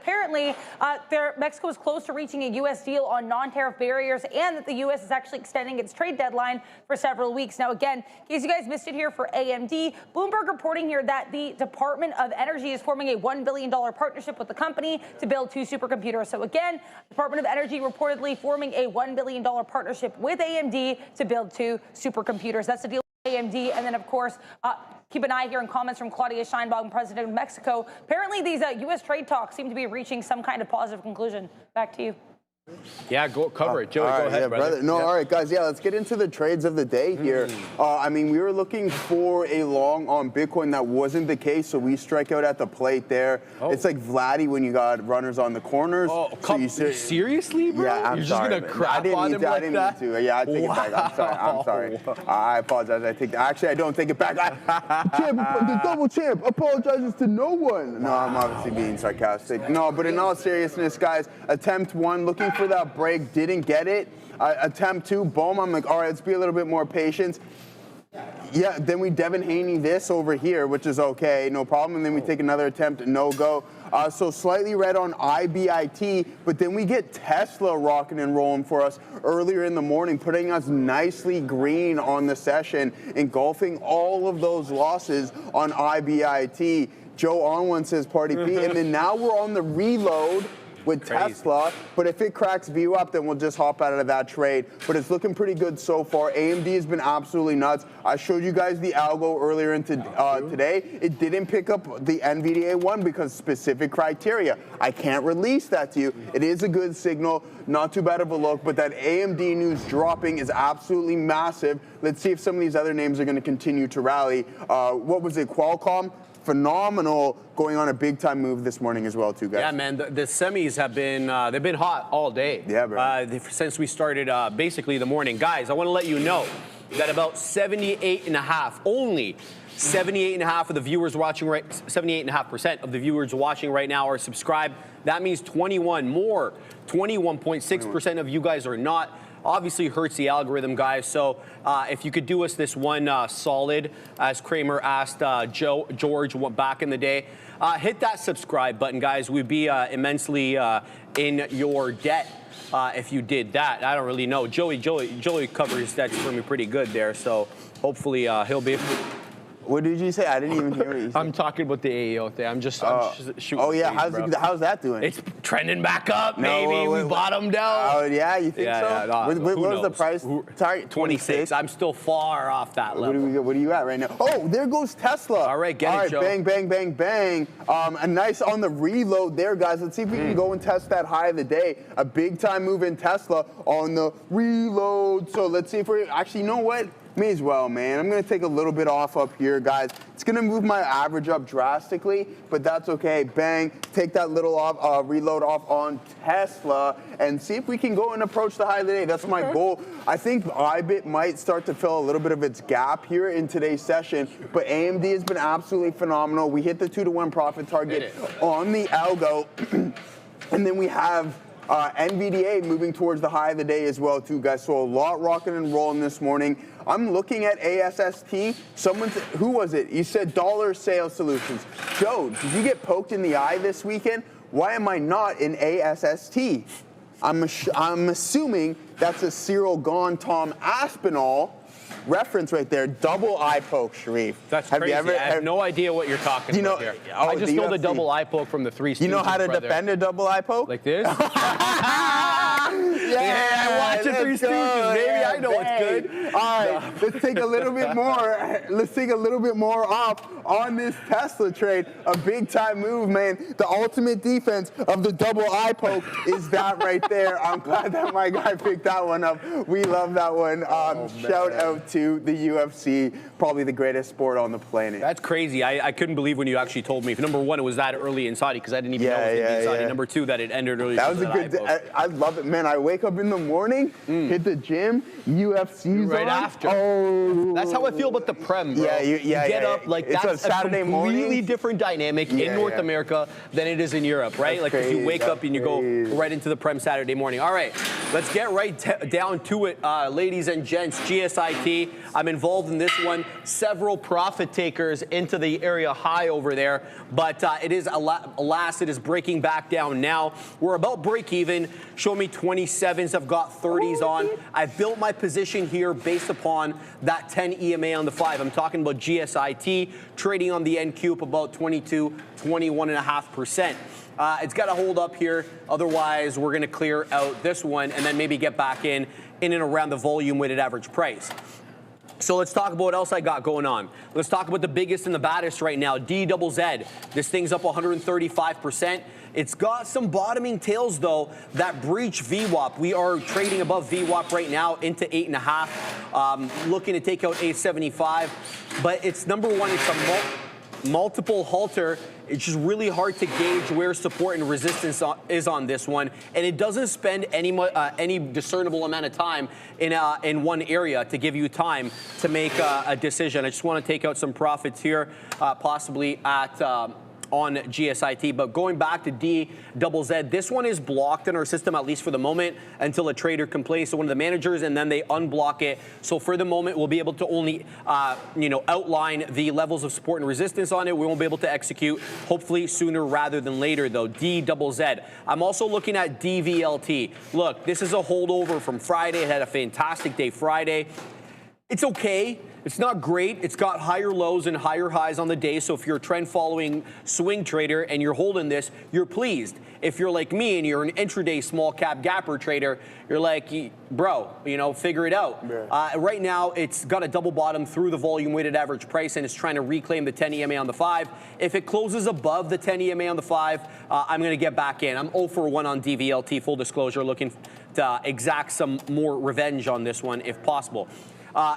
apparently Mexico is close to reaching a U.S. deal on non-tariff barriers, and that the U.S. is actually extending its trade deadline for several weeks. Now, again, in case you guys missed it here for AMD, Bloomberg reporting here that the Department of Energy is forming a $1 billion partnership with the company to build 2 supercomputers. So again, Department of Energy reportedly forming a $1 billion partnership with AMD to build 2 supercomputers. That's the deal with AMD. And then, of course, keep an eye here on comments from Claudia Sheinbaum, president of Mexico. Apparently, these U.S. trade talks seem to be reaching some kind of positive conclusion. Back to you. Yeah, go cover it. Joey, go ahead, brother. No, all right, guys. Yeah, let's get into the trades of the day here. I mean, we were looking for a long on Bitcoin. That wasn't the case, so we strike out at the plate there. It's like Vladdy when you got runners on the corners. Seriously, bro? Yeah, I'm You're sorry. just going to crap on him I didn't mean to. Yeah, I take it back. I'm sorry. I apologize. Actually, I don't take it back. The double champ apologizes to no one. No, I'm obviously being sarcastic. No, but in all seriousness, guys, attempt 1, looking for that break, didn't get it. Attempt 2, boom. I'm like, all right, let's be a little bit more patient. Yeah, then we Devin Haney this over here, which is okay, no problem. And then we take another attempt, no go. So slightly red on IBIT, but then we get Tesla rocking and rolling for us earlier in the morning, putting us nicely green on the session, engulfing all of those losses on IBIT. Joe on one says party P, and then now we're on the reload with Tesla, but if it cracks view up, then we'll just hop out of that trade. But it's looking pretty good so far. AMD has been absolutely nuts. I showed you guys the algo earlier into today. It didn't pick up the NVDA one because specific criteria. I can't release that to you. It is a good signal, not too bad of a look, but that AMD news dropping is absolutely massive. Let's see if some of these other names are going to continue to rally. What was it, Qualcomm? Phenomenal, going on a big-time move this morning as well, too, guys. Yeah, man, the semis have been, they've been hot all day. Yeah, bro. Since we started basically the morning. Guys, I want to let you know that about 78.5, only 78.5 of the viewers watching 78.5% of the viewers watching right now are subscribed. That means 21.6% of you guys are not. Obviously hurts the algorithm, guys. So if you could do us this one solid, as Kramer asked George back in the day, hit that subscribe button, guys. We'd be immensely in your debt if you did that. I don't really know. Joey covers that for me pretty good there. So hopefully he'll be. What did you say? I didn't even hear what you said. I'm talking about the AEO thing. I'm just shooting. Oh, yeah. How's that doing? It's trending back up, maybe. We bottomed out. Oh, yeah? You think so? Yeah, no, what was the price target? 26. I'm still far off that level. What are you at right now? Oh, there goes Tesla. All right, get it, Joe. Bang, bang, bang, bang. A nice on the reload there, guys. Let's see if we can go and test that high of the day. A big-time move in Tesla on the reload. So let's see if we're... Actually, you know what? May as well, man. I'm going to take a little bit off up here, guys. It's going to move my average up drastically, but that's okay. Bang. Take that little off, reload off on Tesla and see if we can go and approach the high of the day. That's my goal. I think IBIT might start to fill a little bit of its gap here in today's session, but AMD has been absolutely phenomenal. We hit the 2-to-1 profit target on the algo, and then we have NVDA moving towards the high of the day as well, too, guys. So a lot rocking and rolling this morning. I'm looking at ASST. Who was it? You said Dollar Sales Solutions. Joe, did you get poked in the eye this weekend? Why am I not in ASST? I'm assuming that's a Cyril Gone Tom Aspinall reference right there. Double eye poke, Sharif. That's crazy. I have no idea what you're talking about here. I just know the double eye poke from the Three Stooges. You know how to defend a double eye poke? Like this? Yeah, I watch the Three Stooges, baby. I know it's good. All right, let's take a little bit more. Let's take a little bit more off on this Tesla trade. A big time move, man. The ultimate defense of the double eye poke is that right there. I'm glad that my guy picked that one up. We love that one. Shout out to the UFC, probably the greatest sport on the planet. That's crazy. I couldn't believe when you actually told me. Number one, it was that early in Saudi because I didn't even know it was in Saudi. Number two, that it ended early. That was a good. I love it, man. I wake wake up in the morning, hit the gym, UFC's right on. after. Oh. That's how I feel about the Prem, bro. Yeah, you get up, like, it's that's a Saturday completely morning. different dynamic in North America than it is in Europe, right? That's like, if you wake crazy. up and you go right into the Prem Saturday morning. All right, let's get right down to it, ladies and gents. GSIT, I'm involved in this one. Several profit takers into the area high over there, but it is, alas, it is breaking back down now. We're about break even. Show me 27s. I've got 30s on. I've built my position here based upon that 10 EMA on the 5. I'm talking about GSIT trading on the NQ up about 21.5%. It's got to hold up here. Otherwise, we're going to clear out this one and then maybe get back in and around the volume weighted average price. So let's talk about what else I got going on. Let's talk about the biggest and the baddest right now, DZZ. This thing's up 135%. It's got some bottoming tails, though, that breach VWAP. We are trading above VWAP right now into 8.5, looking to take out 875. But it's number one, it's a multiple halter. It's just really hard to gauge where support and resistance is on this one, and it doesn't spend any discernible amount of time in one area to give you time to make a decision. I just want to take out some profits here, possibly at on GSIT. But going back to DZZ, this one is blocked in our system, at least for the moment, until a trader complains to one of the managers, and then they unblock it. So for the moment, we'll be able to only outline the levels of support and resistance on it. We won't be able to execute, hopefully sooner rather than later, though. DZZ. I'm also looking at DVLT. Look, this is a holdover from Friday. It had a fantastic day Friday. It's okay. It's not great. It's got higher lows and higher highs on the day. So if you're a trend following swing trader and you're holding this, you're pleased. If you're like me and you're an intraday small cap gapper trader, you're like, bro, figure it out. Yeah. Right now, it's got a double bottom through the volume weighted average price and it's trying to reclaim the 10 EMA on the 5. If it closes above the 10 EMA on the 5, I'm going to get back in. I'm 0 for 1 on DVLT, full disclosure, looking to exact some more revenge on this one if possible.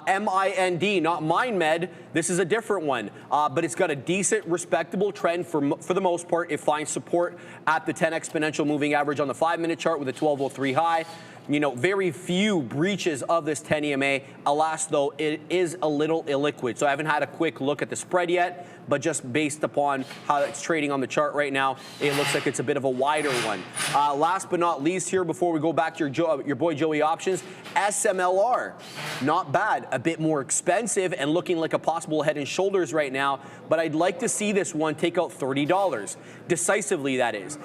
MIND, not MindMed. This is a different one, but it's got a decent, respectable trend for the most part. It finds support at the 10 exponential moving average on the 5-minute chart with a 1203 high. Very few breaches of this 10 EMA. Alas, though, it is a little illiquid. So I haven't had a quick look at the spread yet, but just based upon how it's trading on the chart right now, it looks like it's a bit of a wider one. Last but not least here, before we go back to your boy Joey options, SMLR. Not bad. A bit more expensive and looking like a possible head and shoulders right now, but I'd like to see this one take out $30. Decisively, that is.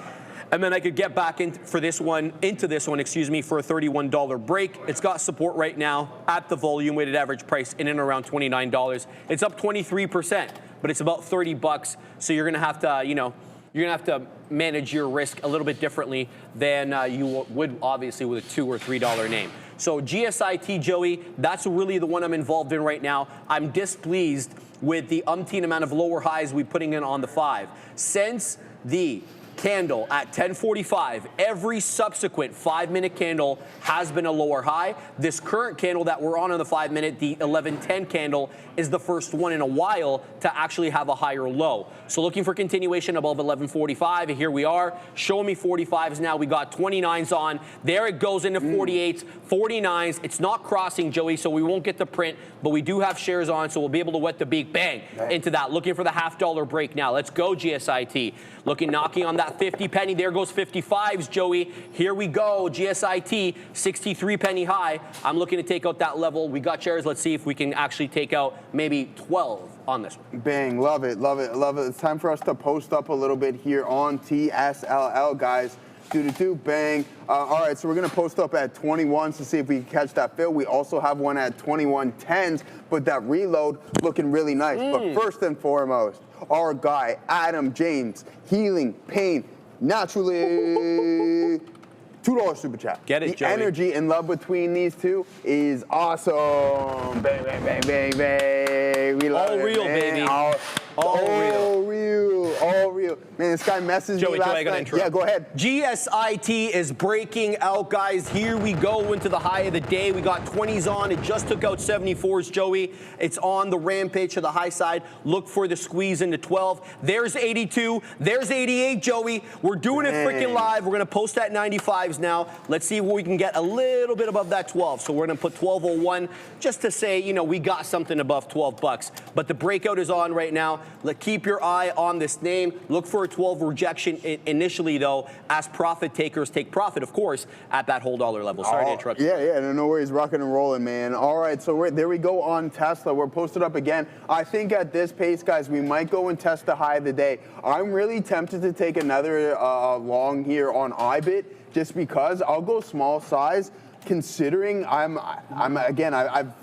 And then I could get back into this one, for a $31 break. It's got support right now at the volume weighted average price in and around $29. It's up 23%, but it's about $30. So you're gonna have to, you're gonna have to manage your risk a little bit differently than you would obviously with a $2 or $3 name. So GSIT, Joey, that's really the one I'm involved in right now. I'm displeased with the umpteen amount of lower highs we're putting in on the 5. Since the candle at 10:45, every subsequent 5-minute candle has been a lower high. This current candle that we're on the 5-minute, the 11:10 candle, is the first one in a while to actually have a higher low. So looking for continuation above 11:45. Here we are. Show me 45s now. We got 29s on. There it goes into 48s, 49s. It's not crossing, Joey, so we won't get the print, but we do have shares on, so we'll be able to wet the beak, bang, into that. Looking for the $0.50 break now. Let's go, GSIT. Knocking on that 50 penny. There goes 55s, Joey. Here we go. GSIT, 63 penny high. I'm looking to take out that level. We got shares. Let's see if we can actually take out maybe 12 on this one. Bang. Love it. Love it. Love it. It's time for us to post up a little bit here on TSLL, guys. Bang. All right, so we're going to post up at 21s to see if we can catch that fill. We also have one at 21.10s, but that reload looking really nice. But first and foremost, our guy, Adam James, Healing Pain Naturally. $2 super chat. Get it, the Joey. Energy and love between these two is awesome. Bang, bang, bang, bang, bang. We love all it, real, man. baby. All real. All real. Man, this guy messaged Joey, me last I gotta night. interrupt. Yeah, go ahead. GSIT is breaking out, guys. Here we go into the high of the day. We got 20s on. It just took out 74s, Joey. It's on the rampage to the high side. Look for the squeeze into 12. There's 82. There's 88, Joey. We're doing it freaking live. We're going to post at 95s now. Let's see where we can get a little bit above that 12. So we're going to put 1201 just to say, you know, we got something above 12 bucks. But the breakout is on right now. Keep your eye on this name. Look for a 12 rejection initially, though, as profit takers take profit, of course, at that whole dollar level. Sorry to interrupt. Yeah, no worries. Rocking and rolling, man. All right, so there we go on Tesla. We're posted up again. I think at this pace, guys, we might go and test the high of the day. I'm really tempted to take another long here on IBIT just because I'll go small size, considering I've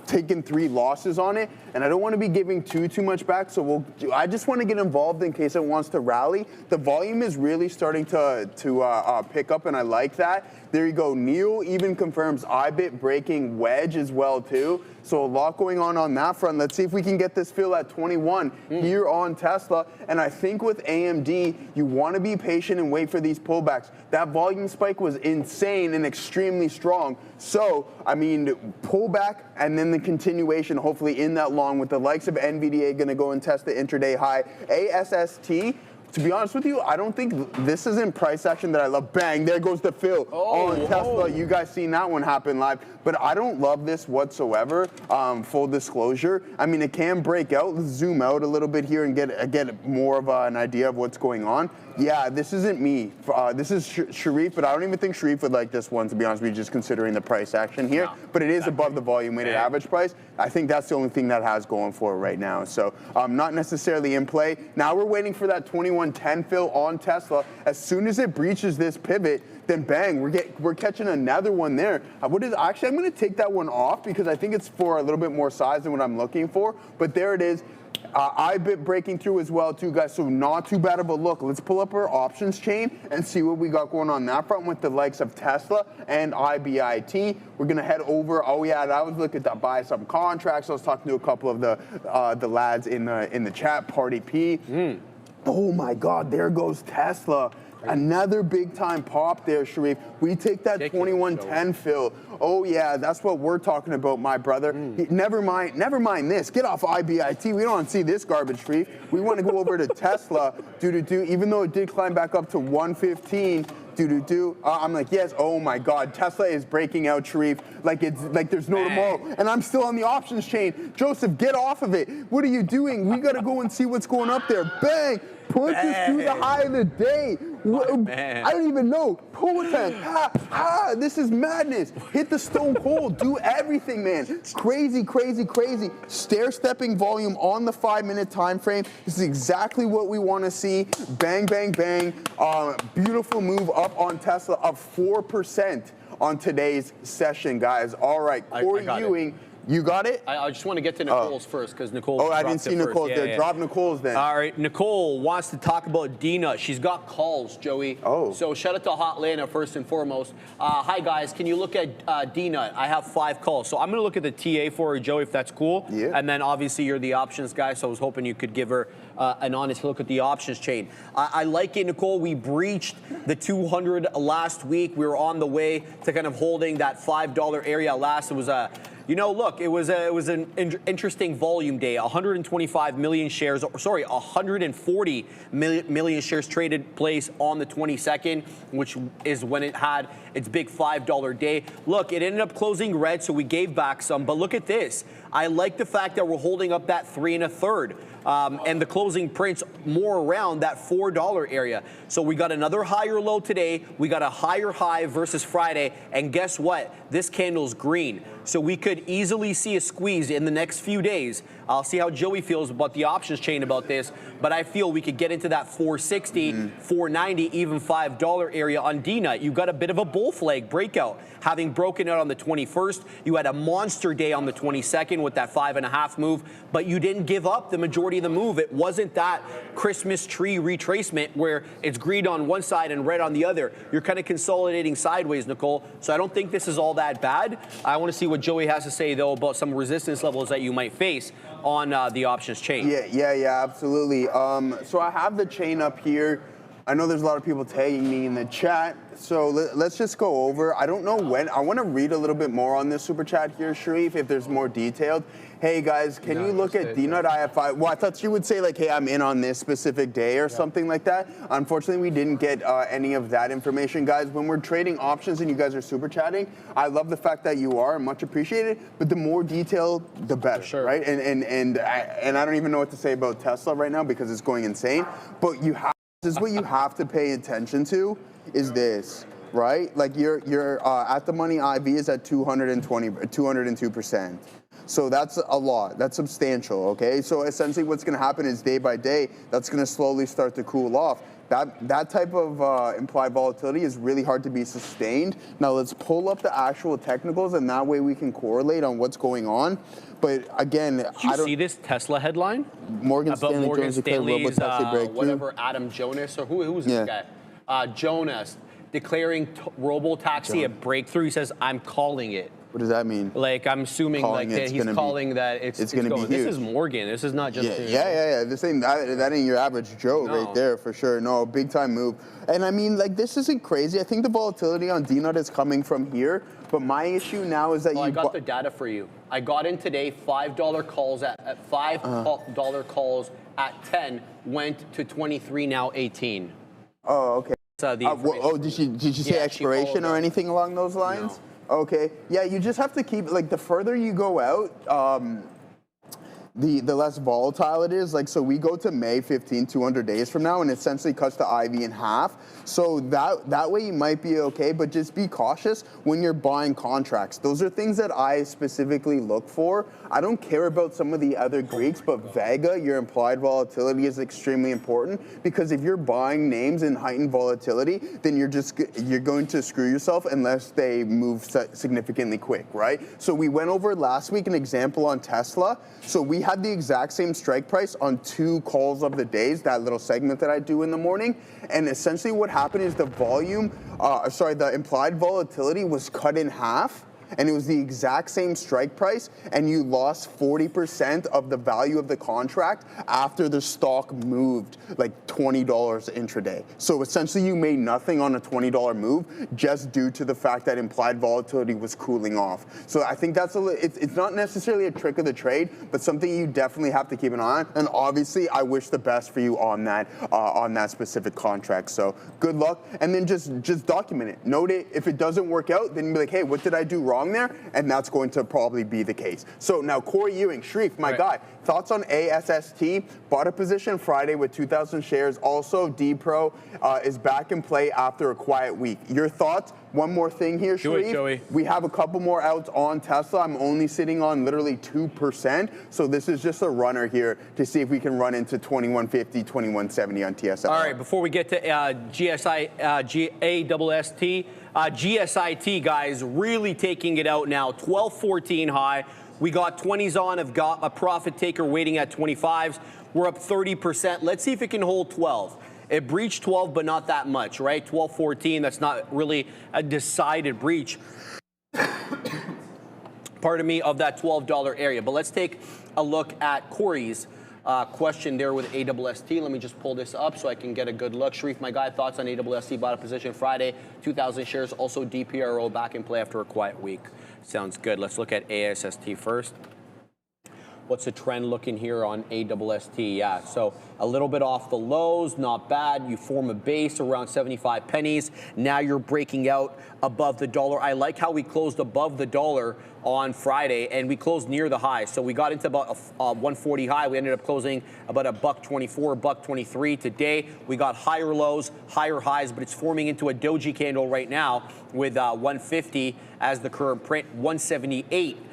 taken 3 losses on it, and I don't want to be giving too much back, so I just want to get involved in case it wants to rally. The volume is really starting to pick up, and I like that. There you go. Neil even confirms IBIT breaking wedge as well, too. So a lot going on that front. Let's see if we can get this fill at 21 here on Tesla. And I think with AMD, you want to be patient and wait for these pullbacks. That volume spike was insane and extremely strong. So, I mean, pullback and then the continuation, hopefully in that long, with the likes of NVDA going to go and test the intraday high. ASST, to be honest with you, I don't think this is in price action that I love. Bang, there goes the fill on Tesla. You guys seen that one happen live. But I don't love this whatsoever, full disclosure. I mean, it can break out. Let's zoom out a little bit here and get more of an idea of what's going on. Yeah, this isn't me. This is Sharif, but I don't even think Sharif would like this one, to be honest with you, just considering the price action here. No, but it is above the volume weighted average price. I think that's the only thing that has going for it right now. So not necessarily in play. Now we're waiting for that 2110 fill on Tesla. As soon as it breaches this pivot, then bang, we're catching another one there. Actually, I'm going to take that one off because I think it's for a little bit more size than what I'm looking for. But there it is. IBIT breaking through as well, too, guys. So not too bad of a look. Let's pull up our options chain and see what we got going on that front with the likes of Tesla and IBIT. We're going to head over. Oh, yeah, I was looking to buy some contracts. I was talking to a couple of the lads in the chat, Party P. Oh, my God, there goes Tesla. Another big time pop there, Sharif. We take that 2110 fill. Oh yeah, that's what we're talking about, my brother. Never mind this. Get off IBIT. We don't want to see this garbage, Sharif. We want to go over to Tesla. Even though it did climb back up to 115. I'm like, yes. Oh my God, Tesla is breaking out, Sharif. Like there's no tomorrow, and I'm still on the options chain. Joseph, get off of it. What are you doing? We gotta go and see what's going up there. Bang. Punches through the high of the day. I don't even know. Pull a tank. This is madness. Hit the stone cold. Do everything, man. Crazy. Stair-stepping volume on the 5-minute time frame. This is exactly what we want to see. Bang, bang, bang. Beautiful move up on Tesla, up 4% on today's session, guys. All right, Corey Ewing. You got it? I just want to get to Nicole's first because Nicole. Oh, I didn't see Nicole's there. Yeah. Drop Nicole's then. All right, Nicole wants to talk about D-Nut. She's got calls, Joey. Oh. So shout out to Hotlanta first and foremost. Hi guys, can you look at D-Nut? I have 5 calls, so I'm going to look at the TA for her, Joey, if that's cool. Yeah. And then obviously you're the options guy, so I was hoping you could give her an honest look at the options chain. I like it, Nicole. We breached the 200 last week. We were on the way to kind of holding that $5 area last. It was a look, it was an interesting volume day. 125 million shares, 140 million shares traded place on the 22nd, which is when it had its big $5 day. Look, it ended up closing red, so we gave back some. But look at this. I like the fact that we're holding up that 3 1/3. And the closing prints more around that $4 area. So we got another higher low today. We got a higher high versus Friday. And guess what? This candle's green. So we could easily see a squeeze in the next few days. I'll see how Joey feels about the options chain about this. But I feel we could get into that 460, 490, even $5 area on D-Nut. You got a bit of a bull flag breakout. Having broken out on the 21st, you had a monster day on the 22nd with that 5.5 move, but you didn't give up the majority of the move. It wasn't that Christmas tree retracement where it's green on one side and red on the other. You're kind of consolidating sideways, Nicole. So I don't think this is all that bad. I want to see what Joey has to say, though, about some resistance levels that you might face. on the options chain. Yeah, absolutely. So I have the chain up here. I know there's a lot of people tagging me in the chat, so let's just go over. I don't know when. I want to read a little bit more on this super chat here, Sharif, if there's more detailed. Hey guys, can you look at DNUT IFI? Well, I thought you would say like, hey, I'm in on this specific day or something like that. Unfortunately, we didn't get any of that information, guys. When we're trading options and you guys are super chatting, I love the fact that you are, much appreciated. But the more detailed, the better, sure. right? And I don't even know what to say about Tesla right now because it's going insane. But you have. This is what you have to pay attention to is this, right? Like your at the money IV is at 202%. So that's a lot. That's substantial, okay? So essentially what's going to happen is day by day, that's going to slowly start to cool off. That type of implied volatility is really hard to be sustained. Now let's pull up the actual technicals, and that way we can correlate on what's going on. But again, Did you see this Tesla headline? Morgan about Stanley Morgan Jones declared Stanley's robotaxi breakthrough. whatever Adam Jonas or who's this guy? Jonas declaring robotaxi a breakthrough. He says, "I'm calling it." What does that mean? Like, I'm assuming like that he's calling that it's going to be huge. This is Morgan. This is not just yeah. This ain't that ain't your average Joe right there for sure. No, big time move. And I mean, like, this isn't crazy. I think the volatility on DNUT is coming from here. But my issue now is that I got the data for you. I got in today. $5 calls at $5 calls at 10 went to 23 now 18. Oh, okay. Did she say expiration or anything along those lines? No. Okay. Yeah, you just have to keep, like, the further you go out, the less volatile it is. Like, so we go to May 15, 200 days from now, and essentially cuts the IV in half. So that way you might be okay, but just be cautious when you're buying contracts. Those are things that I specifically look for. I don't care about some of the other Greeks, but Vega, your implied volatility is extremely important, because if you're buying names in heightened volatility, then you're going to screw yourself unless they move significantly quick, right? So we went over last week an example on Tesla. So we had the exact same strike price on 2 calls of the days, that little segment that I do in the morning. And essentially what happened is the implied volatility was cut in half. And it was the exact same strike price, and you lost 40% of the value of the contract after the stock moved like $20 intraday. So essentially you made nothing on a $20 move just due to the fact that implied volatility was cooling off. So I think that's it's not necessarily a trick of the trade, but something you definitely have to keep an eye on. And obviously I wish the best for you on that specific contract. So good luck, and then just document it. Note it. If it doesn't work out, then be like, hey, what did I do wrong there? And that's going to probably be the case. So now Corey Ewing, Sharif, my guy, thoughts on ASST? Bought a position Friday with 2,000 shares. Also, D-Pro is back in play after a quiet week. Your thoughts? One more thing here, Sharif. Do it, Joey. We have a couple more outs on Tesla. I'm only sitting on literally 2%. So this is just a runner here to see if we can run into 2150, 2170 on TSLA. All right, before we get to GSIT, guys, really taking it out now. 1214 high. We got 20s on. I've got a profit taker waiting at 25s. We're up 30%. Let's see if it can hold 12. It breached 12, but not that much, right? 1214, that's not really a decided breach, pardon me, of that $12 area. But let's take a look at Corey's question there with ASST. Let me just pull this up so I can get a good look. Sharif, my guy, thoughts on ASST? Bought a position Friday, 2,000 shares. Also DPRO back in play after a quiet week. Sounds good. Let's look at ASST first. What's the trend looking here on ASST? Yeah, so a little bit off the lows, not bad. You form a base around 75 pennies. Now you're breaking out above the dollar. I like how we closed above the dollar on Friday, and we closed near the high. So we got into about a 140 high. We ended up closing about a $1.24, $1.23. Today, we got higher lows, higher highs, but it's forming into a doji candle right now with 150 as the current print, 178.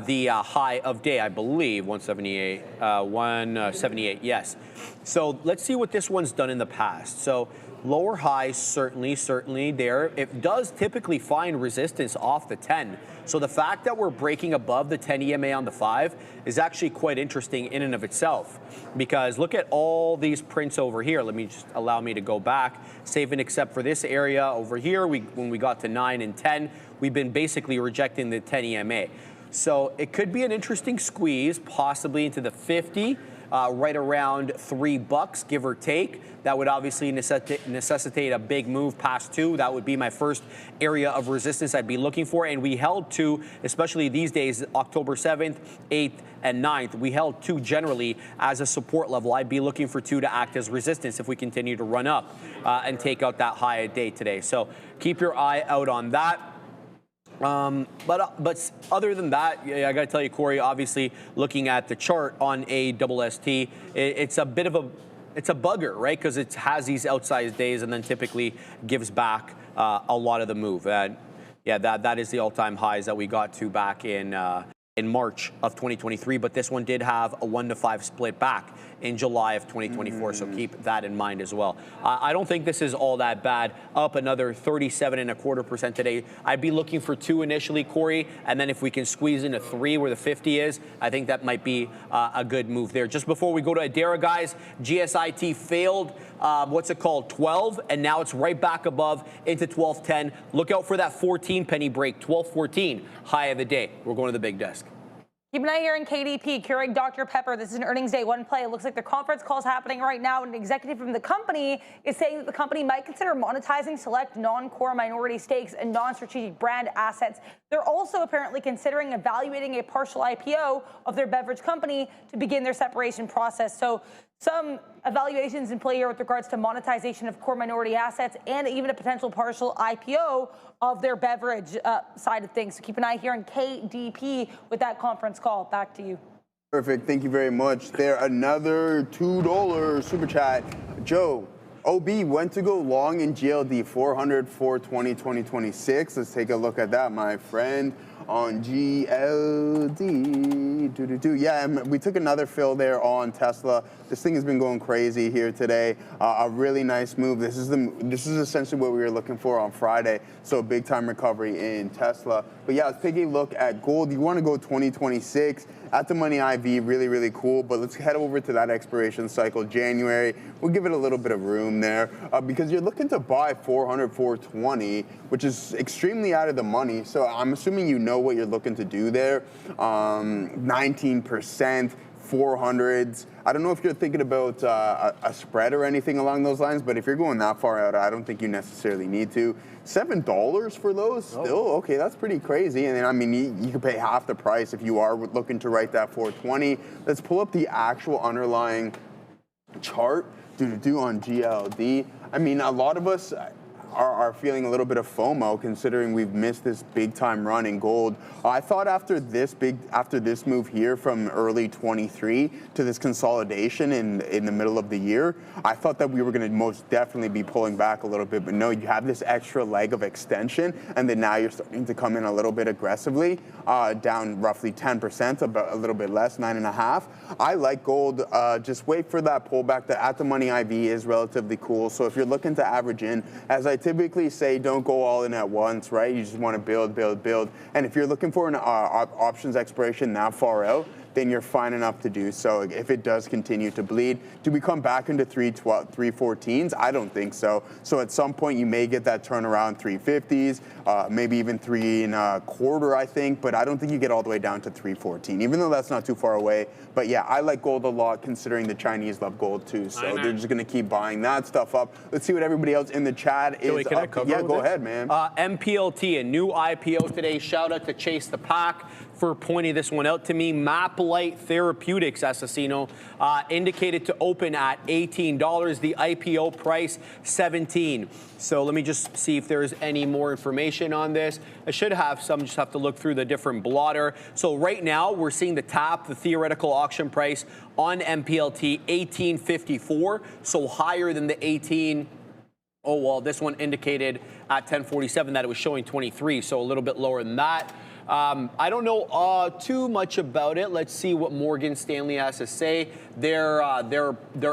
The high of day, I believe, 178, 178, yes. So let's see what this one's done in the past. So lower highs, certainly there. It does typically find resistance off the 10. So the fact that we're breaking above the 10 EMA on the 5 is actually quite interesting in and of itself, because look at all these prints over here. Let me just allow me to go back, save and except for this area over here. When we got to 9 and 10, we've been basically rejecting the 10 EMA. So it could be an interesting squeeze, possibly into the 50, right around $3, give or take. That would obviously necessitate a big move past 2. That would be my first area of resistance I'd be looking for. And we held 2, especially these days, October 7th, 8th, and 9th. We held 2 generally as a support level. I'd be looking for 2 to act as resistance if we continue to run up and take out that high day today. So keep your eye out on that. But other than that, I got to tell you, Corey, obviously looking at the chart on ASST, it's a bit of it's a bugger, right? Because it has these outsized days and then typically gives back a lot of the move. And yeah, that is the all-time highs that we got to back in March of 2023, but this one did have a 1-to-5 split back in July of 2024, so keep that in mind as well. I don't think this is all that bad. Up another 37.25% today. I'd be looking for 2 initially, Corey, and then if we can squeeze into 3 where the 50 is, I think that might be a good move there. Just before we go to Adara, guys, GSIT failed, 12, and now it's right back above into 12.10. Look out for that 14 penny break, 12.14, high of the day. We're going to the big desk. Keep an eye here in KDP, Keurig Dr. Pepper. This is an earnings day one play. It looks like the conference call is happening right now. An executive from the company is saying that the company might consider monetizing select non-core minority stakes and non-strategic brand assets. They're also apparently considering evaluating a partial IPO of their beverage company to begin their separation process. So some evaluations in play here with regards to monetization of core minority assets and even a potential partial IPO of their beverage side of things. So keep an eye here on KDP with that conference call. Back to you. Perfect. Thank you very much. There, another $2 super chat. Joe, OB went to go long in GLD 400 for 2026. Let's take a look at that, my friend. On GLD, yeah, we took another fill there on Tesla. This thing has been going crazy here today. A really nice move. This is essentially what we were looking for on Friday. So a big time recovery in Tesla. But yeah, let's take a look at gold. You want to go 2026 at the money IV, really, really cool. But let's head over to that expiration cycle, January. We'll give it a little bit of room there because you're looking to buy 400, 420, which is extremely out of the money. So I'm assuming you know what you're looking to do there. 19%, 400s. I don't know if you're thinking about a spread or anything along those lines, but if you're going that far out, I don't think you necessarily need to. $7 for those still? Okay, that's pretty crazy. And then, I mean, you could pay half the price if you are looking to write that 420. Let's pull up the actual underlying chart on GLD. I mean, a lot of us are feeling a little bit of FOMO considering we've missed this big time run in gold. I thought after this move here from early 23 to this consolidation in the middle of the year, I thought that we were going to most definitely be pulling back a little bit, but no, you have this extra leg of extension, and then now you're starting to come in a little bit aggressively, down roughly 10%, about a little bit less, 9.5. I like gold. Just wait for that pullback. The at the money IV is relatively cool. So if you're looking to average in, as I typically say, don't go all in at once, right? You just want to build. And if you're looking for an options expiration that far out, then you're fine enough to do so. If it does continue to bleed, do we come back into 314s? I don't think so. So at some point you may get that turnaround 350s, maybe even 3.25, I think, but I don't think you get all the way down to 314, even though that's not too far away. But yeah, I like gold a lot considering the Chinese love gold too. So they're just gonna keep buying that stuff up. Let's see what everybody else in the chat is up. Yeah, go ahead, man. MPLT, a new IPO today. Shout out to Chase the Pack for pointing this one out to me. MapLight Therapeutics, Assassino, indicated to open at $18. The IPO price, $17. So let me just see if there's any more information on this. I should have some, just have to look through the different blotter. So right now we're seeing the theoretical auction price on MPLT, $18.54. So higher than the 18. Oh, well, this one indicated at 10:47 that it was showing 23, so a little bit lower than that. I don't know too much about it. Let's see what Morgan Stanley has to say. They're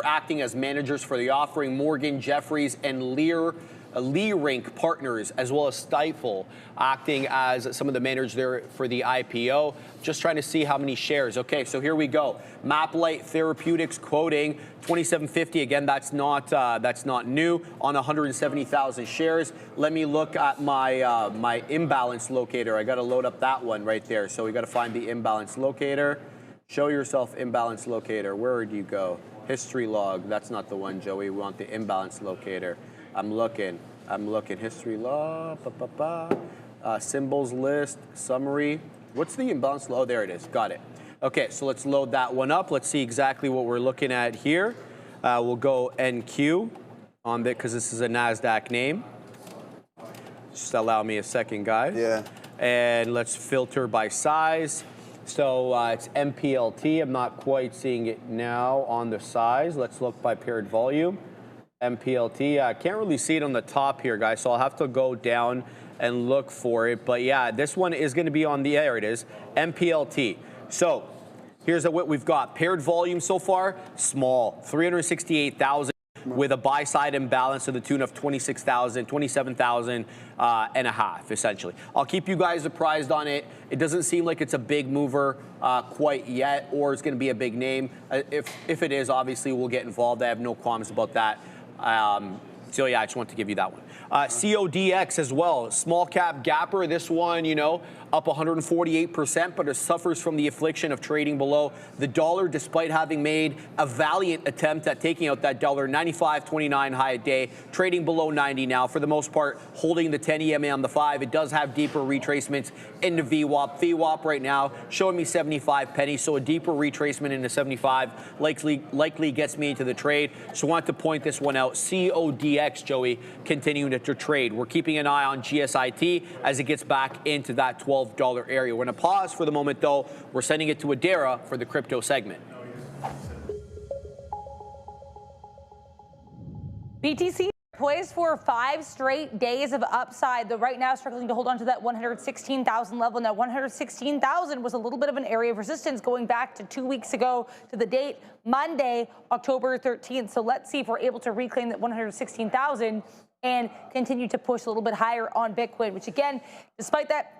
acting as managers for the offering. Morgan, Jeffries, and Lear Leerink Partners, as well as Stifel, acting as some of the managers there for the IPO. Just trying to see how many shares. Okay, so here we go. MapLight Therapeutics quoting 2750. Again, that's not new on 170,000 shares. Let me look at my my imbalance locator. I got to load up that one right there. So we got to find the imbalance locator. Show yourself imbalance locator. Where do you go? History log. That's not the one, Joey. We want the imbalance locator. I'm looking. History log. Symbols list. Summary. What's the imbalance? Oh, there it is. Got it. Okay, so let's load that one up. Let's see exactly what we're looking at here. We'll go NQ on it because this is a NASDAQ name. Just allow me a second, guys. Yeah. And let's filter by size. So it's MPLT. I'm not quite seeing it now on the size. Let's look by paired volume. MPLT. I can't really see it on the top here, guys, so I'll have to go down and look for it. But yeah, this one is going to be on the, there it is, MPLT. So here's what we've got. Paired volume so far, small, 368,000. With a buy side imbalance to the tune of 26,000, 27,000 and a half, essentially. I'll keep you guys apprised on it. It doesn't seem like it's a big mover quite yet, or it's going to be a big name. If it is, obviously we'll get involved. I have no qualms about that. So yeah, I just want to give you that one. CODX as well, small cap gapper. This one, you know, up 148%, but it suffers from the affliction of trading below the dollar, despite having made a valiant attempt at taking out that dollar 95.29 high a day, trading below 90 now. For the most part, holding the 10 EMA on the 5. It does have deeper retracements into VWAP. VWAP right now showing me 75 pennies, so a deeper retracement into 75 likely gets me into the trade. So I want to point this one out. CODX, Joey, continuing to trade. We're keeping an eye on GSIT as it gets back into that $12 area. We're going to pause for the moment, though. We're sending it to Adara for the crypto segment. BTC poised for 5 straight days of upside, though right now struggling to hold on to that 116,000 level. Now 116,000 was a little bit of an area of resistance going back to 2 weeks ago to the date, Monday, October 13th. So let's see if we're able to reclaim that 116,000 and continue to push a little bit higher on Bitcoin, which again, despite that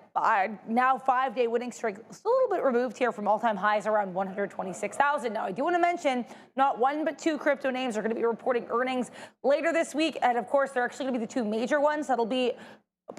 now 5-day winning streak, still a little bit removed here from all-time highs around 126,000. Now, I do want to mention not one but 2 crypto names are going to be reporting earnings later this week. And of course, they're actually going to be the 2 major ones. That'll be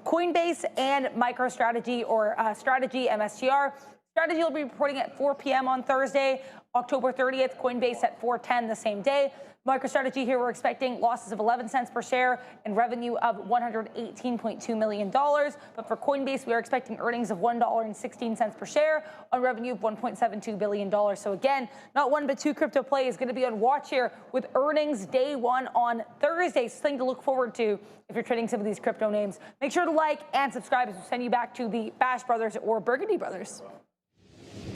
Coinbase and MicroStrategy or Strategy, MSTR. Strategy will be reporting at 4 p.m. on Thursday, October 30th. Coinbase at 4:10 the same day. MicroStrategy here, we're expecting losses of 11 cents per share and revenue of $118.2 million. But for Coinbase, we are expecting earnings of $1.16 per share on revenue of $1.72 billion. So again, not one but 2 crypto plays going to be on watch here with earnings day 1 on Thursday. Something to look forward to if you're trading some of these crypto names. Make sure to like and subscribe as we send you back to the Bash Brothers or Burgundy Brothers.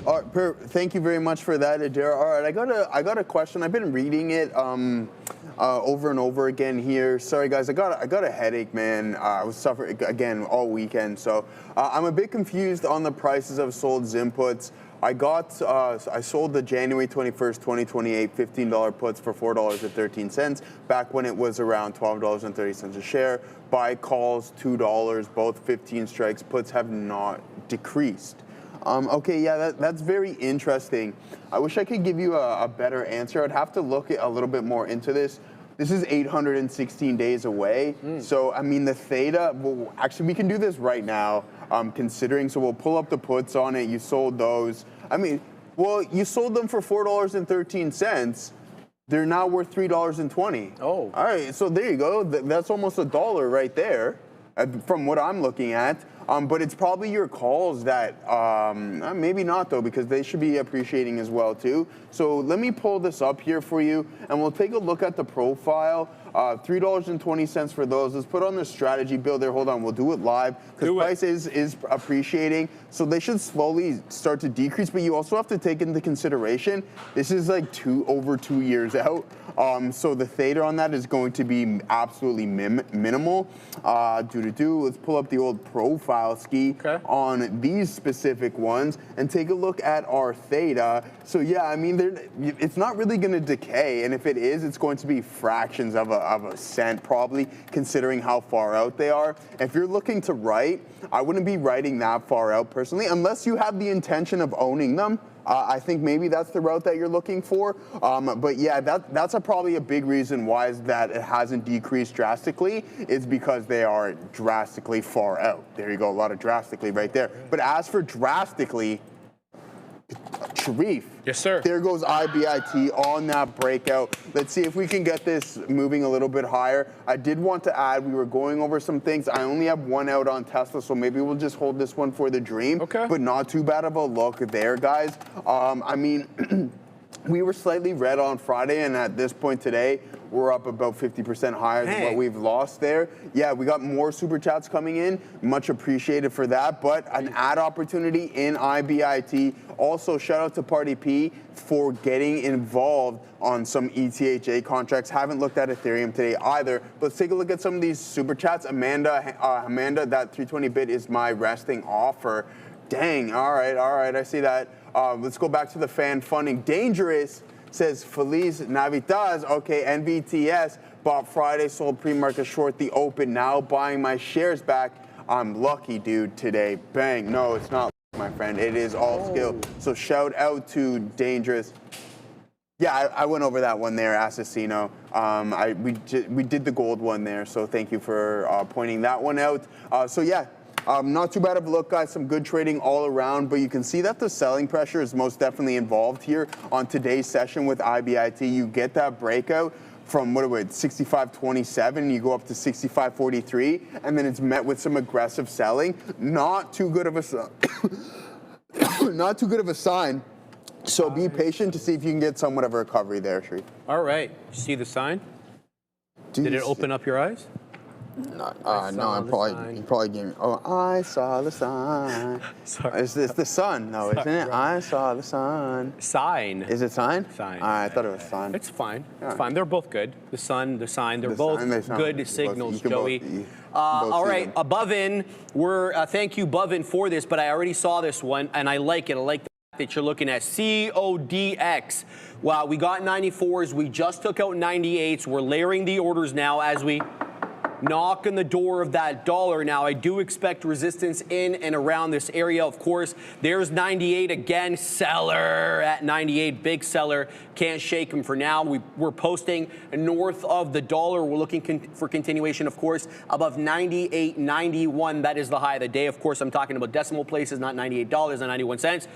All right, thank you very much for that, Adara. All right, I got a question. I've been reading it over and over again here. Sorry, guys, I got a headache, man. I was suffering again all weekend, so I'm a bit confused on the prices of sold Zim puts. I sold the January 21st, 2028 $15 puts for $4.13 back when it was around $12.30 a share. Buy calls $2, both 15 strikes. Puts have not decreased. Okay, yeah, that's very interesting. I wish I could give you a better answer. I'd have to look a little bit more into this. This is 816 days away. So, I mean, the theta, well, actually, we can do this right now, considering. So we'll pull up the puts on it. You sold those. I mean, well, you sold them for $4.13. They're now worth $3.20. Oh. All right, so there you go. That's almost $1 right there from what I'm looking at. But it's probably your calls that, maybe not though, because they should be appreciating as well too. So let me pull this up here for you and we'll take a look at the profile. $3.20 for those. Let's put on the strategy builder. Hold on, we'll do it live because price is appreciating. So they should slowly start to decrease, but you also have to take into consideration, this is like over 2 years out. So the theta on that is going to be absolutely minimal. Let's pull up the old profile. profile ski on these specific ones and take a look at our theta. So yeah, I mean, it's not really going to decay, and if it is, it's going to be fractions of a cent probably, considering how far out they are. If you're looking to write, I wouldn't be writing that far out personally, unless you have the intention of owning them. I think maybe that's the route that you're looking for. But yeah, that's probably a big reason why is that it hasn't decreased drastically, is because they are drastically far out. There you go, a lot of drastically right there. But as for drastically, Sharif. Yes, sir. There goes IBIT on that breakout. Let's see if we can get this moving a little bit higher. I did want to add, we were going over some things. I only have one out on Tesla, so maybe we'll just hold this one for the dream. Okay. But not too bad of a look there, guys. I mean, we were slightly red on Friday, and at this point today, we're up about 50% higher than what we've lost there. Yeah, we got more super chats coming in. Much appreciated for that. But an ad opportunity in IBIT. Also, shout out to Party P for getting involved on some ETHA contracts. Haven't looked at Ethereum today either. But let's take a look at some of these super chats. Amanda, that 320 bit is my resting offer. Dang, all right, I see that. Let's go back to the fan funding. Dangerous says Feliz Navidad. Okay, NVTS bought Friday, sold pre-market short the open. Now buying my shares back. I'm lucky, dude, today. Bang. No, it's not, my friend. It is all skill. So shout out to Dangerous. Yeah, I went over that one there, Assassino. We did the gold one there, so thank you for pointing that one out. So yeah. Not too bad of a look, guys. Some good trading all around, but you can see that the selling pressure is most definitely involved here on today's session with IBIT. You get that breakout from, 65.27, you go up to 65.43, and then it's met with some aggressive selling. Not too good of a not too good of a sign. So be patient to see if you can get somewhat of a recovery there, Sharif. All right. See the sign? Did it open up your eyes? No, you probably gave me. Oh, I saw the sign. Sorry. It's the sun, though, isn't it? I saw the sun. Sign. Is it sign? Sign. I thought it was sun. It's fine. Yeah. It's fine. They're both good. The sun, the sign, they're both good signals, Joey. All right, Buvin, thank you, Buvin, for this, but I already saw this one, and I like it. I like that you're looking at CODX. Wow, we got 94s. We just took out 98s. We're layering the orders now as we knock on the door of that dollar. Now, I do expect resistance in and around this area, of course. There's 98 again, seller at 98, big seller. Can't shake him for now. We're posting north of the dollar. We're looking for continuation, of course, above 98.91. That is the high of the day. Of course, I'm talking about decimal places, not $98 and 91 cents.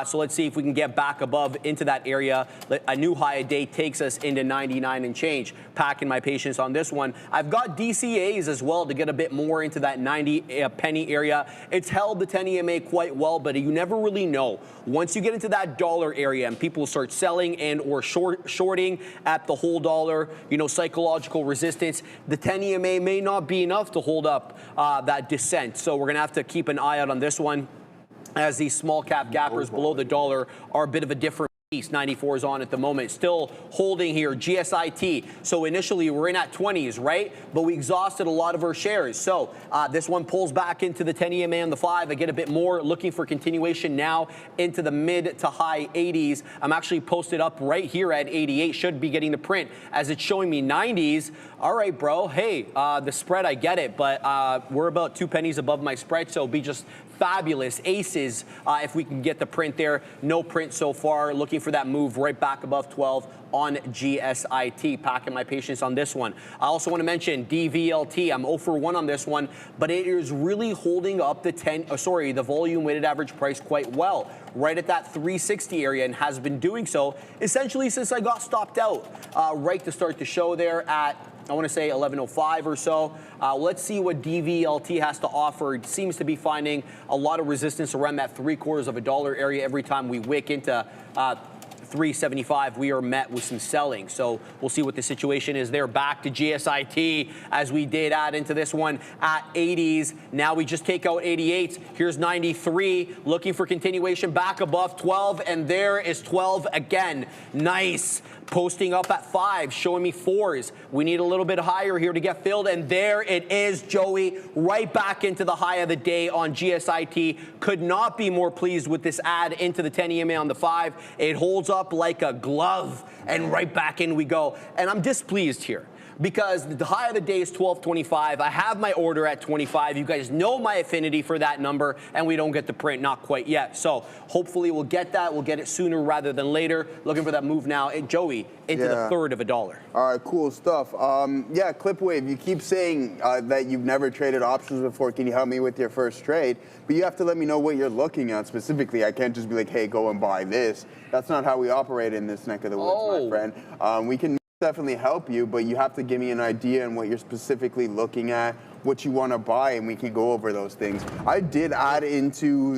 So let's see if we can get back above into that area. A new high a day takes us into 99 and change. Packing my patience on this one. I've got DCAs as well to get a bit more into that 90 penny area. It's held the 10 EMA quite well, but you never really know. Once you get into that dollar area and people start selling and or shorting at the whole dollar, psychological resistance, the 10 EMA may not be enough to hold up that descent. So we're going to have to keep an eye out on this one, as these small cap gappers below the dollar are a bit of a different beast. 94 is on at the moment, still holding here. GSIT. So initially we're in at 20s, right? But we exhausted a lot of our shares. So this one pulls back into the 10 EMA and the 5. I get a bit more, looking for continuation now into the mid to high 80s. I'm actually posted up right here at 88. Should be getting the print as it's showing me 90s. All right, bro. Hey, the spread, I get it, but we're about 2 pennies above my spread, so it'll be just fabulous. Aces, if we can get the print there. No print so far. Looking for that move right back above 12 on GSIT. Packing my patience on this one. I also want to mention DVLT. I'm 0 for 1 on this one, but it is really holding up the volume weighted average price quite well. Right at that 360 area, and has been doing so essentially since I got stopped out right to start the show there at, I want to say 11:05 or so. Let's see what DVLT has to offer. It seems to be finding a lot of resistance around that $0.75 area every time we wick into 375, we are met with some selling. So we'll see what the situation is there. Back to GSIT as we did add into this one at 80s. Now we just take out 88s. Here's 93, looking for continuation back above 12, and there is 12 again. Nice. Posting up at 5, showing me 4s. We need a little bit higher here to get filled, and there it is, Joey, right back into the high of the day on GSIT. Could not be more pleased with this add into the 10 EMA on the 5. It holds up like a glove, and right back in we go. And I'm displeased here, because the high of the day is 12.25. I have my order at 25. You guys know my affinity for that number, and we don't get the print, not quite yet. So hopefully we'll get that. We'll get it sooner rather than later. Looking for that move now. And Joey, into the third of $1. All right, cool stuff. Yeah, Clipwave, you keep saying that you've never traded options before. Can you help me with your first trade? But you have to let me know what you're looking at specifically. I can't just be like, hey, go and buy this. That's not how we operate in this neck of the woods, my friend. We can definitely help you, but you have to give me an idea on what you're specifically looking at, what you want to buy, and we can go over those things. I did add into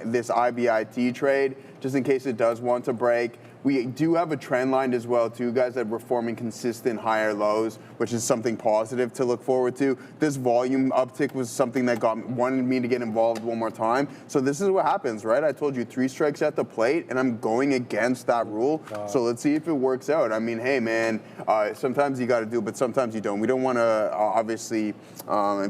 this IBIT trade just in case it does want to break. We do have a trend line as well, too, guys, that we're forming consistent higher lows, which is something positive to look forward to. This volume uptick was something that wanted me to get involved one more time. So this is what happens, right? I told you 3 strikes at the plate, and I'm going against that rule. So let's see if it works out. I mean, hey, man, sometimes you got to do it, but sometimes you don't. We don't want to obviously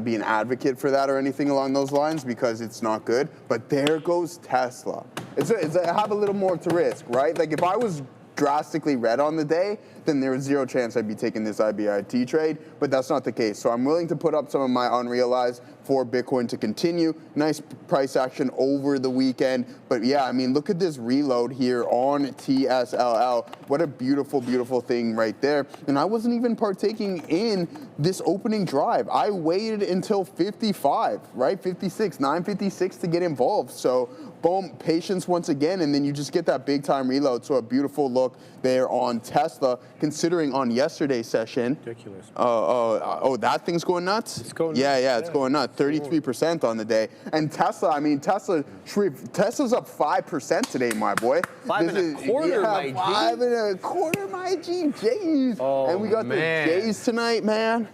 be an advocate for that or anything along those lines, because it's not good. But there goes Tesla. I have a little more to risk, right? Like if I was drastically red on the day, then there was zero chance I'd be taking this IBIT trade, but that's not the case. So I'm willing to put up some of my unrealized for Bitcoin to continue. Nice price action over the weekend. But yeah, I mean, look at this reload here on TSLA. What a beautiful, beautiful thing right there. And I wasn't even partaking in this opening drive. I waited until 55, right? 56, 9:56 to get involved. So boom, patience once again, and then you just get that big time reload. So a beautiful look there on Tesla, considering on yesterday's session. Ridiculous. Oh, that thing's going nuts? It's going nuts. Yeah, it's going nuts. 33% on the day. And Tesla, I mean, Tesla's up 5% today, my boy. 5.25, my G. 5.25, my G. Jays. Oh, and we got the Jays tonight, man.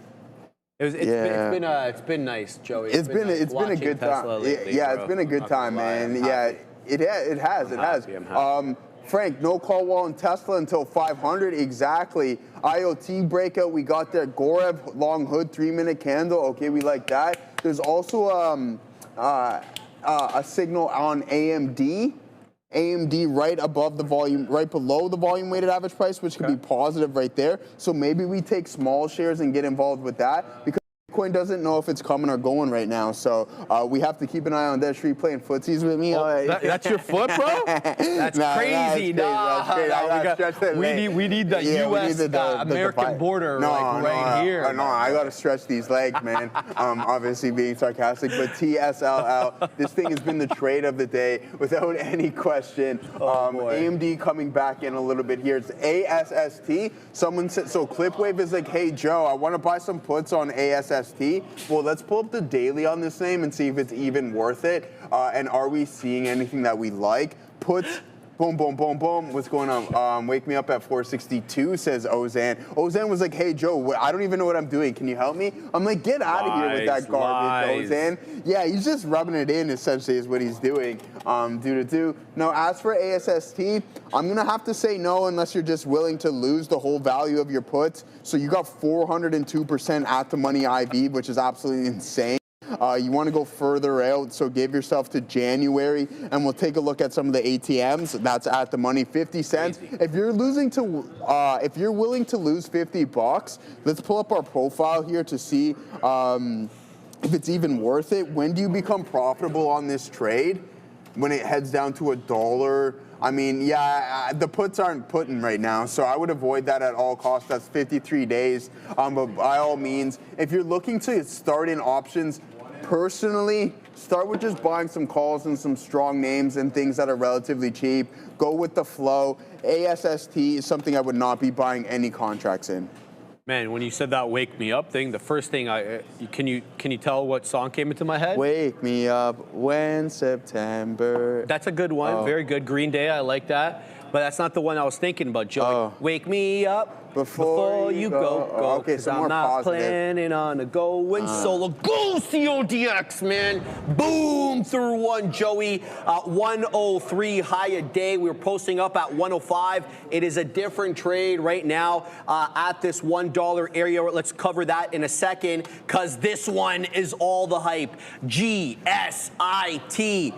It's been nice, Joey. It's been a good time. Lately, yeah, it's been a good time, man. Yeah, it has. Frank, no call wall on Tesla until 500 exactly. IoT breakout we got there. Gorev long hood 3-minute candle. Okay, we like that. There's also a signal on AMD. AMD right above the volume, right below the volume weighted average price, which could be positive right there. So maybe we take small shares and get involved with that, because Bitcoin doesn't know if it's coming or going right now. So we have to keep an eye on that. Should we playing footsies with me? That's your foot, bro? That's crazy. We need the U.S. American border right here. No, I got to stretch these legs, man. Obviously being sarcastic, but TSLA, this thing has been the trade of the day without any question. AMD coming back in a little bit here. It's ASST. Someone said, so Clipwave is like, hey, Joe, I want to buy some puts on ASST. Well, let's pull up the daily on this name and see if it's even worth it. And are we seeing anything that we like? Puts, boom, boom, boom, boom. What's going on? Wake me up at 462, says Ozan. Ozan was like, hey, Joe, I don't even know what I'm doing. Can you help me? I'm like, get out of here with that garbage, Ozan. Yeah, he's just rubbing it in, essentially, is what he's doing. No, as for ASST, I'm going to have to say no unless you're just willing to lose the whole value of your puts. So you got 402% at the money IV, which is absolutely insane. You want to go further out, so give yourself to January, and we'll take a look at some of the ATMs. That's at the money, 50 cents. If you're willing to lose $50, let's pull up our profile here to see if it's even worth it. When do you become profitable on this trade? When it heads down to $1. I mean, yeah, the puts aren't putting right now, so I would avoid that at all costs. That's 53 days. But by all means, if you're looking to start in options, personally, start with just buying some calls and some strong names and things that are relatively cheap. Go with the flow. ASST is something I would not be buying any contracts in. Man, when you said that "Wake Me Up" thing, the first thing can you tell what song came into my head? Wake me up when September. That's a good one. Very good. Green Day. I like that. but that's not the one I was thinking about, Joey. Oh. Wake me up before you go. Okay, because so I'm more not positive. planning on a going solo. Go CODX, man. Boom through one, Joey. 103 high a day. We were posting up at 105. It is a different trade right now at this $1 area. Let's cover that in a second because this one is all the hype. GSIT.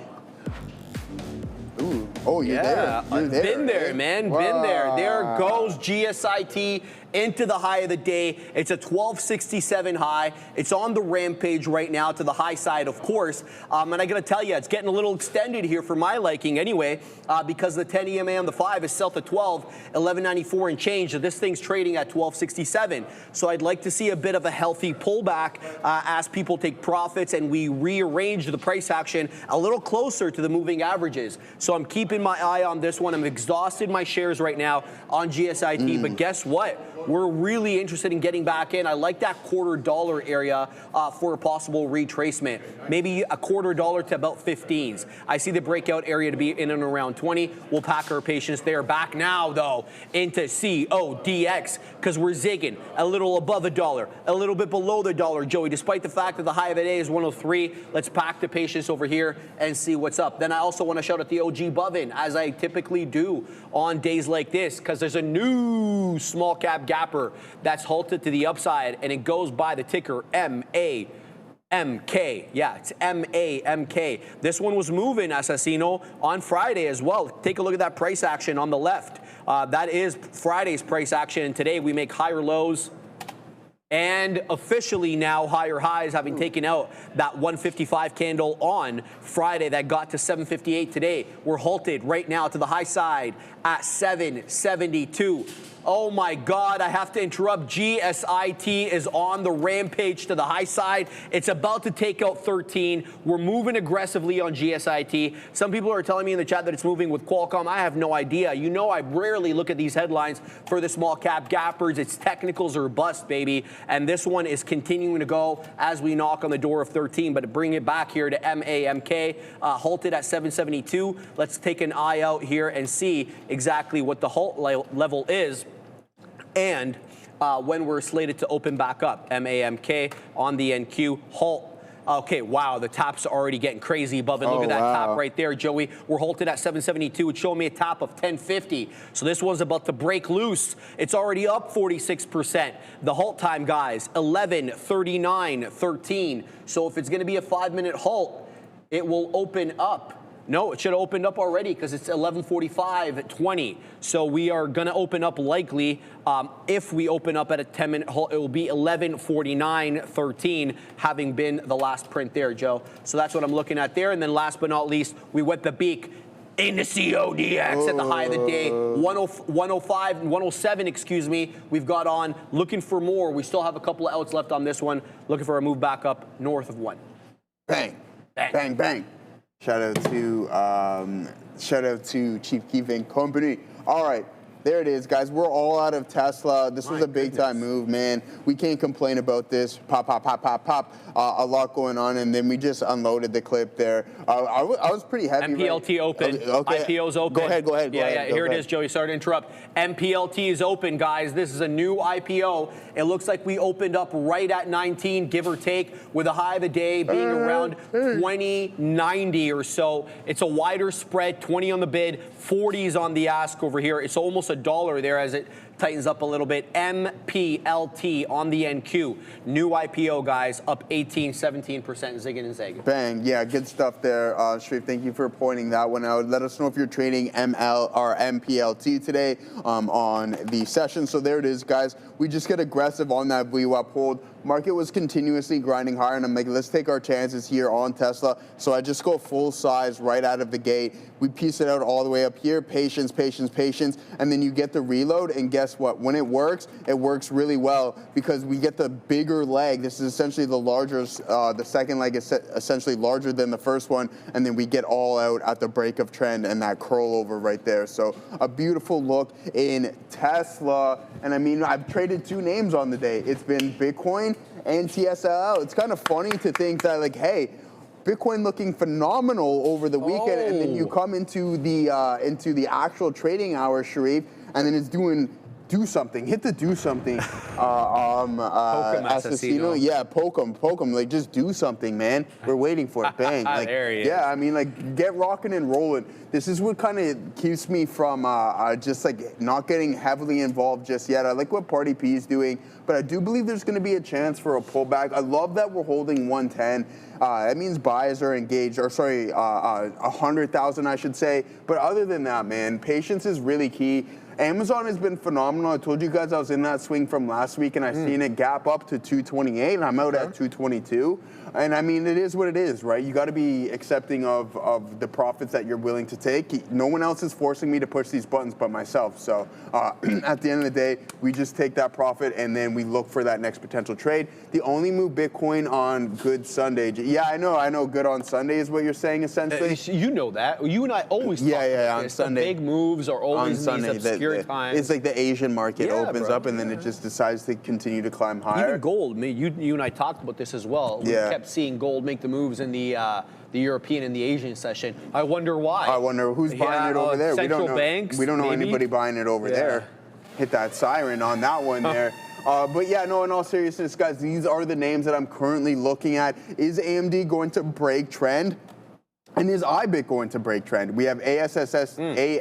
Ooh. Oh, you're there. You're there. Been there, man. Wow. Been there. There goes GSIT into the high of the day. It's a 1267 high. It's on the rampage right now to the high side, of course. And I got to tell you, it's getting a little extended here for my liking anyway, because the 10 EMA on the 5 is south of 12, 1194 and change. So this thing's trading at 1267. So I'd like to see a bit of a healthy pullback as people take profits and we rearrange the price action a little closer to the moving averages. So I'm keeping my eye on this one. I'm exhausted my shares right now on GSIT, but guess what? We're really interested in getting back in. I like that $quarter area for a possible retracement. Maybe a $quarter to about 15s. I see the breakout area to be in and around 20. We'll pack our patience there. Back now, though, into CODX because we're zigging a little above $1, a little bit below the dollar, Joey. Despite the fact that the high of the day is 103, let's pack the patience over here and see what's up. Then I also want to shout out the OG Bovin, as I typically do on days like this, because there's a new small cap gapper that's halted to the upside, and it goes by the ticker MAMK. Yeah, it's MAMK. This one was moving, Assassino, on Friday as well. Take a look at that price action on the left. That is Friday's price action, and today we make higher lows and officially now higher highs, having taken out that 155 candle on Friday that got to 758 today. We're halted right now to the high side at 772. Oh my God, I have to interrupt. GSIT is on the rampage to the high side. It's about to take out 13. We're moving aggressively on GSIT. Some people are telling me in the chat that it's moving with Qualcomm. I have no idea. You know, I rarely look at these headlines for the small cap gappers. It's technicals or bust, baby. And this one is continuing to go as we knock on the door of 13. But to bring it back here to MAMK, halted at 772. Let's take an eye out here and see exactly what the halt level is. And when we're slated to open back up, MAMK on the NQ, halt. Okay, wow, the tap's already getting crazy above it. Look at that tap right there, Joey. We're halted at 772. It's showing me a tap of 1050. So this one's about to break loose. It's already up 46%. The halt time, guys, 11:39:13. So if it's going to be a 5-minute halt, it will open up. No, it should have opened up already because it's 11:45:20. So we are going to open up likely. If we open up at a 10-minute halt, it will be 11:49:13, having been the last print there, Joe. So that's what I'm looking at there. And then last but not least, we wet the beak in the CODX at the high of the day, 105 and 107, excuse me. We've got on looking for more. We still have a couple of outs left on this one. Looking for a move back up north of 1. Bang, bang, bang, bang. Shout out to Chief Keef and Company. All right, there it is, guys. We're all out of Tesla. This was a big-time move, man. We can't complain about this. Pop, pop, pop, pop, pop. A lot going on, and then we just unloaded the clip there. I was pretty happy. MPLT open. Okay. IPO's open. Go ahead. Yeah, here it is, Joey. Sorry to interrupt. MPLT is open, guys. This is a new IPO. It looks like we opened up right at 19, give or take, with a high of the day being around 20.90 or so. It's a wider spread, 20 on the bid, 40s on the ask over here. It's almost $1 there as it tightens up a little bit. MPLT on the NQ. New IPO, guys, up 18, 17%, zigging and zagging. Bang. Yeah, good stuff there, Shreve. Thank you for pointing that one out. Let us know if you're trading ML or MPLT today on the session. So there it is, guys. We just get aggressive on that VWAP hold. Market was continuously grinding higher, and I'm like, let's take our chances here on Tesla. So I just go full size right out of the gate. We piece it out all the way up here. Patience, patience, patience. And then you get the reload, and guess what? When it works really well because we get the bigger leg. This is essentially the larger, the second leg is essentially larger than the first one, and then we get all out at the break of trend and that curl over right there. So a beautiful look in Tesla. And I mean, I've traded 2 names on the day. It's been Bitcoin and TSLA. It's kind of funny to think that, like, hey, Bitcoin looking phenomenal over the weekend, and then you come into the actual trading hour, Sharif, and then it's do something. Hit the do something. Assassino. Yeah, poke him. Like, just do something, man. We're waiting for it. Bang. Like, there he is. Yeah, I mean, like, get rocking and rolling. This is what kind of keeps me from just like not getting heavily involved just yet. I like what Party P is doing, but I do believe there's going to be a chance for a pullback. I love that we're holding 110. That means buyers are engaged, or sorry, 100,000, I should say. But other than that, man, patience is really key. Amazon has been phenomenal. I told you guys I was in that swing from last week, and I've seen it gap up to 228, and I'm out at 222. And I mean, it is what it is, right? You got to be accepting of the profits that you're willing to take. No one else is forcing me to push these buttons but myself. So at the end of the day, we just take that profit, and then we look for that next potential trade. The only move Bitcoin on Good Sunday. Yeah, I know. Good on Sunday is what you're saying, essentially. You know that. You and I always talk about on this. Sunday. The big moves are always on in Sunday, these obscure times. It's like the Asian market opens bro. up, and then it just decides to continue to climb higher. Even gold. I mean, you and I talked about this as well. We kept seeing gold make the moves in the European and the Asian session. I wonder why. I wonder who's buying it over there. Central banks. We don't know maybe? anybody buying it over there. Hit that siren on that one there. But yeah, no, in all seriousness, guys, these are the names that I'm currently looking at. Is AMD going to break trend? And is IBIT going to break trend? We have ASST. I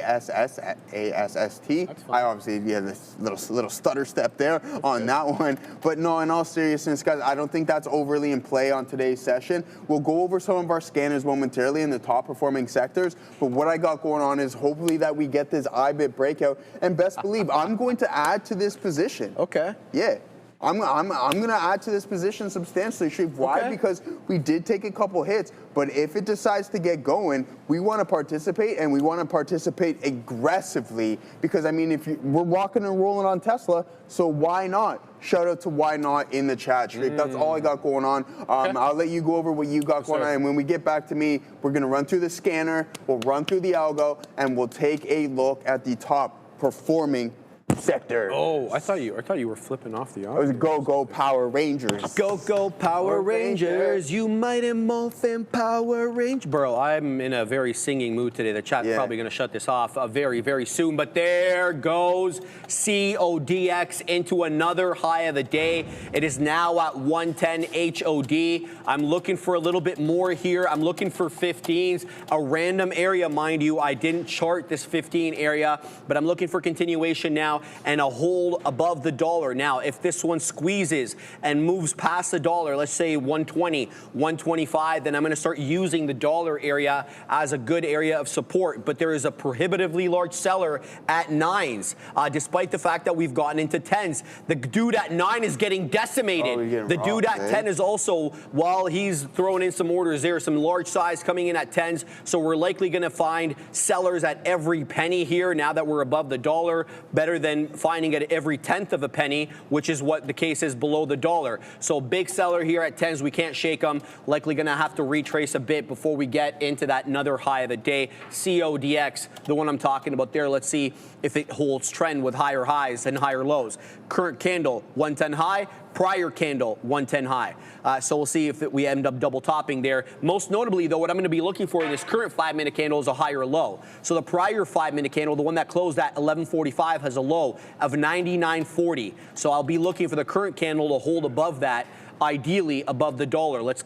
obviously this little stutter step there on that one. But no, in all seriousness, guys, I don't think that's overly in play on today's session. We'll go over some of our scanners momentarily in the top performing sectors. But what I got going on is hopefully that we get this IBIT breakout. And best believe, I'm going to add to this position. Okay. Yeah. I'm going to add to this position substantially, Sharif. Why? Okay. Because we did take a couple hits, but if it decides to get going, we want to participate, and we want to participate aggressively because, I mean, we're rocking and rolling on Tesla, so why not? Shout out to why not in the chat, Sharif. That's all I got going on. I'll let you go over what you got going on, and when we get back to me, we're going to run through the scanner, we'll run through the algo, and we'll take a look at the top performing sector. Oh, I thought you were flipping off the audio. It was go Power Rangers. Go Power Rangers. You mighty Morphin Power Ranger. Bro, I'm in a very singing mood today. The chat's probably going to shut this off very, very soon. But there goes CODX into another high of the day. It is now at 110 HOD. I'm looking for a little bit more here. I'm looking for 15s. A random area, mind you. I didn't chart this 15 area, but I'm looking for continuation now and a hold above the dollar. Now, if this one squeezes and moves past the dollar, let's say 120, 125, then I'm going to start using the dollar area as a good area of support. But there is a prohibitively large seller at 9s, despite the fact that we've gotten into 10s. The dude at 9 is getting decimated. The dude at 10 is also, while he's throwing in some orders, there are some large size coming in at 10s. So we're likely going to find sellers at every penny here now that we're above the dollar, better than finding it at every 10th of a penny, which is what the case is below the dollar. So big seller here at 10s. We can't shake them. Likely going to have to retrace a bit before we get into that another high of the day. CODX, the one I'm talking about there. Let's see if it holds trend with higher highs and higher lows. Current candle, 110 high. Prior candle, 110 high. So we'll see if we end up double topping there. Most notably, though, what I'm going to be looking for in this current 5-minute candle is a higher low. So the prior 5-minute candle, the one that closed at 1145, has a low of 99.40. So I'll be looking for the current candle to hold above that, ideally above the dollar. Let's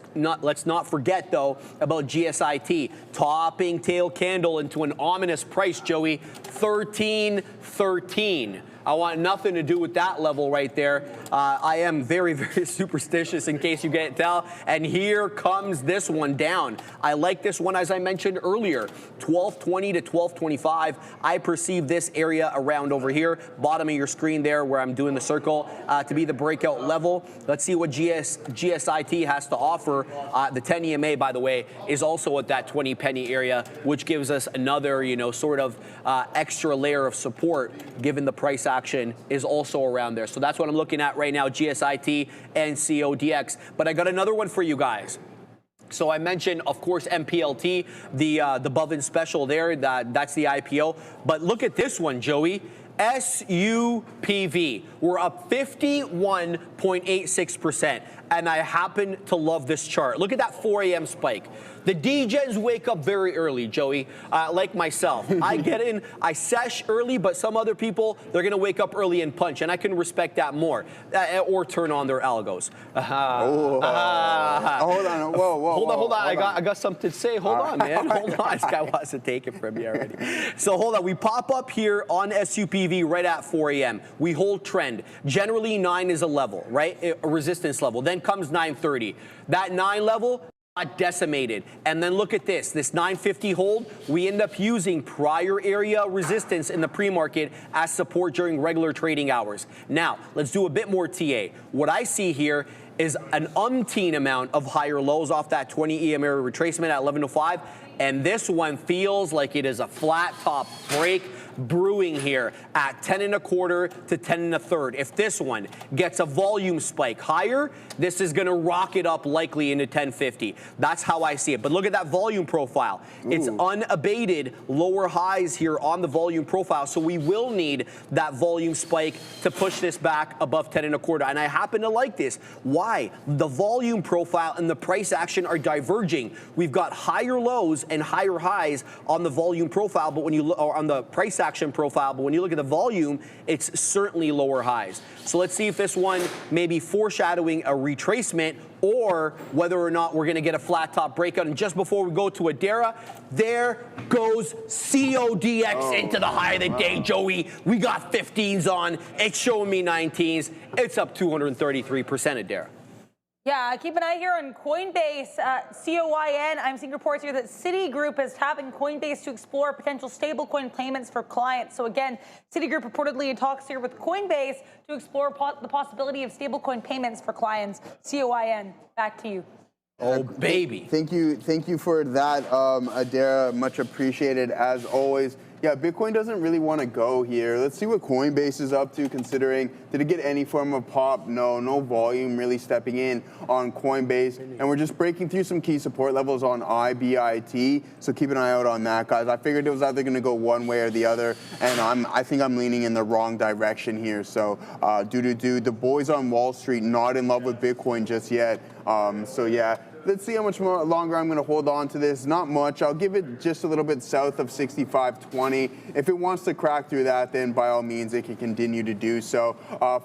not forget, though, about GSIT. Topping tail candle into an ominous price, Joey, 13.13. I want nothing to do with that level right there. I am very, very superstitious, in case you can't tell. And here comes this one down. I like this one, as I mentioned earlier, 1220 to 1225. I perceive this area around over here, bottom of your screen there where I'm doing the circle, to be the breakout level. Let's see what GSIT has to offer. The 10 EMA, by the way, is also at that 20 penny area, which gives us another, sort of extra layer of support, given the price action is also around there. So that's what I'm looking at right now, GSIT and CODX. But I got another one for you guys. So I mentioned, of course, MPLT, the Bovin special there. That's the IPO. But look at this one, Joey. SUPV, we're up 51.86%. And I happen to love this chart. Look at that 4 a.m. spike. The DJs wake up very early, Joey, like myself. I get in, I sesh early, but some other people, they're going to wake up early and punch, and I can respect that more, or turn on their algos. Hold on. Whoa. Hold on. I got something to say. Hold on, man. Hold on. This guy wants to take it from me already. So hold on. We pop up here on SUPV right at 4 a.m. We hold trend. Generally, 9 is a level, right? A resistance level. Then comes 930. That 9 level got decimated. And then look at this 950 hold, we end up using prior area resistance in the pre-market as support during regular trading hours. Now, let's do a bit more TA. What I see here is an umpteen amount of higher lows off that 20 EM area retracement at 1105. And this one feels like it is a flat top break brewing here at 10 1/4 to 10 1/3. If this one gets a volume spike higher, this is going to rocket up likely into 1050. That's how I see it. But look at that volume profile. It's unabated lower highs here on the volume profile. So we will need that volume spike to push this back above 10 1/4. And I happen to like this. Why? The volume profile and the price action are diverging. We've got higher lows and higher highs on the volume profile, but when you look on the price action profile, but when you look at the volume, it's certainly lower highs. So let's see if this one may be foreshadowing a retracement or whether or not we're going to get a flat top breakout. And just before we go to Adara, there goes CODX into the high of the day, Joey. We got 15s on. It's showing me 19s. It's up 233%, Adara. Yeah, keep an eye here on Coinbase, COIN. I'm seeing reports here that Citigroup is tapping Coinbase to explore potential stablecoin payments for clients. So again, Citigroup reportedly in talks here with Coinbase to explore the possibility of stablecoin payments for clients. COIN, back to you. Oh, baby. Thank you for that, Adara. Much appreciated as always. Yeah, Bitcoin doesn't really want to go here. Let's see what Coinbase is up to, considering, did it get any form of pop? No volume really stepping in on Coinbase. And we're just breaking through some key support levels on IBIT, so keep an eye out on that, guys. I figured it was either going to go one way or the other, and I think I'm leaning in the wrong direction here. So the boys on Wall Street not in love with Bitcoin just yet. So yeah. Let's see how much longer I'm going to hold on to this. Not much. I'll give it just a little bit south of 65.20. If it wants to crack through that, then by all means, it can continue to do so.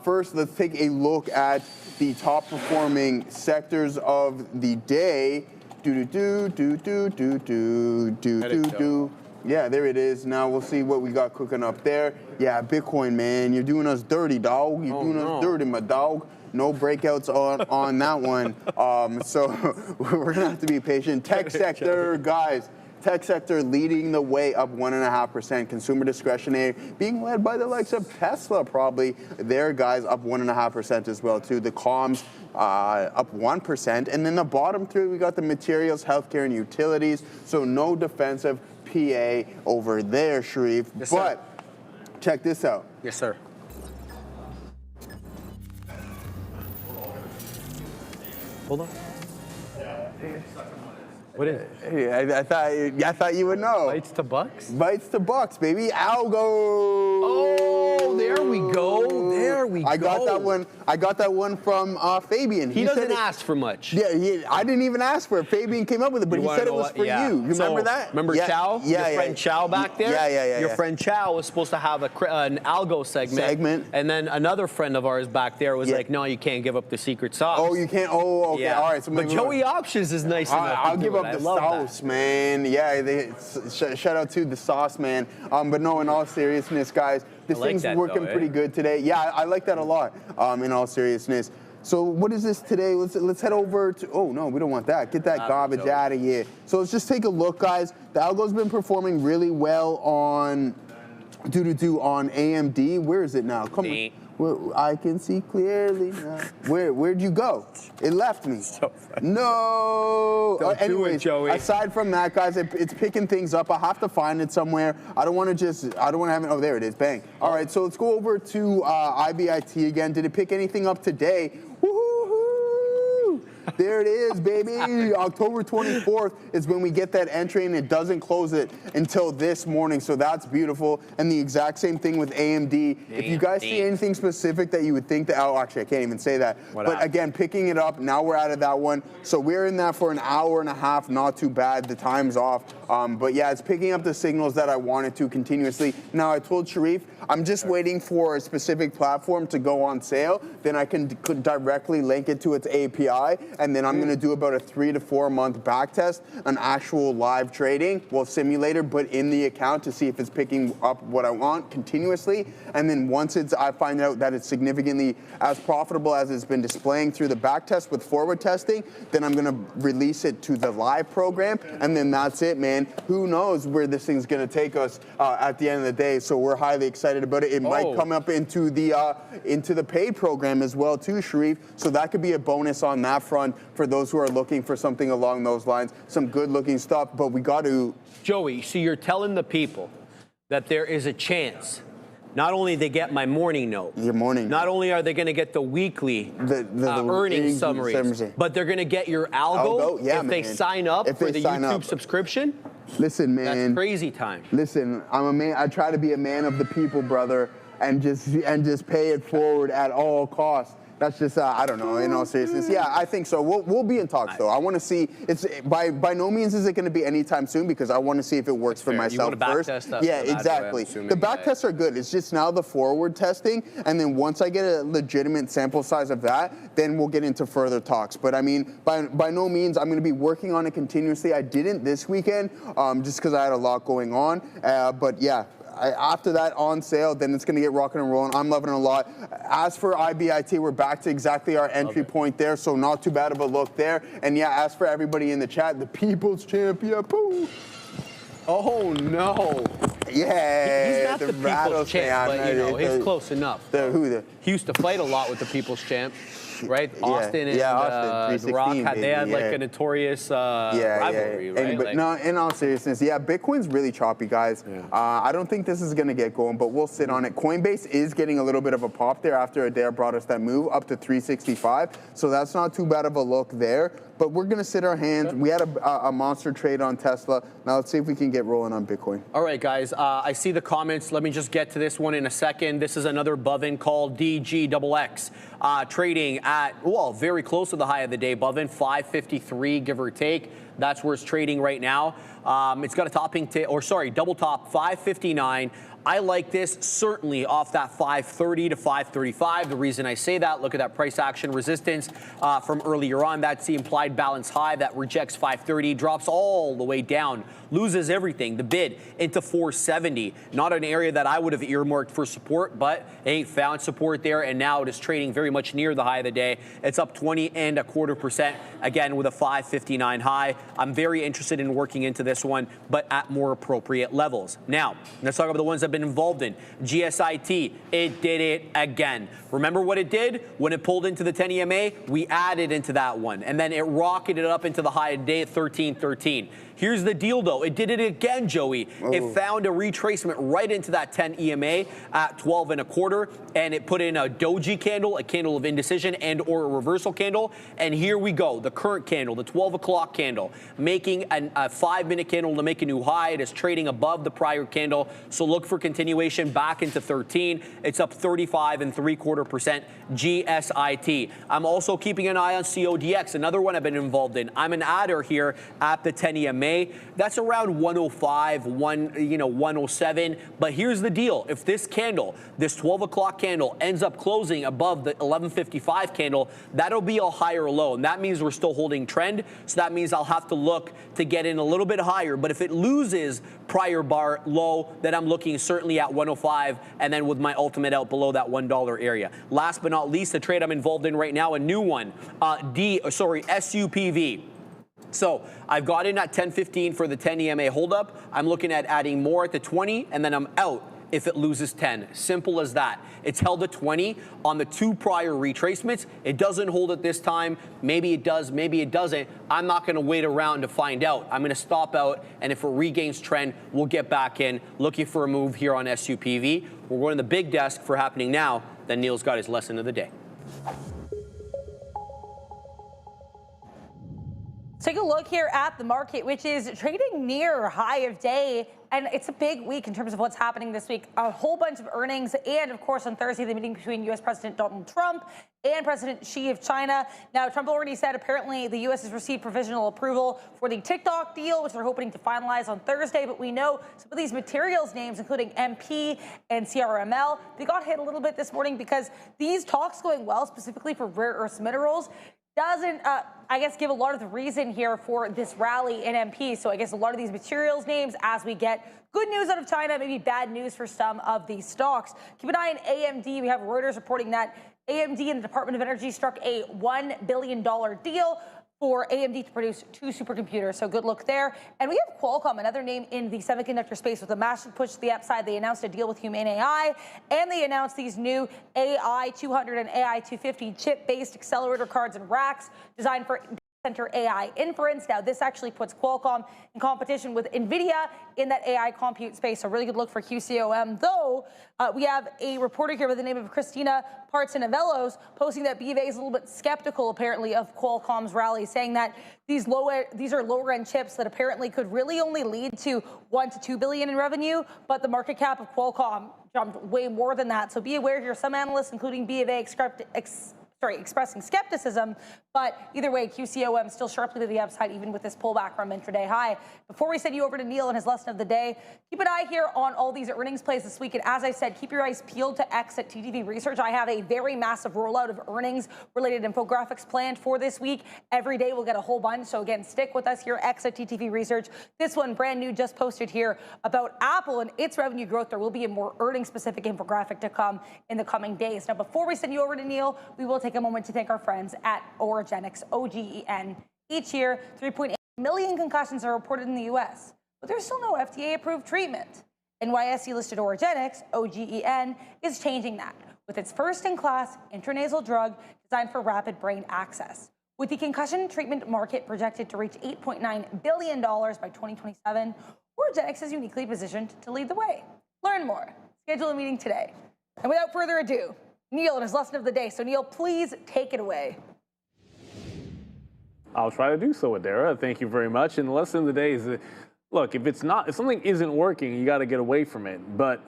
First, let's take a look at the top performing sectors of the day. Yeah, there it is. Now we'll see what we got cooking up there. Yeah, Bitcoin, man. You're doing us dirty, dog. You're doing us dirty, my dog. No breakouts on that one. So we're going to have to be patient. Tech sector, guys. Tech sector leading the way up 1.5%. Consumer discretionary being led by the likes of Tesla, probably. There, guys, up 1.5% as well, too. The comms up 1%. And then the bottom three, we got the materials, healthcare, and utilities. So no defensive PA over there, Sharif. Yes, but check this out. Yes, sir. Hold on. What is it? Hey, I thought you would know. Bites to bucks? Bites to bucks, baby. Algo. Oh, there we go. There we go. I got that one from Fabian. He doesn't ask for much. Yeah, I didn't even ask for it. Fabian came up with it, but he said it was for you. You remember that? Remember Chow? Yeah, Your friend Chow back there? Yeah. Your friend Chow was supposed to have an algo segment. And then another friend of ours back there was like, no, you can't give up the secret sauce. Oh, you can't? Oh, okay. Yeah. All right. So but Joey Options is nice enough. I'll give up the sauce, man. Yeah, shout out to the sauce, man. But no, in all seriousness, guys, this thing's working pretty good today. Yeah, I like that a lot, in all seriousness. So what is this today? Let's head over to, oh no, we don't want that. Get that garbage out of here. So let's just take a look, guys. The algo's been performing really well on, on AMD. Where is it now? Come on. I can see clearly now. Where'd you go? It left me. So funny. No. Don't do it, Joey. Aside from that, guys, it's picking things up. I have to find it somewhere. I don't want to have it. Oh, there it is. Bang. All right, so let's go over to IBIT again. Did it pick anything up today? Woohoo! There it is, baby. October 24th is when we get that entry, and it doesn't close it until this morning. So that's beautiful. And the exact same thing with AMD. If you guys see anything specific that you would think that, oh, actually, I can't even say that. But again, picking it up, now we're out of that one. So we're in that for an hour and a half, not too bad. The time's off. But yeah, it's picking up the signals that I wanted to continuously. Now, I told Sharif, I'm just waiting for a specific platform to go on sale. Then I could directly link it to its API. And then I'm going to do about a 3 to 4 month back test, an actual live trading, well, simulator, but in the account to see if it's picking up what I want continuously. And then once I find out that it's significantly as profitable as it's been displaying through the back test with forward testing, then I'm going to release it to the live program. And then that's it, man. Who knows where this thing's going to take us at the end of the day. So we're highly excited about it. It might come up into the paid program as well too, Sharif. So that could be a bonus on that front for those who are looking for something along those lines. Some good looking stuff, but we got to. Joey, so you're telling the people that there is a chance not only they get my morning note, not only are they going to get the weekly earnings summaries, but they're going to get your algo if they sign up for the YouTube subscription? Listen, man. That's crazy time. Listen, I'm a man. I try to be a man of the people, brother, and just pay it forward at all costs. That's just, I don't know, in all seriousness. Yeah, I think so. We'll be in talks, though. I want to see, it's by no means is it going to be anytime soon, because I want to see if it works for myself first. Yeah, exactly. The back tests are good. It's just now the forward testing, and then once I get a legitimate sample size of that, then we'll get into further talks. But I mean, by no means, I'm going to be working on it continuously. I didn't this weekend, just because I had a lot going on. But yeah. After that on sale, then it's going to get rocking and rolling. I'm loving it a lot. As for IBIT, we're back to exactly our entry point there, so not too bad of a look there. And yeah, as for everybody in the chat, the people's champion, poo. Oh no! Yeah, he's not the people's champ, but you know, he's close enough. He used to fight a lot with the people's champ. Right, Austin and The Rock had like a notorious rivalry, right? But no, in all seriousness, yeah, Bitcoin's really choppy, guys. I don't think this is going to get going, but we'll sit on it. Coinbase is getting a little bit of a pop there after Adair brought us that move up to 365, so that's not too bad of a look there. But we're going to sit our hands. We had a monster trade on Tesla. Now let's see if we can get rolling on Bitcoin. All right, guys. I see the comments. Let me just get to this one in a second. This is another Bovin called DGXX. Trading at, well, very close to the high of the day. Bovin, 553, give or take. That's where it's trading right now. It's got a double top, 559. I like this certainly off that 530 to 535. The reason I say that, look at that price action resistance from earlier on. That's the implied balance high that rejects 530, drops all the way down, loses everything, the bid into 470. Not an area that I would have earmarked for support, but hey, found support there, and now it is trading very much near the high of the day. It's up 20.25%, again with a 559 high. I'm very interested in working into this one, but at more appropriate levels. Now, let's talk about the ones I've been involved in. GSIT, it did it again. Remember what it did? When it pulled into the 10 EMA, we added into that one, and then it rocketed up into the high of the day at 1313. Here's the deal, though. It did it again, Joey. It found a retracement right into that 10 EMA at 12.25, and it put in a doji candle, a candle of indecision, and or a reversal candle. And here we go, the current candle, the 12 o'clock candle, making a 5-minute candle to make a new high. It is trading above the prior candle, so look for continuation back into 13. It's up 35.75%. GSIT. I'm also keeping an eye on CODX, another one I've been involved in. I'm an adder here at the 10 EMA. That's around 105, 107. But here's the deal. If this candle, this 12 o'clock candle, ends up closing above the 1155 candle, that'll be a higher low. And that means we're still holding trend. So that means I'll have to look to get in a little bit higher. But if it loses prior bar low, then I'm looking certainly at 105, and then with my ultimate out below that $1 area. Last but not least, the trade I'm involved in right now, a new one, SUPV. So I've got in at 10.15 for the 10 EMA holdup. I'm looking at adding more at the 20, and then I'm out if it loses 10. Simple as that. It's held at 20 on the 2 prior retracements. It doesn't hold it this time. Maybe it does, maybe it doesn't. I'm not going to wait around to find out. I'm going to stop out, and if it regains trend, we'll get back in, looking for a move here on SUPV. We're going to the big desk for happening now. Then Neil's got his lesson of the day. Let's take a look here at the market, which is trading near high of day. And it's a big week in terms of what's happening this week. A whole bunch of earnings. And of course, on Thursday, the meeting between U.S. President Donald Trump and President Xi of China. Now, Trump already said apparently the U.S. has received provisional approval for the TikTok deal, which they're hoping to finalize on Thursday. But we know some of these materials names, including MP and CRML, they got hit a little bit this morning because these talks going well, specifically for rare earth minerals, doesn't, I guess, give a lot of the reason here for this rally in MP. So I guess a lot of these materials names, as we get good news out of China, maybe bad news for some of these stocks. Keep an eye on AMD. We have Reuters reporting that AMD and the Department of Energy struck a $1 billion deal for AMD to produce 2 supercomputers. So good look there. And we have Qualcomm, another name in the semiconductor space with a massive push to the upside. They announced a deal with Humane AI, and they announced these new AI 200 and AI 250 chip-based accelerator cards and racks designed for center AI inference. Now, this actually puts Qualcomm in competition with NVIDIA in that AI compute space. So really good look for QCOM, though we have a reporter here by the name of Christina Partsinevelos posting that BofA is a little bit skeptical, apparently, of Qualcomm's rally, saying that these are lower-end chips that apparently could really only lead to $1 to $2 billion in revenue, but the market cap of Qualcomm jumped way more than that. So be aware here. Some analysts, including BofA, expressing skepticism, but either way, QCOM still sharply to the upside, even with this pullback from intraday high. Before we send you over to Neil and his lesson of the day, keep an eye here on all these earnings plays this week. And as I said, keep your eyes peeled to X at TTV Research. I have a very massive rollout of earnings related infographics planned for this week. Every day we'll get a whole bunch. So again, stick with us here, X at TTV Research. This one brand new, just posted here about Apple and its revenue growth. There will be a more earnings specific infographic to come in the coming days. Now, before we send you over to Neil, we will take a moment to thank our friends at Oragenics, OGEN. Each year, 3.8 million concussions are reported in the U.S., but there's still no FDA-approved treatment. NYSE-listed Oragenics, OGEN, is changing that with its first-in-class intranasal drug designed for rapid brain access. With the concussion treatment market projected to reach $8.9 billion by 2027, Oragenics is uniquely positioned to lead the way. Learn more. Schedule a meeting today. And without further ado, Neil and his lesson of the day. So Neil, please take it away. I'll try to do so, Adara. Thank you very much. And the lesson of the day is that, look, if something isn't working, you got to get away from it. But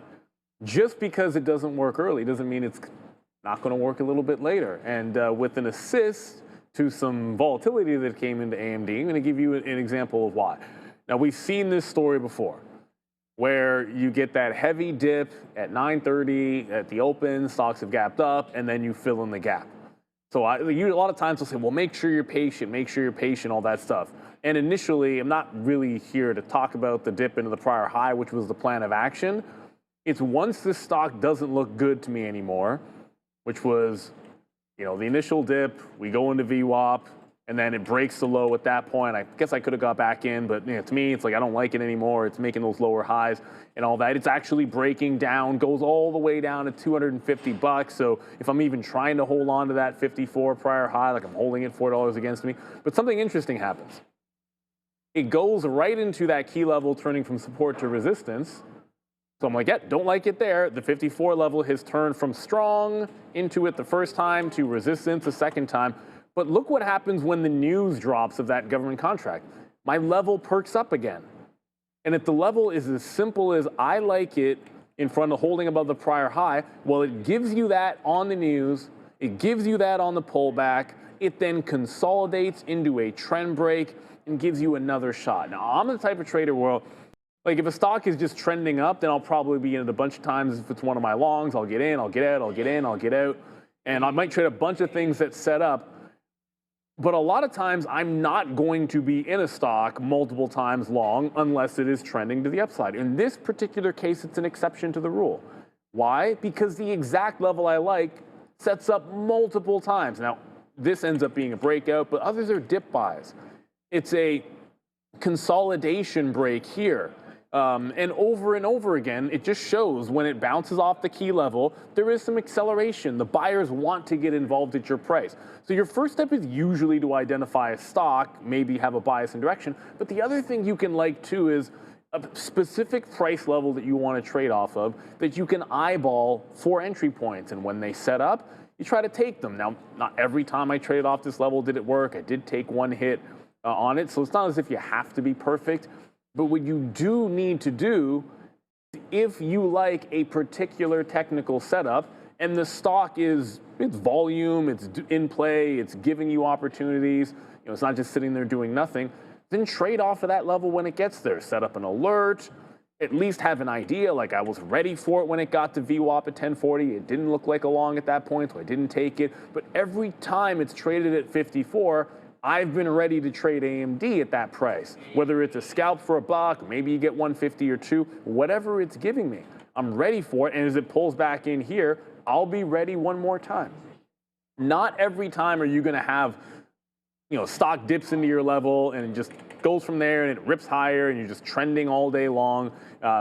just because it doesn't work early doesn't mean it's not going to work a little bit later. And with an assist to some volatility that came into AMD, I'm going to give you an example of why. Now, we've seen this story before, where you get that heavy dip at 9:30 at the open, stocks have gapped up, and then you fill in the gap. So a lot of times they'll say, well, make sure you're patient, all that stuff. And initially, I'm not really here to talk about the dip into the prior high, which was the plan of action. It's once this stock doesn't look good to me anymore, which was, the initial dip, we go into VWAP, and then it breaks the low at that point. I guess I could have got back in, but to me, it's like I don't like it anymore. It's making those lower highs and all that. It's actually breaking down, goes all the way down to $250. So if I'm even trying to hold on to that 54 prior high, like I'm holding it $4 against me. But something interesting happens. It goes right into that key level, turning from support to resistance. So I'm like, yeah, don't like it there. The 54 level has turned from strong into it the first time to resistance the second time. But look what happens when the news drops of that government contract. My level perks up again. And if the level is as simple as I like it in front of holding above the prior high, well, it gives you that on the news. It gives you that on the pullback. It then consolidates into a trend break and gives you another shot. Now, I'm the type of trader where, like, if a stock is just trending up, then I'll probably be in it a bunch of times. If it's one of my longs, I'll get in, I'll get out, I'll get in, I'll get out. And I might trade a bunch of things that set up. But a lot of times, I'm not going to be in a stock multiple times long unless it is trending to the upside. In this particular case, it's an exception to the rule. Why? Because the exact level I like sets up multiple times. Now, this ends up being a breakout, but others are dip buys. It's a consolidation break here. And over again, it just shows when it bounces off the key level, there is some acceleration. The buyers want to get involved at your price. So your first step is usually to identify a stock, maybe have a bias in direction. But the other thing you can like too is a specific price level that you want to trade off of that you can eyeball for entry points. And when they set up, you try to take them. Now, not every time I traded off this level did it work. I did take one hit on it. So it's not as if you have to be perfect. But what you do need to do, if you like a particular technical setup and the stock it's volume, it's in play, it's giving you opportunities, it's not just sitting there doing nothing, then trade off of that level when it gets there. Set up an alert, at least have an idea, like I was ready for it when it got to VWAP at 1040. It didn't look like a long at that point, so I didn't take it. But every time it's traded at 54, I've been ready to trade AMD at that price. Whether it's a scalp for $1, maybe you get 150 or 2, whatever it's giving me, I'm ready for it. And as it pulls back in here, I'll be ready one more time. Not every time are you going to have, stock dips into your level and it just goes from there and it rips higher and you're just trending all day long,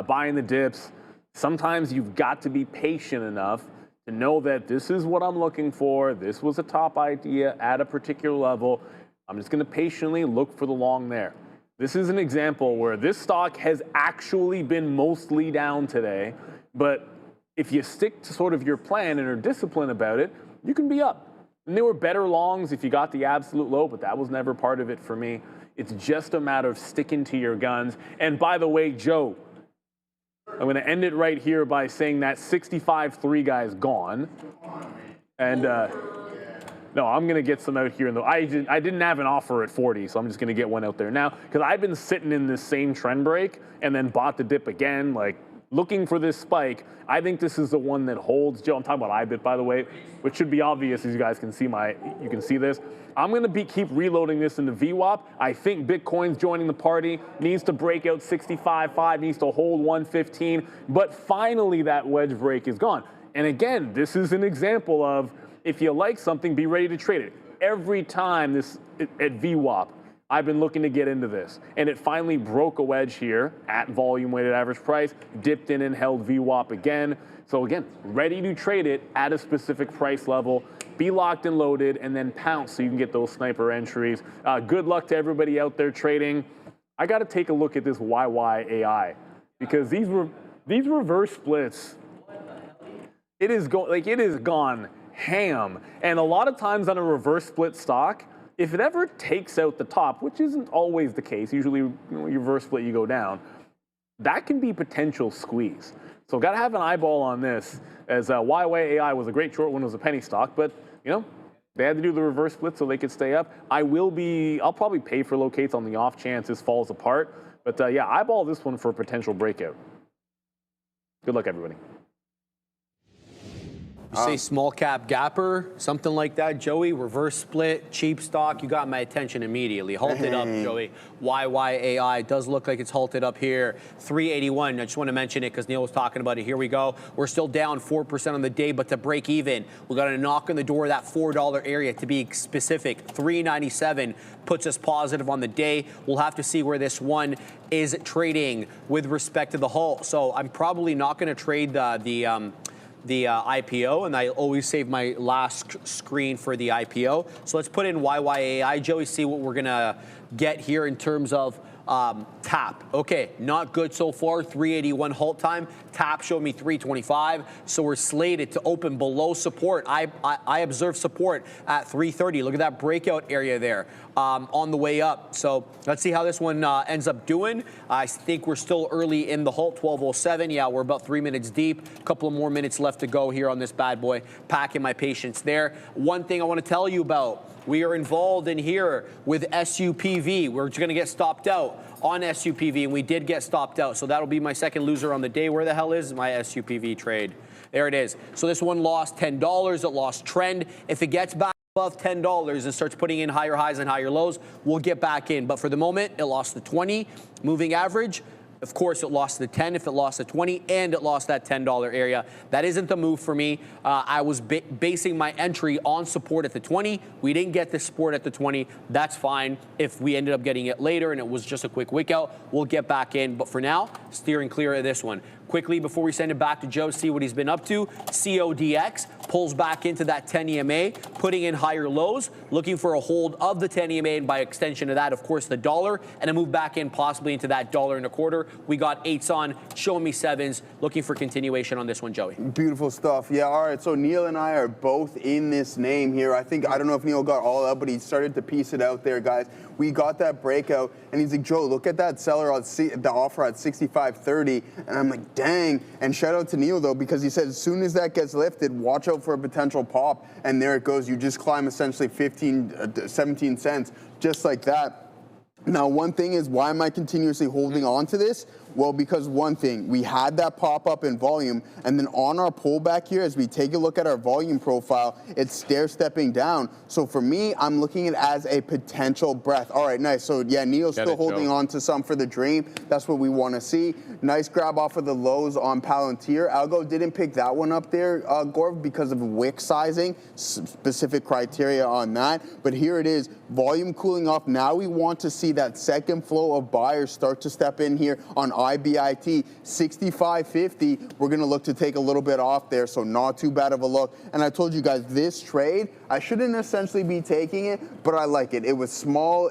buying the dips. Sometimes you've got to be patient enough to know that this is what I'm looking for. This was a top idea at a particular level. I'm just going to patiently look for the long there. This is an example where this stock has actually been mostly down today, but if you stick to sort of your plan and are disciplined about it, you can be up. And there were better longs if you got the absolute low, but that was never part of it for me. It's just a matter of sticking to your guns. And by the way, Joe, I'm going to end it right here by saying that 65.3 guy is gone. And no, I'm going to get some out here. I didn't have an offer at 40, so I'm just going to get one out there now. Because I've been sitting in this same trend break and then bought the dip again, looking for this spike. I think this is the one that holds. Joe, I'm talking about IBIT, by the way, which should be obvious as you guys can see you can see this. I'm going to keep reloading this into VWAP. I think Bitcoin's joining the party, needs to break out 65.5, needs to hold 115, but finally that wedge break is gone. And again, this is an example of if you like something, be ready to trade it. Every time at VWAP, I've been looking to get into this, and it finally broke a wedge here at volume weighted average price, dipped in and held VWAP again. So again, ready to trade it at a specific price level, be locked and loaded, and then pounce so you can get those sniper entries. Good luck to everybody out there trading. I got to take a look at this YYAI because these reverse splits, it is gone ham. And a lot of times on a reverse split stock, if it ever takes out the top, which isn't always the case, usually you reverse split, you go down, that can be potential squeeze. So got to have an eyeball on this, as YYAI was a great short when it was a penny stock, but they had to do the reverse split so they could stay up. I'll probably pay for locates on the off chance this falls apart, but yeah, eyeball this one for a potential breakout. Good luck, everybody. You say small cap gapper, something like that, Joey, reverse split, cheap stock, you got my attention immediately. Halted up, Joey. YYAI does look like it's halted up here. 381, I just want to mention it because Neil was talking about it. Here we go. We're still down 4% on the day, but to break even, we got a knock on the door of that $4 area, to be specific. 397 puts us positive on the day. We'll have to see where this one is trading with respect to the halt. So I'm probably not going to trade the IPO, and I always save my last screen for the IPO. So let's put in YYAI, Joey, see what we're gonna get here in terms of tap. Okay, not good so far. 381 halt time. Tap showed me 325. So we're slated to open below support. I observed support at 330. Look at that breakout area there on the way up. So let's see how this one ends up doing. I think we're still early in the halt, 12:07. Yeah, we're about 3 minutes deep. A couple of more minutes left to go here on this bad boy. Packing my patience there. One thing I want to tell you about, we are involved in here with SUPV. We're going to get stopped out on SUPV, and we did get stopped out. So that'll be my second loser on the day. Where the hell is my SUPV trade? There it is. So this one lost $10. It lost trend. If it gets back above $10 and starts putting in higher highs and higher lows, we'll get back in. But for the moment, it lost the 20 moving average. Of course, it lost the 10 if it lost the 20, and it lost that $10 area. That isn't the move for me. I was basing my entry on support at the 20. We didn't get the support at the 20. That's fine. If we ended up getting it later and it was just a quick wick out, we'll get back in. But for now, steering clear of this one. Quickly, before we send it back to Joe, see what he's been up to. CODX, pulls back into that 10 EMA, putting in higher lows, looking for a hold of the 10 EMA, and by extension of that, of course, the dollar, and a move back in possibly into that $1.25. We got 8s on, showing me 7s, looking for continuation on this one, Joey. Beautiful stuff. Yeah, all right, so Neil and I are both in this name here. I don't know if Neil got all out, but he started to piece it out there, guys. We got that breakout, and he's like, Joe, look at that seller on the offer at 65.30, and I'm like, dang. And shout out to Neil, though, because he said as soon as that gets lifted, watch out for a potential pop, and there it goes. You just climb essentially 17 cents, just like that. Now, one thing is, why am I continuously holding on to this? Well, because one thing, we had that pop up in volume, and then on our pullback here, as we take a look at our volume profile, it's stair-stepping down. So for me, I'm looking at it as a potential breath. All right, nice. So yeah, Neil's still holding on to some for the dream. That's what we want to see. Nice grab off of the lows on Palantir. Algo didn't pick that one up there, Gorv, because of wick sizing, specific criteria on that. But here it is, volume cooling off. Now we want to see that second flow of buyers start to step in here on IBIT 65.50. We're going to look to take a little bit off there, so not too bad of a look. And I told you guys, this trade, I shouldn't essentially be taking it, but I like it. It was small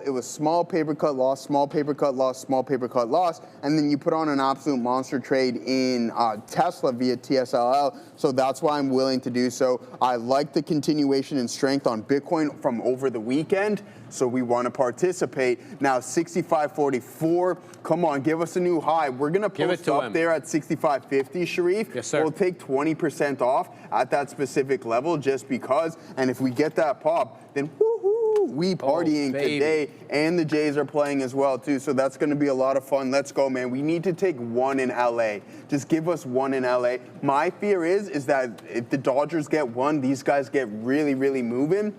paper cut loss, small paper cut loss, small paper cut loss, and then you put on an absolute monster trade in Tesla via TSLA, so that's why I'm willing to do so. I like the continuation and strength on Bitcoin from over the weekend, so we want to participate. Now, 65.44, come on, give us a new high. We're going to post up there at 65.50, Sharif. Yes, sir. We'll take 20% off at that specific level just because, and if we get that pop, then woohoo, we partying today, and the Jays are playing as well, too, so that's going to be a lot of fun. Let's go, man. We need to take one in LA. Just give us one in LA. My fear is that if the Dodgers get one, these guys get really, really moving,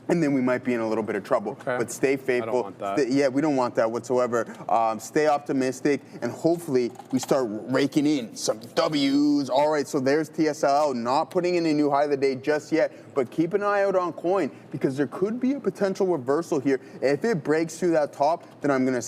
and then we might be in a little bit of trouble. Okay. But stay faithful. I don't want that. Yeah, we don't want that whatsoever. Stay optimistic, and hopefully we start raking in some W's. All right, so there's TSLA, not putting in a new high of the day just yet, but keep an eye out on coin because there could be a potential reversal here. If it breaks through that top, then I'm gonna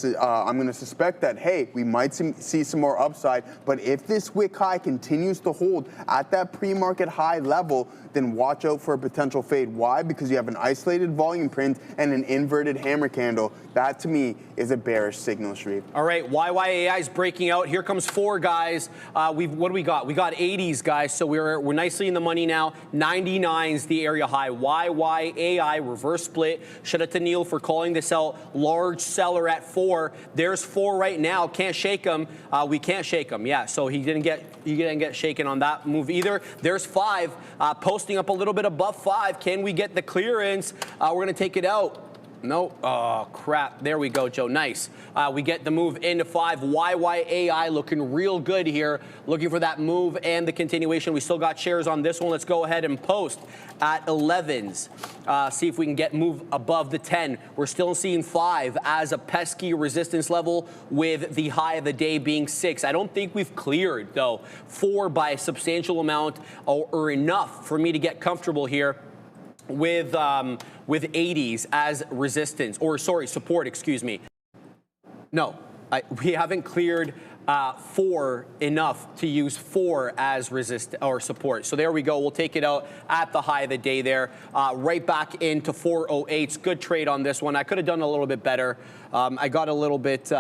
suspect that, hey, we might see some more upside. But if this wick high continues to hold at that pre-market high level, then watch out for a potential fade. Why? Because you have an isolated volume print and an inverted hammer candle. That, to me, is a bearish signal, Sharif. All right, YYAI is breaking out. Here comes 4, guys. What do we got? We got 80s, guys, so we're nicely in the money now. 99's the area high. YYAI, reverse split. Shout out to Neil for calling this out. Large seller at 4. There's 4 right now. Can't shake him. We can't shake him. Yeah, so he didn't get shaken on that move either. There's 5. Posting up a little bit above 5. Can we get the clearance? We're going to take it out. No. Oh, crap. There we go, Joe. Nice. We get the move into 5. YYAI looking real good here. Looking for that move and the continuation. We still got shares on this one. Let's go ahead and post at 11s. See if we can get move above the 10. We're still seeing 5 as a pesky resistance level with the high of the day being 6. I don't think we've cleared, though, 4 by a substantial amount or enough for me to get comfortable here with 80s as resistance, or sorry, support, excuse me. No, we haven't cleared 4 enough to use 4 as resist or support. So there we go. We'll take it out at the high of the day there. Right back into 408s. Good trade on this one. I could have done a little bit better. I got a little bit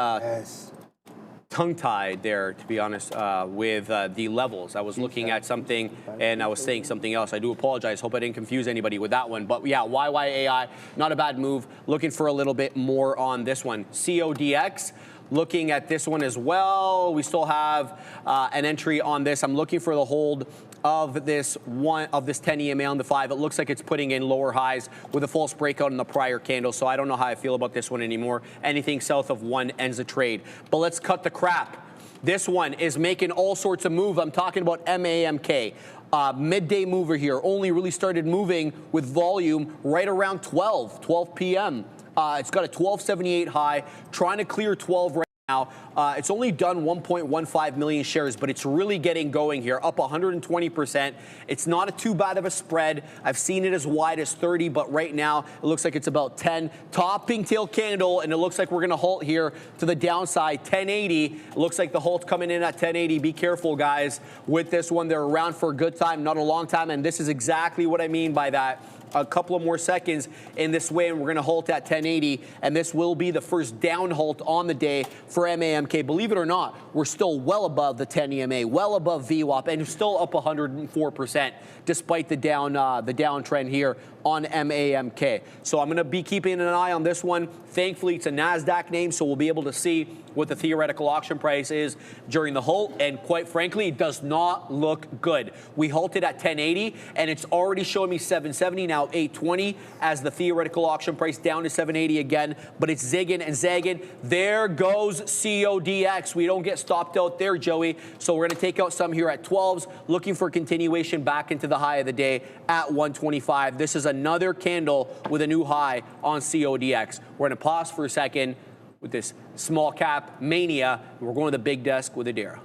tongue-tied there, to be honest, with the levels. I was looking at something and I was saying something else. I do apologize. Hope I didn't confuse anybody with that one. But yeah, YYAI, not a bad move. Looking for a little bit more on this one. CODX. Looking at this one as well. We still have an entry on this. I'm looking for the hold of this 10 EMA on the 5. It looks like it's putting in lower highs with a false breakout in the prior candle. So I don't know how I feel about this one anymore. Anything south of 1 ends the trade. But let's cut the crap. This one is making all sorts of move. I'm talking about MAMK. Midday mover here. Only really started moving with volume right around 12 p.m. It's got a 1278 high, trying to clear 12 right now. It's only done 1.15 million shares, but it's really getting going here, up 120%. It's not too bad of a spread. I've seen it as wide as 30, but right now it looks like it's about 10. Top pigtail candle, and it looks like we're going to halt here to the downside, 1080. It looks like the halt's coming in at 1080. Be careful, guys, with this one. They're around for a good time, not a long time, and this is exactly what I mean by that. A couple of more seconds in this way, and we're going to halt at 1080, and this will be the first down halt on the day for MAMK. Believe it or not, we're still well above the 10 EMA, well above VWAP, and still up 104% despite the downtrend here on MAMK. So I'm going to be keeping an eye on this one. Thankfully, it's a NASDAQ name, so we'll be able to see what the theoretical auction price is during the halt, and quite frankly, it does not look good. We halted at 1080, and it's already showing me 770, now 820 as the theoretical auction price down to 780 again, but it's zigging and zagging. There goes CODX. We don't get stopped out there, Joey, so we're going to take out some here at 12s, looking for continuation back into the high of the day at 125. This is another candle with a new high on CODX. We're going to pause for a second with this small cap mania. We're going to the big desk with Adira.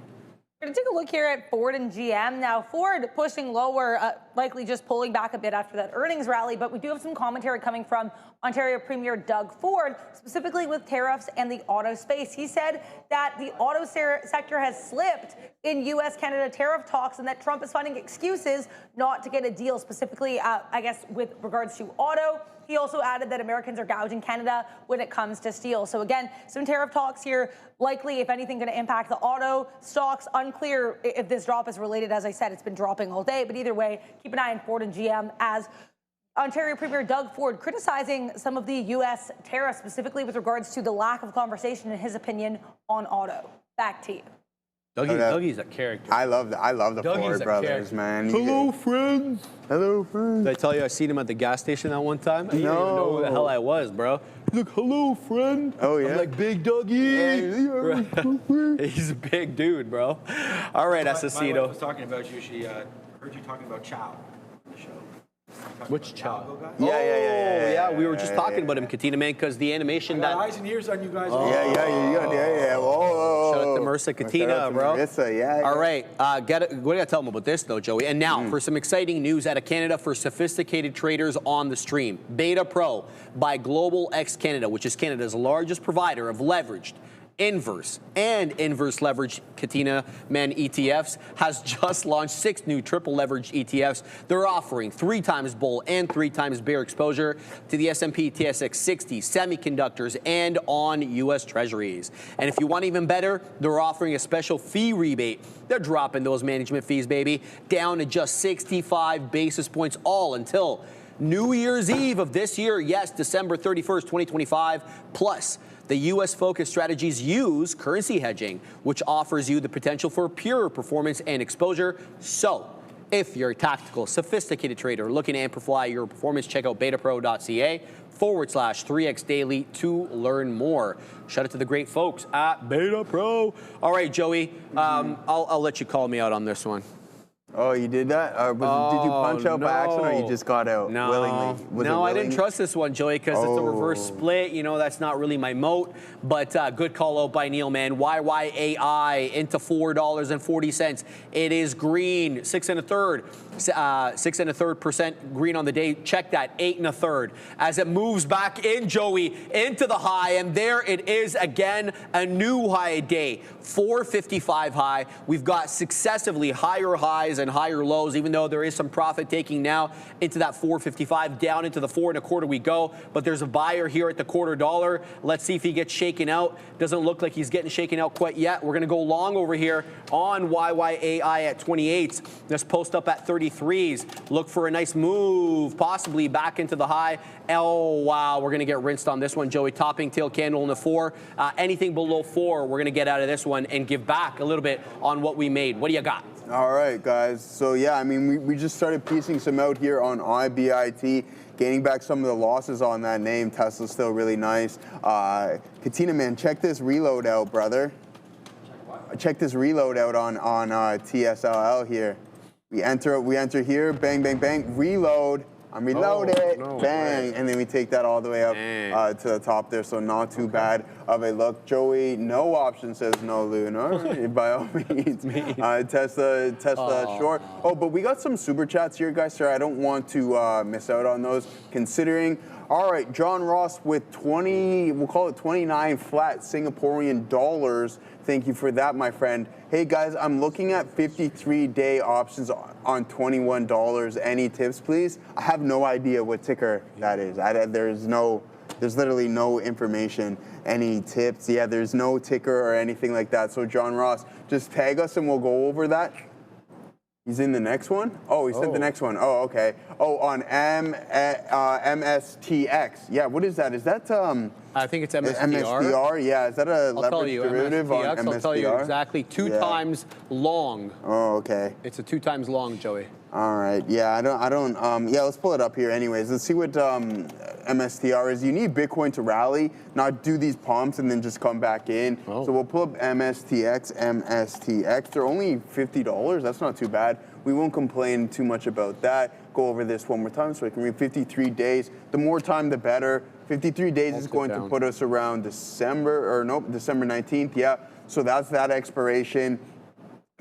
We're going to take a look here at Ford and GM. Now, Ford pushing lower, likely just pulling back a bit after that earnings rally, but we do have some commentary coming from Ontario Premier Doug Ford, specifically with tariffs and the auto space. He said that the auto sector has slipped in U.S.-Canada tariff talks and that Trump is finding excuses not to get a deal, specifically, I guess, with regards to auto. He also added that Americans are gouging Canada when it comes to steel. So again, some tariff talks here, likely, if anything, going to impact the auto stocks. Unclear if this drop is related. As I said, it's been dropping all day. But either way, keep an eye on Ford and GM as Ontario Premier Doug Ford criticizing some of the U.S. tariffs, specifically with regards to the lack of conversation, in his opinion, on auto. Back to you. Dougie's a character. I love the Ford brothers, man. Hello, friends. Hello, friends. Did I tell you I seen him at the gas station that one time? I didn't even No. know who the hell I was, bro. He's like, hello, friend. Oh, yeah? I'm like, Big Dougie. Yeah, He's a big dude, bro. All right, My wife Assassino. was talking about you. She heard you talking about Chow on the show. Which Chow? Yeah. We were just talking about him, Katina, man, because the animation I got that... eyes and ears on you guys. Yeah. Whoa. Shout out to Marissa Katina, Shout out to bro. Marissa, yeah. All right, what do you got to tell them about this, though, Joey? And now, for some exciting news out of Canada for sophisticated traders on the stream. Beta Pro by Global X Canada, which is Canada's largest provider of leveraged, inverse leverage Katina Men ETFs, has just launched 6 new triple leverage ETFs. They're offering 3 times bull and 3 times bear exposure to the S&P TSX 60, semiconductors, and on U.S. Treasuries. And if you want even better, they're offering a special fee rebate. They're dropping those management fees, baby, down to just 65 basis points, all until New Year's Eve of this year. Yes, December 31st, 2025, plus the U.S.-focused strategies use currency hedging, which offers you the potential for pure performance and exposure. So, if you're a tactical, sophisticated trader looking to amplify your performance, check out betapro.ca/3x daily to learn more. Shout out to the great folks at Beta Pro. All right, Joey, I'll let you call me out on this one. Oh, you did that? Did you punch out by accident, or you just got out willingly? No, I didn't trust this one, Joey, because it's a reverse split. You know, that's not really my moat. But good call out by Neil, man. YYAI into $4.40. It is green, 6 1/3. 6 1/3% green on the day. Check that, 8 1/3. As it moves back in, Joey, into the high, and there it is again, a new high day, 455 high. We've got successively higher highs and higher lows, even though there is some profit taking now into that 455, down into the 4 1/4 we go. But there's a buyer here at the $0.25. Let's see if he gets shaken out. Doesn't look like he's getting shaken out quite yet. We're going to go long over here on YYAI at 28. Let's post up at 33s. Look for a nice move, possibly back into the high. Oh, wow, we're going to get rinsed on this one, Joey. Topping tail candle in the 4. Anything below 4, we're going to get out of this one and give back a little bit on what we made. What do you got? All right, guys. So, yeah, I mean, we just started piecing some out here on IBIT, gaining back some of the losses on that name. Tesla's still really nice. Katina, man, check this reload out, brother. Check this reload out on TSLA here. We enter here, bang, bang, bang, reload. and reload it, no bang, way. and then we take that all the way up to the top there. So not too bad of a look. Joey, no option says no, Loon. All right, by all means. Tesla short. Oh, but we got some super chats here, guys. Sir, I don't want to miss out on those. Considering. All right, John Ross with 20, we'll call it 29 flat Singaporean dollars. Thank you for that, my friend. Hey guys, I'm looking at 53-day options on $21. Any tips, please? I have no idea what ticker that is. There's literally no information. Any tips? Yeah, there's no ticker or anything like that. So John Ross, just tag us and we'll go over that. He's in the next one? Oh, he sent the next one. Oh, okay. Oh, on MSTX. Yeah, what is that? Is that I think it's MSDR. MSDR, yeah. Is that a leverage derivative on MSDR? I'll tell you exactly. Two times long. Oh, okay. It's a 2 times long, Joey. All right. Yeah, yeah, let's pull it up here anyways. Let's see what MSTR is. You need Bitcoin to rally, not do these pumps and then just come back in. So we'll pull up MSTX. They're only $50. That's not too bad. We won't complain too much about that. Go over this one more time so I can read 53 days. The more time, the better. 53 days is going to put us around December 19th. Yeah. So that's that expiration.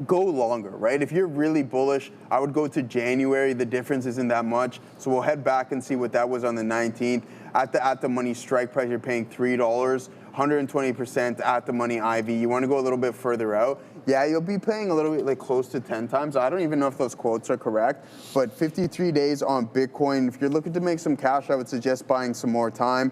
Go longer, right? If you're really bullish, I would go to January. The difference isn't that much. So we'll head back and see what that was on the 19th. At the money strike price, you're paying $3, 120% at the money IV. You want to go a little bit further out. Yeah, you'll be paying a little bit like close to 10 times. I don't even know if those quotes are correct, but 53 days on Bitcoin. If you're looking to make some cash, I would suggest buying some more time.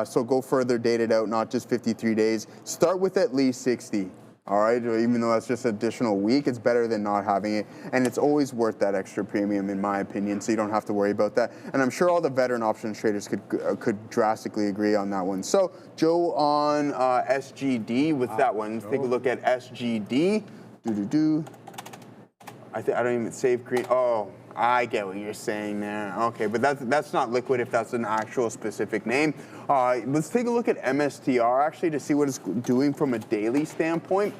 So go further dated out, not just 53 days. Start with at least 60. All right, even though that's just an additional week, it's better than not having it. And it's always worth that extra premium, in my opinion, so you don't have to worry about that. And I'm sure all the veteran options traders could drastically agree on that one. So, Joe, on SGD with that one, let's take a look at SGD. I don't even save green. Oh, I get what you're saying there. Okay, but that's not liquid if that's an actual specific name. Let's take a look at MSTR actually to see what it's doing from a daily standpoint.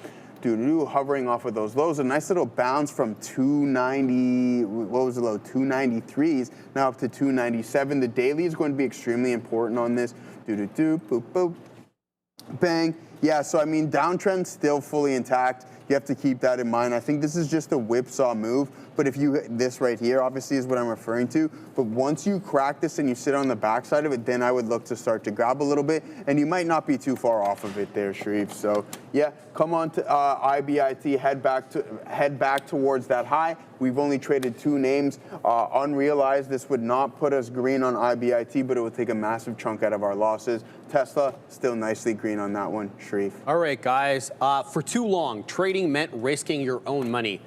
Hovering off of those lows, a nice little bounce from 290. What was the low? 293s now up to 297. The daily is going to be extremely important on this. Boop boop, bang. Yeah, so I mean, downtrend still fully intact. You have to keep that in mind. I think this is just a whipsaw move, but this right here obviously is what I'm referring to. But once you crack this and you sit on the backside of it, then I would look to start to grab a little bit, and you might not be too far off of it there, Sharif. So yeah, come on to IBIT, head back towards that high. We've only traded 2 names. Unrealized, this would not put us green on IBIT, but it would take a massive chunk out of our losses. Tesla, still nicely green on that one, Sharif. All right, guys. For too long, trading meant risking your own money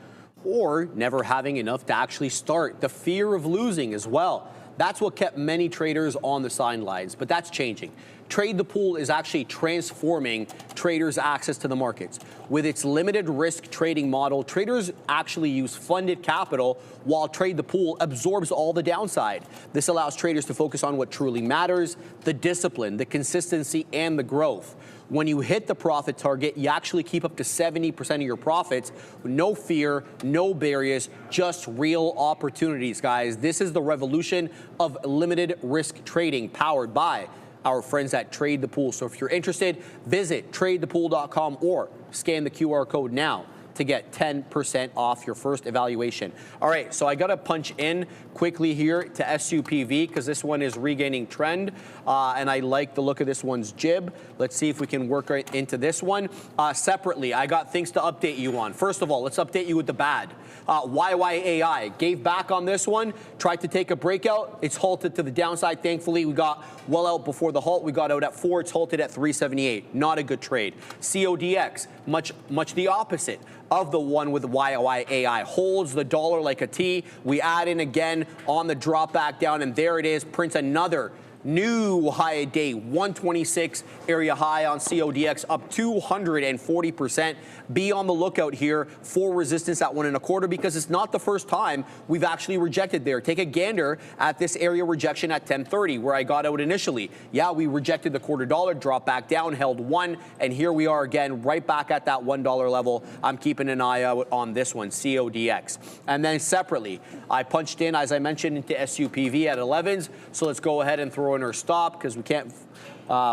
or never having enough to actually start. The fear of losing as well. That's what kept many traders on the sidelines, but that's changing. Trade the Pool is actually transforming traders' access to the markets. With its limited risk trading model, traders actually use funded capital while Trade the Pool absorbs all the downside. This allows traders to focus on what truly matters, the discipline, the consistency, and the growth. When you hit the profit target, you actually keep up to 70% of your profits. No fear, no barriers, just real opportunities, guys. This is the revolution of limited risk trading powered by our friends at Trade the Pool. So if you're interested, visit tradethepool.com or scan the QR code now to get 10% off your first evaluation. All right, so I got to punch in quickly here to SUPV because this one is regaining trend, and I like the look of this one's jib. Let's see if we can work right into this one. Separately, I got things to update you on. First of all, let's update you with the bad. YYAI gave back on this one, tried to take a breakout. It's halted to the downside. Thankfully, we got well out before the halt. We got out at 4. It's halted at 378. Not a good trade. CODX, much the opposite of the one with YYAI. Holds the dollar like a T. We add in again on the drop back down, and there it is. Prints another New high day, 126 area high on CODX, up 240%. Be on the lookout here for resistance at 1.25 because it's not the first time we've actually rejected there. Take a gander at this area rejection at 10:30 where I got out initially. Yeah, we rejected the $0.25, dropped back down, held 1, and here we are again right back at that $1 level. I'm keeping an eye out on this one, CODX. And then separately, I punched in, as I mentioned, into SUPV at 11s. So let's go ahead and throw in our stop because we can't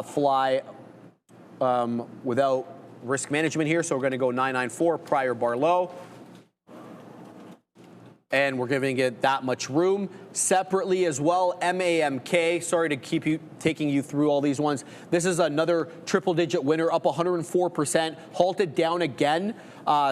fly without risk management here. So we're going to go 994 prior bar low. And we're giving it that much room. Separately as well, MAMK. Sorry to keep taking you through all these ones. This is another triple-digit winner, up 104%, halted down again.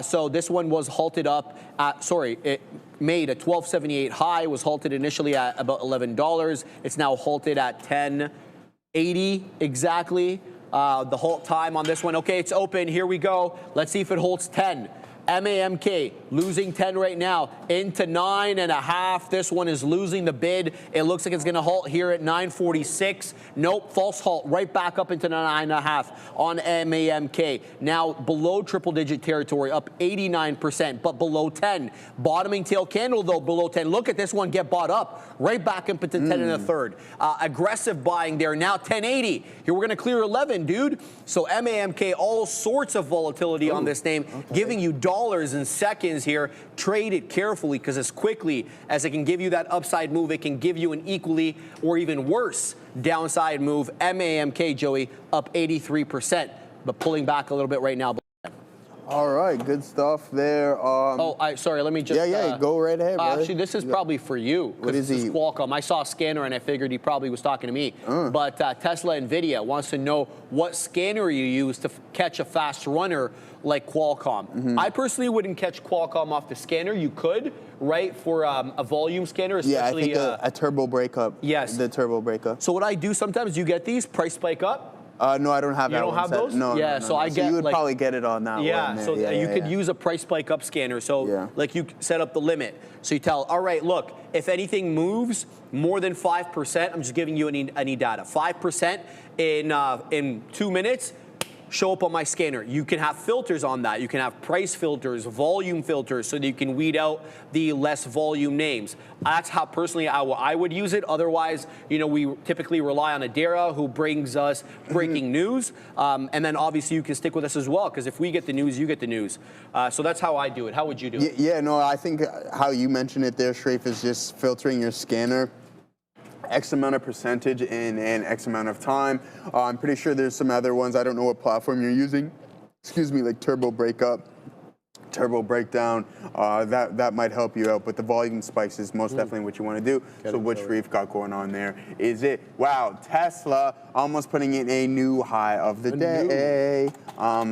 So this one was halted up at, it made a 1278 high, was halted initially at about $11. It's now halted at 1080 exactly. The halt time on this one. Okay, it's open. Here we go. Let's see if it holds 10. MAMK losing 10 right now into 9.5. This one is losing the bid. It looks like it's going to halt here at 946. Nope, false halt right back up into 9.5 on MAMK. Now below triple digit territory, up 89%, but below 10. Bottoming tail candle though below 10. Look at this one get bought up right back up into 10.1/3. Aggressive buying there. Now 1080. Here we're going to clear 11, dude. So MAMK, all sorts of volatility on this name, giving you dollars in seconds here. Trade it carefully because as quickly as it can give you that upside move, it can give you an equally or even worse downside move. MAMK, Joey, up 83%, but pulling back a little bit right now. All right, good stuff there. Sorry, let me just... Yeah, go right ahead, brother. Actually, this is probably for you. What is this he? is Qualcomm. I saw a scanner and I figured he probably was talking to me. But Tesla NVIDIA wants to know what scanner you use to catch a fast runner like Qualcomm. I personally wouldn't catch Qualcomm off the scanner. You could, right, for a volume scanner, especially... Yeah, I think a turbo breakup. Yes. The turbo breakup. So what I do sometimes, you get these, price spike up. No, I don't have that. You don't have those? No. Yeah, no. So I get. You would probably get it on that one. Yeah, so you could use a price spike up scanner. So like you set up the limit. So you tell, all right, look, if anything moves more than 5%, I'm just giving you any data. 5% in 2 minutes. Show up on my scanner. You can have filters on that. You can have price filters, volume filters, so that you can weed out the less volume names. That's how personally I would use it. Otherwise, we typically rely on Adara, who brings us breaking news. And then obviously you can stick with us as well, because if we get the news, you get the news. So that's how I do it. How would you do it? Yeah, no, I think how you mentioned it there, Strafe, is just filtering your scanner. X amount of percentage in X amount of time. I'm pretty sure there's some other ones. I don't know what platform you're using. Excuse me, like turbo breakup, turbo breakdown. That might help you out, but the volume spikes is most definitely what you want to do. So what Sharif got going on there is it. Wow, Tesla almost putting in a new high of the day.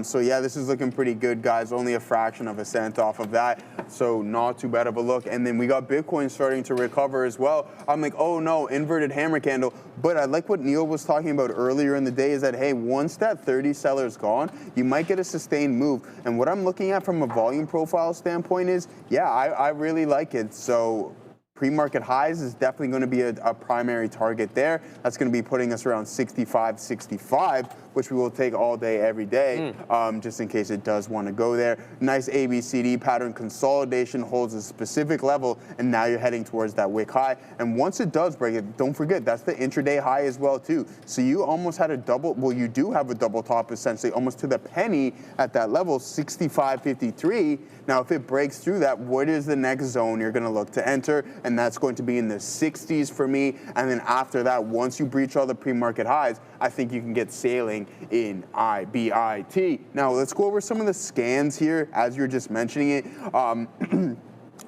So yeah, this is looking pretty good, guys. Only a fraction of a cent off of that. So not too bad of a look. And then we got Bitcoin starting to recover as well. I'm like, oh no, inverted hammer candle. But I like what Neil was talking about earlier in the day is that, hey, once that 30 seller's gone, you might get a sustained move. And what I'm looking at from a volume profile standpoint is, yeah, I really like it. So pre-market highs is definitely going to be a primary target there. That's going to be putting us around 65, which we will take all day, every day, just in case it does want to go there. Nice ABCD pattern consolidation holds a specific level, and now you're heading towards that wick high. And once it does break it, don't forget, that's the intraday high as well, too. So you almost had a double, well, you do have a double top, essentially, almost to the penny at that level, 65.53. Now, if it breaks through that, what is the next zone you're going to look to enter? And that's going to be in the 60s for me. And then after that, once you breach all the pre-market highs, I think you can get sailing in IBIT. Now, let's go over some of the scans here as you're just mentioning it.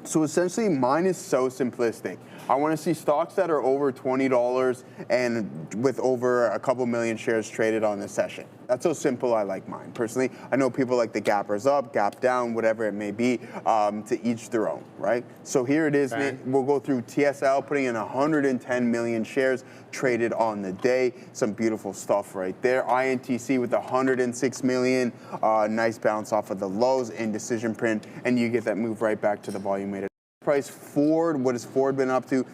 So essentially, mine is so simplistic. I want to see stocks that are over $20 and with over a couple million shares traded on this session. That's how simple I like mine, personally. I know people like the gappers up, gap down, whatever it may be, to each their own, right? So here it is. Okay. We'll go through TSL, putting in 110 million shares traded on the day. Some beautiful stuff right there. INTC with 106 million. Nice bounce off of the lows, indecision print, and you get that move right back to the volume weighted price. Ford, what has Ford been up to?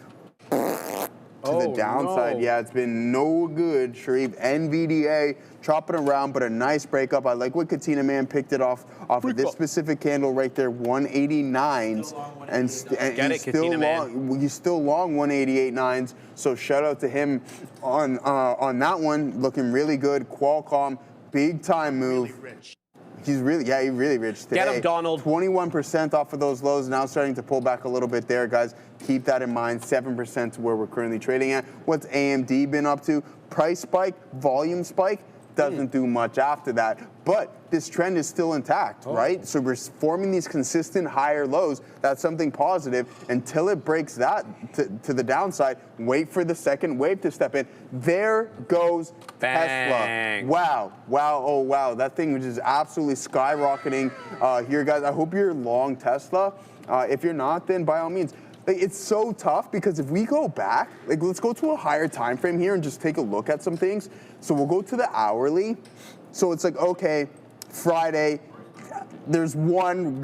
To the downside. Yeah, it's been no good, Sharif. NVDA chopping around, but a nice breakup. I like what Katina Man picked it off of this specific candle right there, 189s, and still long. He's still long 188.9s. So shout out to him on that one, looking really good. Qualcomm, big time move. Really rich. He's really rich today. Get him, Donald. 21% off of those lows, now starting to pull back a little bit there, guys. Keep that in mind. 7% to where we're currently trading at. What's AMD been up to? Price spike, volume spike, doesn't do much after that. But this trend is still intact, right? So we're forming these consistent higher lows. That's something positive. Until it breaks that to the downside, wait for the second wave to step in. There goes Bang. Tesla. Wow, oh wow. That thing was just absolutely skyrocketing here, guys. I hope you're long Tesla. If you're not, then by all means. Like, it's so tough because if we go back, like let's go to a higher time frame here and just take a look at some things. So we'll go to the hourly. So it's like, okay, Friday, there's one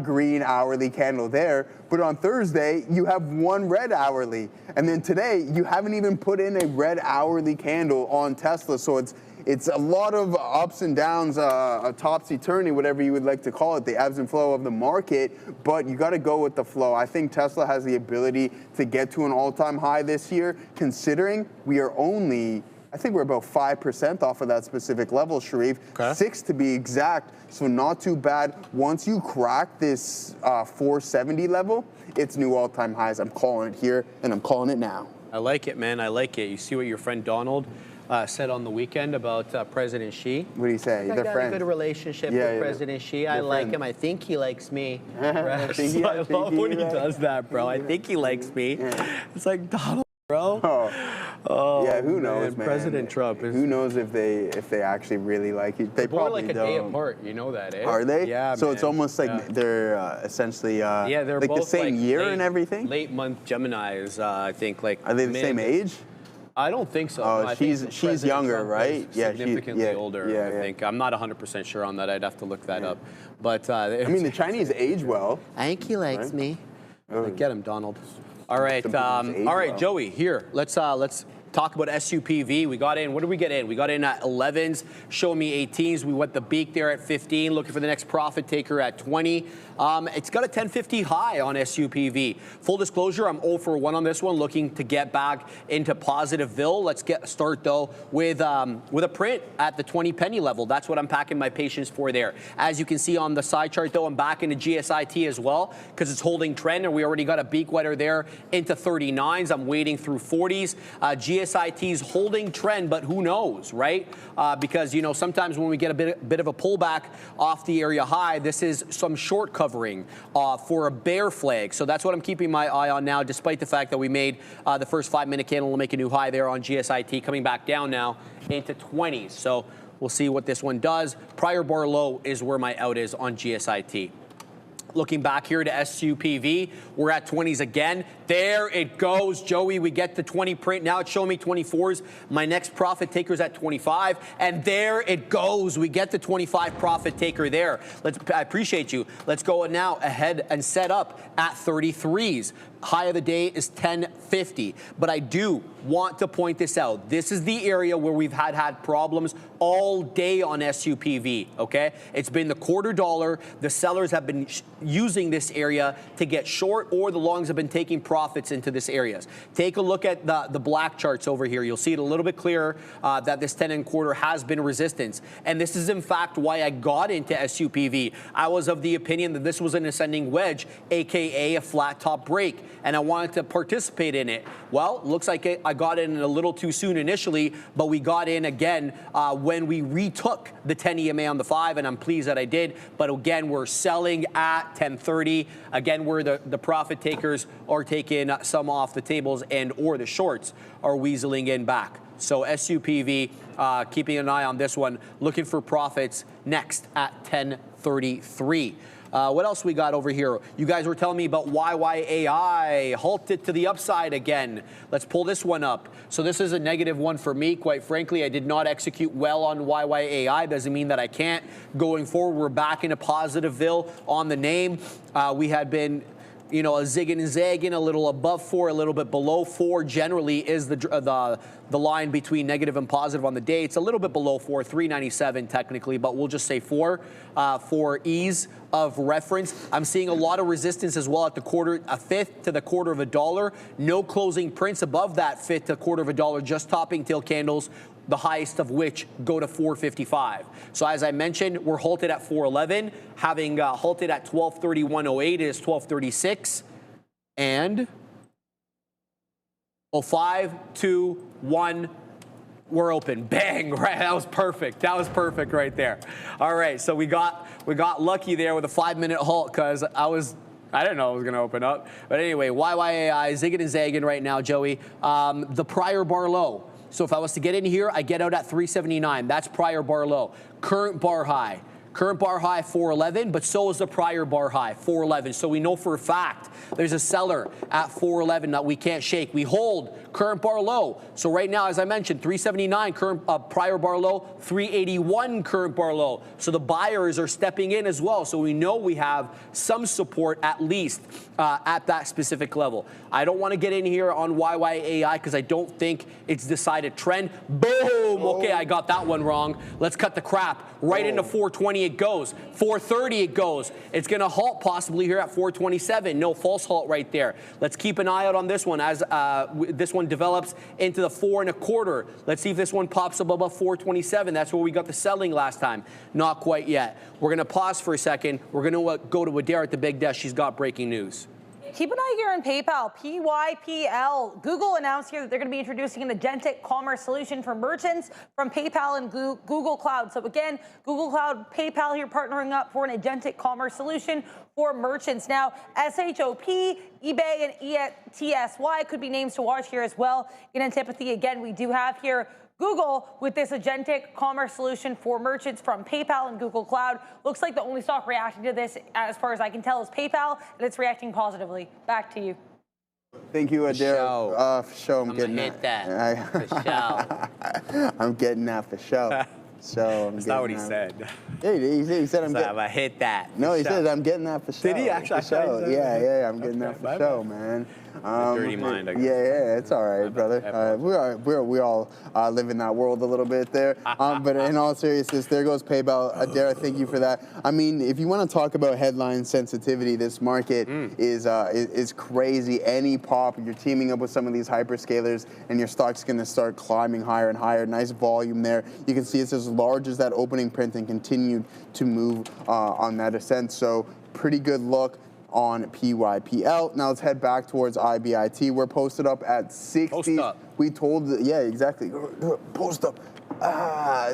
green hourly candle there, but on Thursday, you have one red hourly. And then today, you haven't even put in a red hourly candle on Tesla. So it's a lot of ups and downs, a topsy-turvy, whatever you would like to call it, the ebbs and flow of the market, but you got to go with the flow. I think Tesla has the ability to get to an all-time high this year, considering we are only, I think we're about 5% off of that specific level, Sharif. Okay. 6 to be exact, so not too bad. Once you crack this 470 level, it's new all-time highs. I'm calling it here, and I'm calling it now. I like it, man. I like it. You see what your friend Donald said on the weekend about President Xi? What do you say? I They're got friends. a good relationship with President Xi. I like him. I think he likes me. I love when he does that, bro. I think he likes me. It's like, Donald, bro. Oh, yeah, who knows, man? President Trump is. Who knows if they actually really like you? They probably like a don't. day apart. You know that, eh? Are they? Yeah. So man. it's almost like they're essentially they're like both the same like year late, and everything. Late month Geminis, I think. Like. Are they the same age? I don't think so. Oh, I think she's younger, Trump right? Yeah, significantly older. I think. I'm not 100% sure on that. I'd have to look that up. But I mean, the Chinese age well. I think he likes me. Get him, Donald. All right, well. Joey. Here, let's talk about SUPV. We got in. What did we get in? We got in at 11s. Show me 18s. We went the beak there at 15. Looking for the next profit taker at 20. It's got a 1050 high on SUPV. Full disclosure, I'm 0 for 1 on this one, looking to get back into Positiveville. Let's start though with a print at the 20 penny level. That's what I'm packing my patience for there. As you can see on the side chart though, I'm back into GSIT as well because it's holding trend, and we already got a beak wetter there into 39s. I'm waiting through 40s. GSIT's holding trend, but who knows, right? Because sometimes when we get a bit of a pullback off the area high, this is some short covering for a bear flag. So that's what I'm keeping my eye on now, despite the fact that we made the first 5-minute candle to make a new high there on GSIT, coming back down now into 20s. So we'll see what this one does. Prior bar low is where my out is on GSIT. Looking back here to SUPV, we're at 20s again. There it goes, Joey. We get the 20 print. Now it's showing me 24s. My next profit taker is at 25. And there it goes. We get the 25 profit taker there. I appreciate you. Let's go now ahead and set up at 33s. High of the day is 1050. But I do want to point this out. This is the area where we've had problems all day on SUPV, okay? It's been the quarter dollar. The sellers have been using this area to get short, or the longs have been taking profits into this areas. Take a look at the black charts over here. You'll see it a little bit clearer that this 10 and quarter has been resistance. And this is in fact why I got into SUPV. I was of the opinion that this was an ascending wedge, AKA a flat top break, and I wanted to participate in it. Well, looks like I got in a little too soon initially, but we got in again when we retook the 10 EMA on the 5, and I'm pleased that I did. But again, we're selling at 1030. Again, where the profit takers are taking some off the tables, and or the shorts are weaseling in back. So SUPV, keeping an eye on this one, looking for profits next at 1033. What else we got over here? You guys were telling me about YYAI. Halted to the upside again. Let's pull this one up. So this is a negative one for me. Quite frankly, I did not execute well on YYAI. Doesn't mean that I can't. Going forward, we're back into Positiveville on the name. We had been you know, a zigging and zagging, a little above 4, a little bit below 4 generally is the line between negative and positive on the day. It's a little bit below 4, 397 technically, but we'll just say 4 for ease of reference. I'm seeing a lot of resistance as well at the quarter, a fifth to the quarter of a dollar. No closing prints above that fifth to quarter of a dollar, just topping tail candles, the highest of which go to 455. So as I mentioned, we're halted at 411. Having halted at 1231.08, it is 1236. And 5, 2, 1, we're open. Bang, right? That was perfect. That was perfect right there. All right, so we got lucky there with a 5-minute halt because I didn't know it was going to open up. But anyway, YYAI, zigging and zagging right now, Joey. The prior bar low. So if I was to get in here, I get out at 379. That's prior bar low. Current bar high. Current bar high 411, but so is the prior bar high 411. So we know for a fact there's a seller at 411 that we can't shake. We hold current bar low. So right now, as I mentioned, 379 current prior bar low, 381 current bar low. So the buyers are stepping in as well. So we know we have some support at least at that specific level. I don't want to get in here on YYAI because I don't think it's decided trend. Boom! Okay, I got that one wrong. Let's cut the crap. Right into 420 it goes. 430 it goes. It's going to halt possibly here at 427. No, false halt right there. Let's keep an eye out on this one as this one develops into the 4 1/4. Let's see if this one pops up above 427. That's where we got the selling last time. Not quite yet. We're going to pause for a second. We're going to go to Adair at the big desk. She's got breaking news. Keep an eye here on PayPal, PYPL. Google announced here that they're going to be introducing an agentic commerce solution for merchants from PayPal and Google Cloud. So again, Google Cloud, PayPal here partnering up for an agentic commerce solution for merchants. Now, SHOP, eBay, and TSLA could be names to watch here as well. In antipathy, again, we do have here Google with this agentic commerce solution for merchants from PayPal and Google Cloud. Looks like the only stock reacting to this, as far as I can tell, is PayPal, and it's reacting positively. Back to you. Thank you, Adair. For show. I'm getting hit that. For show. I'm getting that for show. So That's not what he said. Yeah, he said I'm getting. I hit that. No, he said I'm getting that for show. Did he actually? For show. Yeah, I'm getting that for show, man. Dirty mind, I guess. Yeah, it's all right, brother. We all live in that world a little bit there. But in all seriousness, there goes PayPal. Adair, thank you for that. I mean, if you want to talk about headline sensitivity, this market is crazy. Any pop, you're teaming up with some of these hyperscalers, and your stock's going to start climbing higher and higher. Nice volume there. You can see it's as large as that opening print and continued to move on that ascent. So pretty good look on PYPL. Now let's head back towards IBIT. We're posted up at 60. Post up. We told, yeah, exactly. Post up.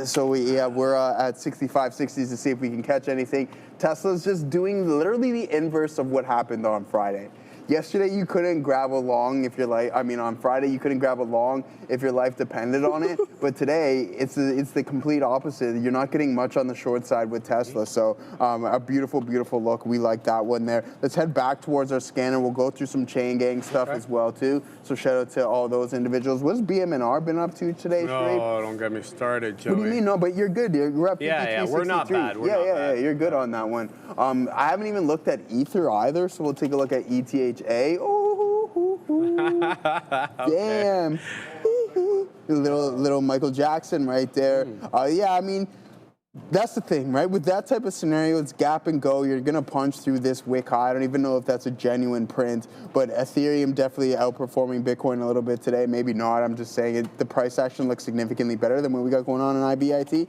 So we're at 65, 60s to see if we can catch anything. Tesla's just doing literally the inverse of what happened on Friday. Yesterday, you couldn't grab a long if your life, on Friday, you couldn't grab a long if your life depended on it. But today, it's the complete opposite. You're not getting much on the short side with Tesla. So a beautiful, beautiful look. We like that one there. Let's head back towards our scanner. We'll go through some chain gang stuff as well, too. So shout out to all those individuals. What's BM&R been up to today, Sharif? No, don't get me started, Joey. What do you mean? No, but you're good. You're up 53, yeah, we're not bad. We're not bad. You're good on that one. I haven't even looked at Ether either, so we'll take a look at ETHA. Damn. little Michael Jackson right there. Yeah, I mean, that's the thing, right? With that type of scenario, it's gap and go. You're going to punch through this wick high. I don't even know if that's a genuine print, but Ethereum definitely outperforming Bitcoin a little bit today. Maybe not. I'm just saying it. The price action looks significantly better than what we got going on in IBIT.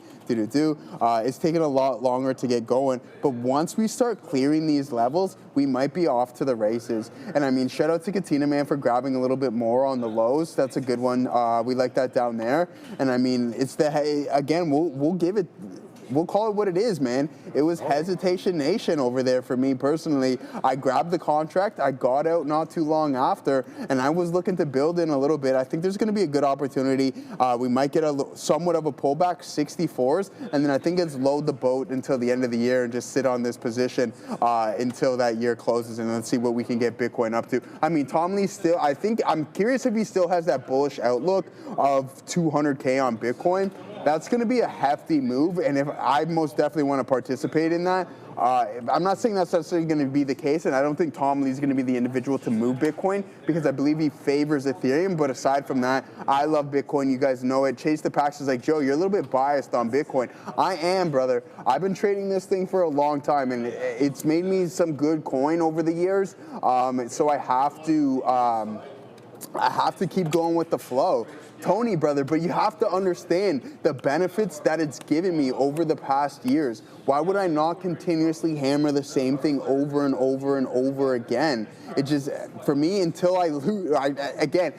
It's taken a lot longer to get going, but once we start clearing these levels, we might be off to the races. And I mean, shout out to Katina, man, for grabbing a little bit more on the lows. That's a good one. We like that down there. And I mean, it's again, we'll give it. We'll call it what it is, man. It was hesitation nation over there for me personally. I grabbed the contract. I got out not too long after, and I was looking to build in a little bit. I think there's going to be a good opportunity. We might get somewhat of a pullback, 64s, and then I think it's load the boat until the end of the year and just sit on this position until that year closes, and let's see what we can get Bitcoin up to. I mean, Tom Lee still, I'm curious if he still has that bullish outlook of 200K on Bitcoin. that's going to be a hefty move. And if I most definitely want to participate in that, I'm not saying that's necessarily going to be the case, and I don't think Tom Lee's going to be the individual to move Bitcoin because I believe he favors Ethereum. But aside from that, I love Bitcoin. You guys know it. Chase the Pax is like, Joe, you're a little bit biased on Bitcoin. I am, brother. I've been trading this thing for a long time, and it's made me some good coin over the years. So I have to keep going with the flow. Tony, brother, but you have to understand the benefits that it's given me over the past years. Why would I not continuously hammer the same thing over and over and over again? It just, for me, until I lose, again,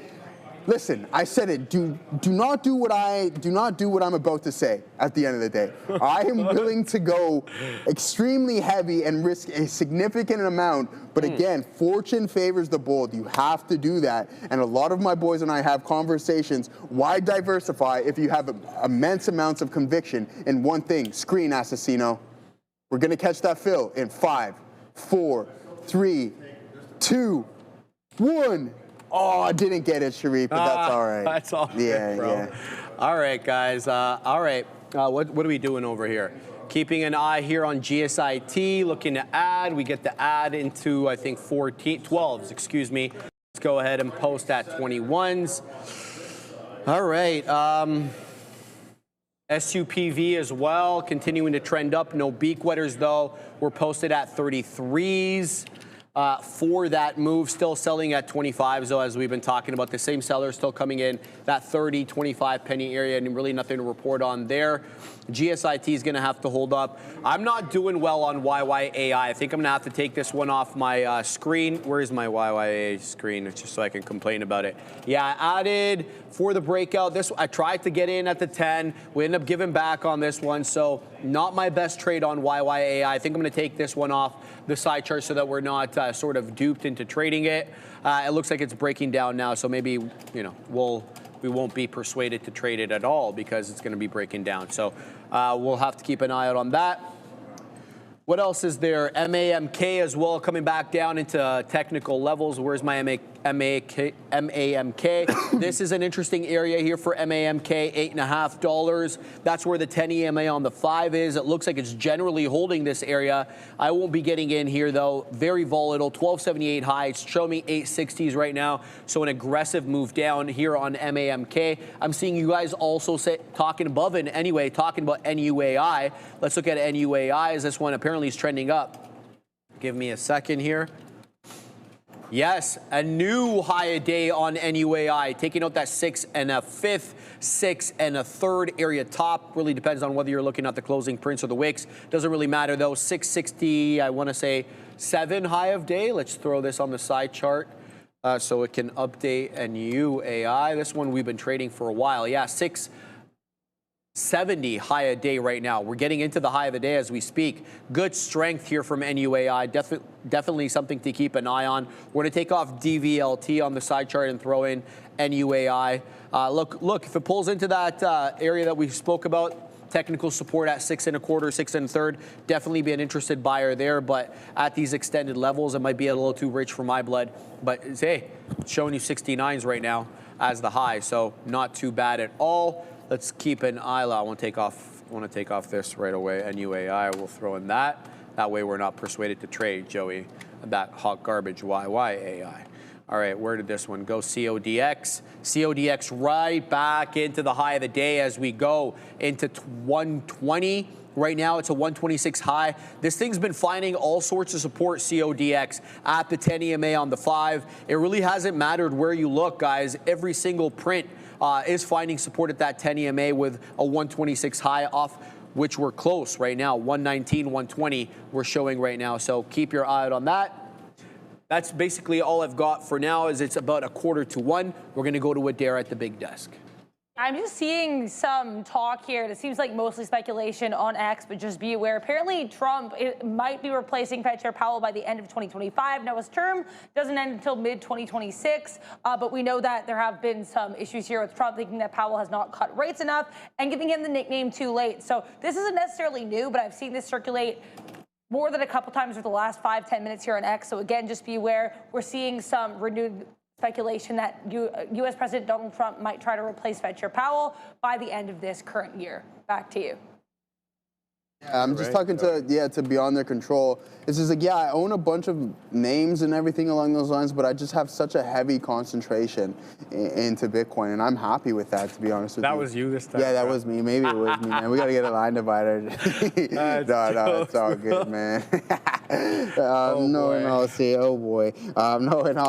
listen, I said it. Do not do what I'm about to say. At the end of the day, I am willing to go extremely heavy and risk a significant amount. But again, fortune favors the bold. You have to do that. And a lot of my boys and I have conversations. Why diversify if you have immense amounts of conviction in one thing? Screen, Assassino. We're gonna catch that fill in 5, 4, 3, 2, 1. Oh, I didn't get it, Sharif, but that's all right. That's all right, yeah, bro. yeah. All right, guys. All right. What are we doing over here? Keeping an eye here on GSIT, looking to add. We get the add into, I think, 12s, excuse me. Let's go ahead and post at 21s. All right. SUPV as well, continuing to trend up. No beak wetters, though. We're posted at 33s. For that move, still selling at 25s, though, as we've been talking about. The same sellers still coming in that 30, 25 penny area, and really nothing to report on there. GSIT is going to have to hold up. I'm not doing well on YYAI. I think I'm going to have to take this one off my screen. Where is my YYAI screen? It's just so I can complain about it. Yeah, I added for the breakout. This I tried to get in at the 10. We ended up giving back on this one, so not my best trade on YYAI. I think I'm going to take this one off the side chart so that we're not sort of duped into trading it. It looks like it's breaking down now, so maybe we won't be persuaded to trade it at all because it's going to be breaking down. So we'll have to keep an eye out on that. What else is there? MAMK as well, coming back down into technical levels. Where's my MAMK? This is an interesting area here for MAMK, $8.50. That's where the 10 EMA on the 5 is. It looks like it's generally holding this area. I won't be getting in here, though. Very volatile, 1278 high. It's showing me 860s right now, so an aggressive move down here on MAMK. I'm seeing you guys also talking above it anyway, talking about NUAI. Let's look at NUAI, as this one apparently is trending up. Give me a second here. Yes, a new high a day on NUAI, taking out that 6 1/5, 6 1/3 area top. Really depends on whether you're looking at the closing prints or the wicks. Doesn't really matter though. 660, I want to say 7 high of day. Let's throw this on the side chart so it can update NUAI. This one we've been trading for a while. Yeah, 670 high a day right now. We're getting into the high of the day as we speak. Good strength here from NUAI. Definitely something to keep an eye on. We're going to take off DVLT on the side chart and throw in NUAI. Look, if it pulls into that area that we spoke about, technical support at 6 1/4, 6 1/3, definitely be an interested buyer there. But at these extended levels, it might be a little too rich for my blood. But hey, it's showing you 69s right now as the high, so not too bad at all. Let's keep an eye out. I want to take off this right away. NUAI, we'll throw in that. That way we're not persuaded to trade, Joey, that hot garbage YYAI. All right, where did this one go? CODX. CODX right back into the high of the day as we go into 120. Right now, it's a 126 high. This thing's been finding all sorts of support, CODX, at the 10 EMA on the 5. It really hasn't mattered where you look, guys. Every single print is finding support at that 10 EMA with a 126 high, off which we're close right now. 119, 120 we're showing right now. So keep your eye out on that. That's basically all I've got for now. Is it's about 1:45. We're going to go to Adair at the big desk. I'm just seeing some talk here. It seems like mostly speculation on X, but just be aware. Apparently, Trump might be replacing Fed Chair Powell by the end of 2025. Now, his term doesn't end until mid-2026, but we know that there have been some issues here with Trump thinking that Powell has not cut rates enough and giving him the nickname too late. So this isn't necessarily new, but I've seen this circulate more than a couple times over the last 5-10 minutes here on X. So again, just be aware. We're seeing some renewed speculation that U.S. President Donald Trump might try to replace Fetcher Powell by the end of this current year. Back to you. Yeah, I'm just talking to beyond their control. It's just like, yeah, I own a bunch of names and everything along those lines, but I just have such a heavy concentration into Bitcoin, and I'm happy with that, to be honest with you. That was you this time. Yeah, that was me. Maybe it was me, man. We got to get a line divider. No, it's all good, man. No, in all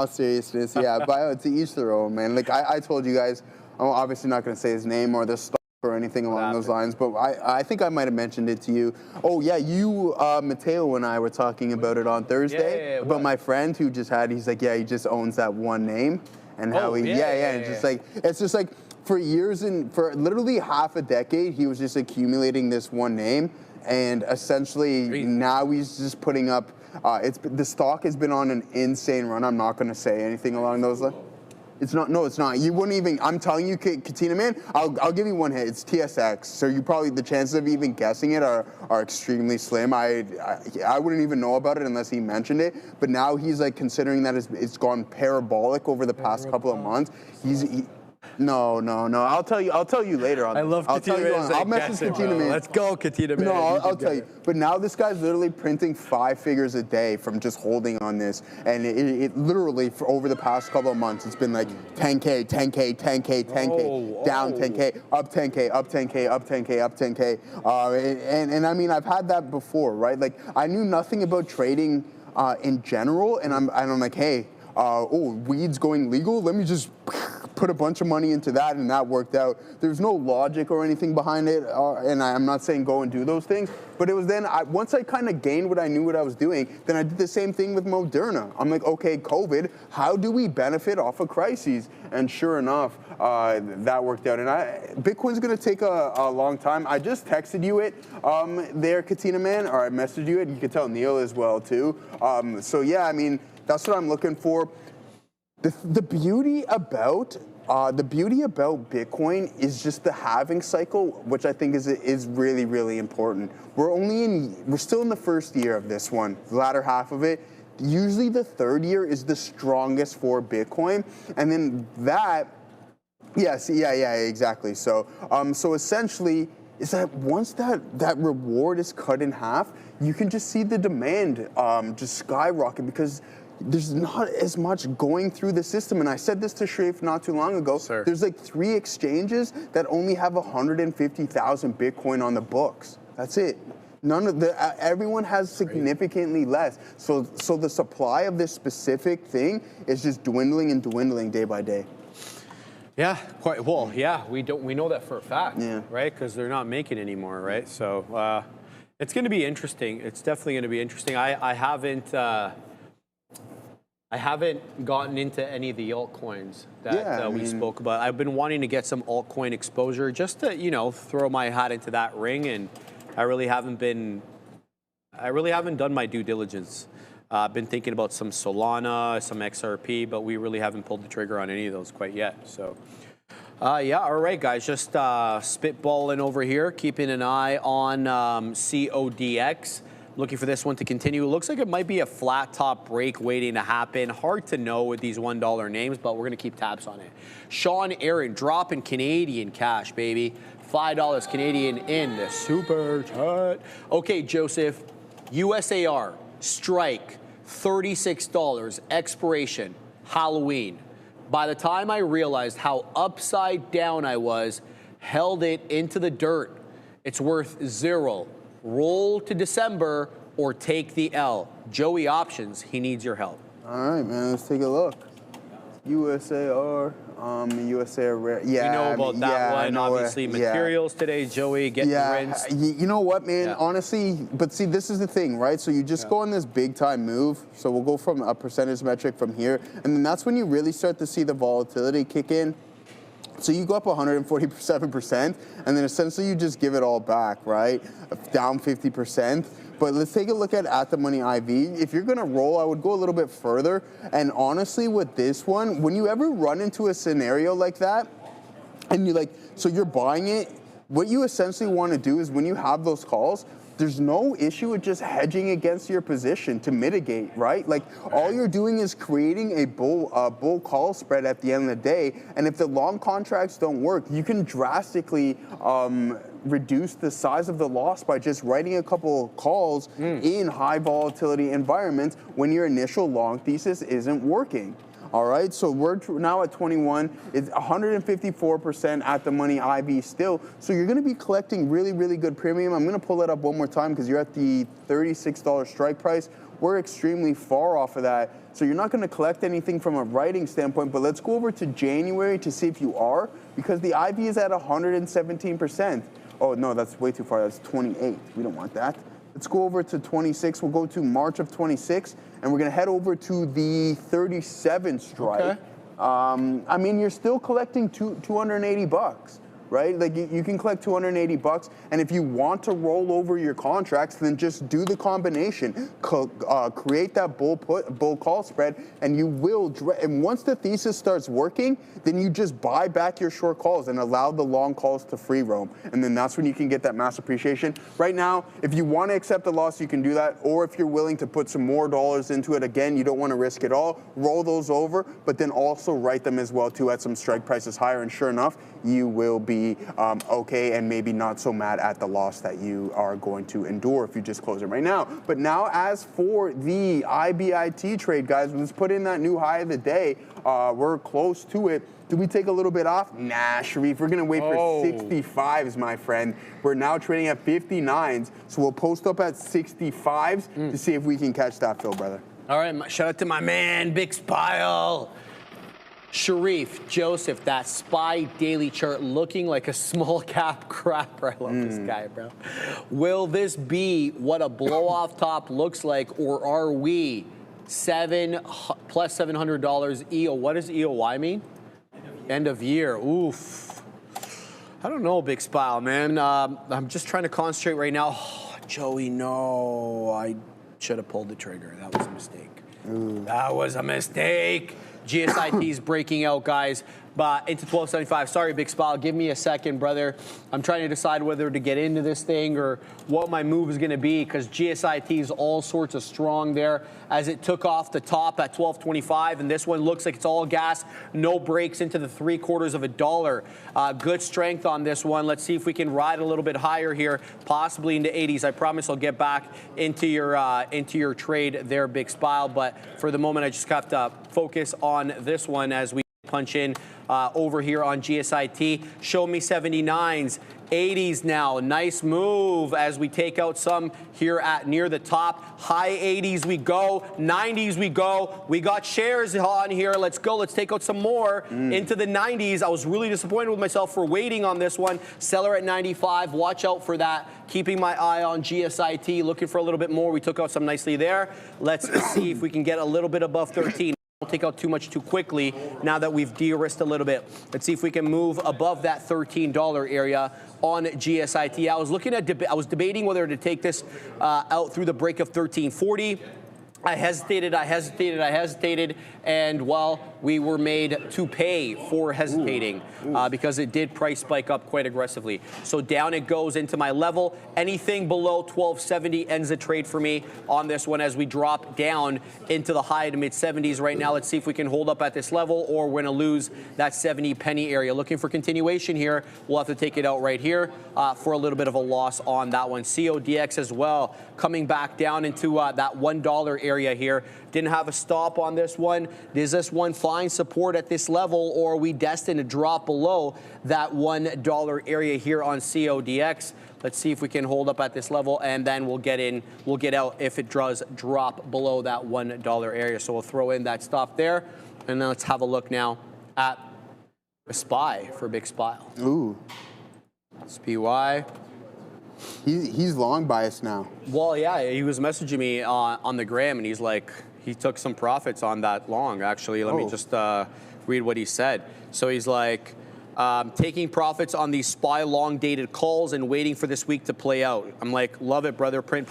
seriousness, yeah, but to each their own, man. Like I told you guys, I'm obviously not going to say his name or the stock or anything along those lines, but I think I might have mentioned it to you. Oh yeah, you, Mateo and I were talking about it on Thursday about my friend who just had. He's like, yeah, he just owns that one name, and how it's just like for years and for literally half a decade, he was just accumulating this one name, and essentially now he's just putting up. The stock has been on an insane run. I'm not going to say anything along those lines. It's not. No, it's not. You wouldn't even. I'm telling you, Katina, man. I'll give you one hit. It's TSX. So you probably the chances of even guessing it are extremely slim. I wouldn't even know about it unless he mentioned it. But now he's like considering that it's gone parabolic over the past couple of months. No. I'll tell you later on. I love Katina. I'll message Katina, man. Let's go, Katina, man. No, I'll tell you. But now this guy's literally printing 5 figures a day from just holding on this, and it literally for over the past couple of months, it's been like 10K, 10K, 10K, 10K, down 10K, up 10K, up 10K, up 10K, up 10K. And I mean, I've had that before, right? Like I knew nothing about trading in general, and I'm like, hey. Weed's going legal. Let me just put a bunch of money into that, and that worked out. There's no logic or anything behind it, and I'm not saying go and do those things, but it was then, once I kind of gained what I knew what I was doing, then I did the same thing with Moderna. I'm like, okay, COVID, how do we benefit off of crises? And sure enough, that worked out. And Bitcoin's going to take a long time. I just texted you it there, Katina, man, or I messaged you it. You could tell Neil as well, too. So, yeah, I mean, that's what I'm looking for. The beauty about Bitcoin is just the halving cycle, which I think is really, really important. We're still in the first year of this one, the latter half of it. Usually the third year is the strongest for Bitcoin, and then that, exactly. So essentially, is that once that reward is cut in half, you can just see the demand just skyrocket because there's not as much going through the system. And I said this to Sharif not too long ago. Sir. There's like 3 exchanges that only have 150,000 Bitcoin on the books. That's it. Everyone has significantly less. So the supply of this specific thing is just dwindling and dwindling day by day. Yeah, quite well. Yeah, we know that for a fact, right? Because they're not making anymore, right? So it's going to be interesting. It's definitely going to be interesting. I haven't gotten into any of the altcoins that we spoke about. I've been wanting to get some altcoin exposure just to throw my hat into that ring, and I really haven't done my due diligence. I've been thinking about some Solana, some XRP, but we really haven't pulled the trigger on any of those quite yet. So, all right, guys, just spitballing over here, keeping an eye on CODX. Looking for this one to continue. It looks like it might be a flat top break waiting to happen. Hard to know with these $1 names, but we're going to keep tabs on it. Sean Aaron dropping Canadian cash, baby. $5 Canadian in the super chat. Okay, Joseph, USAR, strike, $36, expiration, Halloween. By the time I realized how upside down I was, held it into the dirt. It's worth 0. Roll to December or take the L. Joey options, he needs your help. All right, man, let's take a look. USAR, USAR, we know about that one. Obviously, materials today, Joey, getting rinsed. You know what, man? Honestly, but see, this is the thing, right? So you just go on this big time move. So we'll go from a percentage metric from here, and then that's when you really start to see the volatility kick in. So you go up 147%, and then essentially you just give it all back, right? Down 50%. But let's take a look at the money IV. If you're going to roll, I would go a little bit further. And honestly, with this one, when you ever run into a scenario like that, and so you're buying it, what you essentially want to do is when you have those calls, there's no issue with just hedging against your position to mitigate, right? Like all you're doing is creating a bull call spread at the end of the day. And if the long contracts don't work, you can drastically reduce the size of the loss by just writing a couple calls in high volatility environments when your initial long thesis isn't working. All right, so we're now at 21. It's 154% at the money IV still. So you're going to be collecting really, really good premium. I'm going to pull it up one more time because you're at the $36 strike price. We're extremely far off of that. So you're not going to collect anything from a writing standpoint, but let's go over to January to see if you are, because the IV is at 117%. Oh, no, that's way too far. That's 28. We don't want that. Let's go over to 26. We'll go to March of 26, and we're going to head over to the 37 strike. Okay. I mean, you're still collecting $280, right? Like you can collect $280, and if you want to roll over your contracts, then just do the combination, create that bull call spread, and you will. And once the thesis starts working, then you just buy back your short calls and allow the long calls to free roam, and then that's when you can get that mass appreciation. Right now, if you want to accept the loss, you can do that, or if you're willing to put some more dollars into it, again, you don't want to risk it all. Roll those over, but then also write them as well too at some strike prices higher, and sure enough, you will be okay and maybe not so mad at the loss that you are going to endure if you just close it right now. But now, as for the IBIT trade, guys, let's put in that new high of the day. We're close to it. Do we take a little bit off? Nah, Sharif, we're going to wait for 65s, my friend. We're now trading at 59s, so we'll post up at 65s to see if we can catch that fill, brother. All right, shout out to my man, Big Spile. Sharif, Joseph, that SPY daily chart looking like a small cap crapper. I love this guy, bro. Will this be what a blow off top looks like, or are we plus $700 EO? What does EOY mean? End of year. Oof. I don't know, Big Spile, man. I'm just trying to concentrate right now. Oh, Joey, no. I should have pulled the trigger. That was a mistake. That was a mistake. GSIT is breaking out, guys, but into 1275. Sorry, Big Spile. Give me a second, brother. I'm trying to decide whether to get into this thing or what my move is going to be, because GSIT is all sorts of strong there as it took off the top at 1225, and this one looks like it's all gas, no breaks into the $0.75. Good strength on this one. Let's see if we can ride a little bit higher here, possibly into 80s. I promise I'll get back into your trade there, Big Spile, but for the moment I just have to focus on this one as we punch in over here on GSIT. Show me 79s, 80s now. Nice move as we take out some here at near the top. High 80s we go, 90s we go. We got shares on here. Let's go. Let's take out some more into the 90s. I was really disappointed with myself for waiting on this one. Seller at 95. Watch out for that. Keeping my eye on GSIT, looking for a little bit more. We took out some nicely there. Let's see if we can get a little bit above 13. Don't take out too much too quickly now that we've de-risked a little bit. Let's see if we can move above that $13 area on GSIT. I was debating whether to take this out through the break of 1340. I hesitated, and well, we were made to pay for hesitating because it did price spike up quite aggressively. So down it goes into my level. Anything below 1270 ends the trade for me on this one as we drop down into the high to mid 70s right now. Let's see if we can hold up at this level, or we're going to lose that 70 penny area. Looking for continuation here. We'll have to take it out right here for a little bit of a loss on that one. CODX as well, coming back down into that $1 area here. Didn't have a stop on this one. Does this one find support at this level, or are we destined to drop below that $1 area here on CODX? Let's see if we can hold up at this level, and then we'll get out if it does drop below that $1 area. So we'll throw in that stop there, and then let's have a look now at a SPY for Big Spile. Ooh. SPY. He's long biased now. Well, yeah, he was messaging me on the gram, and he's like, he took some profits on that long, actually. Let me just read what he said. So he's like, taking profits on these SPY long-dated calls and waiting for this week to play out. I'm like, love it, brother, print.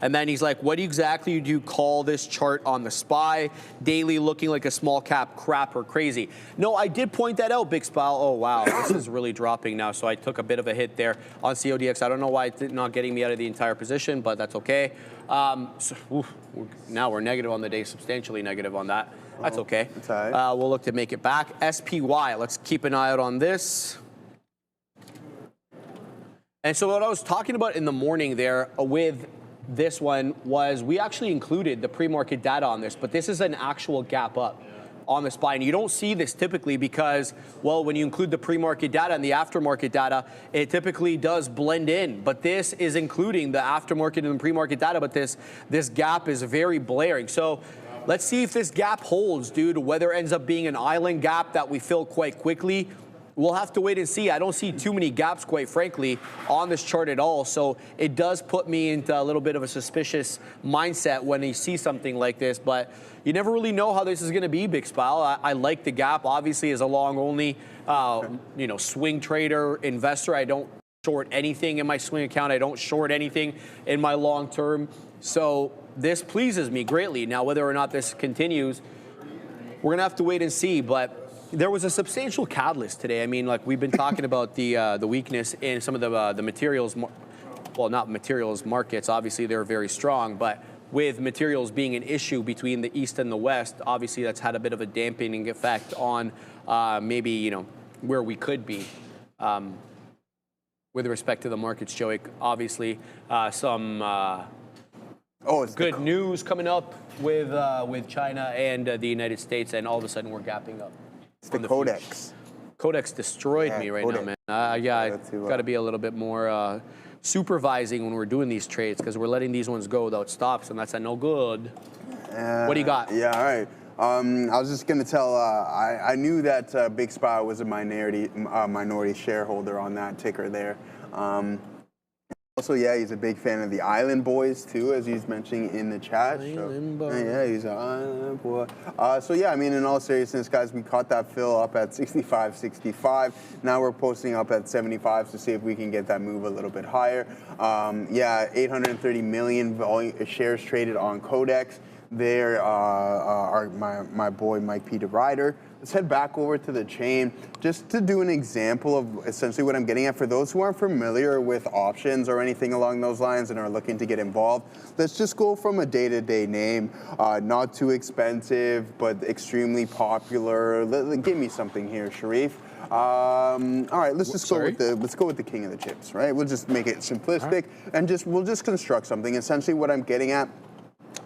And then he's like, what exactly do you call this chart on the SPY? Daily looking like a small cap crap or crazy. No, I did point that out, Big Spile. Oh, wow, this is really dropping now. So I took a bit of a hit there on CODX. I don't know why it's not getting me out of the entire position, but that's okay. Now we're negative on the day, substantially negative on that. That's okay. That's all right. We'll look to make it back. SPY, let's keep an eye out on this. And so what I was talking about in the morning there with this one was we actually included the pre-market data on this, but this is an actual gap up on the SPY. And you don't see this typically because, well, when you include the pre-market data and the aftermarket data, it typically does blend in. But this is including the aftermarket and the pre-market data, but this gap is very blaring. So let's see if this gap holds, dude, whether it ends up being an island gap that we fill quite quickly. We'll have to wait and see. I don't see too many gaps, quite frankly, on this chart at all. So it does put me into a little bit of a suspicious mindset when you see something like this. But you never really know how this is going to be, Big Spile. I like the gap. Obviously, as a long-only, swing trader, investor, I don't short anything in my swing account. I don't short anything in my long-term. So this pleases me greatly. Now, whether or not this continues, we're going to have to wait and see. But there was a substantial catalyst today. I mean, like we've been talking about the weakness in some of the materials, well, not materials markets. Obviously, they're very strong, but with materials being an issue between the East and the West, obviously that's had a bit of a dampening effect on maybe, where we could be with respect to the markets, Joey. Obviously, some good news coming up with China and the United States, and all of a sudden we're gapping up. It's the Codex. Codex destroyed me right now, man. I got to be a little bit more supervising when we're doing these trades because we're letting these ones go without stops, and that's a no good. What do you got? Yeah, all right. I was just going to tell, I knew that Big Spy was a minority shareholder on that ticker there. Also, yeah, he's a big fan of the Island Boys, too, as he's mentioning in the chat. Island Boys. Yeah, he's an Island Boy. So, yeah, I mean, in all seriousness, guys, we caught that fill up at 65.65. Now we're posting up at 75 to see if we can get that move a little bit higher. Yeah, 830 million shares traded on Codex. There are my boy Mike P. DeRider. Let's head back over to the chain just to do an example of essentially what I'm getting at. For those who aren't familiar with options or anything along those lines and are looking to get involved, let's just go from a day-to-day name, not too expensive, but extremely popular. Give me something here, Sharif. All right, let's just go with the king of the chips, right? We'll just make it simplistic and we'll just construct something. Essentially what I'm getting at,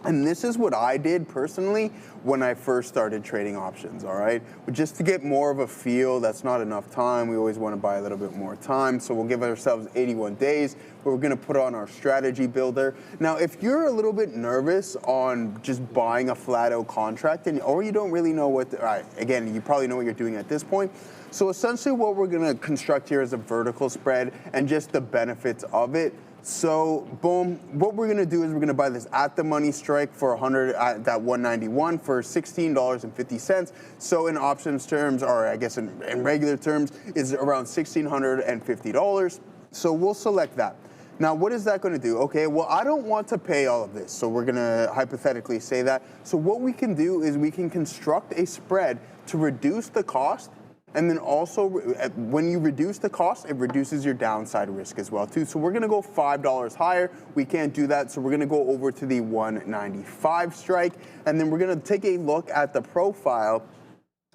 and this is what I did personally when I first started trading options, all right? But just to get more of a feel, that's not enough time. We always want to buy a little bit more time. So we'll give ourselves 81 days where we're going to put on our strategy builder. Now, if you're a little bit nervous on just buying a flat out contract or you don't really know what, all right, again, you probably know what you're doing at this point. So essentially what we're going to construct here is a vertical spread and just the benefits of it. So, boom, what we're going to do is we're going to buy this at the money strike for 100 at that 191 for $16.50. So in options terms, or I guess in regular terms, is around $1,650. So we'll select that. Now, what is that going to do? Okay, well, I don't want to pay all of this, so we're going to hypothetically say that. So what we can do is we can construct a spread to reduce the cost. And then also, when you reduce the cost, it reduces your downside risk as well, too. So we're going to go $5 higher. We can't do that, so we're going to go over to the 195 strike. And then we're going to take a look at the profile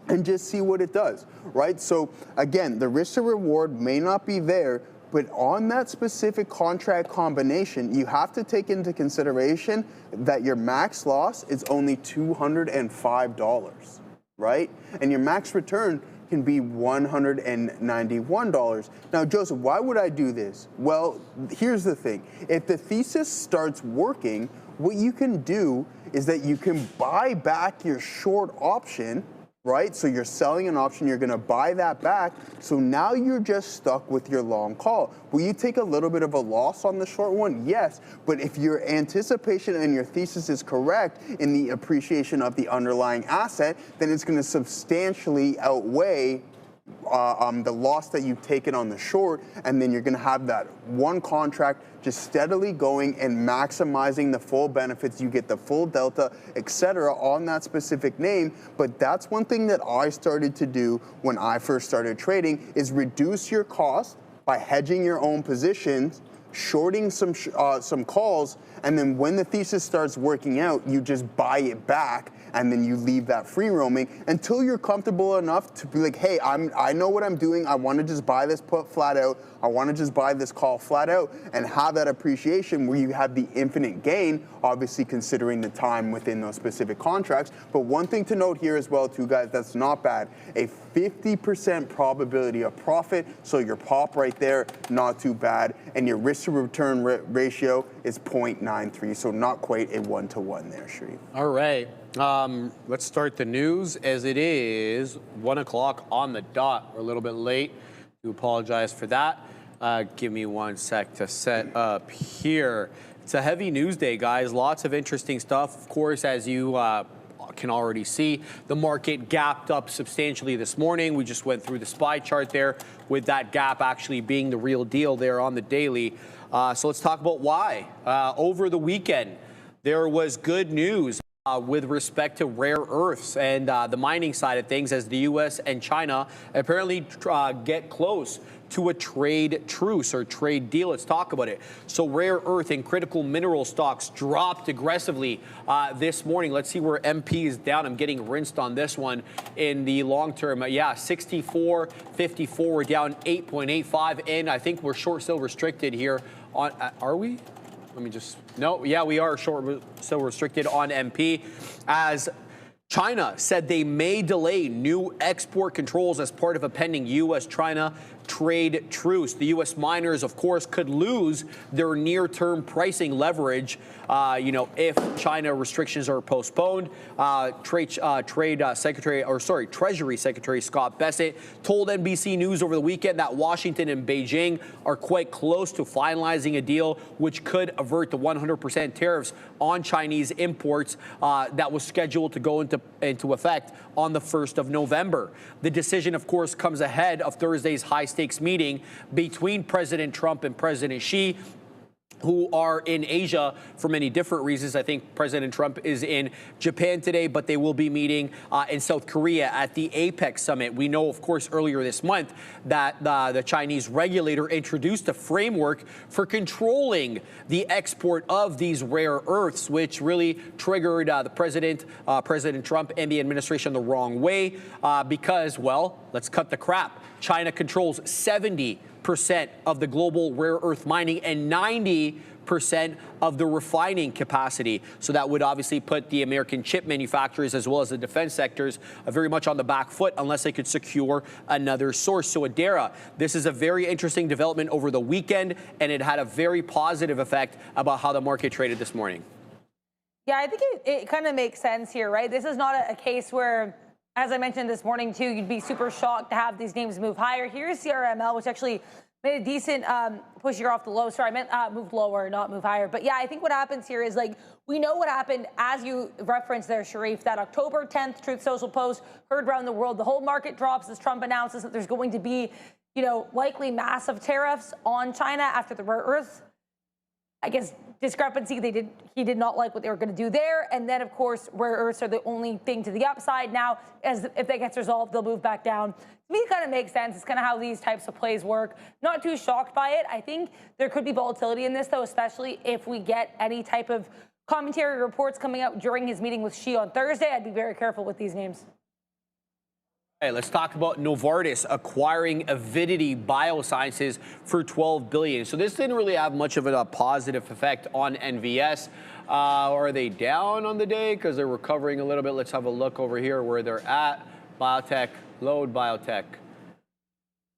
and just see what it does, right? So, again, the risk to reward may not be there, but on that specific contract combination, you have to take into consideration that your max loss is only $205, right? And your max return can be $191. Now, Joseph, why would I do this? Well, here's the thing. If the thesis starts working, what you can do is that you can buy back your short option, right? So you're selling an option, you're going to buy that back. So now you're just stuck with your long call. Will you take a little bit of a loss on the short one? Yes. But if your anticipation and your thesis is correct in the appreciation of the underlying asset, then it's going to substantially outweigh the loss that you've taken on the short, and then you're going to have that one contract just steadily going and maximizing the full benefits. You get the full delta, etc., on that specific name. But that's one thing that I started to do when I first started trading, is reduce your cost by hedging your own positions, shorting some calls, and then when the thesis starts working out, you just buy it back, and then you leave that free roaming until you're comfortable enough to be like, hey, I know what I'm doing. I want to just buy this put flat out. I want to just buy this call flat out and have that appreciation where you have the infinite gain, obviously considering the time within those specific contracts. But one thing to note here as well, too, guys, that's not bad. A 50% probability of profit, so your pop right there, not too bad. And your risk to return ratio is 0.93, so not quite a 1-to-1 there, Sharif. All right. Let's start the news as it is 1 o'clock on the dot. We're a little bit late. Do apologize for that. Give me 1 sec to set up here. It's a heavy news day, guys. Lots of interesting stuff. Of course, as you can already see, the market gapped up substantially this morning. We just went through the SPY chart there, with that gap actually being the real deal there on the daily. So let's talk about why. Over the weekend, there was good news with respect to rare earths and the mining side of things, as the U.S. and China apparently get close to a trade truce or trade deal. Let's talk about it. So rare earth and critical mineral stocks dropped aggressively this morning. Let's see where MP is down. I'm getting rinsed on this one in the long term. Yeah, 64.54. We're down 8.85, and I think we're short still restricted here on. Are we? Let me just, no, yeah, we are short, still restricted on MP, as China said they may delay new export controls as part of a pending U.S.-China trade truce. The U.S. miners, of course, could lose their near-term pricing leverage, if China restrictions are postponed. Treasury Secretary Scott Bessent told NBC News over the weekend that Washington and Beijing are quite close to finalizing a deal which could avert the 100% tariffs on Chinese imports that was scheduled to go into effect on the 1st of November. The decision, of course, comes ahead of Thursday's high-stakes meeting between President Trump and President Xi, who are in Asia for many different reasons. I think President Trump is in Japan today, but they will be meeting in South Korea at the APEC summit. We know, of course, earlier this month that the Chinese regulator introduced a framework for controlling the export of these rare earths, which really triggered President Trump and the administration the wrong way because, well, let's cut the crap. China controls 70% of the global rare earth mining and 90% of the refining capacity. So that would obviously put the American chip manufacturers as well as the defense sectors very much on the back foot unless they could secure another source. So Adara, this is a very interesting development over the weekend, and it had a very positive effect about how the market traded this morning. Yeah, I think it kind of makes sense here, right? This is not a case where, as I mentioned this morning, too, you'd be super shocked to have these names move higher. Here's CRML, which actually made a decent push here off the low. Sorry, I meant move lower, not move higher. But yeah, I think what happens here is, like, we know what happened, as you referenced there, Sharif, that October 10th Truth Social post heard around the world. The whole market drops as Trump announces that there's going to be, likely massive tariffs on China after the rare earth, I guess, discrepancy. He did not like what they were going to do there. And then, of course, rare earths are the only thing to the upside. Now, if that gets resolved, they'll move back down. To me, it kind of makes sense. It's kind of how these types of plays work. Not too shocked by it. I think there could be volatility in this, though, especially if we get any type of commentary reports coming out during his meeting with Xi on Thursday. I'd be very careful with these names. Hey, let's talk about Novartis acquiring Avidity Biosciences for $12 billion. So this didn't really have much of a positive effect on NVS. Are they down on the day? Because they're recovering a little bit. Let's have a look over here where they're at. Biotech, load biotech.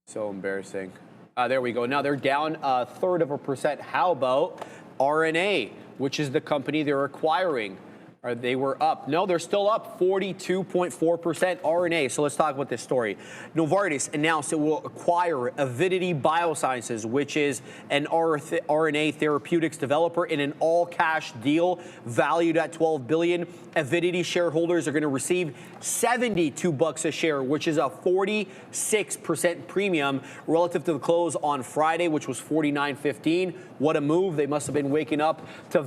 So embarrassing. There we go. Now they're down 1/3%. How about RNA, which is the company they're acquiring? They were up. No, they're still up 42.4% RNA. So let's talk about this story. Novartis announced it will acquire Avidity Biosciences, which is an RNA therapeutics developer, in an all-cash deal valued at $12 billion. Avidity shareholders are going to receive $72 a share, which is a 46% premium relative to the close on Friday, which was $49.15. What a move. They must have been waking up to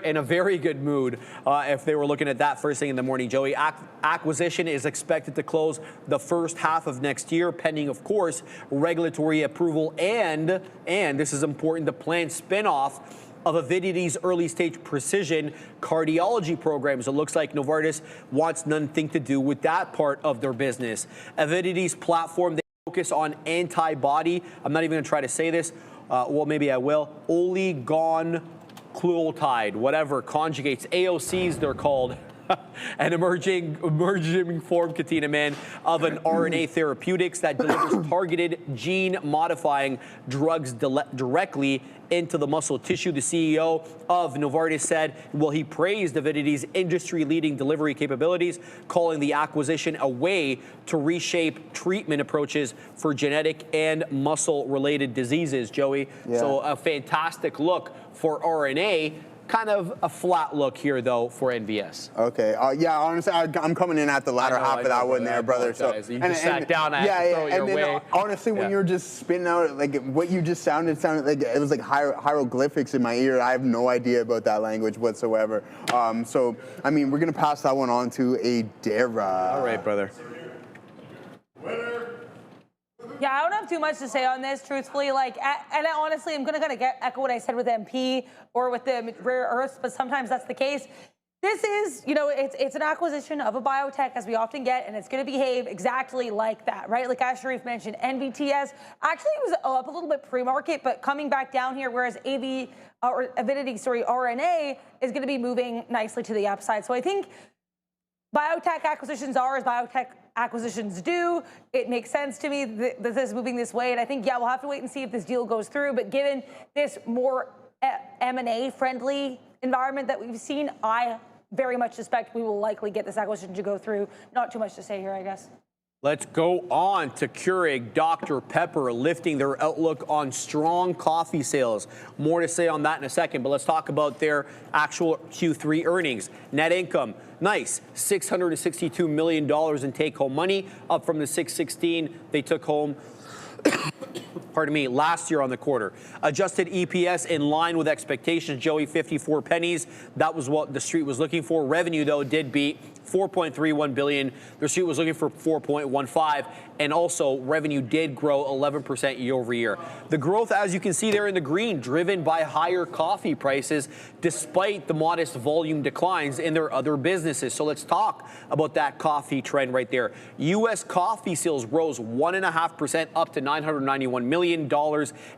in a very good mood if they were looking at that first thing in the morning, Joey. Acquisition is expected to close the first half of next year, pending, of course, regulatory approval and this is important, the planned spinoff of Avidity's early-stage precision cardiology programs. It looks like Novartis wants nothing to do with that part of their business. Avidity's platform, they focus on antibody, I'm not even going to try to say this, well, maybe I will, oligonucleotide, whatever, conjugates, AOCs they're called, an emerging form, Katina, man, of an RNA therapeutics that delivers targeted gene-modifying drugs directly into the muscle tissue. The CEO of Novartis said, well, he praised Avidity's industry-leading delivery capabilities, calling the acquisition a way to reshape treatment approaches for genetic and muscle-related diseases, Joey. Yeah. So a fantastic look for RNA. Kind of a flat look here, though, for NVS. Okay. Yeah, honestly, I'm coming in at the latter half of that one there, brother. So you just sat down. I had to throw your way. Honestly, when you're just spitting out, like, what you just sounded like it was like hieroglyphics in my ear. I have no idea about that language whatsoever. So, I mean, we're going to pass that one on to Adara. All right, brother. Yeah, I don't have too much to say on this, truthfully. Like, and honestly, I'm going to kind of echo what I said with MP or with the rare earths, but sometimes that's the case. This is, you know, it's an acquisition of a biotech, as we often get, and it's going to behave exactly like that, right? Like as Sharif mentioned, NVTS actually was up a little bit pre-market, but coming back down here, whereas Avidity, RNA is going to be moving nicely to the upside. So I think biotech acquisitions are as biotech acquisitions do. It makes sense to me that this is moving this way, and I think, yeah, we'll have to wait and see if this deal goes through, but given this more M&A friendly environment that we've seen, I very much suspect we will likely get this acquisition to go through. Not too much to say here, I guess. Let's go on to Keurig Dr. Pepper lifting their outlook on strong coffee sales. More to say on that in a second, but let's talk about their actual Q3 earnings. Net income, nice, $662 million in take-home money, up from the $616 they took home pardon me, last year on the quarter. Adjusted EPS in line with expectations, Joey, 54 pennies. That was what the street was looking for. Revenue, though, did beat $4.31 billion. The street was looking for $4.15, and also revenue did grow 11% year over year. The growth, as you can see there in the green, driven by higher coffee prices, despite the modest volume declines in their other businesses. So let's talk about that coffee trend right there. U.S. coffee sales rose 1.5% up to $991 million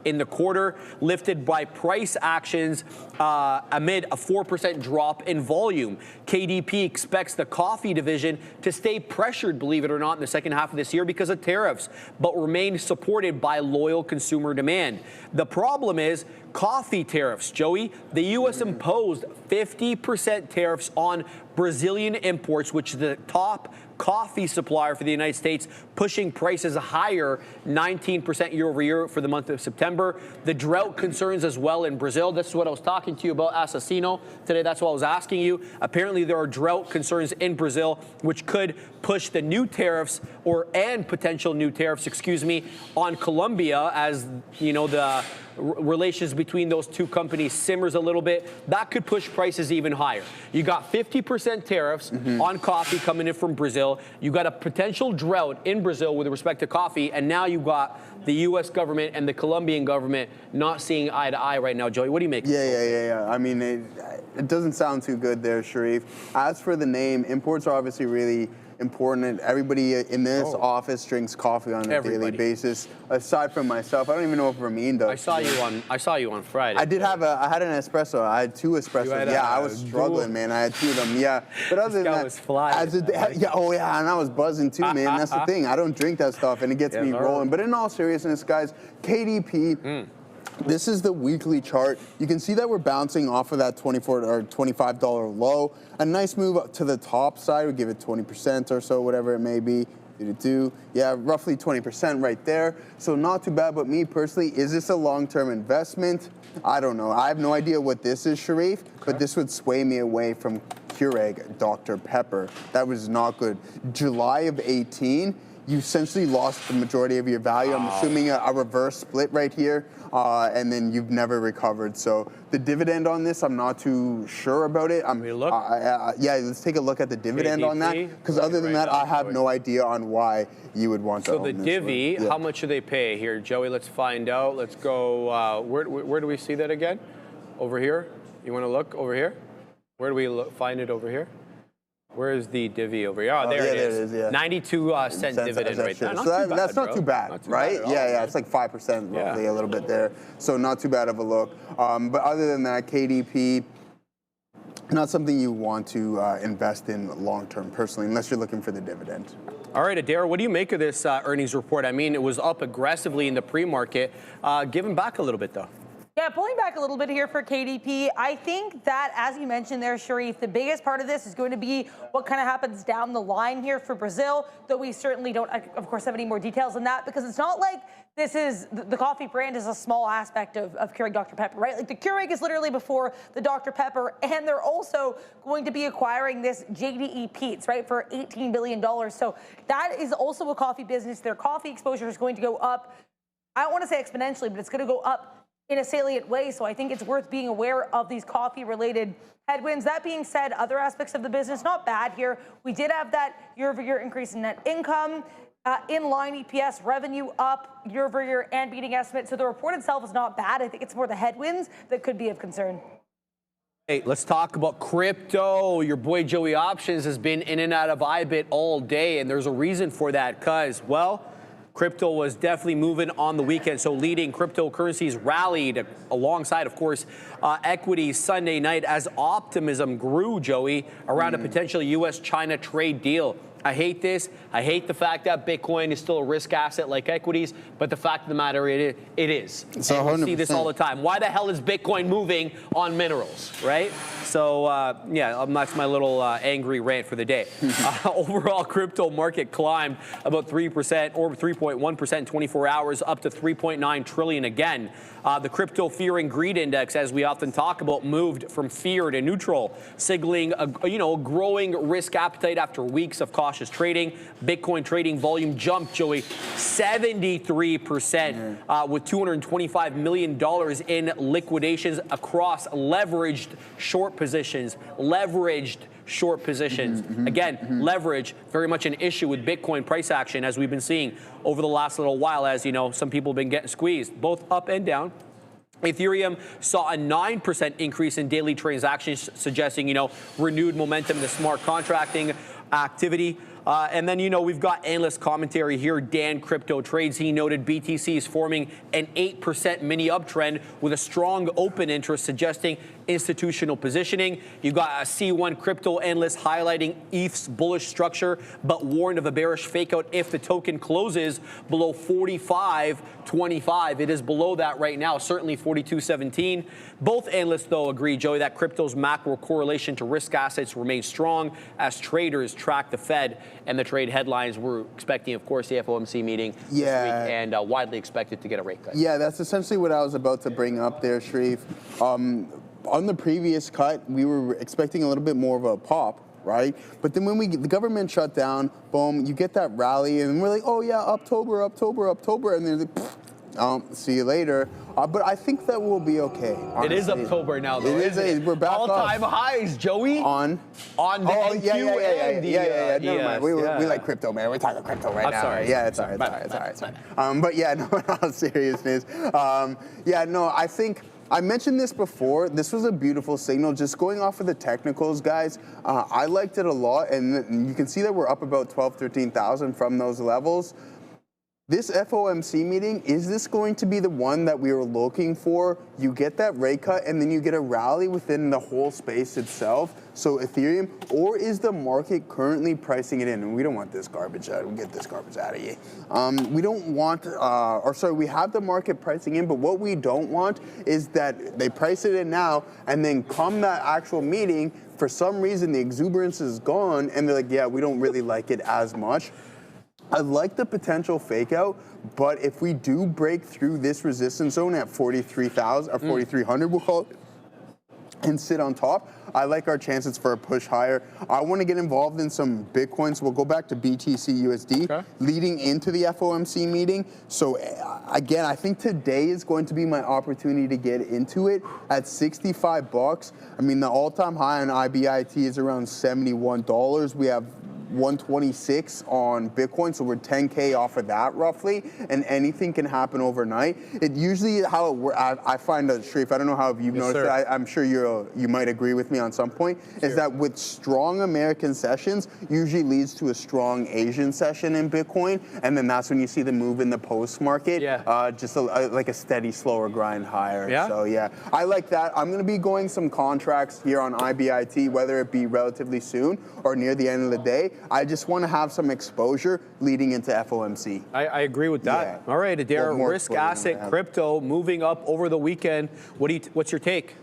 in the quarter, lifted by price actions amid a 4% drop in volume. KDP expects the coffee division to stay pressured, believe it or not, in the second half of this year because of tariffs, but remain supported by loyal consumer demand. The problem is coffee tariffs, Joey. The U.S. imposed 50% tariffs on Brazilian imports, which is the top coffee supplier for the United States, pushing prices higher 19% year over year for the month of September. The drought concerns as well in Brazil. This is what I was talking to you about Assassino today. That's what I was asking you. Apparently there are drought concerns in Brazil, which could push the new tariffs and potential new tariffs, on Colombia, as you know, the relations between those two companies simmers a little bit. That could push prices even higher. You got 50% tariffs on coffee coming in from Brazil. You got a potential drought in Brazil with respect to coffee, and now you got the U.S. government and the Colombian government not seeing eye to eye right now. Joey, what do you make? Yeah. I mean, it doesn't sound too good there, Sharif. As for the name, imports are obviously really important. Everybody in this office drinks coffee on a daily basis. Aside from myself, I don't even know if Ramin does. I saw you on Friday. I had an espresso. I had 2 espressos. I was struggling, man. I had 2 of them. Yeah, but other than that, was flying. And I was buzzing too, man. That's the thing. I don't drink that stuff, and it gets me rolling. But in all seriousness, guys, KDP. This is the weekly chart. You can see that we're bouncing off of that $24 or $25 low. A nice move up to the top side would give it 20% or so, whatever it may be. Yeah, roughly 20% right there. So not too bad, but me personally, is this a long-term investment? I don't know. I have no idea what this is, Sharif, but this would sway me away from Keurig Dr. Pepper. That was not good. July of 18, you essentially lost the majority of your value. I'm assuming a reverse split right here, and then you've never recovered. So the dividend on this, I'm not too sure about it. Yeah, let's take a look at the dividend on that, because other than that, I have no idea on why you would want to own this. So the divvy, how much do they pay here, Joey? Let's find out. Let's go. Where do we see that again? Over here. You want to look over here? Where do we find it over here? Where is the divvy over here? Oh, there it is. Yeah. 92-cent dividend right there. So that's not too bad, right? Yeah, it's like 5% roughly, a little bit there. So not too bad of a look. But other than that, KDP, not something you want to invest in long-term personally, unless you're looking for the dividend. All right, Adair, what do you make of this earnings report? I mean, it was up aggressively in the pre-market. Giving back a little bit, though. Yeah, pulling back a little bit here for KDP. I think that, as you mentioned there, Sharif, the biggest part of this is going to be what kind of happens down the line here for Brazil, though we certainly don't, of course, have any more details on that, because it's not like this is, the coffee brand is a small aspect of Keurig Dr. Pepper, right? Like the Keurig is literally before the Dr. Pepper, and they're also going to be acquiring this JDE Peet's, right, for $18 billion. So that is also a coffee business. Their coffee exposure is going to go up, I don't want to say exponentially, but it's going to go up in a salient way. So I think it's worth being aware of these coffee-related headwinds. That being said, other aspects of the business, not bad here. We did have that year-over-year increase in net income, in-line EPS, revenue up year-over-year and beating estimates. So the report itself is not bad. I think it's more the headwinds that could be of concern. Hey, let's talk about crypto. Your boy Joey Options has been in and out of IBIT all day, and there's a reason for that, because, well, crypto was definitely moving on the weekend, so leading cryptocurrencies rallied alongside, of course, equities Sunday night as optimism grew, Joey, around a potential U.S.-China trade deal. I hate this. I hate the fact that Bitcoin is still a risk asset like equities, but the fact of the matter, it is. So we see this all the time. Why the hell is Bitcoin moving on minerals, right? So, yeah, that's my little angry rant for the day. Overall, crypto market climbed about 3% or 3.1% in 24 hours, up to 3.9 trillion again. The crypto fear and greed index, as we often talk about, moved from fear to neutral, signaling a growing risk appetite after weeks of cautious trading. Bitcoin trading volume jumped, Joey, 73%, with $225 million in liquidations across leveraged short positions. Again, leverage, very much an issue with Bitcoin price action, as we've been seeing over the last little while, as you know, some people have been getting squeezed, both up and down. Ethereum saw a 9% increase in daily transactions, suggesting, renewed momentum in the smart contracting activity. And then, we've got analyst commentary here. Dan Crypto Trades, he noted BTC is forming an 8% mini uptrend with a strong open interest, suggesting institutional positioning. You've got a C1 crypto analyst highlighting ETH's bullish structure, but warned of a bearish fakeout if the token closes below 45.25. It is below that right now, certainly 42.17. Both analysts, though, agree, Joey, that crypto's macro correlation to risk assets remains strong as traders track the Fed and the trade headlines. We're expecting, of course, the FOMC meeting this week, and widely expected to get a rate cut. Yeah, that's essentially what I was about to bring up there, Sharif. On the previous cut, we were expecting a little bit more of a pop, right? But then when the government shut down, boom, you get that rally, and we're like, oh yeah, October, and then see you later. But I think that we'll be okay. Honestly. It is October now, though. We're back all-time highs, Joey. On the NQ yeah. Never mind. We like crypto, man. We're talking crypto right now. Sorry. Yeah, it's all right. But yeah, no, in all seriousness, I think. I mentioned this before. This was a beautiful signal. Just going off of the technicals, guys, I liked it a lot. And you can see that we're up about 12,000, 13,000 from those levels. this FOMC meeting, is this going to be the one that we were looking for? You get that rate cut and then you get a rally within the whole space itself. So Ethereum, or is the market currently pricing it in? And we don't want this garbage out. We'll get this garbage out of here. We don't want, we have the market pricing in, but what we don't want is that they price it in now and then come that actual meeting, for some reason the exuberance is gone and they're like, yeah, we don't really like it as much. I like the potential fake out, but if we do break through this resistance zone at 43,000 or 4,300, we'll call it, and sit on top, I like our chances for a push higher. I want to get involved in some Bitcoin, so we'll go back to BTC USD leading into the FOMC meeting. So again, I think today is going to be my opportunity to get into it at 65 bucks. I mean, the all-time high on IBIT is around $71. We have 126 on Bitcoin, so we're 10K off of that roughly, and anything can happen overnight. It usually, how it works, I find that, Sharif, I don't know how you've noticed it, I'm sure you might agree with me on some point, is that with strong American sessions, usually leads to a strong Asian session in Bitcoin, and then that's when you see the move in the post market, just like a steady, slower grind higher. So yeah, I like that. I'm going to be going some contracts here on IBIT, whether it be relatively soon or near the end of the day. I just want to have some exposure leading into FOMC. I agree with that. Yeah. All right, Adair, More risk asset crypto moving up over the weekend. What's your take?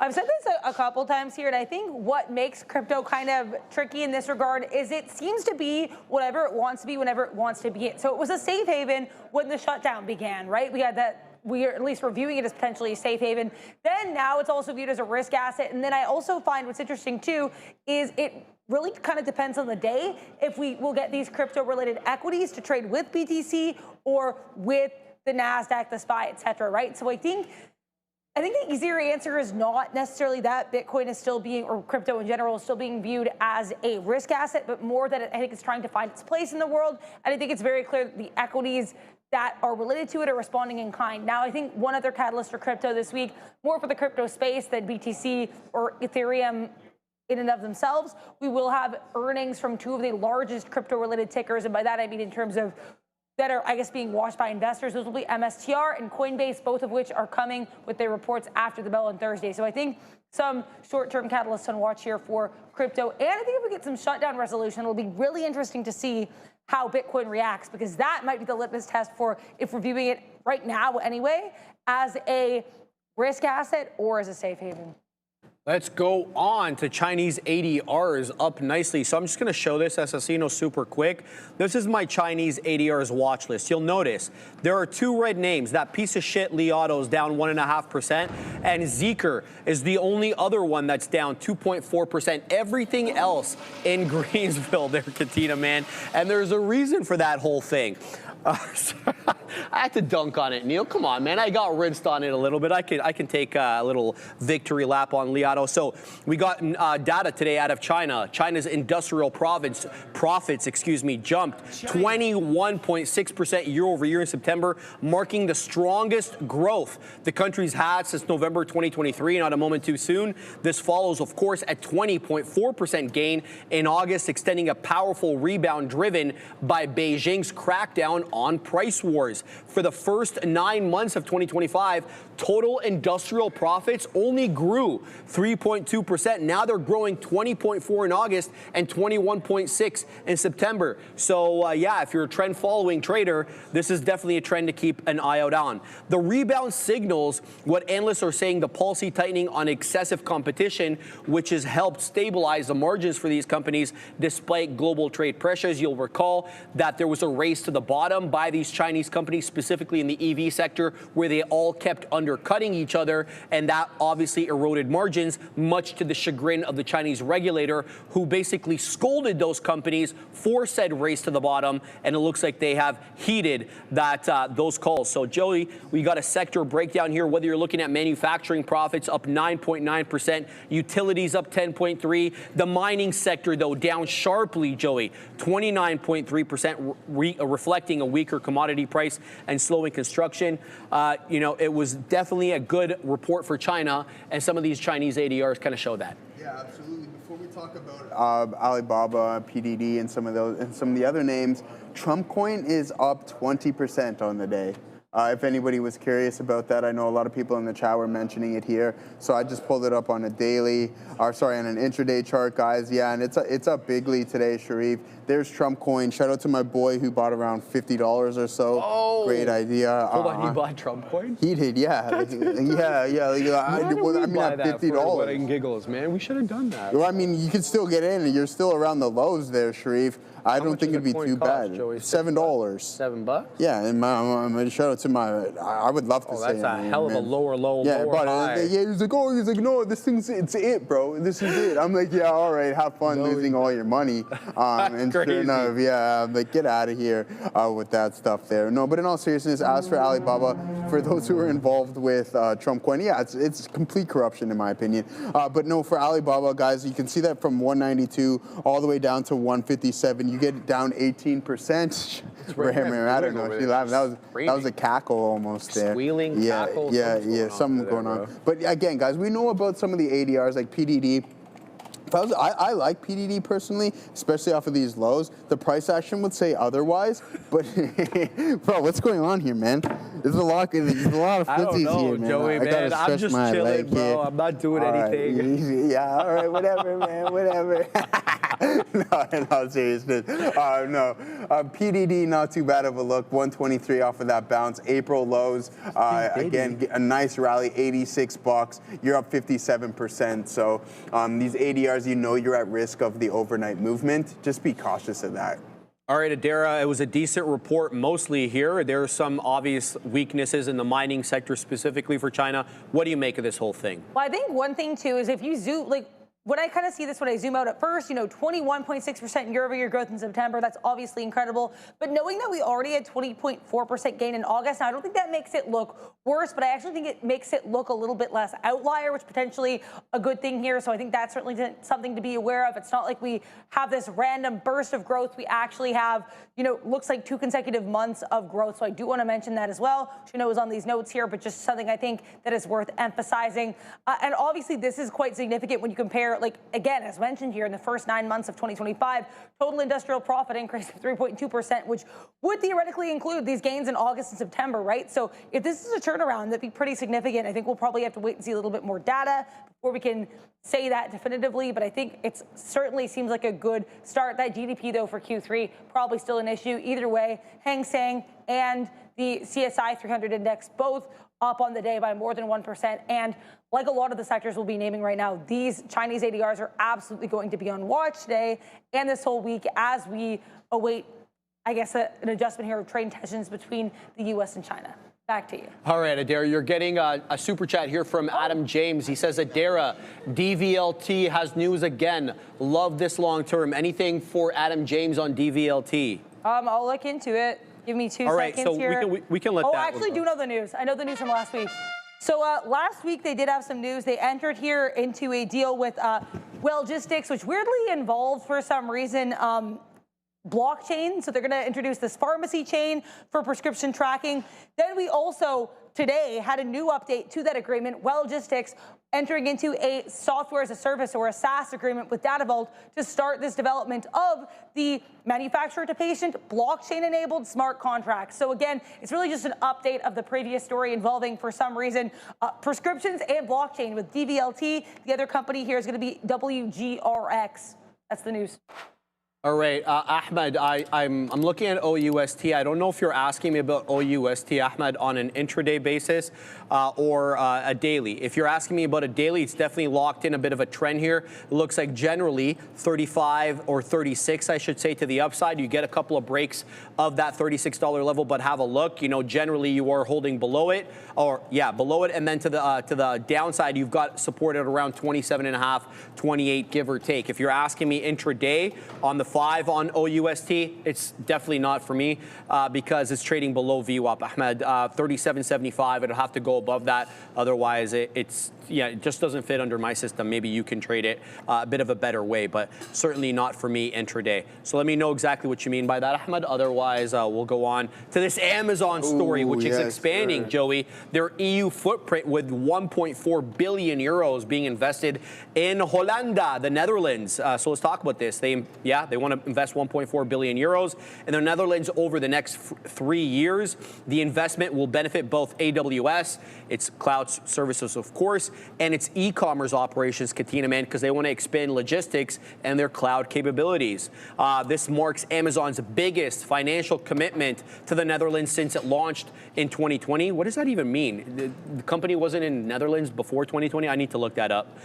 I've said this a couple times here, and I think what makes crypto kind of tricky in this regard is it seems to be whatever it wants to be whenever it wants to be. So it was a safe haven when the shutdown began, right? We had that. We are at least reviewing it as potentially a safe haven. Then now it's also viewed as a risk asset. And then I also find what's interesting too is it really kind of depends on the day if we will get these crypto-related equities to trade with BTC or with the NASDAQ, the SPY, et cetera, right? So I think the easier answer is not necessarily that Bitcoin is still being, or crypto in general is still being viewed as a risk asset, but more that I think it's trying to find its place in the world. And I think it's very clear that the equities that are related to it are responding in kind. Now, I think one other catalyst for crypto this week, more for the crypto space than BTC or Ethereum in and of themselves, we will have earnings from two of the largest crypto-related tickers, and by that I mean in terms of that are, I guess, being watched by investors. Those will be MSTR and Coinbase, both of which are coming with their reports after the bell on Thursday. So I think some short-term catalysts on watch here for crypto. And I think if we get some shutdown resolution, it'll be really interesting to see how Bitcoin reacts, because that might be the litmus test for if we're viewing it right now anyway as a risk asset or as a safe haven. Let's go on to Chinese ADRs up nicely. So I'm just going to show this Assassino super quick. This is my Chinese ADRs watch list. You'll notice there are two red names. That piece of shit Li Auto is down 1.5%, and Zeekr is the only other one that's down 2.4%. Everything else in Greensville there, Katina, man. And there's a reason for that whole thing. I had to dunk on it, Neil. Come on, man. I got rinsed on it a little bit. I can take a little victory lap on Li Auto. So we got data today out of China. China's industrial profits, jumped 21.6% year over year in September, marking the strongest growth the country's had since November 2023. Not a moment too soon. This follows, of course, a 20.4% gain in August, extending a powerful rebound driven by Beijing's crackdown on price wars. For the first 9 months of 2025, total industrial profits only grew 3.2%. Now they're growing 20.4 in August and 21.6 in September. So yeah, if you're a trend following trader, this is definitely a trend to keep an eye out on. The rebound signals what analysts are saying, the policy tightening on excessive competition, which has helped stabilize the margins for these companies despite global trade pressures. You'll recall that there was a race to the bottom by these Chinese companies, specifically in the EV sector, where they all kept undercutting each other, and that obviously eroded margins, much to the chagrin of the Chinese regulator, who basically scolded those companies for said race to the bottom, and it looks like they have heeded that those calls. So, Joey, we got a sector breakdown here, whether you're looking at manufacturing profits up 9.9%, utilities up 10.3%, the mining sector, though, down sharply, Joey, 29.3%, reflecting a weaker commodity price and slowing construction. It was definitely a good report for China, and some of these Chinese ADRs kind of show that. Yeah, absolutely. Before we talk about Alibaba, PDD, and some of those, and some of the other names. Trump coin is up 20% on the day. If anybody was curious about that, I know a lot of people in the chat were mentioning it here. So I just pulled it up on a daily, on an intraday chart, guys. Yeah, and it's up bigly today, Sharif. There's Trump coin. Shout out to my boy who bought around $50 or so. Oh. Great idea. Hold on, he bought Trump coin? He did, yeah. I mean, at $50. What in giggles, man. We should have done that. Well, I mean, you can still get in. You're still around the lows there, Sharif. I don't think it'd be too bad. Joey? $7. $7? Yeah, and shout out to I would love to say that's a hell of a lower high. Yeah, he's like, no, this thing's, it's it, bro. This is it. I'm like, yeah, all right, have fun losing all your money. And crazy. sure enough, yeah, I'm like, get out of here with that stuff there. No, but in all seriousness, as for Alibaba, for those who are involved with Trump coin, yeah, it's complete corruption in my opinion. But no, for Alibaba, guys, you can see that from 192 all the way down to 157. You get down 18%. I don't know. She laughed. That was a cackle almost there. Squealing, cackle. Yeah, something going on. But again, guys, we know about some of the ADRs like PDD. I like PDD personally, especially off of these lows. The price action would say otherwise, but bro, what's going on here, man? There's a lot of footsies here, man. Joey, man. I'm just chilling, bro. Here. I'm not doing anything. Yeah, all right, whatever, man, whatever. No, in all seriousness. PDD, not too bad of a look. 123 off of that bounce. April lows, again, a nice rally, $86. You're up 57%. So these ADRs, you know you're at risk of the overnight movement. Just be cautious of that. All right, Adara, it was a decent report mostly here. There are some obvious weaknesses in the mining sector specifically for China. What do you make of this whole thing? Well, I think one thing, too, is if you zoom, when I kind of see this, when I zoom out at first, 21.6% year-over-year growth in September, that's obviously incredible. But knowing that we already had 20.4% gain in August, now I don't think that makes it look worse, but I actually think it makes it look a little bit less outlier, which potentially a good thing here. So I think that's certainly something to be aware of. It's not like we have this random burst of growth. We actually have, looks like 2 consecutive months of growth. So I do want to mention that as well, which is on these notes here, but just something I think that is worth emphasizing. And obviously this is quite significant when you compare, again, as mentioned here, in the first 9 months of 2025, total industrial profit increase of 3.2%, which would theoretically include these gains in August and September, right? So if this is a turnaround, that'd be pretty significant. I think we'll probably have to wait and see a little bit more data before we can say that definitively, but I think it certainly seems like a good start. That GDP, though, for Q3, probably still an issue. Either way, Hang Seng and the CSI 300 index both up on the day by more than 1%. And like a lot of the sectors we'll be naming right now, these Chinese ADRs are absolutely going to be on watch today and this whole week as we await, I guess, an adjustment here of trade tensions between the U.S. and China. Back to you. All right, Adara, you're getting a super chat here from Adam James. He says, Adara, DVLT has news again. Love this long term. Anything for Adam James on DVLT? I'll look into it. Give me 2 seconds here. All right, so we can let that. Oh, I actually do know the news. I know the news from last week. So last week they did have some news. They entered here into a deal with Wellgistics, which weirdly involved, for some reason, blockchain. So they're going to introduce this pharmacy chain for prescription tracking. Then we also today had a new update to that agreement. Wellgistics entering into a software as a service or a SaaS agreement with DataVault to start this development of the manufacturer to patient blockchain enabled smart contracts. So again, it's really just an update of the previous story involving, for some reason, prescriptions and blockchain with DVLT. The other company here is going to be WGRX. That's the news. All right, Ahmed, I'm looking at OUST. I don't know if you're asking me about OUST, Ahmed, on an intraday basis or a daily. If you're asking me about a daily, it's definitely locked in a bit of a trend here. It looks like generally 35 or 36, I should say, to the upside. You get a couple of breaks of that $36 level, but have a look. Generally you are holding below it, below it, and then to the downside, you've got support at around 27.5, 28, give or take. If you're asking me intraday on the 5 on OUST. It's definitely not for me because it's trading below VWAP, Ahmed. 37.75. It'll have to go above that. Otherwise, it just doesn't fit under my system. Maybe you can trade it a bit of a better way, but certainly not for me intraday. So let me know exactly what you mean by that, Ahmed. Otherwise, we'll go on to this Amazon story, which is expanding, Joey. Their EU footprint with 1.4 billion euros being invested in Hollanda, the Netherlands. So let's talk about this. They want to invest 1.4 billion euros in the Netherlands over the next 3 years. The investment will benefit both AWS, its cloud services, of course, and its e-commerce operations, Katina, man, because they want to expand logistics and their cloud capabilities. This marks Amazon's biggest financial commitment to the Netherlands since it launched in 2020. What does that even mean? The company wasn't in the Netherlands before 2020? I need to look that up.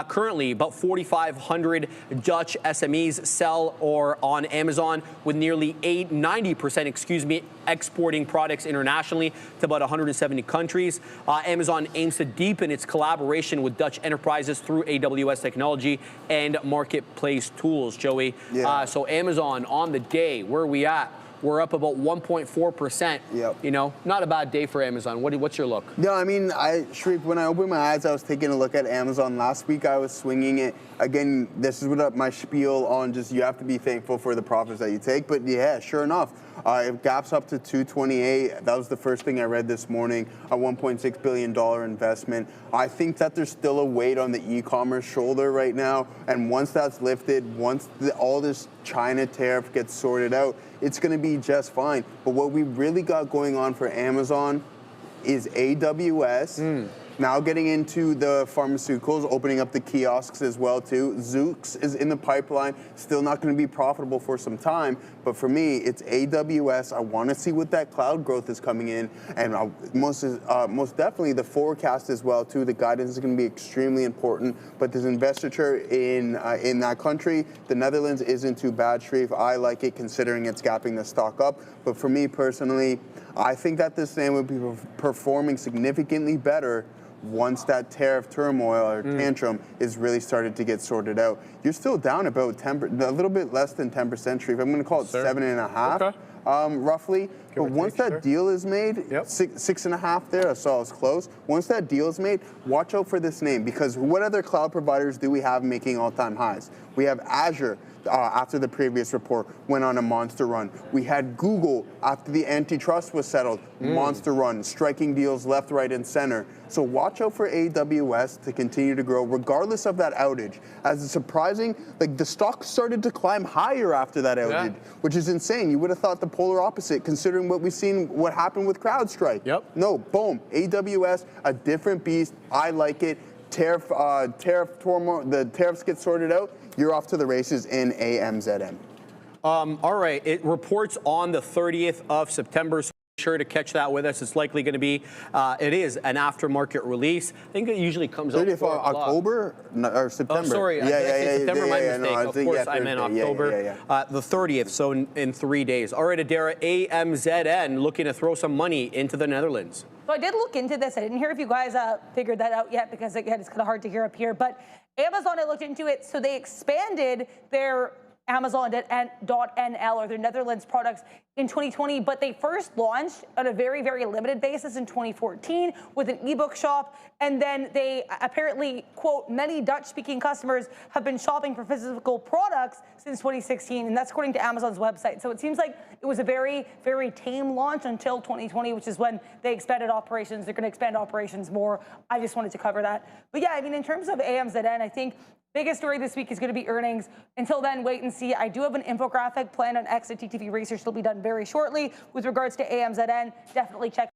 Currently, about 4,500 Dutch SMEs sell or on Amazon, with nearly 90%, exporting products internationally to about 170 countries. Amazon aims to deepen its collaboration with Dutch enterprises through AWS technology and marketplace tools, Joey. Yeah. So Amazon on the day, where are we at? We're up about 1.4%. Yep. You know, not a bad day for Amazon. What's your look? No, I mean, Sharif, when I opened my eyes, I was taking a look at Amazon. Last week, I was swinging it. Again, this is what my spiel on just you have to be thankful for the profits that you take. But yeah, sure enough, it gaps up to 228. That was the first thing I read this morning, a $1.6 billion investment. I think that there's still a weight on the e-commerce shoulder right now. And once that's lifted, once all this China tariff gets sorted out, it's going to be just fine. But what we really got going on for Amazon is AWS. Now getting into the pharmaceuticals, opening up the kiosks as well too. Zoox is in the pipeline, still not going to be profitable for some time. But for me, it's AWS. I want to see what that cloud growth is coming in, and most definitely the forecast as well too. The guidance is going to be extremely important. But this investiture in that country, the Netherlands, isn't too bad, Sharif. I like it considering it's gapping the stock up. But for me personally, I think that this thing would be performing significantly better once that tariff turmoil or tantrum is really started to get sorted out. You're still down about 10%, a little bit less than 10%, Sharif. I'm going to call it 7.5%, roughly. But once that deal is made, 6.5 there, I saw it was close. Once that deal is made, watch out for this name, because what other cloud providers do we have making all-time highs? We have Azure. After the previous report, went on a monster run. We had Google, after the antitrust was settled, monster run, striking deals left, right, and center. So watch out for AWS to continue to grow, regardless of that outage. As it's surprising, like the stock started to climb higher after that outage, which is insane. You would have thought the polar opposite, considering what we've seen, what happened with CrowdStrike. No, boom, AWS, a different beast. I like it. The tariffs get sorted out. You're off to the races in AMZN. All right. It reports on the 30th of September. So be sure to catch that with us. It's likely going to be, it is an aftermarket release. I think it usually comes out 30th of October or September? Oh, sorry. September, my mistake. No, of course, I meant October. The 30th, so in 3 days. All right, Adara, AMZN looking to throw some money into the Netherlands. So I did look into this. I didn't hear if you guys figured that out yet, because again, it's kind of hard to hear up here. But Amazon, I looked into it. So they expanded their Amazon.nl or their Netherlands products in 2020, but they first launched on a very, very limited basis in 2014 with an ebook shop. And then they apparently, quote, many Dutch-speaking customers have been shopping for physical products since 2016. And that's according to Amazon's website. So it seems like it was a very, very tame launch until 2020, which is when they expanded operations. They're going to expand operations more. I just wanted to cover that. But yeah, I mean, in terms of AMZN, I think biggest story this week is going to be earnings. Until then, wait and see. I do have an infographic planned on X at TTV Research. It'll be done very shortly with regards to AMZN. Definitely check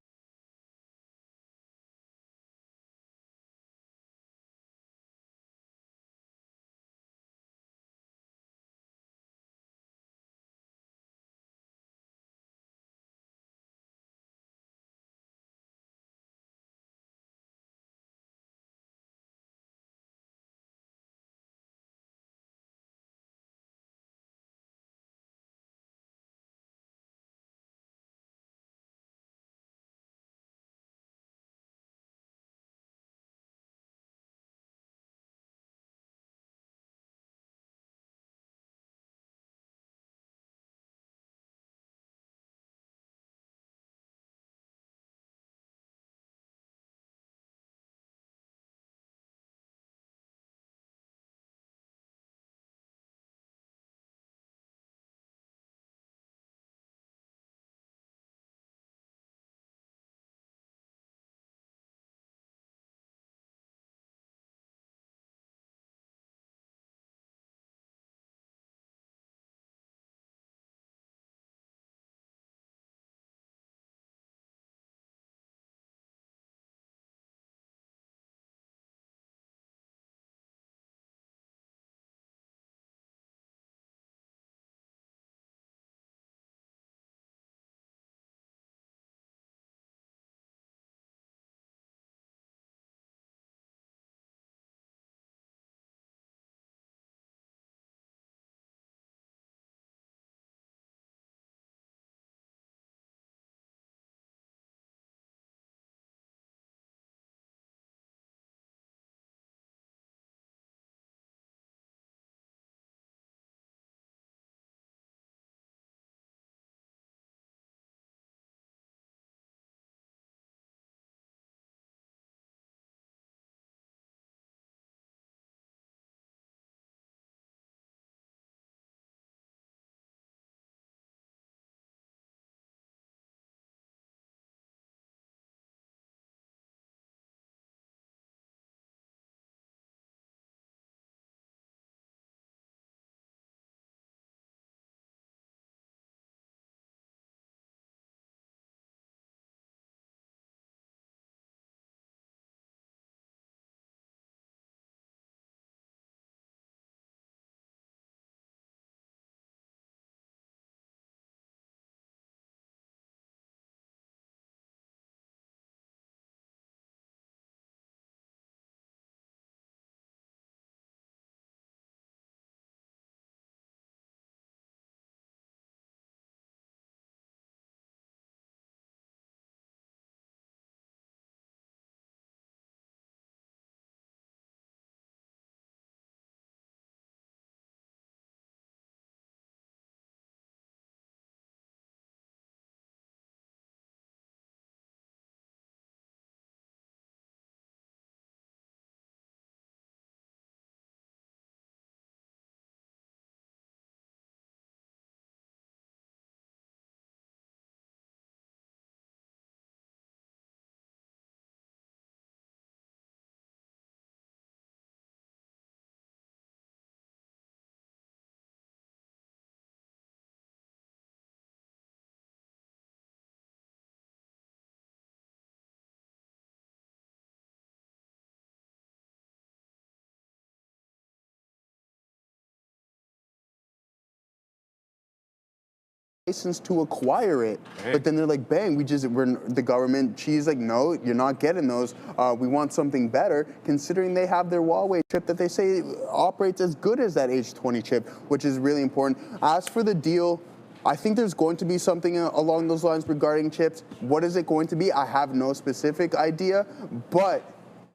license to acquire it. But then they're like, bang, the government, she's like, no, you're not getting those. We want something better, considering they have their Huawei chip that they say operates as good as that H20 chip, which is really important. As for the deal, I think there's going to be something along those lines regarding chips. What is it going to be? I have no specific idea, but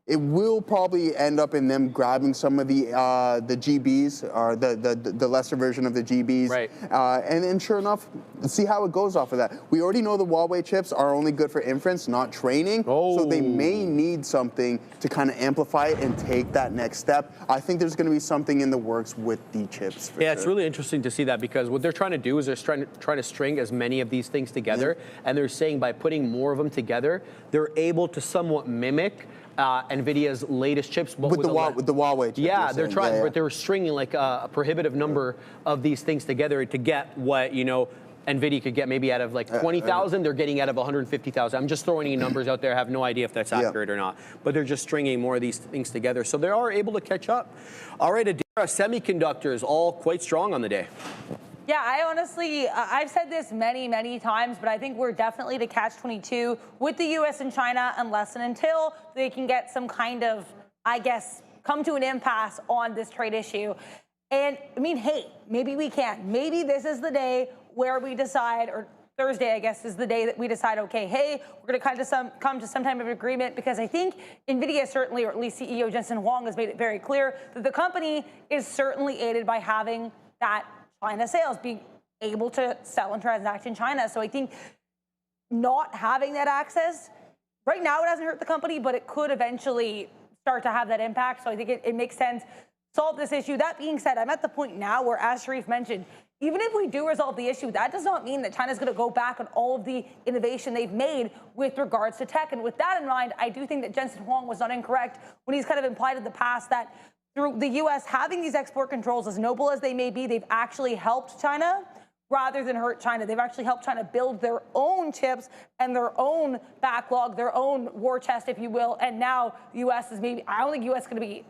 it will probably end up in them grabbing some of the GBs, or the lesser version of the GBs. Right. And sure enough, see how it goes off of that. We already know the Huawei chips are only good for inference, not training. So they may need something to kind of amplify it and take that next step. I think there's going to be something in the works with the chips. For It's really interesting to see that, because what they're trying to do is they're trying to string as many of these things together. And they're saying by putting more of them together, they're able to somewhat mimic NVIDIA's latest chips. With the Huawei chip. Yeah, they're trying, but they're stringing like a prohibitive number of these things together to get what, NVIDIA could get maybe out of like 20,000, they're getting out of 150,000. I'm just throwing any numbers out there. I have no idea if that's accurate or not. But they're just stringing more of these things together. So they are able to catch up. All right, Adira, semiconductors, all quite strong on the day. Yeah, I honestly, I've said this many, many times, but I think we're definitely to catch-22 with the U.S. and China unless and until they can get some kind of, I guess, come to an impasse on this trade issue. And, I mean, hey, maybe we can. Maybe this is the day where we decide, or Thursday, I guess, is the day that we decide, okay, hey, we're going to kind of come to some type of agreement, because I think NVIDIA certainly, or at least CEO Jensen Huang has made it very clear that the company is certainly aided by having that China sales, being able to sell and transact in China. So I think not having that access, right now it doesn't hurt the company, but it could eventually start to have that impact. So I think it makes sense, solve this issue. That being said, I'm at the point now where, as Sharif mentioned, even if we do resolve the issue, that does not mean that China's going to go back on all of the innovation they've made with regards to tech. And with that in mind, I do think that Jensen Huang was not incorrect when he's kind of implied in the past that through the U.S. having these export controls, as noble as they may be, they've actually helped China rather than hurt China. They've actually helped China build their own chips and their own backlog, their own war chest, if you will. And now the U.S. is maybe, I don't think U.S. is going to be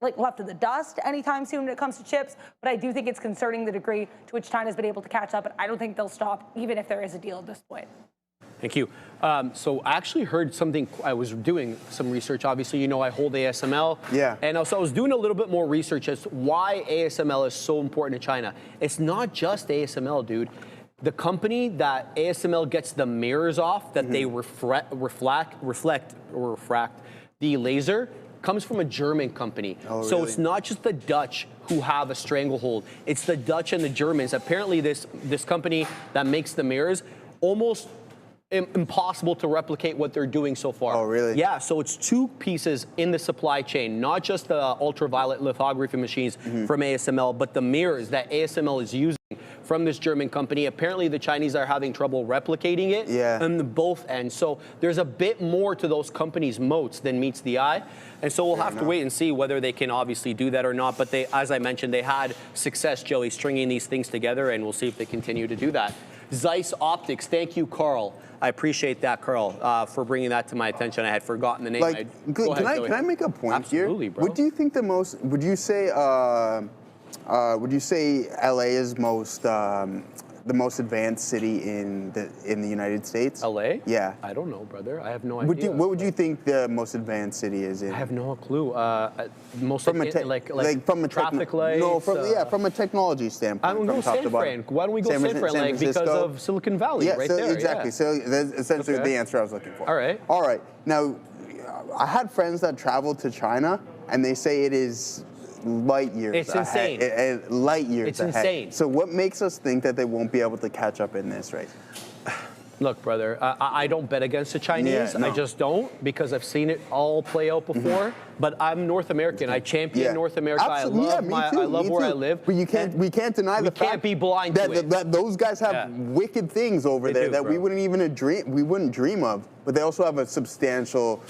like left in the dust anytime soon when it comes to chips, but I do think it's concerning the degree to which China's been able to catch up, and I don't think they'll stop even if there is a deal at this point. Thank you. So I actually heard something. I was doing some research. Obviously, I hold ASML. Yeah. And also I was doing a little bit more research as to why ASML is so important to China. It's not just ASML, dude. The company that ASML gets the mirrors off, that they reflect the laser, comes from a German company. So really? it's not just the Dutch who have a stranglehold. It's the Dutch and the Germans. Apparently this company that makes the mirrors, almost impossible to replicate what they're doing so far. Oh, really? Yeah, so it's two pieces in the supply chain, not just the ultraviolet lithography machines from ASML, but the mirrors that ASML is using from this German company. Apparently the Chinese are having trouble replicating it on both ends. So there's a bit more to those companies' moats than meets the eye. And so we'll have to wait and see whether they can obviously do that or not. But they, as I mentioned, they had success, Joey, stringing these things together, and we'll see if they continue to do that. Zeiss Optics, thank you, Carl. I appreciate that, Carl, for bringing that to my attention. I had forgotten the name. Can I make a point here? Absolutely, bro. What do you think would you say LA is the most advanced city in the United States? LA? Yeah. I don't know, brother. I have no idea. What would you think the most advanced city is in? I have no clue. Most from from a traffic light. No, from a technology standpoint. I don't know San Fran. Why don't we go San Fran? Because of Silicon Valley, right there. Exactly. Yeah. So that's essentially the answer I was looking for. All right. All right. Now, I had friends that traveled to China, and they say it is light years It's ahead. insane. Light years It's ahead. insane. So what makes us think that they won't be able to catch up in this race? Look, brother, I don't bet against the Chinese. Yeah, no. I just don't, because I've seen it all play out before. But I'm North American. I champion North America. Absolutely. I love where I live. But we can't deny the fact can't be blind to it. that those guys have wicked things over there that we wouldn't even dream of. But they also have a substantial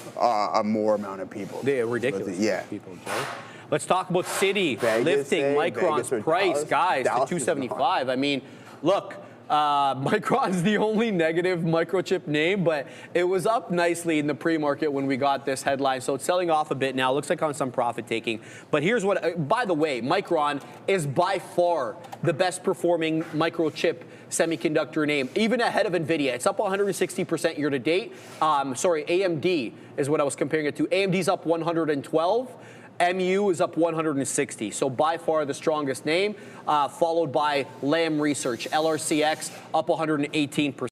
more amount of people. They're ridiculous. People, Joe. Let's talk about City lifting Micron's price, guys, to 275. I mean, look, Micron's the only negative microchip name, but it was up nicely in the pre-market when we got this headline. So it's selling off a bit now. Looks like on some profit taking. But here's what, by the way, Micron is by far the best performing microchip semiconductor name, even ahead of NVIDIA. It's up 160% year to date. Sorry, AMD is what I was comparing it to. AMD's up 112. MU is up 160, so by far the strongest name, followed by Lam Research, LRCX up 118%.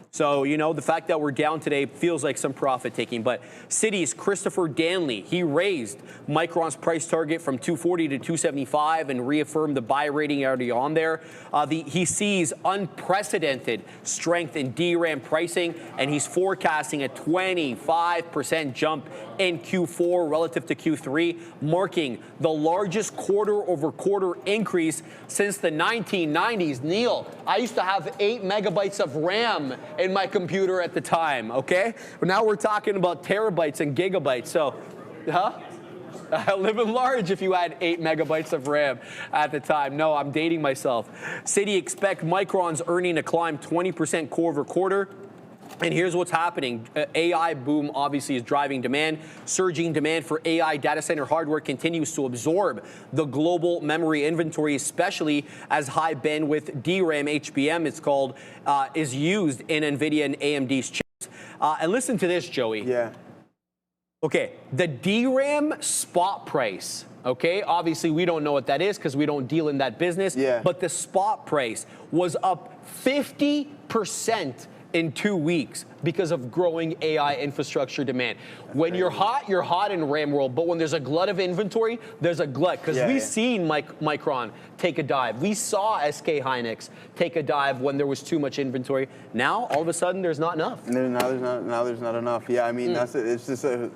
So, you know, the fact that we're down today feels like some profit taking. But Citi's Christopher Danley, he raised Micron's price target from 240 to 275 and reaffirmed the buy rating already on there. He sees unprecedented strength in DRAM pricing, and he's forecasting a 25% jump in Q4 relative to Q3, marking the largest quarter-over-quarter increase since the 1990s. Neil, I used to have 8 megabytes of RAM in my computer at the time, okay? But now we're talking about terabytes and gigabytes, so, living large if you had 8 megabytes of RAM at the time. No, I'm dating myself. Citi expect Micron's earning to climb 20% quarter-over-quarter. And here's what's happening. AI boom obviously is driving demand. Surging demand for AI data center hardware continues to absorb the global memory inventory, especially as high bandwidth DRAM, HBM it's called, is used in NVIDIA and AMD's chips. And listen to this, Joey. Yeah. Okay, the DRAM spot price, okay, obviously we don't know what that is because we don't deal in that business, but the spot price was up 50% in 2 weeks because of growing AI infrastructure demand. When you're hot in RAM world, but when there's a glut of inventory, there's a glut. Because we've seen Micron take a dive. We saw SK Hynix take a dive when there was too much inventory. Now, all of a sudden, there's not enough. Now there's not enough. Yeah, I mean, it's just a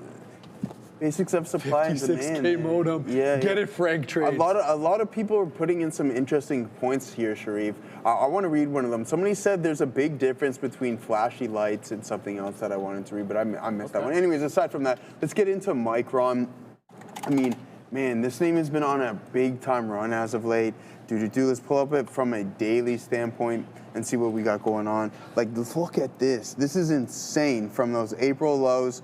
basics of supply and demand. 56K modem. Yeah, Get it, Frank Trades. A lot of people are putting in some interesting points here, Sharif. I want to read one of them. Somebody said there's a big difference between flashy lights and something else that I wanted to read, but I missed that one. Anyways, aside from that, let's get into Micron. I mean, man, this name has been on a big time run as of late. Let's pull up it from a daily standpoint and see what we got going on. Like, look at this. This is insane. From those April lows,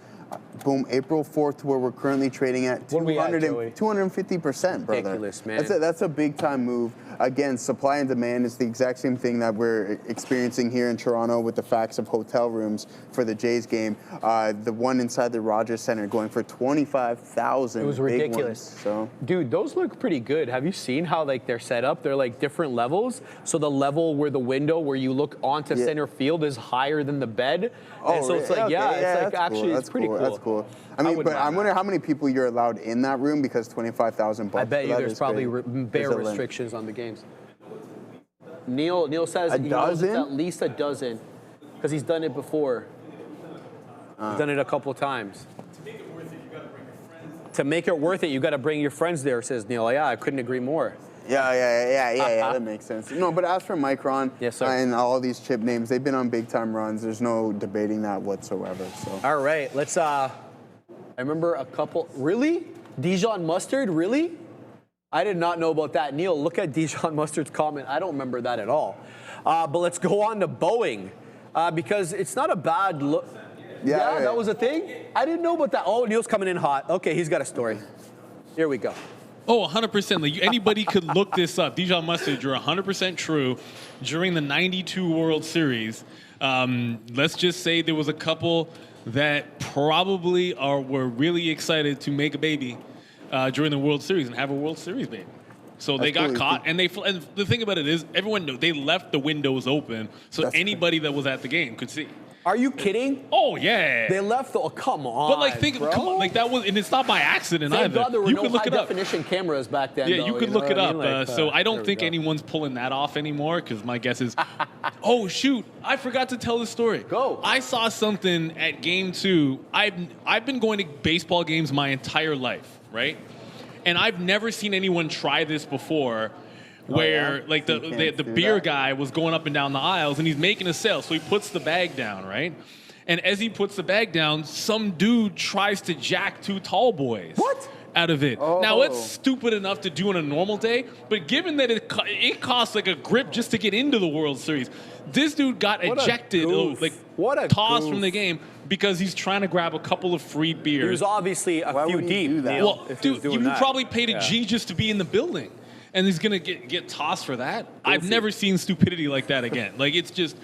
boom, April 4th, where we're currently trading at 250%, brother. Ridiculous, man. That's a big time move. Again, supply and demand is the exact same thing that we're experiencing here in Toronto with the facts of hotel rooms for the Jays game. The one inside the Rogers Center going for 25,000. It was ridiculous. So, dude, those look pretty good. Have you seen how like they're set up? They're like different levels. So the level where the window where you look onto center field is higher than the bed. And so it's like, it's like actually cool. it's pretty cool. That's cool. I mean, but I wonder how many people you're allowed in that room because 25,000 bucks. I bet you there's probably bare restrictions on the games. Neil says he knows it's at least a dozen because he's done it before. He's done it a couple times. To make it worth it, you got to bring your friends there, says Neil. Yeah, I couldn't agree more. Yeah, that makes sense. No, but as for Micron and all these chip names, they've been on big time runs. There's no debating that whatsoever. So. All right, let's, I remember a couple, really? Dijon mustard, really? I did not know about that. Neil, look at Dijon Mustard's comment. I don't remember that at all. But let's go on to Boeing because it's not a bad look. Yeah, that was a thing? I didn't know about that. Oh, Neil's coming in hot. Okay, he's got a story. Here we go. Oh, 100%. Like, anybody could look this up. Dijon Mustard, you're 100% true. During the 92 World Series, let's just say there was a couple that probably were really excited to make a baby during the World Series and have a World Series baby. So they got caught, and the thing about it is, everyone knows they left the windows open so anybody that was at the game could see. Are you kidding? Oh yeah. They left. Oh, come on. But like, come on, like that was, and it's not by accident either. God there were you no could look it up. High-definition cameras back then. Yeah, though, you could look it up. Like, so I don't think anyone's pulling that off anymore because my guess is, oh shoot, I forgot to tell the story. Go. I saw something at Game 2. I've been going to baseball games my entire life, right? And I've never seen anyone try this before. Where like the beer guy was going up and down the aisles and he's making a sale, so he puts the bag down, right? And as he puts the bag down, some dude tries to jack two tall boys. What? out of it. Now, it's stupid enough to do on a normal day, but given that it costs like a grip just to get into the World Series, this dude got ejected, tossed from the game because he's trying to grab a couple of free beers. He was obviously a few deep. Well, dude, you probably paid a G just to be in the building, and he's gonna get tossed for that. I've never seen stupidity like that again. Like, it's just,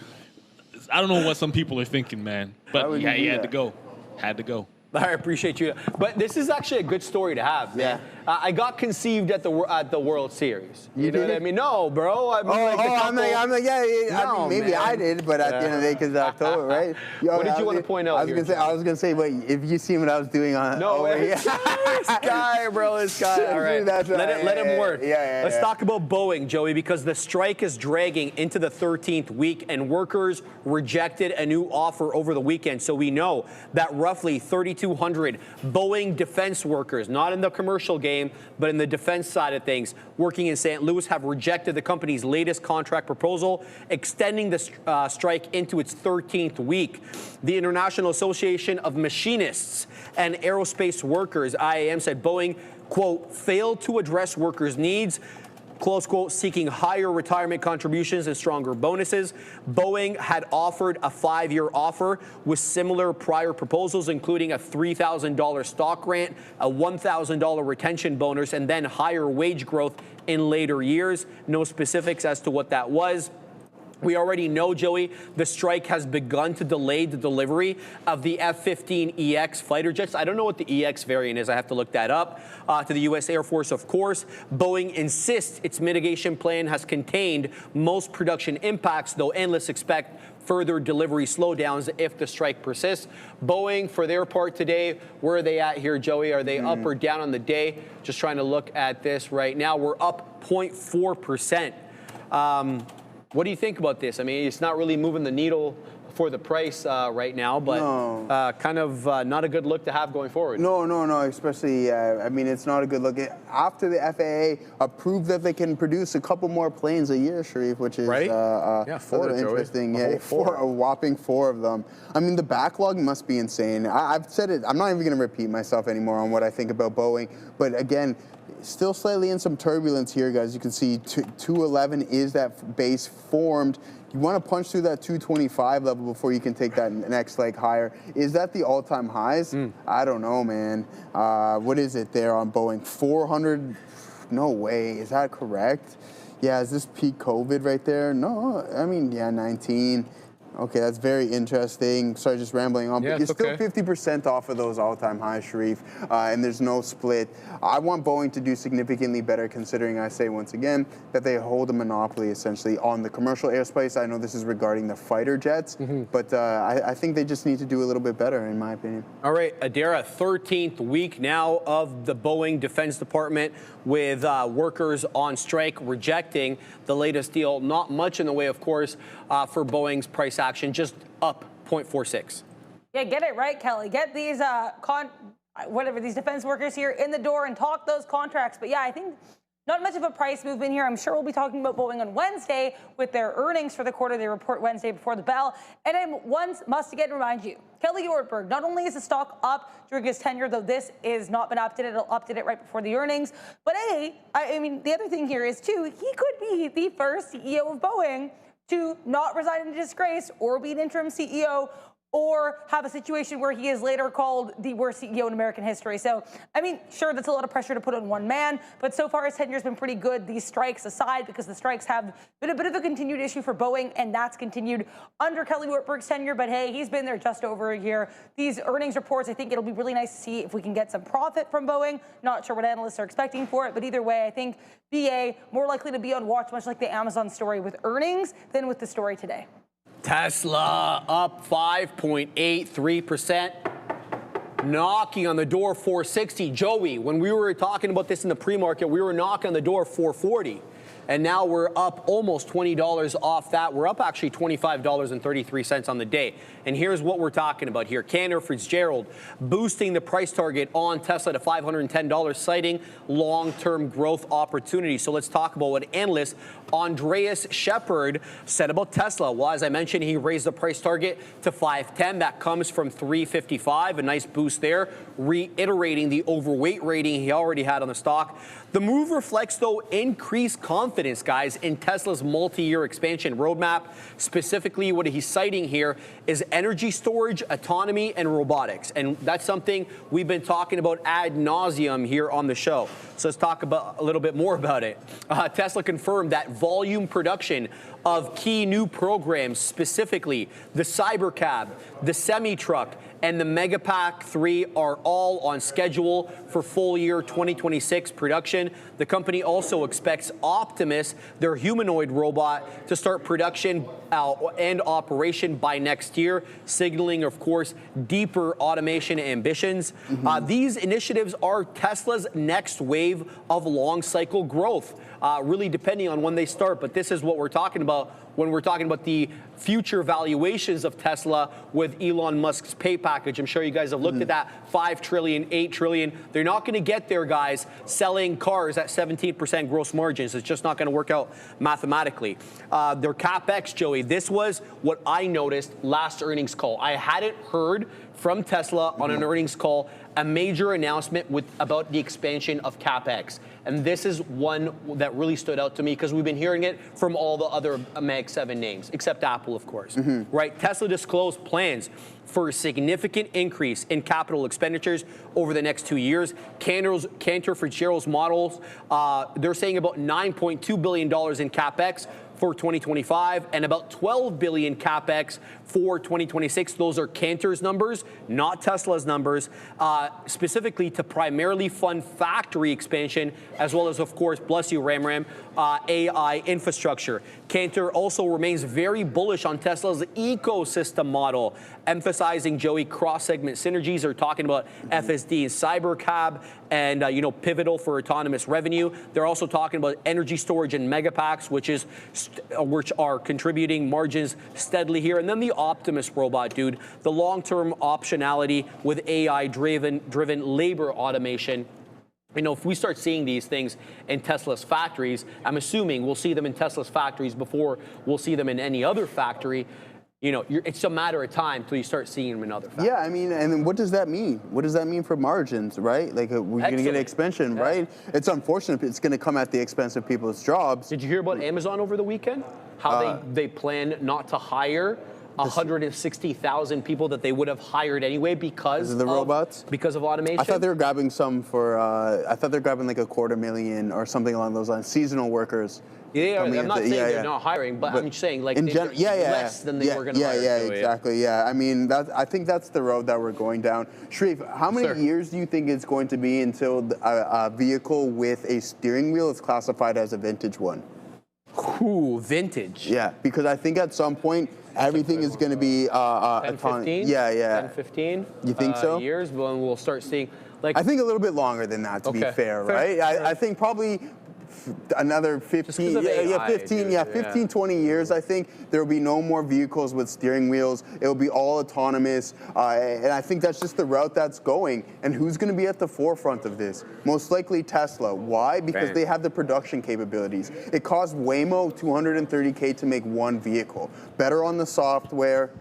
I don't know what some people are thinking, man. But yeah, he had to go. Had to go. I appreciate you. But this is actually a good story to have, man. I got conceived at the World Series. You know what I mean? No, bro. I mean, maybe I did, but at the end of the day, because October, right? What did you want to point out? I was gonna say, wait, if you see what I was doing on this guy, bro, this guy. All right, let him work. Let's talk about Boeing, Joey, because the strike is dragging into the 13th week, and workers rejected a new offer over the weekend. So we know that roughly 3,200 Boeing defense workers, not in the commercial game, but in the defense side of things, working in St. Louis, have rejected the company's latest contract proposal, extending the strike into its 13th week. The International Association of Machinists and Aerospace Workers, IAM, said Boeing, quote, failed to address workers' needs, close quote, seeking higher retirement contributions and stronger bonuses. Boeing had offered a 5-year offer with similar prior proposals, including a $3,000 stock grant, a $1,000 retention bonus, and then higher wage growth in later years. No specifics as to what that was. We already know, Joey, the strike has begun to delay the delivery of the F-15EX fighter jets. I don't know what the EX variant is. I have to look that up. To the U.S. Air Force, of course. Boeing insists its mitigation plan has contained most production impacts, though analysts expect further delivery slowdowns if the strike persists. Boeing, for their part today, where are they at here, Joey? Are they up or down on the day? Just trying to look at this right now. We're up 0.4%. What do you think about this? I mean, it's not really moving the needle for the price right now, but kind of not a good look to have going forward. No, especially, I mean, it's not a good look. After the FAA approved that they can produce a couple more planes a year, Sharif, which is four, interesting. Yeah, a whopping 4 of them. I mean, the backlog must be insane. I've said it. I'm not even going to repeat myself anymore on what I think about Boeing, but again, still slightly in some turbulence here, guys. You can see 211 is that base formed. You want to punch through that 225 level before you can take that next leg higher. Is that the all-time highs? I don't know, man. What is it there on Boeing? 400? No way. Is that correct? Yeah, is this peak COVID right there? No, I mean, yeah, 19. Okay, that's very interesting. Sorry, just rambling on. But you're still 50% off of those all-time highs, Sharif, and there's no split. I want Boeing to do significantly better, considering, I say once again, that they hold a monopoly, essentially, on the commercial airspace. I know this is regarding the fighter jets, but I think they just need to do a little bit better, in my opinion. All right, Adara, 13th week now of the Boeing Defense Department with workers on strike rejecting the latest deal. Not much in the way, of course, for Boeing's price action, just up 0.46. Yeah, get it right, Kelly. Get these these defense workers here in the door and talk those contracts. But yeah, I think not much of a price movement here. I'm sure we'll be talking about Boeing on Wednesday with their earnings for the quarter. They report Wednesday before the bell. And I must again remind you, Kelly Ortberg, not only is the stock up during his tenure, though this is not been updated, it'll update it right before the earnings. But I mean, the other thing here is, too, he could be the first CEO of Boeing to not resign in disgrace or be an interim CEO or have a situation where he is later called the worst CEO in American history. So, I mean, sure, that's a lot of pressure to put on one man, but so far his tenure has been pretty good, these strikes aside, because the strikes have been a bit of a continued issue for Boeing, and that's continued under Kelly Ortberg's tenure, but hey, he's been there just over a year. These earnings reports, I think it'll be really nice to see if we can get some profit from Boeing. Not sure what analysts are expecting for it, but either way, I think BA more likely to be on watch, much like the Amazon story with earnings than with the story today. Tesla up 5.83%, knocking on the door 460. Joey, when we were talking about this in the pre-market, we were knocking on the door 440. and now we're up almost $20 off that. We're up actually $25.33 on the day. And here's what we're talking about here. Cantor Fitzgerald boosting the price target on Tesla to $510, citing long-term growth opportunities. So let's talk about what analyst Andreas Shepard said about Tesla. Well, as I mentioned, he raised the price target to $510. That comes from $355, a nice boost there, reiterating the overweight rating he already had on the stock. The move reflects, though, increased confidence, guys, in Tesla's multi-year expansion roadmap. Specifically, what he's citing here is energy storage, autonomy, and robotics. And that's something we've been talking about ad nauseum here on the show. So let's talk about a little bit more about it. Tesla confirmed that volume production of key new programs, specifically the Cybercab, the semi-truck, and the Megapack 3 are all on schedule for full year 2026 production. The company also expects Optimus, their humanoid robot, to start production and operation by next year, signaling, of course, deeper automation ambitions. These initiatives are Tesla's next wave of long cycle growth, really depending on when they start. But this is what we're talking about when we're talking about the future valuations of Tesla with Elon Musk's pay package. I'm sure you guys have looked at that. 5 trillion, 8 trillion. They're not going to get there, guys, selling cars at 17% gross margins. It's just not going to work out mathematically. Their CapEx, Joey, this was what I noticed last earnings call. I hadn't heard from Tesla on an earnings call a major announcement about the expansion of CapEx. And this is one that really stood out to me because we've been hearing it from all the other Mag 7 names, except Apple, of course. Right? Tesla disclosed plans for a significant increase in capital expenditures over the next 2 years. Cantor Fitzgerald's models, they're saying about $9.2 billion in CapEx for 2025 and about $12 billion CapEx for 2026. Those are Cantor's numbers, not Tesla's numbers, specifically to primarily fund factory expansion, as well as, of course, bless you, Ram, AI infrastructure. Cantor also remains very bullish on Tesla's ecosystem model, emphasizing, Joey, cross-segment synergies. They're talking about FSD and Cybercab and, pivotal for autonomous revenue. They're also talking about energy storage and megapacks, which are contributing margins steadily here. And then the Optimus robot, dude, the long-term optionality with AI-driven labor automation. If we start seeing these things in Tesla's factories, I'm assuming we'll see them in Tesla's factories before we'll see them in any other factory. It's a matter of time till you start seeing them in other factories. Yeah, I mean, and what does that mean? What does that mean for margins, right? Like, we're going to get an expansion, right? It's unfortunate it's going to come at the expense of people's jobs. Did you hear about Amazon over the weekend? How they plan not to hire 160,000 people that they would have hired anyway because of the robots? Because of automation? I thought they were grabbing some for, I thought they're grabbing like 250,000 or something along those lines, seasonal workers. Yeah, I'm not saying they're not hiring, but I'm just saying like less than they were going to hire. Yeah, exactly. Yeah, I mean, I think that's the road that we're going down. Sharif, how many years do you think it's going to be until a vehicle with a steering wheel is classified as a vintage one? Ooh, vintage. Yeah, because I think at some point everything is going to be 10, 15? Yeah. 10, 15? You think so? Years, when we'll start seeing. I think a little bit longer than that, to be fair, right? I think probably another 15, 20 years, I think there will be no more vehicles with steering wheels. It will be all autonomous. And I think that's just the route that's going. And who's going to be at the forefront of this? Most likely Tesla. Why? Because they have the production capabilities. It costs Waymo $230K to make one vehicle. Better on the software,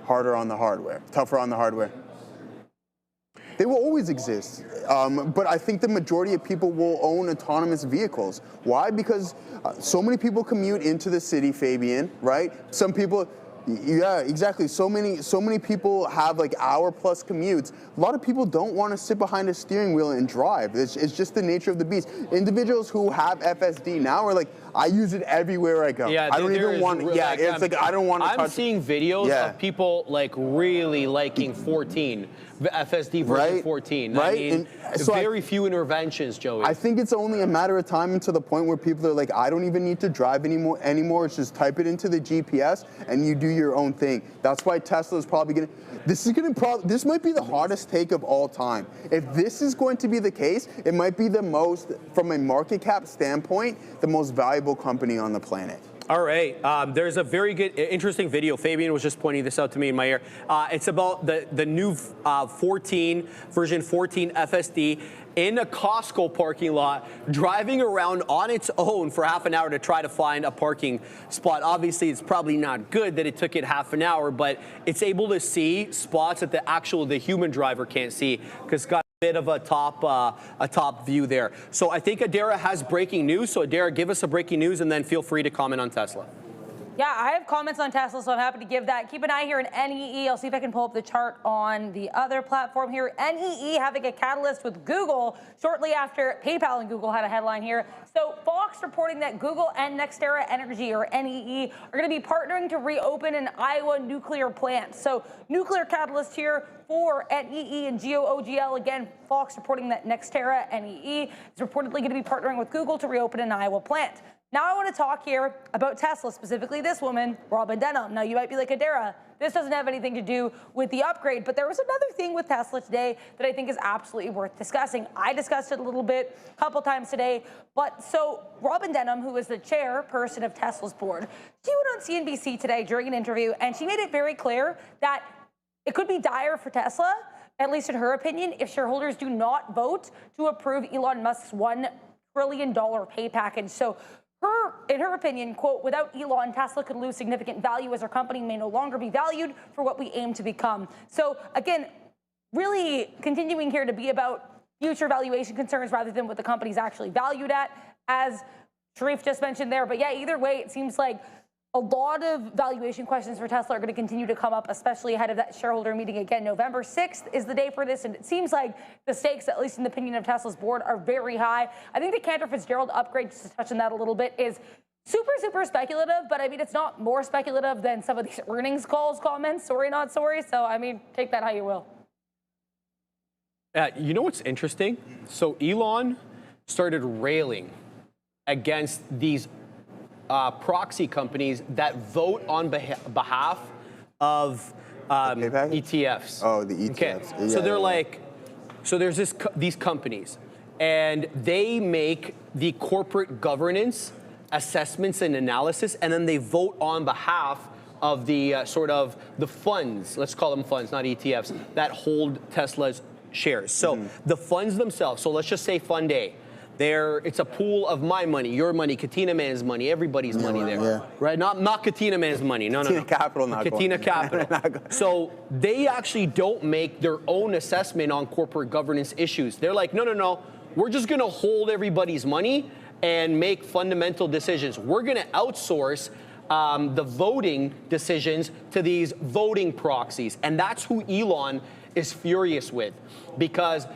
harder on the hardware, tougher on the hardware. They will always exist, but I think the majority of people will own autonomous vehicles. Why? Because so many people commute into the city, Fabian, right? Some people, yeah, exactly. So many people have like hour-plus commutes. A lot of people don't want to sit behind a steering wheel and drive. It's just the nature of the beast. Individuals who have FSD now are like, I use it everywhere I go. Yeah, I don't even want. Yeah, it's like I don't want to touch. I'm seeing videos of people like really liking 14. FSD version 14. Right? I mean, so very few interventions, Joey. I think it's only a matter of time until the point where people are like, I don't even need to drive anymore. It's just type it into the GPS and you do your own thing. That's why Tesla is probably going to, this might be the hottest take of all time. If this is going to be the case, it might be the most, from a market cap standpoint, the most valuable company on the planet. All right. There's a very good, interesting video. Fabian was just pointing this out to me in my ear. It's about the new version 14 FSD in a Costco parking lot, driving around on its own for half an hour to try to find a parking spot. Obviously, it's probably not good that it took it half an hour, but it's able to see spots that the human driver can't see, because it's got a bit of a top view there. So I think Adara has breaking news. So Adara, give us a breaking news, and then feel free to comment on Tesla. Yeah, I have comments on Tesla, so I'm happy to give that. Keep an eye here in NEE. I'll see if I can pull up the chart on the other platform here. NEE having a catalyst with Google shortly after PayPal and Google had a headline here. So Fox reporting that Google and NextEra Energy, or NEE, are going to be partnering to reopen an Iowa nuclear plant. So nuclear catalyst here for NEE and GOOGL. Again, Fox reporting that NextEra NEE is reportedly going to be partnering with Google to reopen an Iowa plant. Now I want to talk here about Tesla, specifically this woman, Robin Denham. Now you might be like, Adara, this doesn't have anything to do with the upgrade, but there was another thing with Tesla today that I think is absolutely worth discussing. I discussed it a little bit, a couple times today, but so Robin Denham, who is the chairperson of Tesla's board, she went on CNBC today during an interview, and she made it very clear that it could be dire for Tesla, at least in her opinion, if shareholders do not vote to approve Elon Musk's $1 trillion pay package. So in her opinion, quote, without Elon, Tesla could lose significant value as our company may no longer be valued for what we aim to become. So again, really continuing here to be about future valuation concerns rather than what the company's actually valued at, as Sharif just mentioned there. But yeah, either way, it seems like a lot of valuation questions for Tesla are going to continue to come up, especially ahead of that shareholder meeting again. November 6th is the day for this, and it seems like the stakes, at least in the opinion of Tesla's board, are very high. I think the Cantor Fitzgerald upgrade, just to touch on that a little bit, is super speculative, but I mean, it's not more speculative than some of these earnings calls comments, sorry, not sorry. So, I mean, take that how you will. You know what's interesting? So Elon started railing against these proxy companies that vote on behalf of ETFs. Oh, the ETFs. Okay. Yeah, So they're like, so there's these companies, and they make the corporate governance assessments and analysis, and then they vote on behalf of the sort of the funds, let's call them funds, not ETFs, that hold Tesla's shares. So the funds themselves, so let's just say Fund A. It's a pool of my money, your money, Katina Man's money, everybody's money there, right? Not Katina Man's money, no. Katina Capital, not Katina Capital. So they actually don't make their own assessment on corporate governance issues. They're like, no, we're just going to hold everybody's money and make fundamental decisions. We're going to outsource the voting decisions to these voting proxies, and that's who Elon is furious with, because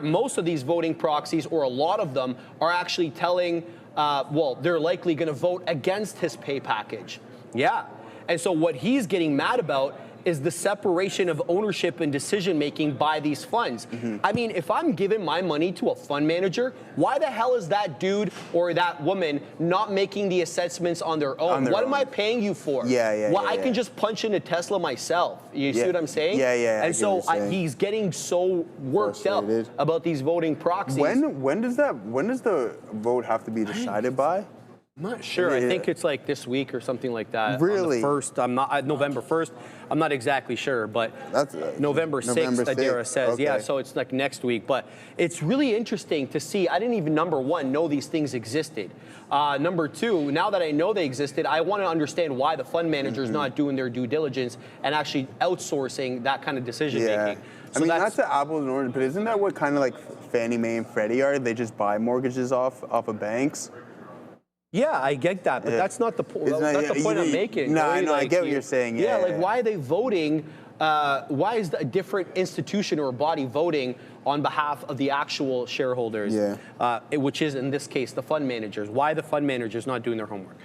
most of these voting proxies, or a lot of them, are actually telling, they're likely going to vote against his pay package. Yeah. And so what he's getting mad about is the separation of ownership and decision making by these funds. I mean, if I'm giving my money to a fund manager, why the hell is that dude or that woman not making the assessments on their own? What am I paying you for? I can just punch into Tesla myself. You see what I'm saying? And so he's getting so worked up about these voting proxies. When does the vote have to be decided by? I'm not sure. I think it's like this week or something like that. Really? On the 1st, November 1st. I'm not exactly sure, but that's November 6th, Adara says. Okay. Yeah, so it's like next week. But it's really interesting to see. I didn't even, number one, know these things existed. Number two, now that I know they existed, I want to understand why the fund manager is not doing their due diligence and actually outsourcing that kind of decision making. So I mean, that's the apples and oranges, but isn't that what kind of like Fannie Mae and Freddie are? They just buy mortgages off of banks. Yeah, I get that, but that's not the point. That's the point I'm making. No, I know. I get what you're saying. Yeah, like why are they voting? Why is a different institution or body voting on behalf of the actual shareholders? Which is in this case the fund managers. Why the fund managers not doing their homework?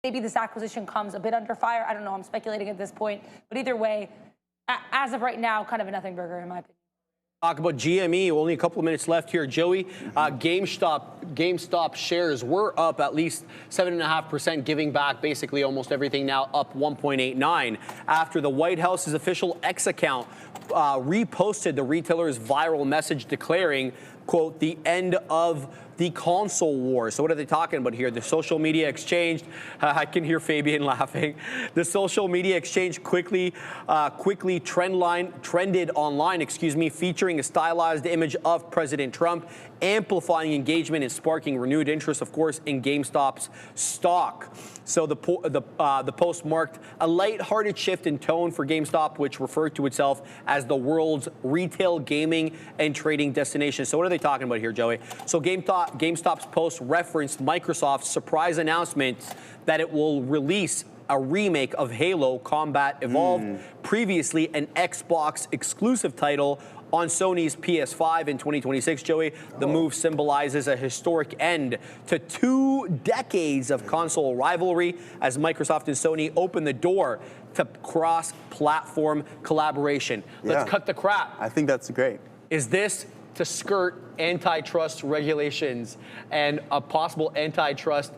maybe this acquisition comes a bit under fire. I don't know. I'm speculating at this point. But either way, as of right now, kind of a nothing burger in my opinion. Talk about GME. Only a couple of minutes left here, Joey. GameStop shares were up at least 7.5%, giving back basically almost everything. Now up 1.89 after the White House's official X account reposted the retailer's viral message declaring, quote, the end of the console war. So what are they talking about here? The social media exchange. I can hear Fabian laughing. The social media exchange quickly trended online, featuring a stylized image of President Trump, amplifying engagement and sparking renewed interest, of course, in GameStop's stock. So the post marked a lighthearted shift in tone for GameStop, which referred to itself as the world's retail gaming and trading destination. So what are they talking about here, Joey? So GameStop's post referenced Microsoft's surprise announcement that it will release a remake of Halo Combat Evolved, previously an Xbox exclusive title, on Sony's PS5 in 2026, Joey. The move symbolizes a historic end to 2 decades of console rivalry as Microsoft and Sony open the door to cross-platform collaboration. Let's cut the crap. I think that's great. Is this to skirt antitrust regulations and a possible antitrust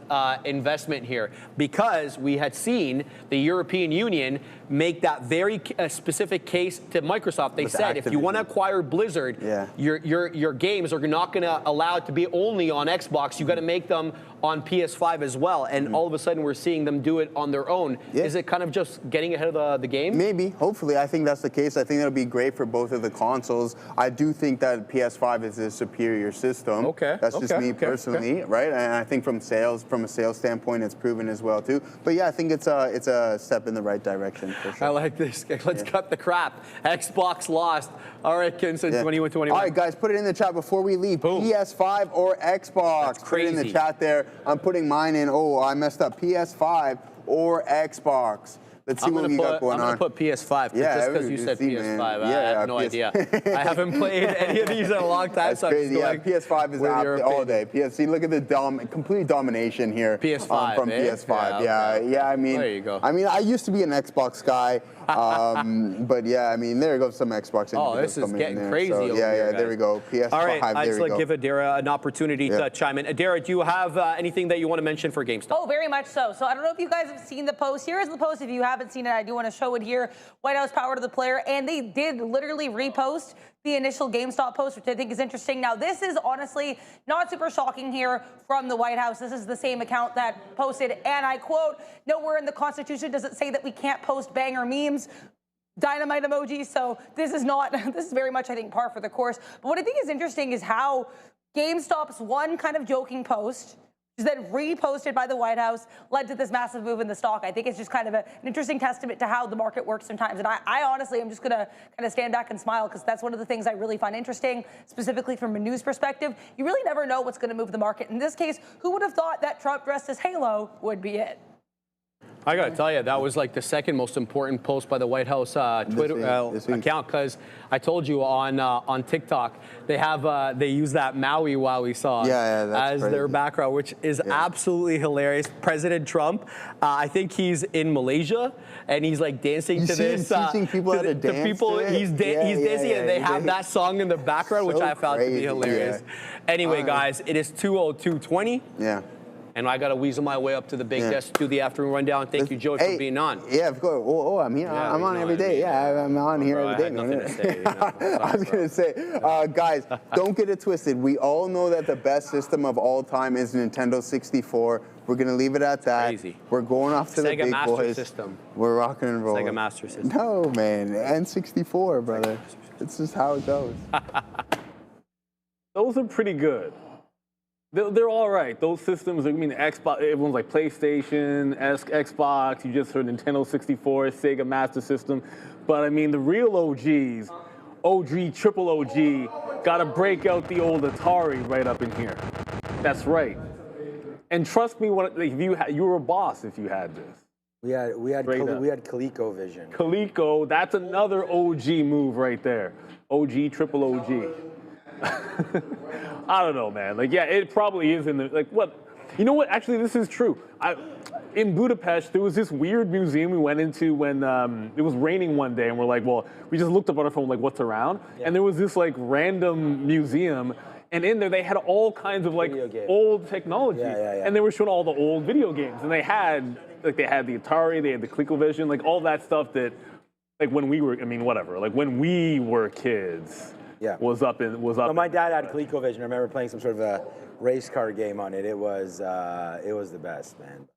investment here? Because we had seen the European Union make that very specific case to Microsoft. They said, if you want to acquire Blizzard, your games are not going to allow it to be only on Xbox. You got to make them on PS5 as well. And all of a sudden, we're seeing them do it on their own. Is it kind of just getting ahead of the game? Maybe. Hopefully. I think that's the case. I think that'll be great for both of the consoles. I do think that PS5 is a superior system. That's just me personally, right? And I think from a sales standpoint, it's proven as well too. But yeah, I think it's a step in the right direction for sure. I like this. Let's cut the crap. Xbox lost. All right, Ken said 21-21. All right, guys, put it in the chat before we leave. Boom. PS5 or Xbox? That's crazy. Put it in the chat there. I'm putting mine in. Oh, I messed up. PS5 or Xbox? Let's see what we got going on. I'm going to put PS5, just because you said PS5. I have no idea. I haven't played any of these in a long time. That's so crazy. PS5 is out all day. See, look at the complete domination here. PS5, from PS5. Yeah, I mean, there you go. I mean, I used to be an Xbox guy, but yeah, I mean, there goes some Xbox. Oh, this is getting crazy over here, guys. There we go. PS5. All right, I'd just like go. give Adara an opportunity to chime in. Adara, do you have anything that you want to mention for GameStop? Oh, very much so. So I don't know if you guys have seen the post. Here is the post. If you haven't seen it, I do want to show it here. White House power to the player. And they did literally repost the initial GameStop post, which I think is interesting. Now, this is honestly not super shocking here from the White House. This is the same account that posted, and I quote, "Nowhere in the Constitution does it say that we can't post banger memes." Dynamite emoji. So this is very much, I think, par for the course. But what I think is interesting is how GameStop's one kind of joking post, which is then reposted by the White House, led to this massive move in the stock. I think it's just kind of an interesting testament to how the market works sometimes. And I honestly am just going to kind of stand back and smile, because that's one of the things I really find interesting, specifically from a news perspective. You really never know what's going to move the market. In this case, who would have thought that Trump dressed as Halo would be it? I got to tell you, that was like the second most important post by the White House Twitter account, because I told you on TikTok they use that Maui Wowie song as their background, which is absolutely hilarious. President Trump, I think he's in Malaysia, and he's like dancing to this. Teaching people how to dance. The people, he's dancing, and they have that song in the background, which I found to be hilarious. Anyway, guys, it is 2:02:20. Yeah. And I got to weasel my way up to the big desk to do the afternoon rundown. Thank you, Joey, for being on. Yeah, of course. Oh, I'm here. I'm on every day. I'm on here every day. Nothing to say, I was going to say, guys, don't get it twisted. We all know that the best system of all time is Nintendo 64. We're going to leave it at that. Crazy. We're going off to the big Master boys. System. We're rocking and rolling. Sega Master System. No, man. N64, brother. It's just how it goes. Those are pretty good. They're all right. Those systems, I mean, Xbox, everyone's like PlayStation, Xbox, you just heard Nintendo 64, Sega Master System. But I mean, the real OGs, triple OG, got to break out the old Atari right up in here. That's right. And trust me, you were a boss if you had this. We had ColecoVision. Coleco, that's another OG move right there. OG, triple OG. I don't know, man. Like, yeah, it probably is in the, like, what? You know what? Actually, this is true. in Budapest, there was this weird museum we went into when it was raining one day, and we're like, well, we just looked up on our phone, like, what's around? Yeah. And there was this like random museum, and in there they had all kinds of like old technology, and they were showing all the old video games, and they had the Atari, they had the ColecoVision, like all that stuff that, like when we were, I mean, whatever, like when we were kids, was up. No, my dad had ColecoVision. I remember playing some sort of a race car game on it. It was the best, man.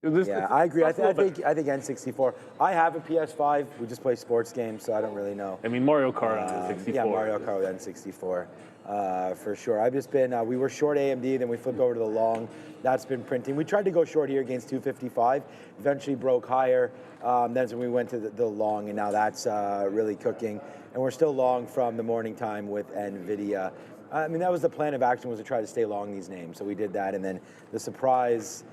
I agree. I think N64. I have a PS5. We just play sports games, so I don't really know. I mean, Mario Kart on 64. Yeah, Mario Kart with N64, for sure. I've just been. We were short AMD, then we flipped over to the long. That's been printing. We tried to go short here against 255. Eventually broke higher. Then when we went to the long, and now that's really cooking. And we're still long from the morning time with NVIDIA. I mean, that was the plan of action, was to try to stay long these names. So we did that, and then the surprise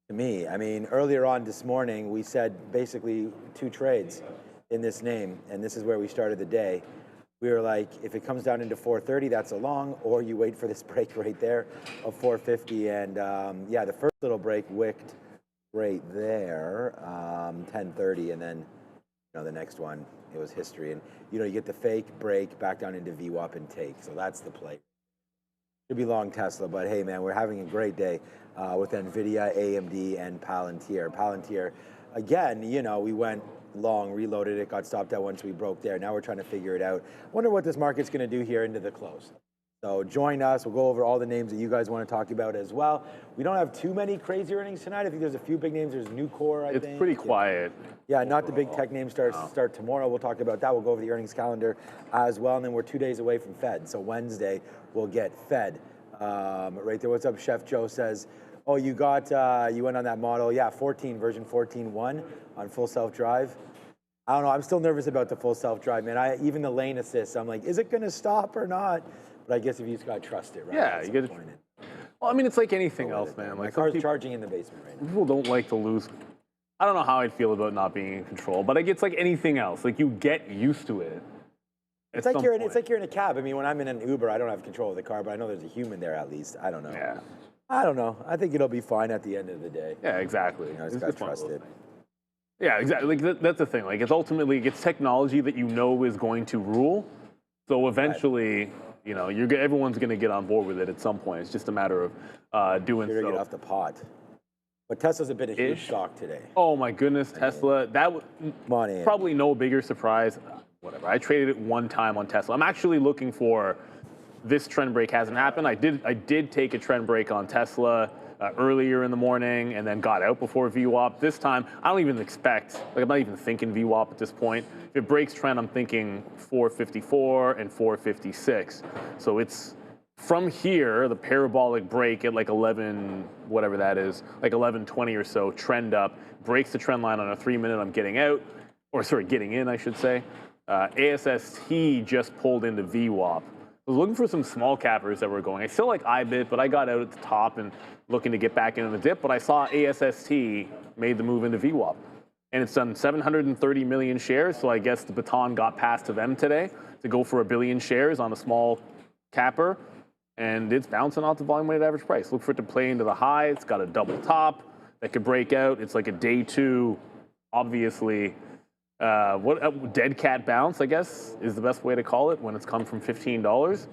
to me, I mean, earlier on this morning, we said basically 2 trades in this name, and this is where we started the day. We were like, if it comes down into 430, that's a long, or you wait for this break right there of 450. And the first little break wicked right there, 1030, and then the next one, it was history. And you get the fake break back down into VWAP and take. So that's the play. Should be long Tesla, but hey, man, we're having a great day with NVIDIA, AMD, and Palantir. Palantir, again, we went long, reloaded it, got stopped out once we broke there. Now we're trying to figure it out. Wonder what this market's going to do here into the close. So join us. We'll go over all the names that you guys want to talk about as well. We don't have too many crazy earnings tonight. I think there's a few big names. There's Nucor, I think. It's pretty quiet. Yeah, not the big tech names start tomorrow. We'll talk about that. We'll go over the earnings calendar as well. And then we're 2 days away from Fed. So Wednesday, we'll get Fed right there. What's up, Chef Joe says, oh, you went on that model. Yeah, version 14.1 on full self-drive. I don't know. I'm still nervous about the full self-drive, man. Even the lane assist, I'm like, is it going to stop or not? But I guess if you just got to trust it, right? Yeah, you get it. Well, I mean, it's like anything else, man. Like, my car's charging in the basement right now. People don't like to lose. I don't know how I'd feel about not being in control, but it's like anything else. Like, you get used to it. It's like you're in a cab. I mean, when I'm in an Uber, I don't have control of the car, but I know there's a human there at least. I don't know. Yeah. I don't know. I think it'll be fine at the end of the day. Yeah, exactly. I just got to trust it. Yeah, exactly. Like, that's the thing. Like, it's ultimately, it's technology that is going to rule. So eventually, everyone's going to get on board with it at some point. It's just a matter of doing so. Get off the pot. But Tesla's a bit of huge stock today. Oh my goodness, Tesla. That was probably no bigger surprise. Whatever. I traded it one time on Tesla. I'm actually looking for this trend break. Hasn't happened. I did take a trend break on Tesla earlier in the morning and then got out before VWAP. This time, I don't even expect, I'm not even thinking VWAP at this point. If it breaks trend, I'm thinking 454 and 456. So it's from here, the parabolic break at like 11, whatever that is, like 11:20 or so, trend up, breaks the trend line on a 3-minute, I'm getting out, getting in, I should say. ASST just pulled into VWAP. I was looking for some small cappers that were going. I still like IBIT, but I got out at the top and looking to get back into the dip, but I saw ASST made the move into VWAP. And it's done 730 million shares, so I guess the baton got passed to them today to go for 1 billion shares on a small capper, and it's bouncing off the volume weighted average price. Look for it to play into the high. It's got a double top that could break out. It's like a day 2, obviously. Dead cat bounce, I guess, is the best way to call it when it's come from $15.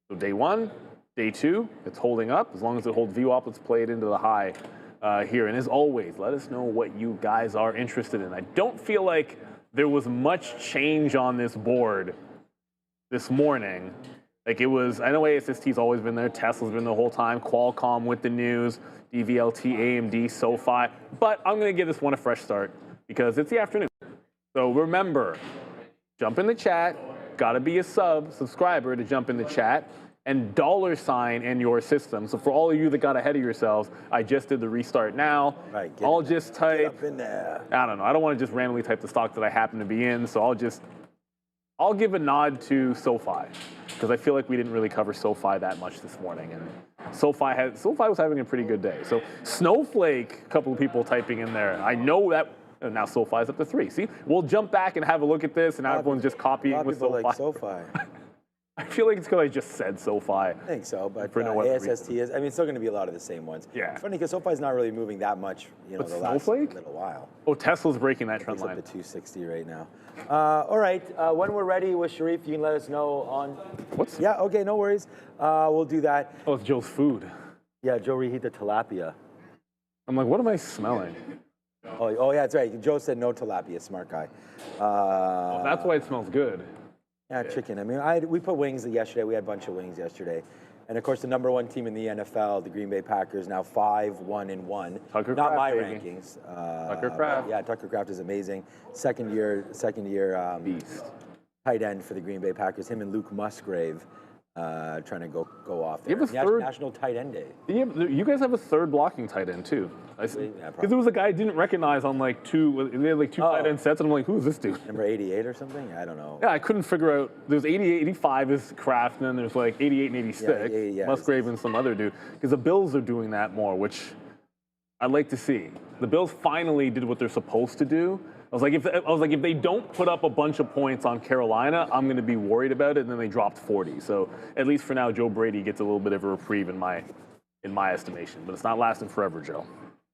So day 1, day 2, it's holding up. As long as it holds VWAP, let's play it into the high here. And as always, let us know what you guys are interested in. I don't feel like there was much change on this board this morning. Like it was, I know ASST's always been there. Tesla's been the whole time. Qualcomm with the news, DVLT, AMD, SoFi. But I'm going to give this one a fresh start because it's the afternoon. So remember, jump in the chat. Got to be a subscriber to jump in the chat. And $ in your system. So for all of you that got ahead of yourselves, I just did the restart now. Right, I'll just type. Get up in there. I don't know. I don't want to just randomly type the stock that I happen to be in. So I'll give a nod to SoFi because I feel like we didn't really cover SoFi that much this morning. And SoFi was having a pretty good day. So Snowflake, a couple of people typing in there. I know that. And now SoFi's up to 3. See, we'll jump back and have a look at this, and now everyone's just copying with SoFi. Like SoFi. I feel like it's because I just said SoFi. I think so, but For no other ASST is, I mean, it's still going to be a lot of the same ones. Yeah. It's funny because SoFi's not really moving that much, you know, But the last Snowflake? little while. Oh, Tesla's breaking that trend It's up line. to 260 right now. All right, when we're ready with Sharif, you can let us know on. What's? Yeah, okay, no worries. We'll do that. Oh, it's Joe's food. Yeah, Joe reheat the tilapia. I'm like, what am I smelling? Oh yeah, that's right. Joe said no tilapia, smart guy. Oh, that's why it smells good. Yeah, chicken. I mean, we put wings yesterday. We had a bunch of wings yesterday. And of course, the #1 team in the NFL, the Green Bay Packers, now 5-1-1. Tucker Not Kraft, my baby. rankings. Tucker Kraft. Yeah, Tucker Kraft is amazing. Second year Beast. tight end for the Green Bay Packers. Him and Luke Musgrave trying to go off You there. have a third- National Tight End Day. You guys have a third blocking tight end too. Because probably. there was a guy I didn't recognize on like two. They had like two tight end sets, and I'm like, who's this dude? Number 88 or something? I don't know. Yeah, I couldn't figure out. There's 88, 85 is Kraft, and then there's like 88 and 86. Yeah, Musgrave and some other dude. Because the Bills are doing that more, which I'd like to see. The Bills finally did what they're supposed to do. I was like, if they don't put up a bunch of points on Carolina, I'm going to be worried about it. And then they dropped 40. So at least for now, Joe Brady gets a little bit of a reprieve in my estimation. But it's not lasting forever, Joe.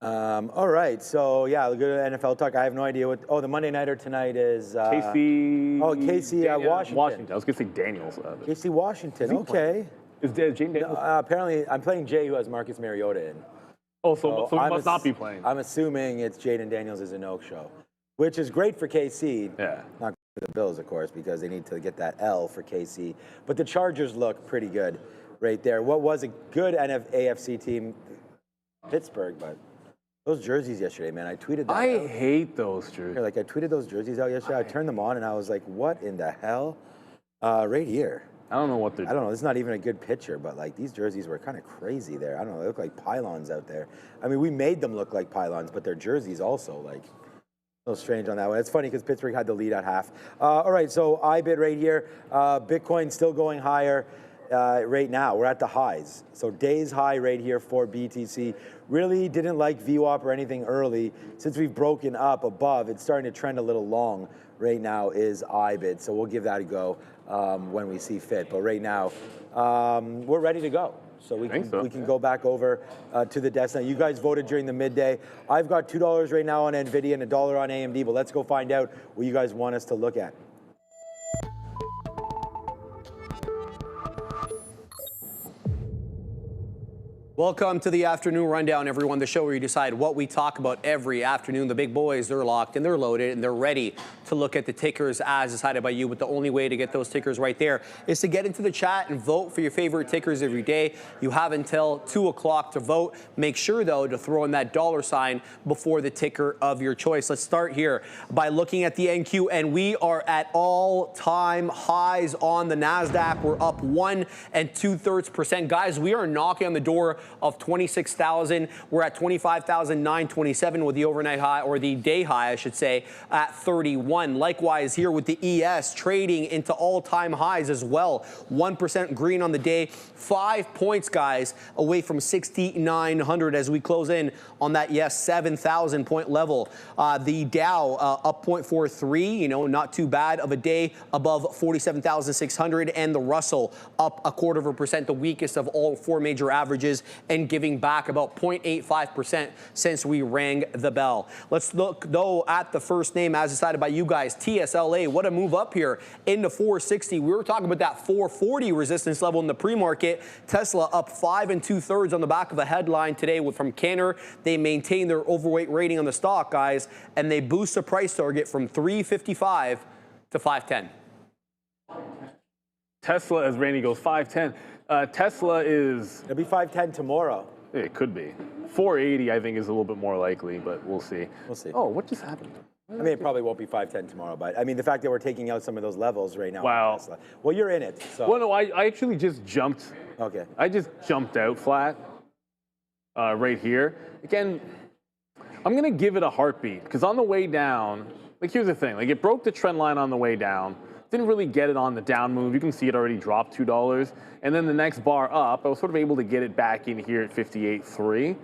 All right, so yeah, we'll go to NFL talk. I have no idea what. Oh, the Monday Nighter tonight is Casey. Washington. I was going to say Daniels. KC Washington. Okay. Is Jane Daniels? Apparently, I'm playing Jay, who has Marcus Mariota in. Oh, so he I'm must not be playing. I'm assuming it's Jaden Daniels is a no-show, which is great for KC. Yeah. Not for the Bills, of course, because they need to get that L for KC. But the Chargers look pretty good right there. What was a good AFC team, Pittsburgh, but those jerseys yesterday, man, I tweeted that I out. hate those jerseys. Like, I tweeted those jerseys out yesterday. I turned them on, and I was like, what in the hell? Right here. I don't know what they're I don't know. This is not even a good picture, but like these jerseys were kind of crazy there. I don't know. They look like pylons out there. I mean, we made them look like pylons, but their jerseys also like a little strange on that one. It's funny because Pittsburgh had the lead at half. All right, so IBIT right here. Bitcoin still going higher right now. We're at the highs. So days high right here for BTC. Really didn't like VWAP or anything early. Since we've broken up above, it's starting to trend a little long right now is IBIT. So we'll give that a go when we see fit. But right now, we're ready to go. So we can go back over to the desk now. You guys voted during the midday. I've got $2 right now on NVIDIA and $1 on AMD, but let's go find out what you guys want us to look at. Welcome to the Afternoon Rundown, everyone, the show where you decide what we talk about every afternoon. The big boys, they're locked and they're loaded and they're ready to look at the tickers as decided by you. But the only way to get those tickers right there is to get into the chat and vote for your favorite tickers every day. You have until 2 o'clock to vote. Make sure, though, to throw in that $sign before the ticker of your choice. Let's start here by looking at the NQ, and we are at all-time highs on the NASDAQ. We're up 1 2/3%. Guys, we are knocking on the door of 26,000. We're at 25,927 with the overnight high, or the day high, I should say, at 31. Likewise here with the ES trading into all-time highs as well. 1% green on the day. 5 points, guys, away from 6,900 as we close in on that, 7,000 point level. The Dow up 0.43, not too bad of a day, above 47,600, and the Russell up 0.25%, the weakest of all 4 major averages, and giving back about 0.85% since we rang the bell. Let's look, though, at the first name as decided by you guys, TSLA. What a move up here into 460. We were talking about that 440 resistance level in the pre-market. Tesla up 5 2/3 on the back of a headline today from Cantor. They maintain their overweight rating on the stock, guys, and they boost the price target from 355 to 510. Tesla, as Randy goes, 510. Tesla is... It'll be 510 tomorrow. It could be. 480, I think, is a little bit more likely, but we'll see. We'll see. Oh, what just happened? I mean, it probably won't be 510 tomorrow, but I mean, the fact that we're taking out some of those levels right now. Wow. On Tesla. Well, you're in it. So. Well, no, I actually just jumped. Okay. I just jumped out flat right here. Again, I'm going to give it a heartbeat because on the way down, like, here's the thing. Like, it broke the trend line on the way down. Didn't really get it on the down move. You can see it already dropped $2. And then the next bar up, I was sort of able to get it back in here at 58.3.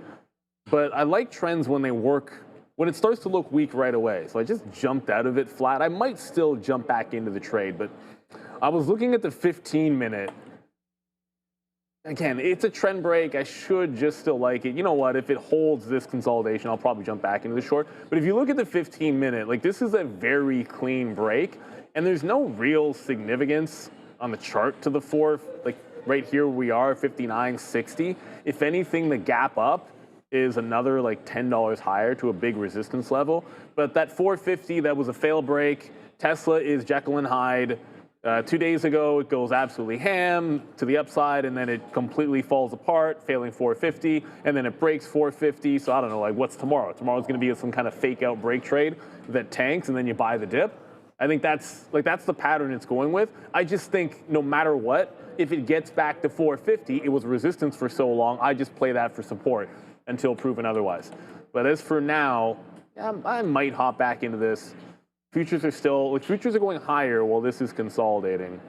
But I like trends when they work, when it starts to look weak right away. So I just jumped out of it flat. I might still jump back into the trade, but I was looking at the 15-minute. Again, it's a trend break. I should just still like it. You know what? If it holds this consolidation, I'll probably jump back into the short. But if you look at the 15-minute, like this is a very clean break, and there's no real significance on the chart to the four. Like right here we are, 59.60. If anything, the gap up is another like $10 higher to a big resistance level. But that 450, that was a fail break. Tesla is Jekyll and Hyde. 2 days ago, it goes absolutely ham to the upside, and then it completely falls apart, failing 450, and then it breaks 450. So I don't know, like what's tomorrow? Tomorrow's going to be some kind of fake out break trade that tanks, and then you buy the dip. I think that's the pattern it's going with. I just think no matter what, if it gets back to 450, it was resistance for so long. I just play that for support until proven otherwise. But as for now, I might hop back into this. Futures are still, like futures are going higher while this is consolidating.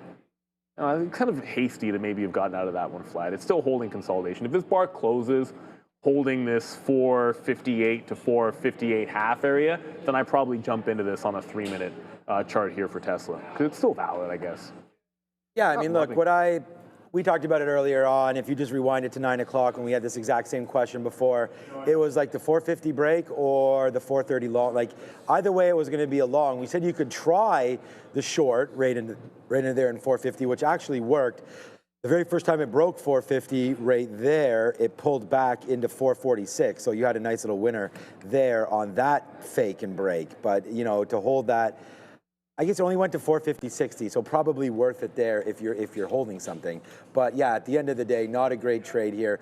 I'm kind of hasty to maybe have gotten out of that one flat. It's still holding consolidation. If this bar closes holding this 458 to 458 half area, then I probably jump into this on a 3-minute chart here for Tesla, because it's still valid, I guess. Yeah, I mean, look, we talked about it earlier on. If you just rewind it to 9 o'clock when we had this exact same question before, it was like the 450 break or the 430 long. Like either way, it was going to be a long. We said you could try the short right in there in 450, which actually worked. The very first time it broke 450 right there, it pulled back into 446. So you had a nice little winner there on that fake and break. But you know, to hold that, I guess it only went to 450.60, so probably worth it there if you're holding something. But yeah, at the end of the day, not a great trade here.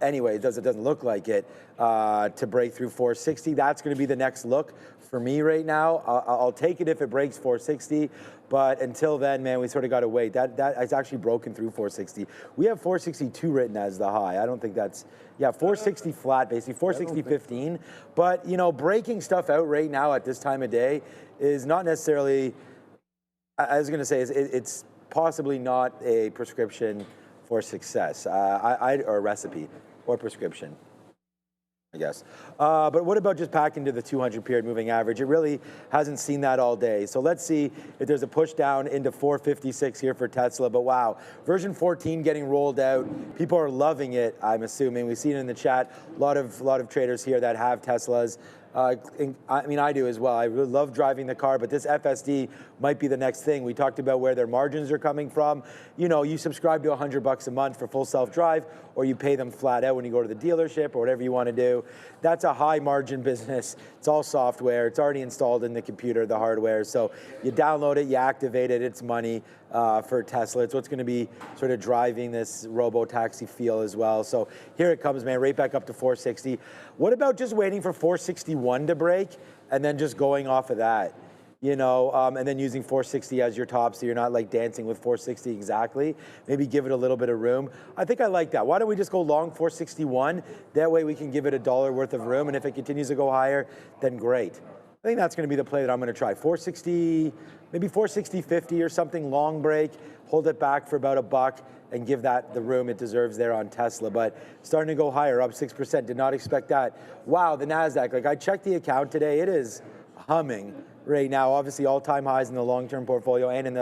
Anyway, it doesn't look like it to break through 460. That's going to be the next look for me right now. I'll take it if it breaks 460. But until then, man, we sort of got to wait. That it's actually broken through 460. We have 462 written as the high. I don't think that's, yeah, 460 flat, basically 460.15. But, you know, breaking stuff out right now at this time of day is not necessarily, I was going to say, it's possibly not a prescription for success, or a recipe or prescription, I guess. But what about just back into the 200 period moving average? It really hasn't seen that all day. So let's see if there's a push down into 456 here for Tesla. But wow, version 14 getting rolled out. People are loving it, I'm assuming. We've seen it in the chat. A lot of traders here that have Teslas. I mean, I do as well. I really love driving the car, but this FSD might be the next thing. We talked about where their margins are coming from. You know, you subscribe to $100 a month for full self-drive, or you pay them flat out when you go to the dealership or whatever you want to do. That's a high margin business. It's all software. It's already installed in the computer, the hardware. So you download it, you activate it, it's money for Tesla. It's what's going to be sort of driving this robo-taxi feel as well. So here it comes, man, right back up to 460. What about just waiting for 461 to break and then just going off of that? You know, and then using 460 as your top, so you're not like dancing with 460 exactly. Maybe give it a little bit of room. I think I like that. Why don't we just go long 461? That way we can give it $1 worth of room, and if it continues to go higher, then great. I think that's going to be the play that I'm going to try. 460, maybe 460.50 or something, long break, hold it back for about $1 and give that the room it deserves there on Tesla. But starting to go higher, up 6%, did not expect that. Wow, the NASDAQ, like I checked the account today, it is humming right now. Obviously all-time highs in the long-term portfolio and in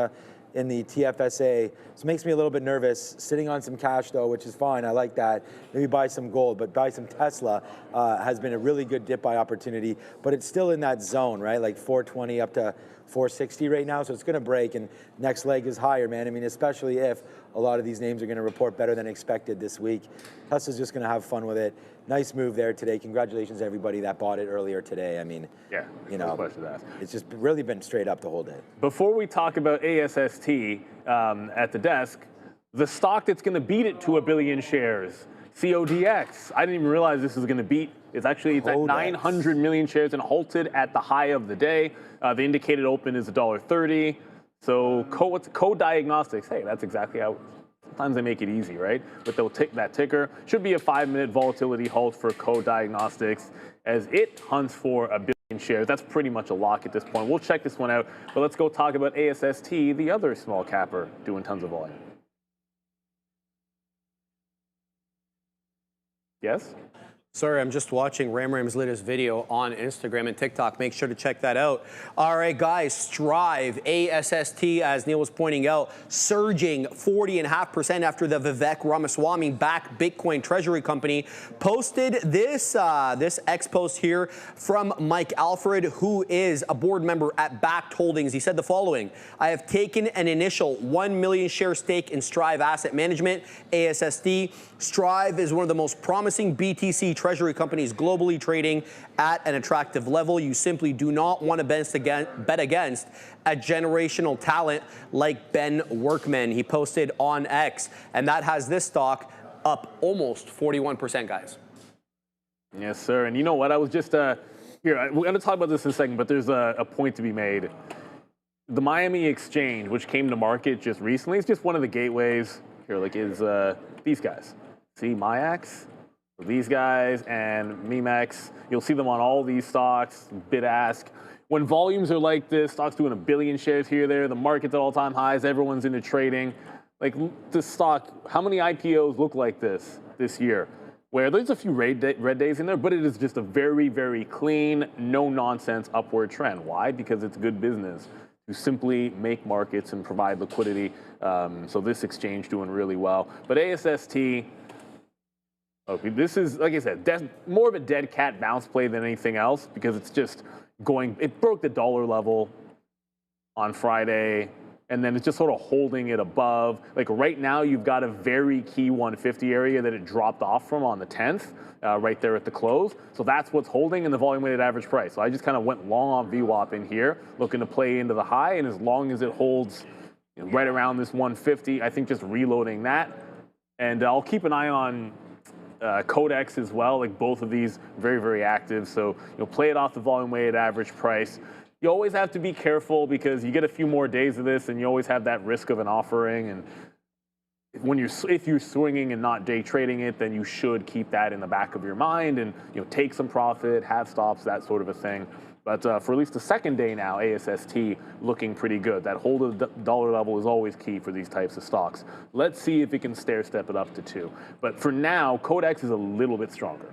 the TFSA. So it makes me a little bit nervous. Sitting on some cash though, which is fine. I like that. Maybe buy some gold, but buy some Tesla has been a really good dip buy opportunity. But it's still in that zone, right? Like 420 up to 460 right now. So it's going to break, and next leg is higher, man. I mean, especially if a lot of these names are going to report better than expected this week. Tesla's just going to have fun with it. Nice move there today. Congratulations to everybody that bought it earlier today. I mean, yeah, you know, it's just really been straight up the whole day. Before we talk about ASST at the desk, the stock that's going to beat it to 1 billion shares, CODX. I didn't even realize this was going to beat. It's at 900 million shares and halted at the high of the day. The indicated open is $1.30. So Co-Diagnostics, hey, that's exactly how. Sometimes they make it easy, right? But they'll tick that ticker. Should be a 5-minute volatility halt for Co-Diagnostics as it hunts for 1 billion shares. That's pretty much a lock at this point. We'll check this one out, but let's go talk about ASST, the other small capper doing tons of volume. Yes? Sorry, I'm just watching Ram's latest video on Instagram and TikTok. Make sure to check that out. All right, guys, Strive, ASST, as Neil was pointing out, surging 40.5% after the Vivek Ramaswamy-backed Bitcoin treasury company posted this X post here from Mike Alfred, who is a board member at Backed Holdings. He said the following: I have taken an initial 1 million share stake in Strive Asset Management, ASST. Strive is one of the most promising BTC treasury companies globally, trading at an attractive level. You simply do not want to bet against a generational talent like Ben Workman. He posted on X, and that has this stock up almost 41%, guys. Yes, sir. And you know what? I was just here. We're going to talk about this in a second, but there's a point to be made. The Miami Exchange, which came to market just recently, is just one of the gateways. Here, like, is these guys. See MIAX? These guys and MEMEX, you'll see them on all these stocks, bid-ask. When volumes are like this, stocks doing 1 billion shares here, there, the market's at all-time highs, everyone's into trading. Like, this stock, how many IPOs look like this year? Where there's a few red days in there, but it is just a very, very clean, no-nonsense upward trend. Why? Because it's good business to simply make markets and provide liquidity. So this exchange doing really well. But ASST, okay, this is, like I said, more of a dead cat bounce play than anything else, because it's just going, it broke the dollar level on Friday, and then it's just sort of holding it above. Like right now, you've got a very key 150 area that it dropped off from on the 10th, right there at the close. So that's what's holding in the volume weighted average price. So I just kind of went long on VWAP in here, looking to play into the high, and as long as it holds right around this 150, I think just reloading that. And I'll keep an eye on Codex as well. Like both of these very, very active. So play it off the volume weighted average price. You always have to be careful because you get a few more days of this and you always have that risk of an offering. And if you're swinging and not day trading it, then you should keep that in the back of your mind and take some profit, have stops, that sort of a thing. But for at least the second day now, ASST looking pretty good. That hold of the dollar level is always key for these types of stocks. Let's see if it can stair step it up to 2. But for now, Codex is a little bit stronger.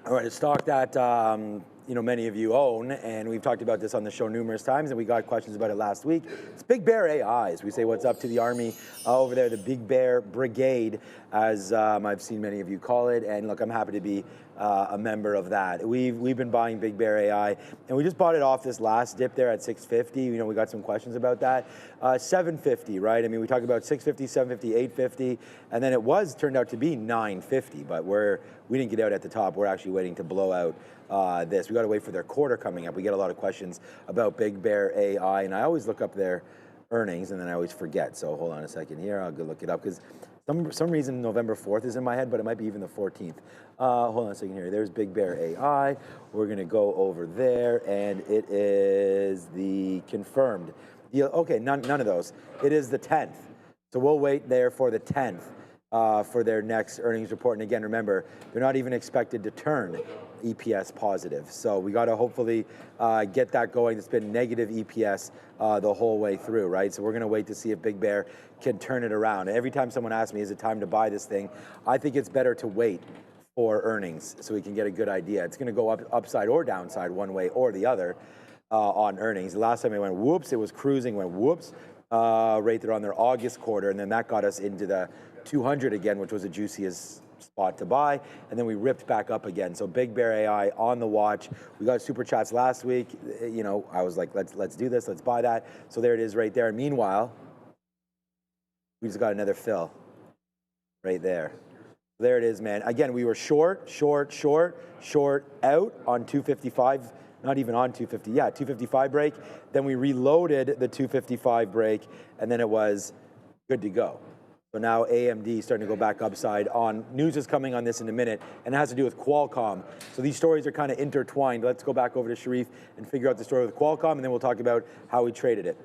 All right, a stock that many of you own, and we've talked about this on the show numerous times, and we got questions about it last week. It's Big Bear AI, as we say what's up to the Army over there, the Big Bear Brigade, as I've seen many of you call it. And look, I'm happy to be a member of that. We've been buying Big Bear AI, and we just bought it off this last dip there at 650. We got some questions about that. 750, right? I mean, we talked about 650, 750, 850, and then it turned out to be 950, but we didn't get out at the top. We're actually waiting to blow out this. We got to wait for their quarter coming up. We get a lot of questions about Big Bear AI, and I always look up their earnings, and then I always forget. So hold on a second here. I'll go look it up because some reason November 4th is in my head, but it might be even the 14th. Hold on a second here. There's Big Bear AI. We're going to go over there, and it is the confirmed deal. Okay, none of those. It is the 10th. So we'll wait there for the 10th for their next earnings report. And again, remember, they're not even expected to turn EPS positive. So we got to hopefully get that going. It's been negative EPS the whole way through, right? So we're going to wait to see if Big Bear can turn it around. And every time someone asks me, is it time to buy this thing? I think it's better to wait for earnings so we can get a good idea. It's going to go upside or downside one way or the other on earnings. The last time it went whoops, it was cruising, went whoops right there on their August quarter. And then that got us into the 200 again, which was the juiciest spot to buy, and then we ripped back up again. So Big Bear AI on the watch. We got super chats last week. I was like, let's do this, let's buy that. So there it is right there. And meanwhile, we just got another fill right there. There it is, man. Again, we were short out on 255. Not even on 250. Yeah, 255 break. Then we reloaded the 255 break, and then it was good to go. So now AMD starting to go back upside on. News is coming on this in a minute, and it has to do with Qualcomm. So these stories are kind of intertwined. Let's go back over to Sharif and figure out the story with Qualcomm, and then we'll talk about how we traded it.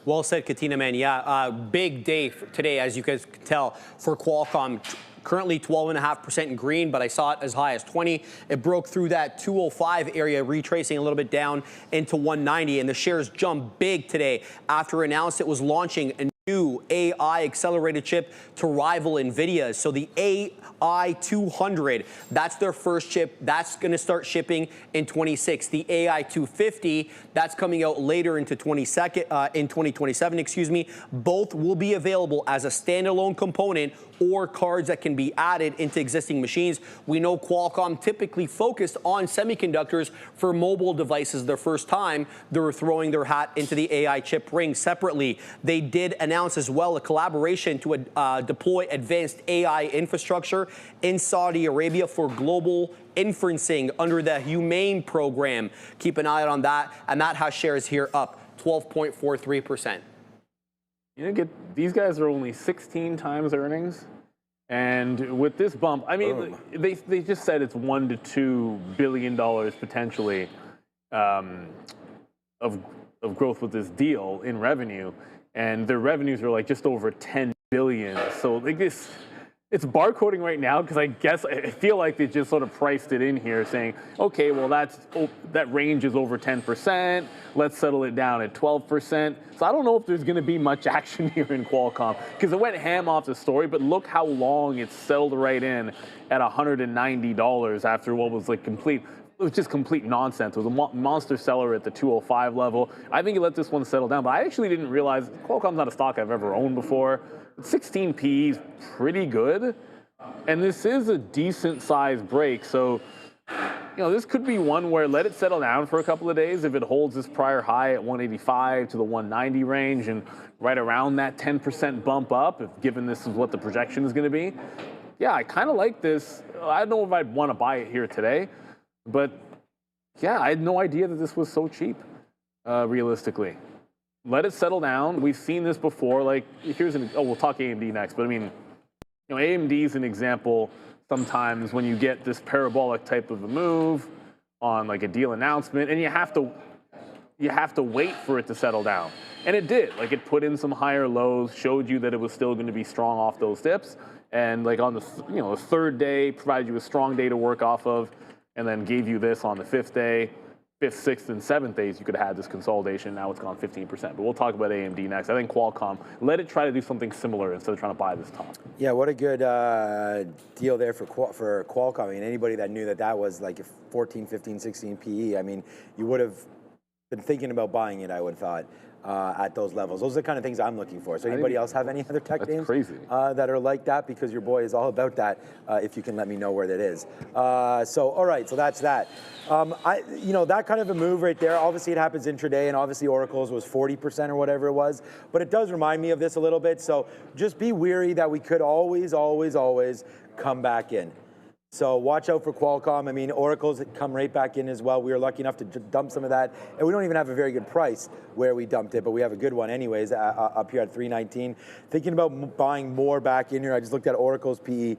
Well said, Katina, man. Yeah, big day today, as you guys can tell, for Qualcomm. Currently 12.5% in green, but I saw it as high as 20. It broke through that 205 area, retracing a little bit down into 190, and the shares jumped big today after it announced it was launching new AI accelerated chip to rival NVIDIA's. So the AI 200, that's their first chip. That's going to start shipping in 26. The AI 250, that's coming out later into in 2027, excuse me. Both will be available as a standalone component or cards that can be added into existing machines. We know Qualcomm typically focused on semiconductors for mobile devices. The first time they were throwing their hat into the AI chip ring separately. They did announce as well a collaboration to deploy advanced AI infrastructure in Saudi Arabia for global inferencing under the Humane program. Keep an eye on that, and that has shares here up 12.43%. You know, these guys are only 16 times earnings, and with this bump, I mean, they just said it's $1 to $2 billion potentially of growth with this deal in revenue, and their revenues are like just over 10 billion. So like this, it's barcoding right now because I feel like they just sort of priced it in here, saying, okay, well that range is over 10%. Let's settle it down at 12%. So I don't know if there's going to be much action here in Qualcomm because it went ham off the story. But look how long it's settled right in at $190 after what was like complete. It was just complete nonsense. It was a monster seller at the 205 level. I think he let this one settle down, but I actually didn't realize Qualcomm's not a stock I've ever owned before. 16 PE is pretty good, and this is a decent sized break. So, you know, this could be one where let it settle down for a couple of days. If it holds this prior high at 185 to the 190 range and right around that 10% bump up, if given this is what the projection is going to be, yeah, I kind of like this. I don't know if I'd want to buy it here today, but yeah, I had no idea that this was so cheap, realistically. Let it settle down. We've seen this before. Like, we'll talk AMD next, but I mean, you know, AMD is an example sometimes when you get this parabolic type of a move on like a deal announcement, and you have to wait for it to settle down. And it did. Like, it put in some higher lows, showed you that it was still going to be strong off those dips, and like on the the third day, provided you a strong day to work off of, and then gave you this on the fifth day. 5th, 6th, and 7th days, you could have had this consolidation. Now it's gone 15%. But we'll talk about AMD next. I think Qualcomm, let it try to do something similar instead of trying to buy this top. Yeah, what a good deal there for Qualcomm. I mean, anybody that knew that was like a 14, 15, 16 PE, I mean, you would have been thinking about buying it, I would have thought, at those levels. Those are the kind of things I'm looking for. So anybody else have any other tech names that are like that? Because your boy is all about that, if you can let me know where that is. So, all right, so that's that. That kind of a move right there, obviously it happens intraday, and obviously Oracle's was 40% or whatever it was, but it does remind me of this a little bit. So just be weary that we could always, always, always come back in. So watch out for Qualcomm. I mean, Oracle's come right back in as well. We were lucky enough to dump some of that, and we don't even have a very good price where we dumped it, but we have a good one anyways up here at 319. Thinking about buying more back in here. I just looked at Oracle's PE.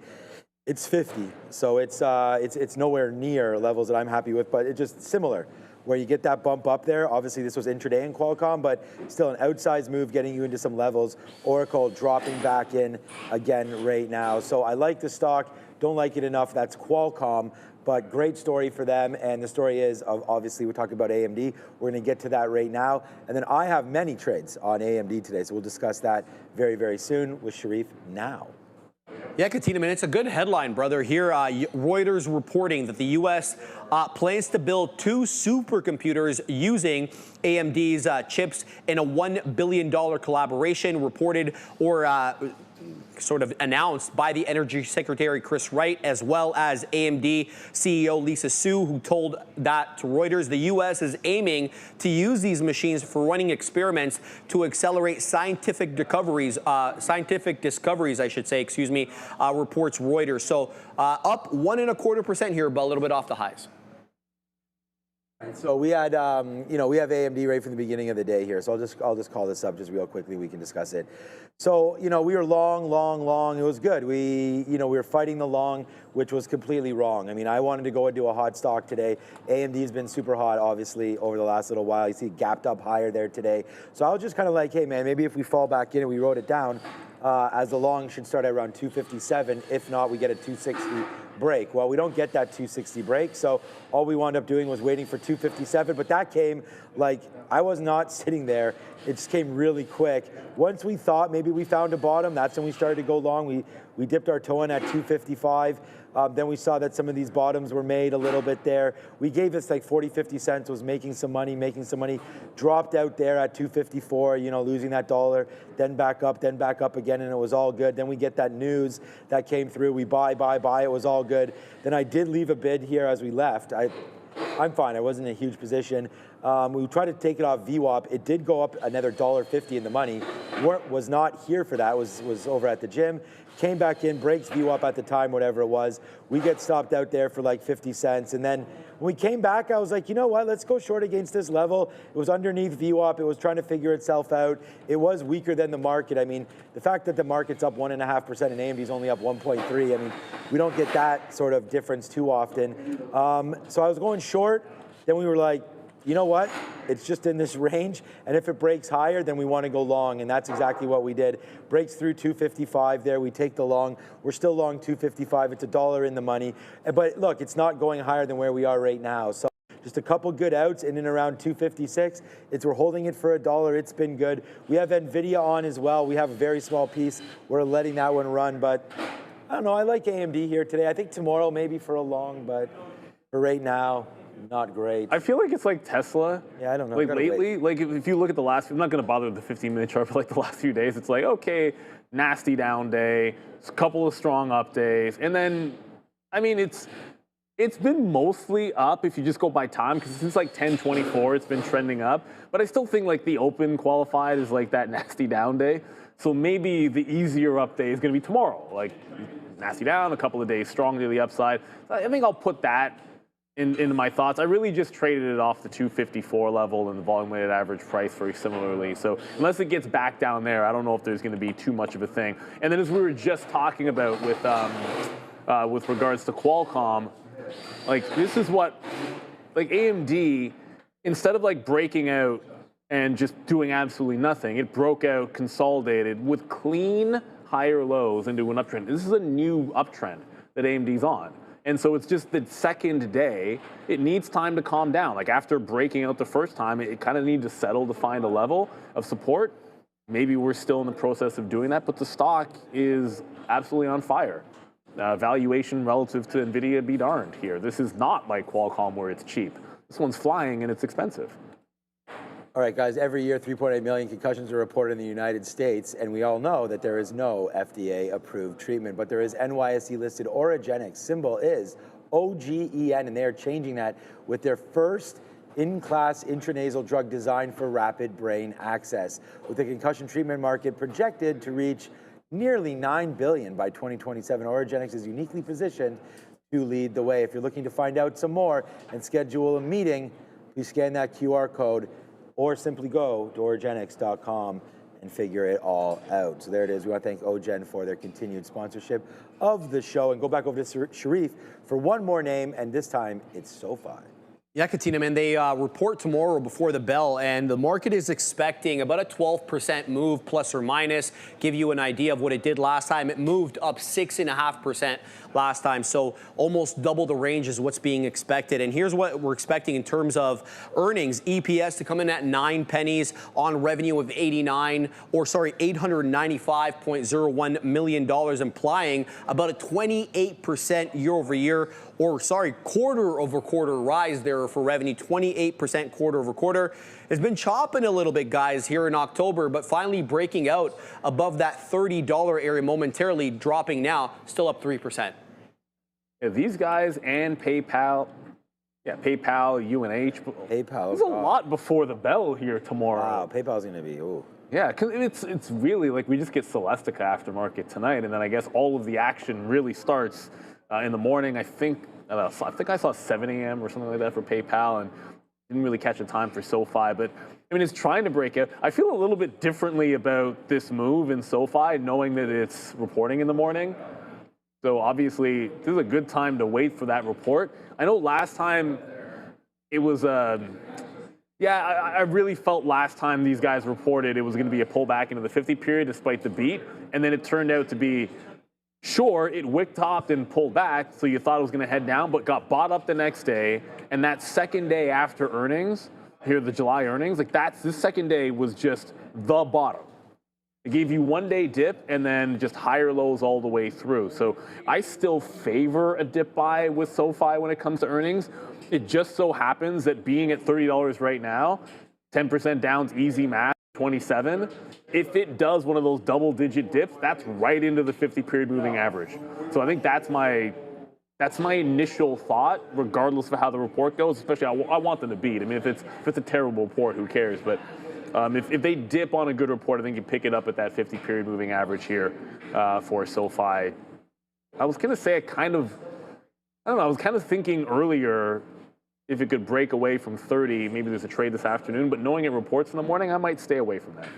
It's 50, so it's nowhere near levels that I'm happy with, but it's just similar. Where you get that bump up there. Obviously, this was intraday in Qualcomm, but still an outsized move getting you into some levels. Oracle dropping back in again right now. So I like the stock. Don't like it enough. That's Qualcomm, but great story for them. And the story is, obviously, we're talking about AMD. We're going to get to that right now. And then I have many trades on AMD today, so we'll discuss that very, very soon with Sharif now. Yeah, Katina, man, it's a good headline, brother. Here, Reuters reporting that the U.S. Plans to build 2 supercomputers using AMD's chips in a $1 billion collaboration, reported or sort of announced by the Energy Secretary Chris Wright, as well as AMD CEO Lisa Su, who told that to Reuters. The U.S. is aiming to use these machines for running experiments to accelerate scientific discoveries, I should say, reports Reuters. So up 1.25% here, but a little bit off the highs. So we had, we have AMD right from the beginning of the day here. So I'll just call this up just real quickly. We can discuss it. So, we were long. It was good. We were fighting the long, which was completely wrong. I mean, I wanted to go into a hot stock today. AMD has been super hot, obviously, over the last little while. You see it gapped up higher there today. So I was just kind of like, hey, man, maybe if we fall back in and we wrote it down, as the long should start at around 257. If not, we get a 260 break. Well, we don't get that 260 break, so all we wound up doing was waiting for 257, but that came like, I was not sitting there. It just came really quick. Once we thought maybe we found a bottom, that's when we started to go long. We dipped our toe in at 255. Then we saw that some of these bottoms were made a little bit there. We gave this like 40, 50 cents, was making some money, dropped out there at 254, you know, losing that dollar, then back up again, and it was all good. Then we get that news that came through. We buy, it was all good. Then I did leave a bid here as we left. I'm fine, I wasn't in a huge position. We tried to take it off VWAP. It did go up another $1.50 in the money. Was not here for that, was over at the gym. Came back in, breaks VWAP at the time, whatever it was. We get stopped out there for like 50 cents. And then when we came back, I was like, you know what, let's go short against this level. It was underneath VWAP. It was trying to figure itself out. It was weaker than the market. I mean, the fact that the market's up 1.5% and AMD's only up 1.3, I mean, we don't get that sort of difference too often. So I was going short. Then we were like, you know what? It's just in this range, and if it breaks higher, then we want to go long, and that's exactly what we did. Breaks through 255 there, we take the long. We're still long 255. It's $1 in the money, but look, it's not going higher than where we are right now. So just a couple good outs in and around 256. We're holding it for $1. It's been good. We have NVIDIA on as well. We have a very small piece. We're letting that one run, but I don't know. I like AMD here today. I think tomorrow maybe for a long, but for right now, not great. I feel like it's like Tesla. Yeah, I don't know. Like lately, like if you look at the last, I'm not going to bother with the 15-minute chart, but like the last few days, it's like, okay, nasty down day, a couple of strong up days. And then, I mean, it's been mostly up if you just go by time, because since like 10:24, it's been trending up. But I still think like the open qualified is like that nasty down day. So maybe the easier up day is going to be tomorrow. Like nasty down, a couple of days strong to the upside. I think I'll put that into my thoughts. I really just traded it off the 254 level and the volume weighted average price very similarly. So unless it gets back down there, I don't know if there's going to be too much of a thing. And then as we were just talking about with regards to Qualcomm, like this is what, like AMD, instead of like breaking out and just doing absolutely nothing, it broke out, consolidated with clean higher lows into an uptrend. This is a new uptrend that AMD's on. And so it's just the second day, it needs time to calm down. Like after breaking out the first time, it kind of needs to settle to find a level of support. Maybe we're still in the process of doing that, but the stock is absolutely on fire. Valuation relative to NVIDIA be darned here. This is not like Qualcomm where it's cheap. This one's flying and it's expensive. All right, guys, every year 3.8 million concussions are reported in the United States, and we all know that there is no FDA-approved treatment, but there is NYSE-listed Oragenics. Symbol is OGEN, and they are changing that with their first in-class intranasal drug designed for rapid brain access. With the concussion treatment market projected to reach nearly $9 billion by 2027, Oragenics is uniquely positioned to lead the way. If you're looking to find out some more and schedule a meeting, please scan that QR code or simply go to oragenics.com and figure it all out. So there it is. We want to thank OGen for their continued sponsorship of the show. And go back over to Sharif for one more name, and this time it's SoFi. Yeah, Katina, man, they report tomorrow before the bell, and the market is expecting about a 12% move, plus or minus. Give you an idea of what it did last time. It moved up 6.5% last time, so almost double the range is what's being expected. And here's what we're expecting in terms of earnings. EPS to come in at 9 pennies on revenue of $895.01 million, implying about a 28% year-over-year, or quarter-over-quarter rise there for revenue, 28% quarter-over-quarter. It's been chopping a little bit, guys, here in October, but finally breaking out above that $30 area momentarily, dropping now, still up 3%. Yeah, these guys and PayPal, PayPal, UNH. PayPal. There's a lot before the bell here tomorrow. Wow, PayPal's going to be, ooh. Yeah, because it's really like we just get Celestica aftermarket tonight, and then I guess all of the action really starts in the morning. I think I saw 7 a.m. or something like that for PayPal, and didn't really catch a time for SoFi. But I mean, it's trying to break out. I feel a little bit differently about this move in SoFi, knowing that it's reporting in the morning. So obviously, this is a good time to wait for that report. I know last time it was I really felt last time these guys reported it was going to be a pullback into the 50 period despite the beat, and then it turned out to be Sure, it wick topped and pulled back, so you thought it was going to head down, but got bought up the next day. And that second day after earnings, here the July earnings, like this second day was just the bottom. It gave you 1 day dip and then just higher lows all the way through. So I still favor a dip buy with SoFi when it comes to earnings. It just so happens that being at $30 right now, 10% down's easy math. 27. If it does one of those double-digit dips, that's right into the 50-period moving average. So I think that's my initial thought, regardless of how the report goes. Especially, I want them to beat. I mean, if it's a terrible report, who cares? But if they dip on a good report, I think you pick it up at that 50-period moving average here for SoFi. I was gonna say I was kind of thinking earlier, if it could break away from 30, maybe there's a trade this afternoon, but knowing it reports in the morning, I might stay away from that.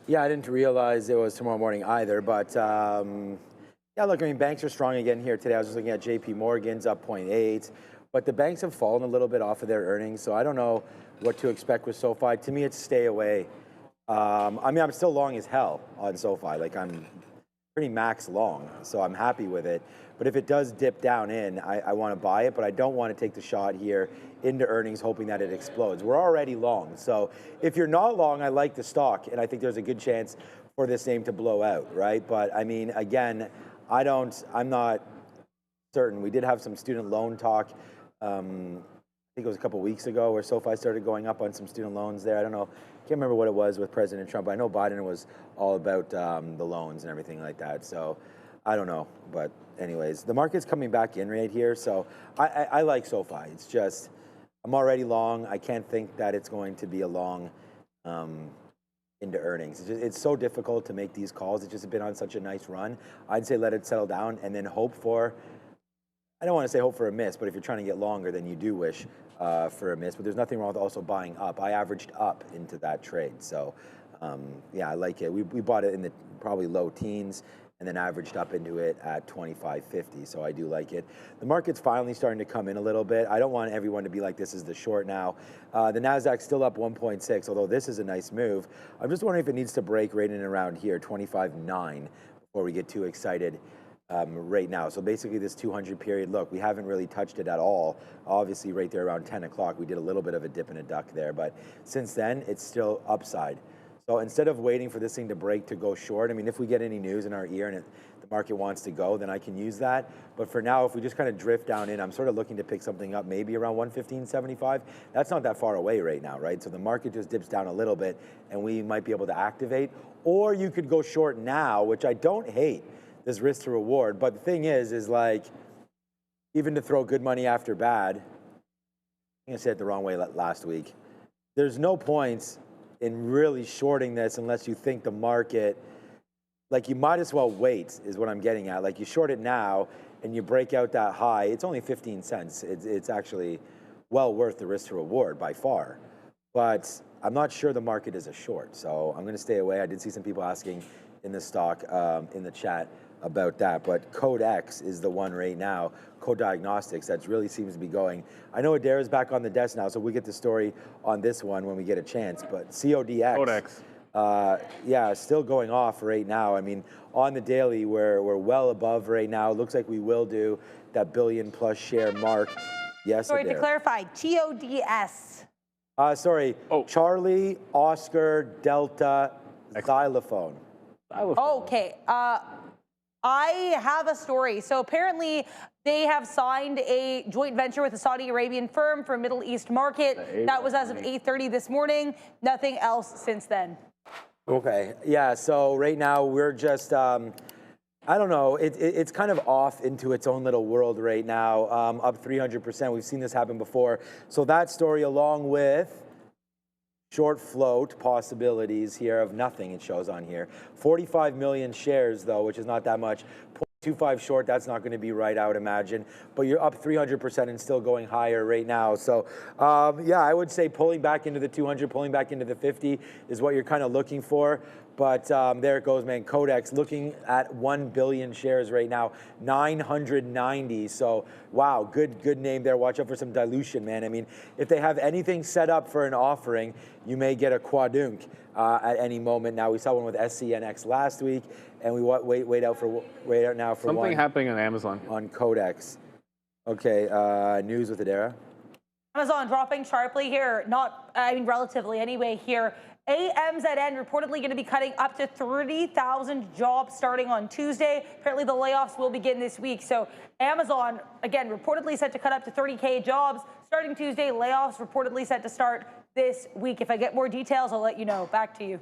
Yeah, I didn't realize it was tomorrow morning either, but yeah, look, I mean, banks are strong again here today. I was just looking at JP Morgan's up 0.8, but the banks have fallen a little bit off of their earnings, so I don't know what to expect with SoFi. To me, it's stay away. I mean, I'm still long as hell on SoFi. Like, I'm pretty max long, so I'm happy with it. But if it does dip down in, I want to buy it, but I don't want to take the shot here into earnings hoping that it explodes. We're already long. So if you're not long, I like the stock, and I think there's a good chance for this name to blow out, right? But I mean, again, I'm not certain. We did have some student loan talk, I think it was a couple weeks ago, where SoFi started going up on some student loans there. I don't know, can't remember what it was with President Trump. I know Biden was all about the loans and everything like that. So I don't know, but anyways, the market's coming back in right here, so I like SoFi. It's just, I'm already long. I can't think that it's going to be a long into earnings. It's so difficult to make these calls. It's just been on such a nice run. I'd say let it settle down and then hope for, I don't want to say hope for a miss, but if you're trying to get longer, then you do wish for a miss. But there's nothing wrong with also buying up. I averaged up into that trade, so yeah, I like it. We bought it in the probably low teens, and then averaged up into it at 25.50, so I do like it. The market's finally starting to come in a little bit. I don't want everyone to be like, this is the short now. The Nasdaq's still up 1.6, although this is a nice move. I'm just wondering if it needs to break right in and around here, 25.9, before we get too excited right now. So basically this 200 period, look, we haven't really touched it at all. Obviously right there around 10 o'clock, we did a little bit of a dip and a duck there, but since then, it's still upside. So instead of waiting for this thing to break to go short, I mean, if we get any news in our ear and the market wants to go, then I can use that. But for now, if we just kind of drift down in, I'm sort of looking to pick something up maybe around 115.75. That's not that far away right now, right? So the market just dips down a little bit and we might be able to activate. Or you could go short now, which I don't hate, this risk to reward. But the thing is like, even to throw good money after bad, I think I said it the wrong way last week. There's no points in really shorting this unless you think the market, like you might as well wait is what I'm getting at. Like you short it now and you break out that high, it's only 15 cents. It's actually well worth the risk to reward by far. But I'm not sure the market is a short, so I'm gonna stay away. I did see some people asking in the stock, in the chat about that, but Code X is the one right now, Code Diagnostics, that really seems to be going. I know Adaira's back on the desk now, so we get the story on this one when we get a chance, but CODX. Codex. Yeah, still going off right now. I mean, on the daily, we're well above right now. It looks like we will do that billion plus share mark. Yes, Sorry, Adair. to clarify, TODS. Sorry, Charlie, Oscar, Delta, xylophone. Okay. I have a story. So apparently they have signed a joint venture with a Saudi Arabian firm for Middle East market. That was as of 8:30 this morning. Nothing else since then. Okay. Yeah. So right now we're just, I don't know. It's kind of off into its own little world right now. Up 300%. We've seen this happen before. So that story, along with short float possibilities here of nothing, it shows on here. 45 million shares, though, which is not that much. 2.5 short, that's not going to be right, I would imagine. But you're up 300% and still going higher right now. So, yeah, I would say pulling back into the 200, pulling back into the 50 is what you're kind of looking for. But there it goes, man. Codex looking at 1 billion shares right now, 990. So, wow, good name there. Watch out for some dilution, man. I mean, if they have anything set up for an offering, you may get a quadunk at any moment. Now, we saw one with SCNX last week, and we wait out now for something happening on Amazon on Codex. Okay, news with Adara. Amazon dropping sharply here, relatively anyway here. AMZN reportedly going to be cutting up to 30,000 jobs starting on Tuesday. Apparently the layoffs will begin this week. So Amazon, again, reportedly set to cut up to 30K jobs starting Tuesday. Layoffs reportedly set to start this week. If I get more details, I'll let you know. Back to you.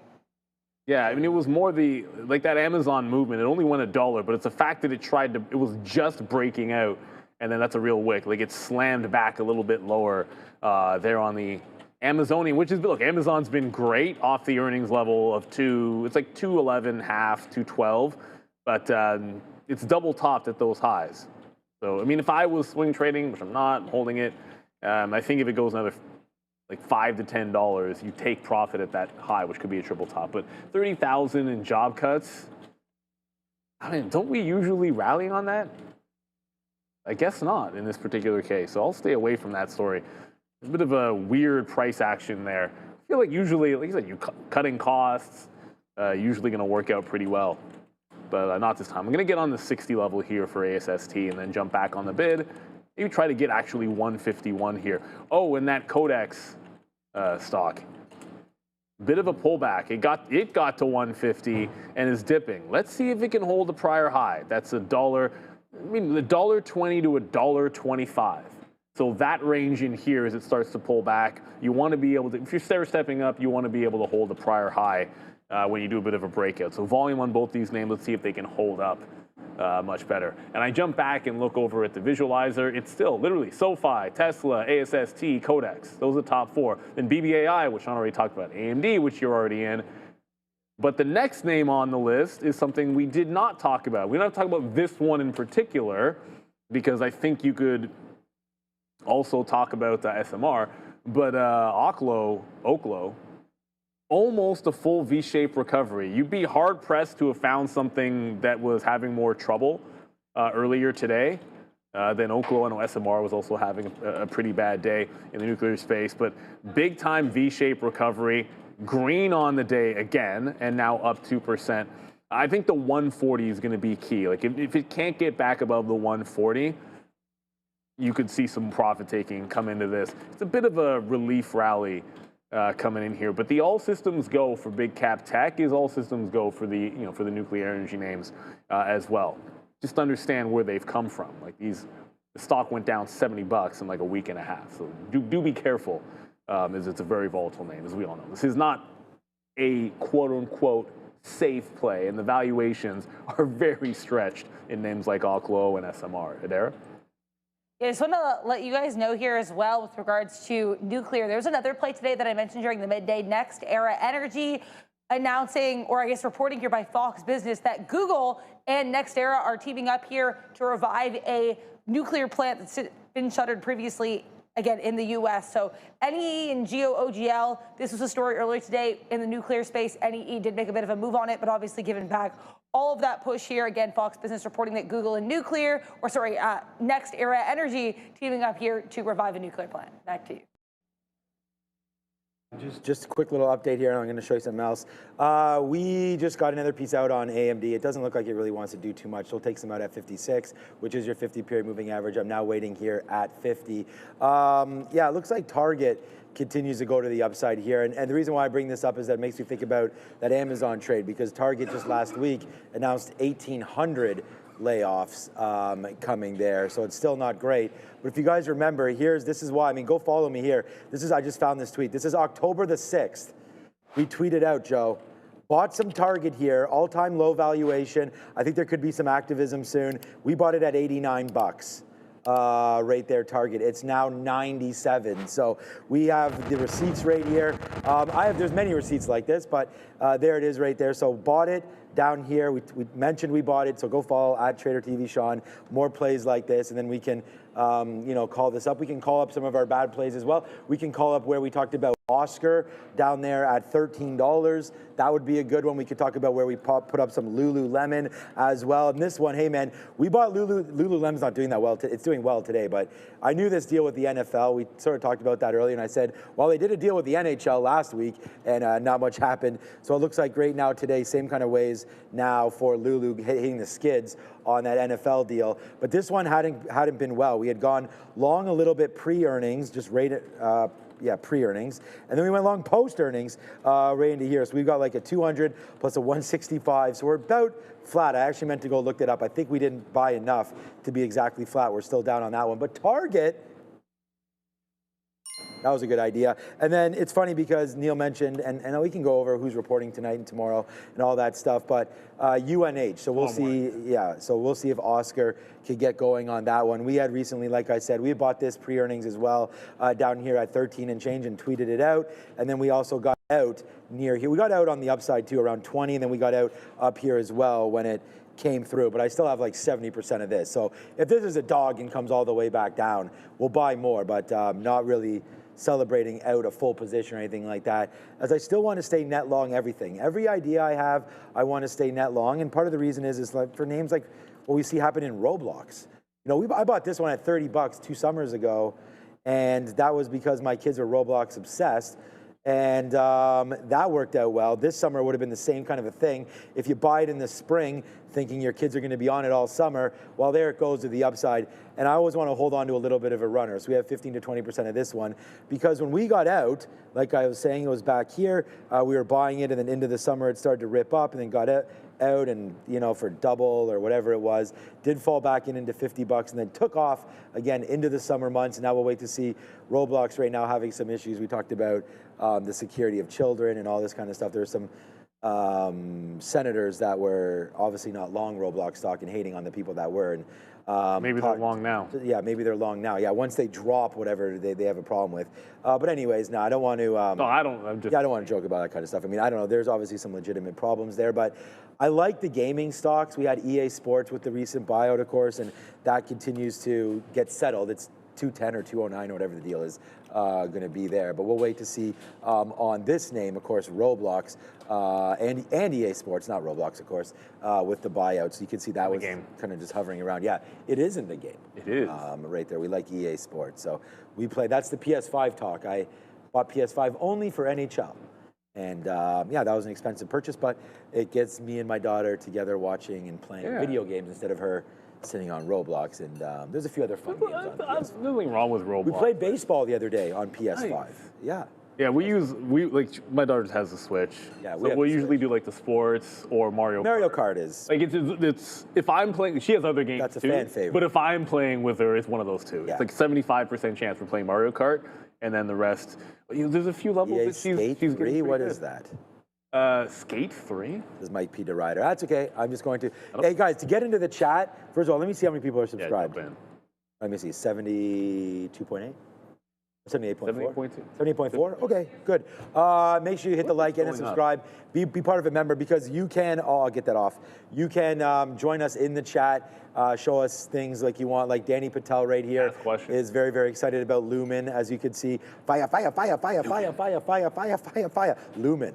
Yeah, I mean, it was more like that Amazon movement. It only went $1, but it's the fact that it was just breaking out, and then that's a real wick. Like, it slammed back a little bit lower there on the Amazonian, which is, look, Amazon's been great off the earnings level of it's like 211 half, 212, but it's double topped at those highs. So, I mean, if I was swing trading, which I'm not, I'm holding it, I think if it goes another like $5 to $10, you take profit at that high, which could be a triple top. But 30,000 in job cuts, I mean, don't we usually rally on that? I guess not in this particular case. So I'll stay away from that story. There's a bit of a weird price action there. I feel like usually, like you said, cutting costs, usually going to work out pretty well. But not this time. I'm going to get on the 60 level here for ASST and then jump back on the bid. Maybe try to get actually 151 here. Oh, and that Codex stock. Bit of a pullback. It got to 150 and is dipping. Let's see if it can hold the prior high. That's $1. I mean, $1.20 to $1.25. So that range in here, as it starts to pull back, you want to be able to, if you're stepping up, you want to be able to hold the prior high when you do a bit of a breakout. So volume on both these names, let's see if they can hold up much better. And I jump back and look over at the visualizer. It's still literally SoFi, Tesla, ASST, Codex. Those are the top four. Then BBAI, which I already talked about, AMD, which you're already in. But the next name on the list is something we did not talk about. We don't have to talk about this one in particular, because I think you could also talk about the SMR, but Oklo, almost a full V-shaped recovery. You'd be hard-pressed to have found something that was having more trouble earlier today than Oklo. I know SMR was also having a pretty bad day in the nuclear space, but big-time V-shaped recovery, green on the day again, and now up 2%. I think the 140 is going to be key. Like, if it can't get back above the 140, you could see some profit taking come into this. It's a bit of a relief rally coming in here, but the all systems go for big cap tech is all systems go for the for the nuclear energy names as well. Just understand where they've come from. Like the stock went down $70 in like a week and a half. So do be careful, as it's a very volatile name, as we all know. This is not a quote unquote safe play, and the valuations are very stretched in names like Oklo and SMR. Adara? Yeah, I just want to let you guys know here as well with regards to nuclear. There's another play today that I mentioned during the midday, Next Era Energy, announcing, or I guess reporting here by Fox Business, that Google and Next Era are teaming up here to revive a nuclear plant that's been shuttered previously, again, in the U.S. So NEE and GOOGL, this was a story earlier today in the nuclear space. NEE did make a bit of a move on it, but obviously given back all of that push here. Again, Fox Business reporting that Google and Next Era Energy teaming up here to revive a nuclear plant. Back to you. Just a quick little update here, and I'm going to show you something else. We just got another piece out on AMD. It doesn't look like it really wants to do too much. So it takes them out at 56, which is your 50-period moving average. I'm now waiting here at 50. Yeah, it looks like Target continues to go to the upside here. And the reason why I bring this up is that it makes me think about that Amazon trade, because Target just last week announced 1,800 layoffs coming there. So it's still not great. But if you guys remember, this is why. I mean, go follow me here. I just found this tweet. This is October the 6th. We tweeted out, Joe. Bought some Target here, all-time low valuation. I think there could be some activism soon. We bought it at $89. right there, Target. It's now 97. So we have the receipts right here. There's many receipts like this, but there it is right there. So bought it down here. We mentioned we bought it, so go follow at Trader TV Sean. More plays like this, and then we can call this up. We can call up some of our bad plays as well. We can call up where we talked about Oscar down there at $13. That would be a good one. We could talk about where we put up some Lululemon as well. And this one, hey man, we bought Lululemon's not doing that well. It's doing well today, but I knew this deal with the NFL. We sort of talked about that earlier, and I said, well, they did a deal with the NHL last week, and not much happened. So it looks like right now today, same kind of ways now for Lulu hitting the skids on that NFL deal. But this one hadn't been well. We had gone long a little bit pre-earnings, just right at pre-earnings. And then we went long post-earnings right into here. So we've got like a 200 plus a 165. So we're about flat. I actually meant to go look it up. I think we didn't buy enough to be exactly flat. We're still down on that one. But Target, that was a good idea. And then it's funny because Neil mentioned, and we can go over who's reporting tonight and tomorrow and all that stuff, but UNH. So we'll see. Yeah, so we'll see if Oscar could get going on that one. We had recently, like I said, we bought this pre-earnings as well down here at 13 and change and tweeted it out. And then we also got out near here. We got out on the upside too, around 20, and then we got out up here as well when it came through, but I still have like 70% of this. So if this is a dog and comes all the way back down, we'll buy more, but not really celebrating out a full position or anything like that, as I still want to stay net long everything. Every idea I have, I want to stay net long, and part of the reason is like for names like what we see happen in Roblox. I bought this one at $30 2 summers ago, and that was because my kids are Roblox obsessed. And that worked out well. This summer would have been the same kind of a thing. If you buy it in the spring, thinking your kids are going to be on it all summer, well, there it goes to the upside. And I always want to hold on to a little bit of a runner. So we have 15 to 20% of this one. Because when we got out, like I was saying, it was back here. We were buying it, and then into the summer, it started to rip up, and then got out and, for double or whatever it was, did fall back into $50, and then took off again into the summer months. And now we'll wait to see Roblox right now having some issues. We talked about the security of children and all this kind of stuff. There's some senators that were obviously not long Roblox stock and hating on the people that were. And maybe they're long now. Yeah, maybe they're long now. Yeah, once they drop whatever they have a problem with. But anyways, no, I don't want to. No, I don't. I don't want to joke about that kind of stuff. I mean, I don't know. There's obviously some legitimate problems there, but I like the gaming stocks. We had EA Sports with the recent buyout, of course, and that continues to get settled. It's 210 or 209 or whatever the deal is going to be there. But we'll wait to see on this name, of course, Roblox and EA Sports, not Roblox, of course, with the buyout. So you can see that was kind of just hovering around. Yeah, it is in the game. It is. Right there. We like EA Sports. So we play. That's the PS5 talk. I bought PS5 only for NHL. And that was an expensive purchase, but it gets me and my daughter together watching and playing video games instead of her sitting on Roblox, and there's a few other fun games on PS5. There's nothing wrong with Roblox. We played baseball the other day on PS5. Nice. Yeah. Yeah, my daughter has a Switch. Yeah, so we'll usually do like the sports or Mario Kart is like it's if I'm playing, she has other games that's a too, fan favorite. but if I'm playing with her, it's one of those two. Yeah. It's like 75% chance we're playing Mario Kart, and then the rest. There's a few levels that she's Skate 3. What is that? Skate 3? This might be the rider. That's okay. I'm just going to. Hey guys, to get into the chat, first of all, let me see how many people are subscribed. Let me see, 72.8. 78.4. 78.4. Okay, good. Make sure you hit the like and subscribe. Be part of a member, because you can. Oh, I'll get that off. You can join us in the chat. Show us things like you want. Like Danny Patel right here is very, very excited about Lumen, as you can see. Fire, fire, fire, fire, fire, fire, fire, fire, fire, fire. Lumen.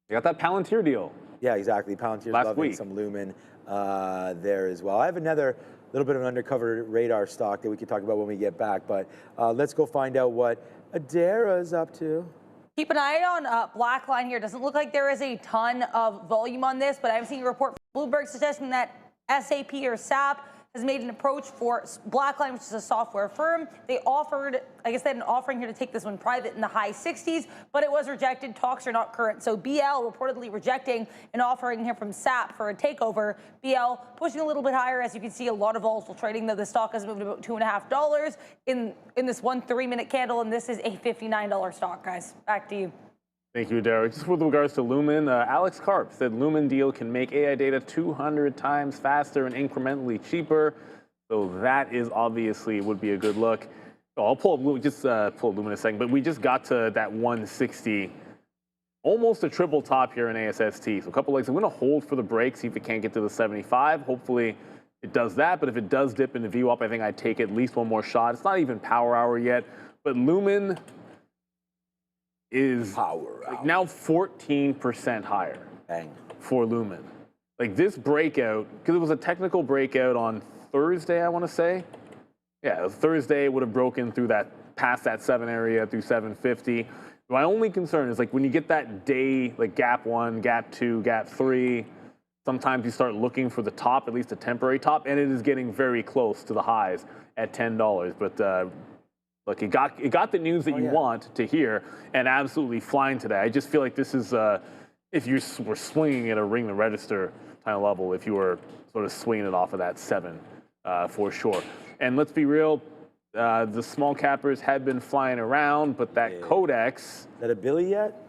You got that Palantir deal. Yeah, exactly. Palantir's loving some Lumen there as well. I have another little bit of an undercover radar stock that we can talk about when we get back, but let's go find out what Adara's up to. Keep an eye on Blackline here. Doesn't look like there is a ton of volume on this, but I'm seeing a report from Bloomberg suggesting that SAP or SAP has made an approach for Blackline, which is a software firm. They offered, I guess they had an offering here to take this one private in the high 60s, but it was rejected. Talks are not current. So BL reportedly rejecting an offering here from SAP for a takeover. BL pushing a little bit higher. As you can see, a lot of volatile trading, though the stock has moved about $2.50 in this 1 3-minute candle, and this is a $59 stock, guys. Back to you. Thank you, Derek. Just with regards to Lumen, Alex Karp said Lumen deal can make AI data 200 times faster and incrementally cheaper. So that is obviously would be a good look. Oh, I'll pull up Lumen in a second, but we just got to that 160. Almost a triple top here in ASST. So a couple legs. I'm going to hold for the break, see if it can't get to the 75. Hopefully it does that. But if it does dip into VWAP, I think I'd take at least one more shot. It's not even power hour yet, but Lumen is like now 14% higher. Bang. For Lumen. Like this breakout, because it was a technical breakout on Thursday, I want to say. Yeah, Thursday it would have broken through that, past that 7 area through 750. My only concern is like when you get that day, like gap 1, gap 2, gap 3, sometimes you start looking for the top, at least a temporary top, and it is getting very close to the highs at $10. But look, it got the news that you want to hear, and absolutely flying today. I just feel like this is, if you were swinging at a ring the register kind of level, if you were sort of swinging it off of that 7 for sure. And let's be real, the small cappers had been flying around, but that Codex. Is that a Billy yet?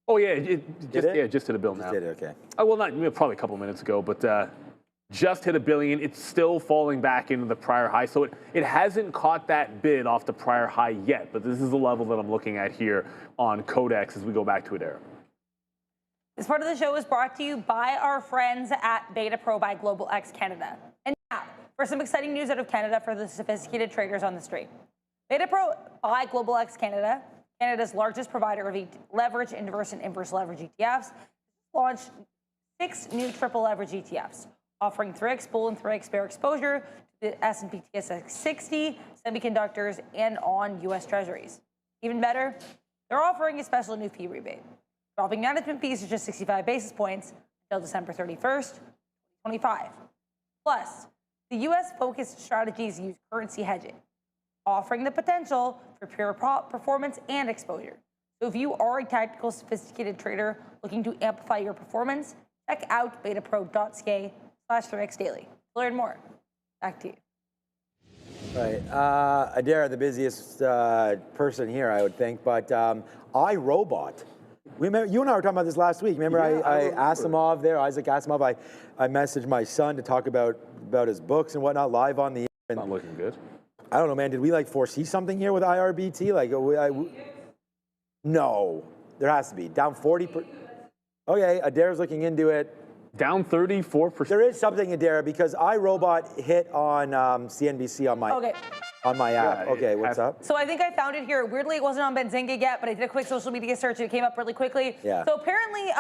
Oh yeah, it just hit a bill now. Just did it, okay. Well, not probably a couple minutes ago, but just hit $1 billion. It's still falling back into the prior high, so it hasn't caught that bid off the prior high yet. But this is the level that I'm looking at here on Codex as we go back to Adara. This part of the show is brought to you by our friends at Beta Pro by Global X Canada. And now, for some exciting news out of Canada for the sophisticated traders on the street. Beta Pro by Global X Canada, Canada's largest provider of leverage, inverse, and inverse leverage ETFs, launched 6 new triple leverage ETFs, offering 3x bull and 3x bear exposure to the S&P TSLA 60, semiconductors, and on U.S. Treasuries. Even better, they're offering a special new fee rebate, dropping management fees to just 65 basis points until December 31st, 2025. Plus, the U.S.-focused strategies use currency hedging, offering the potential for pure performance and exposure. So if you are a tactical, sophisticated trader looking to amplify your performance, check out betapro.ca/3xdaily to learn more. Back to you. Right. Adara, the busiest person here, I would think, but iRobot. Remember, you and I were talking about this last week. Remember, I Asimov there, Isaac Asimov. I messaged my son to talk about his books and whatnot live on the air. Not looking good. I don't know, man. Did we like foresee something here with IRBT? Like, no, there has to be down 40%. Okay, Adara's looking into it. Down 34%. There is something, Adara, because iRobot hit on CNBC on my app. Yeah, okay, what's up? So I think I found it here. Weirdly, it wasn't on Benzinga yet, but I did a quick social media search and it came up really quickly. Yeah. So apparently,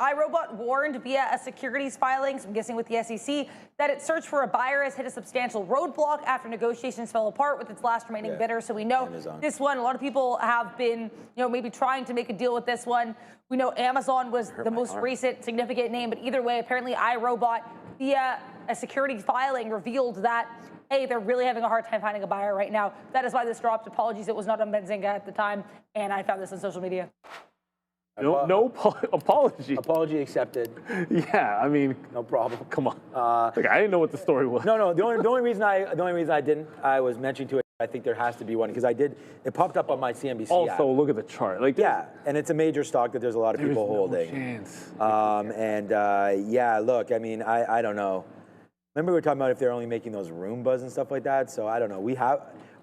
iRobot warned via a securities filing, so I'm guessing with the SEC, that its search for a buyer has hit a substantial roadblock after negotiations fell apart with its last remaining bidder. So we know this one, a lot of people have been, maybe trying to make a deal with this one. We know Amazon was the most recent significant name, but either way, apparently iRobot via a securities filing revealed that hey, they're really having a hard time finding a buyer right now. That is why this dropped. Apologies, it was not on Benzinga at the time, and I found this on social media. No apology. Apology accepted. Yeah, I mean, no problem. Come on. Look, I didn't know what the story was. No. The only reason I didn't, I was mentioning to it. I think there has to be one because it popped up on my CNBC also, app. look at the chart. Like, yeah, and it's a major stock that there's a lot of people holding. Chance. Look, I mean, I don't know. Remember we were talking about if they're only making those Roombas and stuff like that. So I don't know.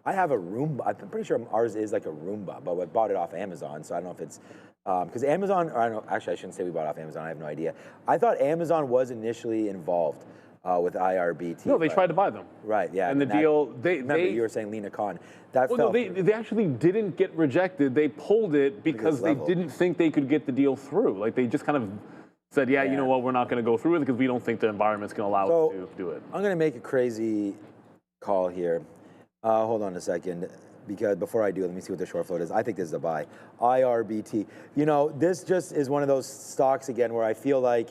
I have a Roomba. I'm pretty sure ours is like a Roomba, but we bought it off Amazon. So I don't know if it's because Amazon. Or I don't know. Actually, I shouldn't say we bought it off Amazon. I have no idea. I thought Amazon was initially involved with IRBT. No, they tried to buy them. Right. Yeah. And the deal. Remember you were saying Lena Khan. That fell. No, they actually didn't get rejected. They pulled it because they didn't think they could get the deal through. Like they just kind of said, yeah, you know what, we're not going to go through with it because we don't think the environment's going to allow us to do it. I'm going to make a crazy call here. Hold on a second, because before I do, let me see what the short float is. I think this is a buy. IRBT. This just is one of those stocks, again, where I feel like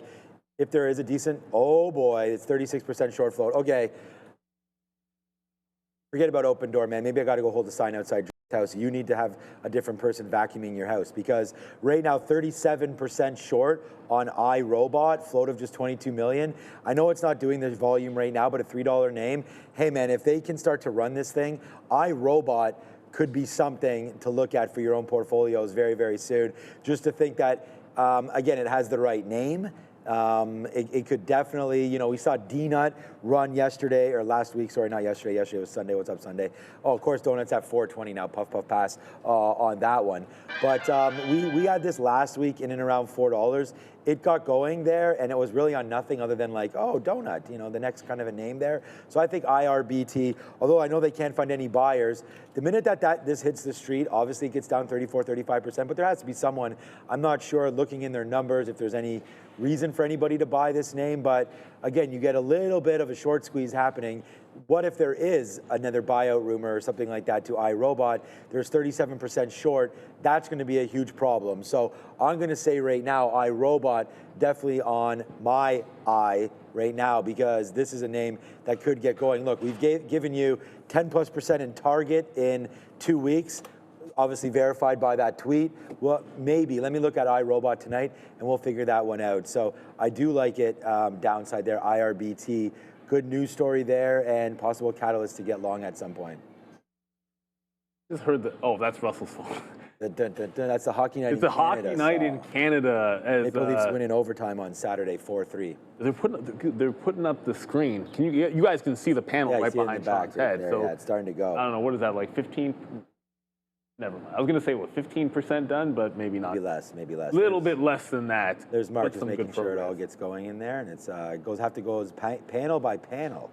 if there is a decent, oh boy, it's 36% short float. Okay. Forget about Open Door, man. Maybe I got to go hold a sign outside your house. You need to have a different person vacuuming your house because right now 37% short on iRobot, float of just 22 million. I know it's not doing the volume right now, but a $3 name. Hey man, if they can start to run this thing, iRobot could be something to look at for your own portfolios very, very soon. Just to think that, again, it has the right name. It could definitely, you know, we saw D-Nut run yesterday, or last week, sorry, not yesterday. Yesterday was Sunday. What's up, Sunday? Oh, of course, Donuts at 420 now. Puff, puff, pass on that one. But we had this last week in and around $4. It got going there, and it was really on nothing other than like, oh, Donut, you know, the next kind of a name there. So I think IRBT, although I know they can't find any buyers, the minute that this hits the street, obviously it gets down 34, 35%, but there has to be someone, I'm not sure, looking in their numbers if there's any reason for anybody to buy this name. But again, you get a little bit of a short squeeze happening. What if there is another buyout rumor or something like that to iRobot? There's 37% short. That's going to be a huge problem. So I'm going to say right now, iRobot definitely on my eye right now, because this is a name that could get going. Look, we've given you 10+% in target in 2 weeks. Obviously verified by that tweet. Well, maybe. Let me look at iRobot tonight, and we'll figure that one out. So I do like it downside there, IRBT. Good news story there, and possible catalyst to get long at some point. Just heard that. Oh, that's Russell's phone. That's the hockey night. It's a hockey night in Canada. As Maple Leafs win in overtime on Saturday, 4-3. They're putting up the screen. Can you guys can see the panel right behind Sean's head. There, so yeah, it's starting to go. I don't know, what is that, like 15? Never mind. I was going to say, what, 15% done, but maybe not. Maybe less. A little bit less than that. There's Mark just making sure it all gets going in there, and it's have to go panel by panel.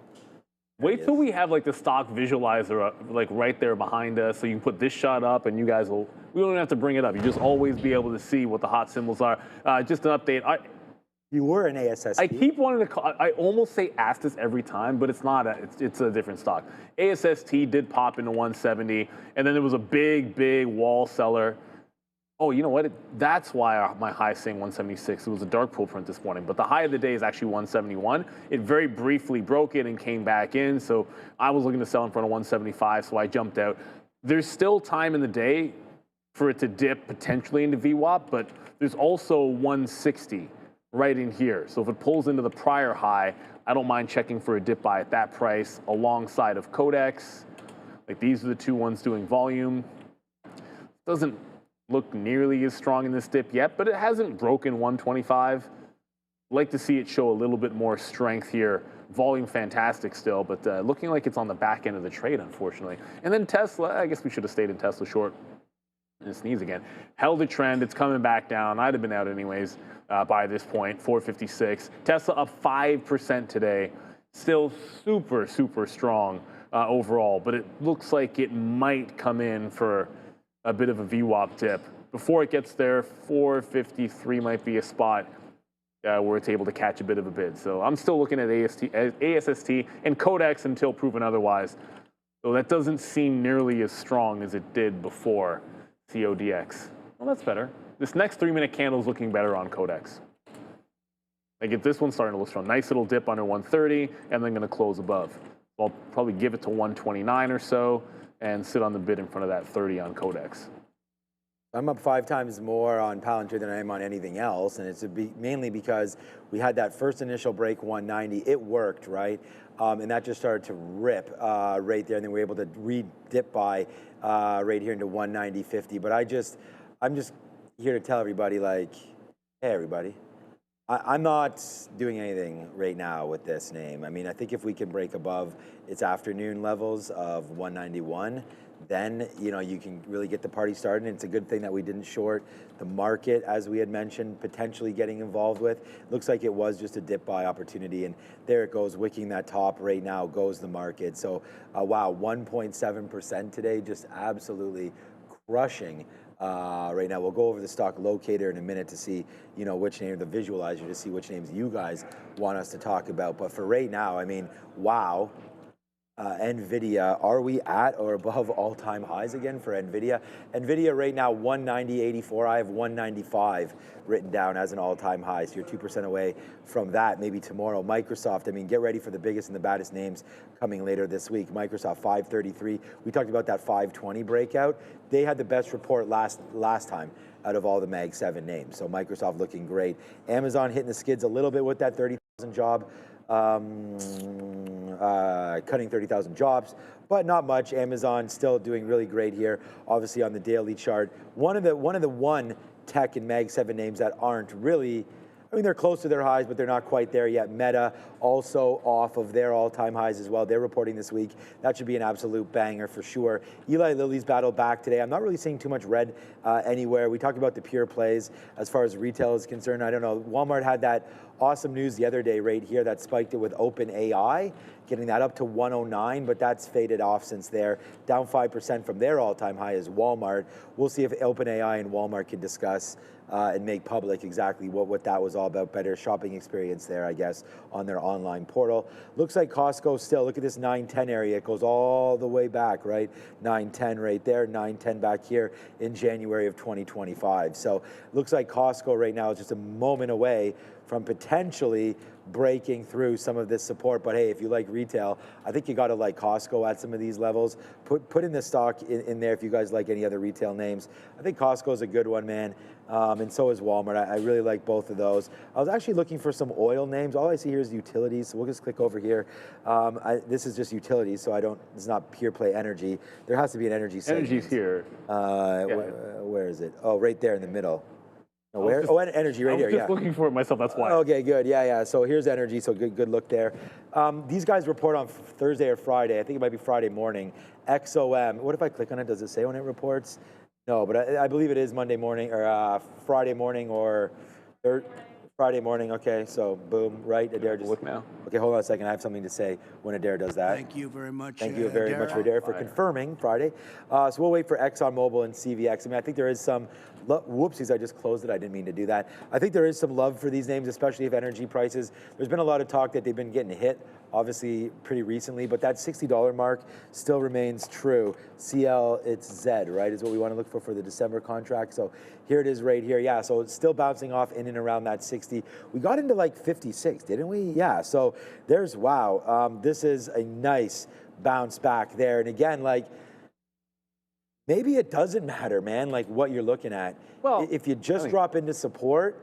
Wait till we have like the stock visualizer like right there behind us, so you can put this shot up, and you guys will. We don't even have to bring it up. You just always be able to see what the hot symbols are. Just an update. You were an ASST. I keep wanting to call. I almost say Astis every time, but it's not. It's a different stock. ASST did pop into 170, and then there was a big wall seller. Oh, you know what? That's why my high is saying 176. It was a dark pool print this morning, but the high of the day is actually 171. It very briefly broke it and came back in, so I was looking to sell in front of 175, so I jumped out. There's still time in the day for it to dip potentially into VWAP, but there's also 160 right in here. So if it pulls into the prior high, I don't mind checking for a dip buy at that price alongside of Codex. Like these are the two ones doing volume. Doesn't look nearly as strong in this dip yet, but it hasn't broken 125. Like to see it show a little bit more strength here. Volume fantastic still, but looking like it's on the back end of the trade, unfortunately. And then Tesla, I guess we should have stayed in Tesla short. And sneeze again. Held a trend. It's coming back down. I'd have been out anyways by this point. 456. Tesla up 5% today. Still super strong overall, but it looks like it might come in for a bit of a VWAP dip. Before it gets there, 453 might be a spot where it's able to catch a bit of a bid. So I'm still looking at ASST and Codex until proven otherwise. So that doesn't seem nearly as strong as it did before CODX. Well, that's better. This next 3-minute candle is looking better on Codex. Like if this one's starting to look strong. Nice little dip under 130 and then going to close above. I'll probably give it to 129 or so and sit on the bid in front of that 30 on Codex. I'm up 5 times more on Palantir than I am on anything else, and it's mainly because we had that first initial break 190. It worked, right? And that just started to rip right there, and then we were able to re-dip by right here into 190.50. But I'm just here to tell everybody, like, hey, everybody, I'm not doing anything right now with this name. I mean, I think if we can break above its afternoon levels of 191, then, you know, you can really get the party started. And it's a good thing that we didn't short the market, as we had mentioned, potentially getting involved with. Looks like it was just a dip buy opportunity, and there it goes, wicking that top right now goes the market. So, wow, 1.7% today, just absolutely crushing. Right now, we'll go over the stock locator in a minute to see, you know, which name, the visualizer, to see which names you guys want us to talk about. But for right now, I mean, wow. NVIDIA, are we at or above all-time highs again for NVIDIA? NVIDIA right now, 190.84. I have 195 written down as an all-time high, so you're 2% away from that, maybe tomorrow. Microsoft, I mean, get ready for the biggest and the baddest names coming later this week. Microsoft, 533. We talked about that 520 breakout. They had the best report last time out of all the Mag 7 names, so Microsoft looking great. Amazon hitting the skids a little bit with that 30,000 job. Cutting 30,000 jobs, but not much. Amazon still doing really great here. Obviously on the daily chart, one of the tech and Mag 7 names that aren't really I mean, they're close to their highs, but they're not quite there yet. Meta also off of their all-time highs as well. They're reporting this week. That should be an absolute banger for sure. Eli Lilly's battle back today. I'm not really seeing too much red anywhere. We talked about the pure plays as far as retail is concerned. I don't know. Walmart had that awesome news the other day right here that spiked it with OpenAI, getting that up to 109, but that's faded off since there. Down 5% from their all-time high is Walmart. We'll see if OpenAI and Walmart can discuss and make public exactly what that was all about. Better shopping experience there, I guess, on their online portal. Looks like Costco still, look at this 910 area. It goes all the way back, right? 910 right there, 910 back here in January of 2025. So looks like Costco right now is just a moment away from potentially breaking through some of this support. But hey, if you like retail, I think you got to like Costco at some of these levels. Put in the stock in there if you guys like any other retail names. I think Costco is a good one, man. And so is Walmart. I really like both of those. I was actually looking for some oil names. All I see here is utilities. So we'll just click over here. This is just utilities, so it's not pure play energy. There has to be an energy segment. Energy's here. Where is it? Oh, right there in the middle. Where? Oh, energy right here. I was just looking for it myself. That's why. Okay, good. Yeah. So here's energy. So good look there. These guys report on Thursday or Friday. I think it might be Friday morning. XOM. What if I click on it? Does it say when it reports? No, but I believe it is Monday morning or Friday morning or Friday morning. Okay, so boom, right? Adair just look now. Okay, hold on a second. I have something to say when Adair does that. Thank you very much. Thank you very much, Adair, for confirming Friday. So we'll wait for ExxonMobil and CVX. I mean, I think there is some. Whoopsies, I just closed it. I didn't mean to do that. I think there is some love for these names, especially if energy prices. There's been a lot of talk that they've been getting hit, obviously, pretty recently, but that $60 mark still remains true. CL, it's Z, right, is what we want to look for the December contract. So here it is right here. Yeah, so it's still bouncing off in and around that 60. We got into like 56, didn't we? Yeah, so there's, wow. This is a nice bounce back there. And again, like, maybe it doesn't matter, man, like what you're looking at. Well, if you just drop into support,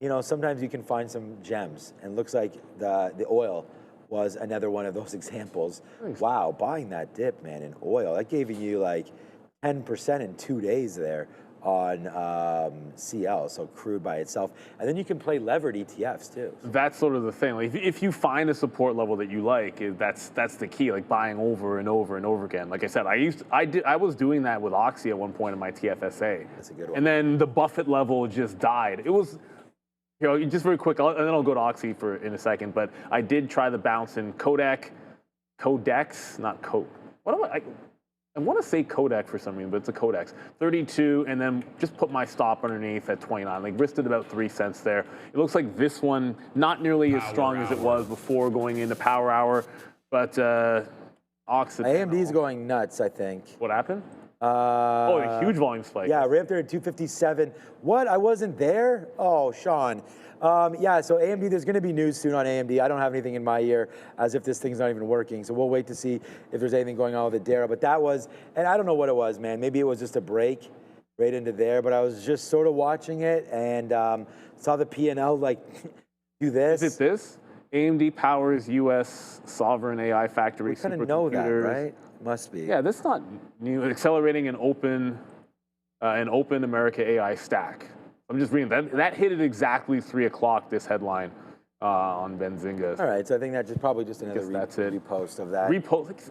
you know, sometimes you can find some gems. And looks like the oil was another one of those examples. Nice. Wow, buying that dip, man, in oil. That gave you like 10% in 2 days there on CL, so crude by itself. And then you can play levered ETFs too. That's sort of the thing. Like if you find a support level that you like, that's the key. Like buying over and over and over again. Like I said, I was doing that with Oxy at one point in my TFSA. That's a good one. And then the Buffett level just died. It was, you know, just very quick. And then I'll go to Oxy in a second. But I did try the bounce in Codex, not Coke. What am I want to say Kodak for some reason, but it's a Codex. 32, and then just put my stop underneath at 29. Like risked it about 3 cents there. It looks like this one, not nearly as strong as it was before going into power hour, but Occidental. AMD's going nuts, I think. What happened? A huge volume spike. Yeah, right up there at 257. What? I wasn't there? Oh, Sean. Yeah, so AMD, there's going to be news soon on AMD. I don't have anything in my ear as if this thing's not even working. So we'll wait to see if there's anything going on with Adara. But that was, and I don't know what it was, man. Maybe it was just a break right into there. But I was just sort of watching it and saw the P&L like do this. Is it this? AMD powers U.S. sovereign AI factory. We kind of know that, right? Must be. Yeah, that's not new. Accelerating an open America AI stack. I'm just reading that hit at exactly 3 o'clock. This headline on Benzinga. All right, so I think that's probably just another repost of that. Repost.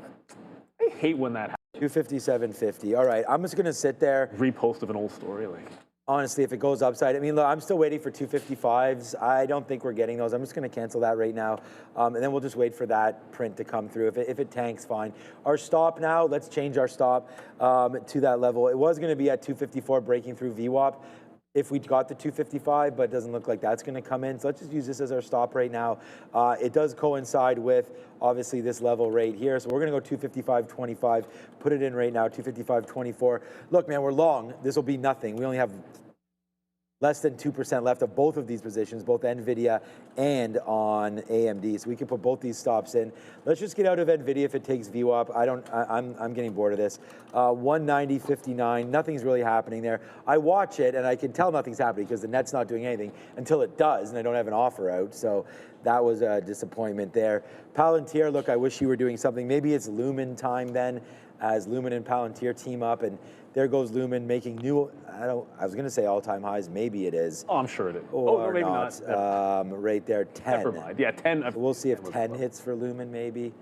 I hate when that happens. 257.50. All right, I'm just gonna sit there. Repost of an old story, like. Honestly, if it goes upside, I mean, look, I'm still waiting for 255s. I don't think we're getting those. I'm just going to cancel that right now. And then we'll just wait for that print to come through. If it tanks, fine. Our stop now, let's change our stop to that level. It was going to be at 254 breaking through VWAP if we got the 255, but it doesn't look like that's going to come in. So let's just use this as our stop right now. It does coincide with, obviously, this level right here. So we're going to go 255.25, put it in right now, 255.24. Look, man, we're long. This will be nothing. We only have less than 2% left of both of these positions, both NVIDIA and on AMD. So we can put both these stops in. Let's just get out of NVIDIA if it takes VWAP. I'm getting bored of this. 190.59, nothing's really happening there. I watch it and I can tell nothing's happening because the net's not doing anything until it does, and I don't have an offer out. So that was a disappointment there. Palantir, look, I wish you were doing something. Maybe it's Lumen time then, as Lumen and Palantir team up and There goes Lumen making new, I was going to say all-time highs. Maybe it is. Oh, I'm sure it is. Or no, maybe not. Right there, 10. Never mind. Yeah, 10. We'll see if 10 hits for Lumen, maybe.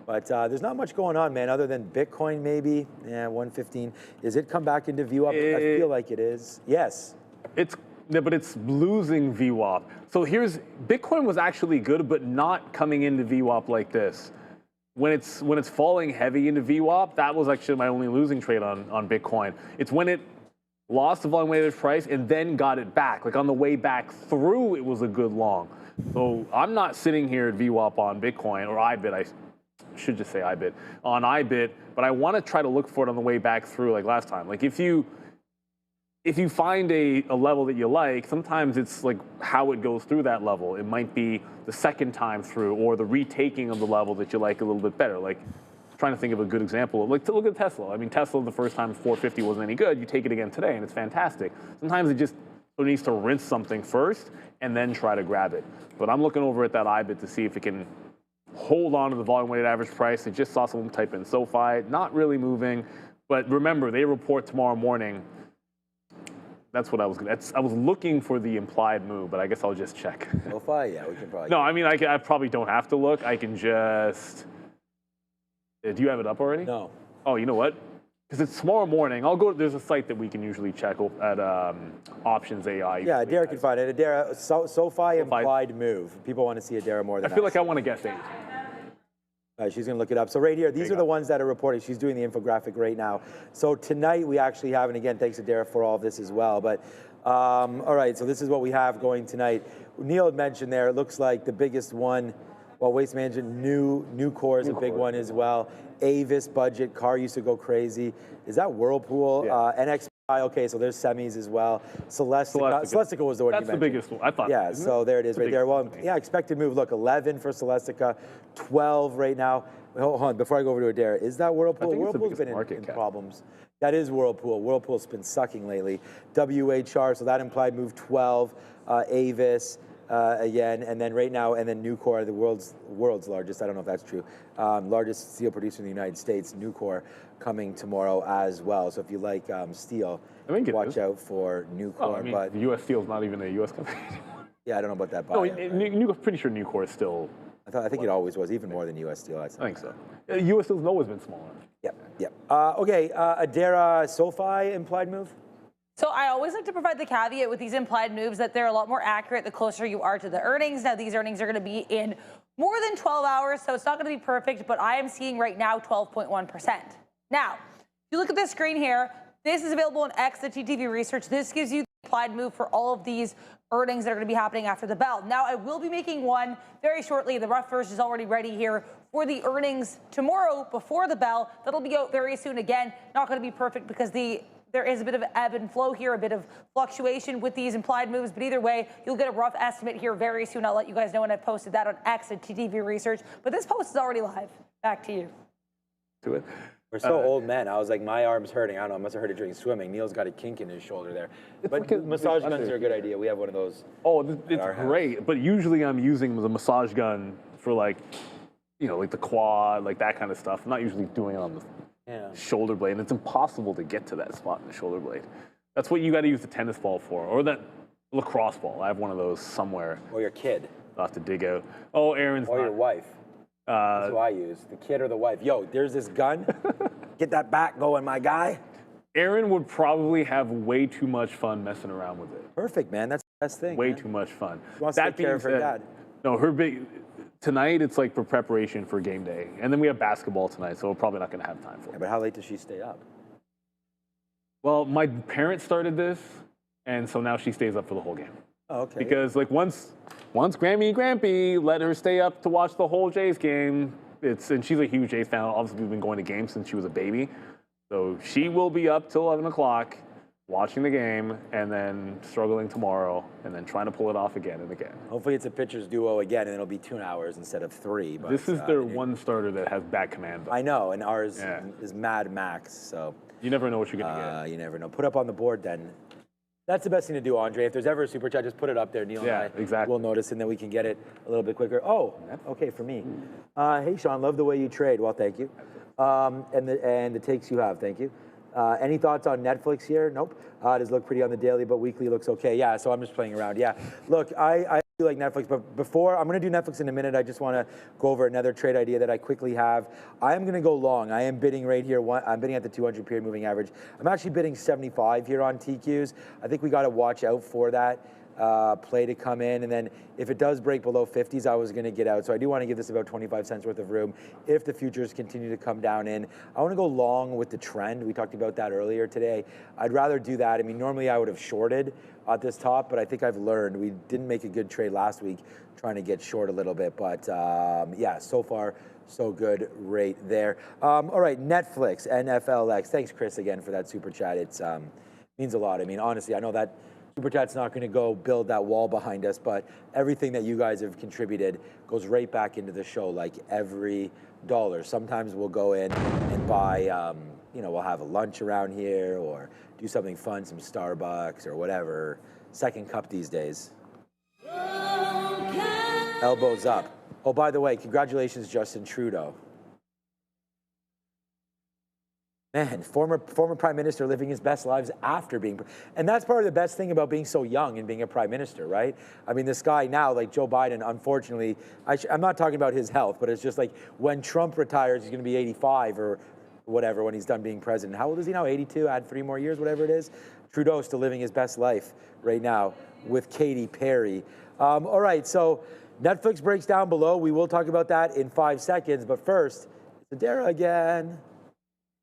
But there's not much going on, man, other than Bitcoin, maybe. Yeah, 115. Is it come back into VWAP? I feel like it is. Yes. But it's losing VWAP. So Bitcoin was actually good, but not coming into VWAP like this. When it's falling heavy into VWAP, that was actually my only losing trade on Bitcoin. It's when it lost the volume weighted price and then got it back. Like on the way back through, it was a good long. So I'm not sitting here at VWAP on Bitcoin or IBIT. I should just say IBIT on IBIT, but I want to try to look for it on the way back through, like last time. Like if you find a level that you like, sometimes it's like how it goes through that level. It might be the second time through or the retaking of the level that you like a little bit better. Like trying to think of a good example. Like to look at Tesla. I mean, Tesla the first time 450 wasn't any good. You take it again today and it's fantastic. Sometimes it just needs to rinse something first and then try to grab it. But I'm looking over at that IBIT to see if it can hold on to the volume weighted average price. I just saw someone type in SoFi, not really moving. But remember, they report tomorrow morning. That's what I was going to. I was looking for the implied move, but I guess I'll just check. SoFi, yeah, we can probably. No, I mean, I probably don't have to look. I can just. Do you have it up already? No. Oh, you know what? Because it's tomorrow morning. I'll go. There's a site that we can usually check at Options AI. Yeah, Adara can find it. Adara, SoFi implied move. People want to see Adara more than I feel like I want to guess 8. She's going to look it up. So right here, these are the ones that are reporting. She's doing the infographic right now. So tonight we actually have, and again, thanks to Dara for all of this as well. But all right, so this is what we have going tonight. Neil had mentioned there, it looks like the biggest one, well, Waste Management, new core is a big one as well. Avis budget, car used to go crazy. Is that Whirlpool? Yeah. NXP, okay, so there's semis as well. Celestica was the one you mentioned. That's the biggest one, I thought. Yeah, so there it is right there. Well, yeah, expected move. Look, 11 for Celestica, 12 right now. Hold on, before I go over to Adara, is that Whirlpool? Whirlpool's been in problems. That is Whirlpool. Whirlpool's been sucking lately. WHR, so that implied move 12. Avis, again, and then right now, and then Nucor, the world's largest, I don't know if that's true, largest steel producer in the United States, Nucor, coming tomorrow as well. So if you like steel, watch out for Nucor. Oh, I mean, but U.S. Steel's not even a U.S. company anymore. Yeah, I don't know about that. No, pretty sure Nucor is still. I think it always was, even more than U.S. Steel. I think so. U.S. Steel's always been smaller. Yep. Okay, Adara, SoFi implied move. So I always like to provide the caveat with these implied moves that they're a lot more accurate the closer you are to the earnings. Now, these earnings are going to be in more than 12 hours, so it's not going to be perfect, but I am seeing right now 12.1%. Now, if you look at the screen here, this is available on X, the TTV research. This gives you the implied move for all of these earnings that are going to be happening after the bell. Now, I will be making one very shortly. The rough version is already ready here for the earnings tomorrow before the bell. That'll be out very soon. Again, not going to be perfect because there is a bit of ebb and flow here, a bit of fluctuation with these implied moves, but either way, you'll get a rough estimate here very soon. I'll let you guys know when I've posted that on X at TTV Research, but this post is already live. Back to you. To it. We're so old men. I was like, my arm's hurting. I don't know. I must have heard it during swimming. Neil's got a kink in his shoulder there. But massage guns are a good idea. We have one of those. Oh, it's great. But usually I'm using the massage gun for like the quad, like that kind of stuff. I'm not usually doing it on the shoulder blade. And it's impossible to get to that spot in the shoulder blade. That's what you got to use the tennis ball for, or that lacrosse ball. I have one of those somewhere. Or your kid. I'll have to dig out. Oh, Aaron's Or your wife. That's who I use, the kid or the wife. Yo, there's this gun. Get that back going, my guy. Aaron would probably have way too much fun messing around with it. Perfect, man. That's the best thing. Way too much fun. She wants to take care of her dad. No, tonight it's like for preparation for game day. And then we have basketball tonight, so we're probably not going to have time for it. Yeah, but how late does she stay up? Well, my parents started this, and so now she stays up for the whole game. Oh, okay. Because like once Grammy and Grampy let her stay up to watch the whole Jays game, and she's a huge Jays fan. Obviously, we've been going to games since she was a baby. So she will be up till 11 o'clock watching the game and then struggling tomorrow and then trying to pull it off again and again. Hopefully it's a pitcher's duo again and it'll be 2 hours instead of 3. But, this is their one starter that has bat command. I know, and ours is Mad Max. So you never know what you're going to get. You never know. Put up on the board then. That's the best thing to do, Andre. If there's ever a super chat, just put it up there. Neil and I exactly. will notice, and then we can get it a little bit quicker. Oh, okay, for me. Hey, Sean, love the way you trade. Well, thank you. And the takes you have, thank you. Any thoughts on Netflix here? Nope. It does look pretty on the daily, but weekly looks okay. Yeah, so I'm just playing around. Yeah, look, I do like Netflix, but before, I'm going to do Netflix in a minute. I just want to go over another trade idea that I quickly have. I am going to go long. I am bidding right here. I'm bidding at the 200 period moving average. I'm actually bidding 75 here on TQs. I think we got to watch out for that play to come in, and then if it does break below 50s, I was going to get out. So I do want to give this about 25 cents worth of room if the futures continue to come down in. I want to go long with the trend. We talked about that earlier today. I'd rather do that. I mean, normally I would have shorted at this top, but I think I've learned. We didn't make a good trade last week trying to get short a little bit, but yeah, so far so good right there. All right, Netflix, NFLX. Thanks, Chris, again for that super chat. It means a lot. I mean, honestly, I know that Super Chat's not going to go build that wall behind us, but everything that you guys have contributed goes right back into the show, like every dollar. Sometimes we'll go in and buy, we'll have a lunch around here or do something fun, some Starbucks or whatever. Second cup these days. Elbows up. Oh, by the way, congratulations, Justin Trudeau. Man, former prime minister living his best lives after being, and that's part of the best thing about being so young and being a prime minister, right? I mean, this guy now, like Joe Biden, unfortunately, I'm not talking about his health, but it's just like when Trump retires, he's going to be 85 or whatever when he's done being president. How old is he now? 82? Add 3 more years, whatever it is. Trudeau's still living his best life right now with Katy Perry. All right, so Netflix breaks down below. We will talk about that in 5 seconds, but first, it's Adara again.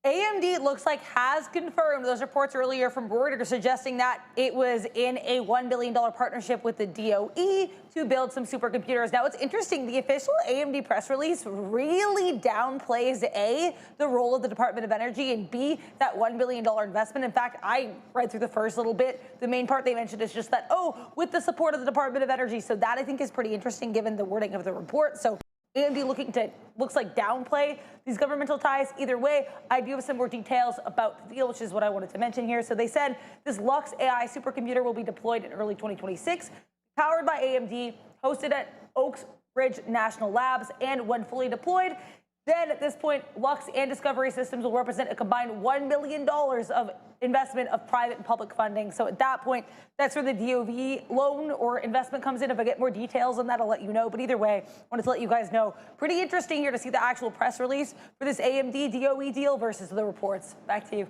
AMD, it looks like, has confirmed those reports earlier from Reuters suggesting that it was in a $1 billion partnership with the DOE to build some supercomputers. Now, it's interesting. The official AMD press release really downplays A, the role of the Department of Energy, and B, that $1 billion investment. In fact, I read through the first little bit. The main part they mentioned is just that, oh, with the support of the Department of Energy. So that, I think, is pretty interesting given the wording of the report. So AMD looking to, looks like, downplay these governmental ties. Either way, I do have some more details about the deal, which is what I wanted to mention here. So they said this Lux AI supercomputer will be deployed in early 2026, powered by AMD, hosted at Oak Ridge National Labs, and when fully deployed, then at this point, Lux and Discovery Systems will represent a combined $1 billion of investment of private and public funding. So at that point, that's where the DOE loan or investment comes in. If I get more details on that, I'll let you know. But either way, I wanted to let you guys know. Pretty interesting here to see the actual press release for this AMD DOE deal versus the reports. Back to you.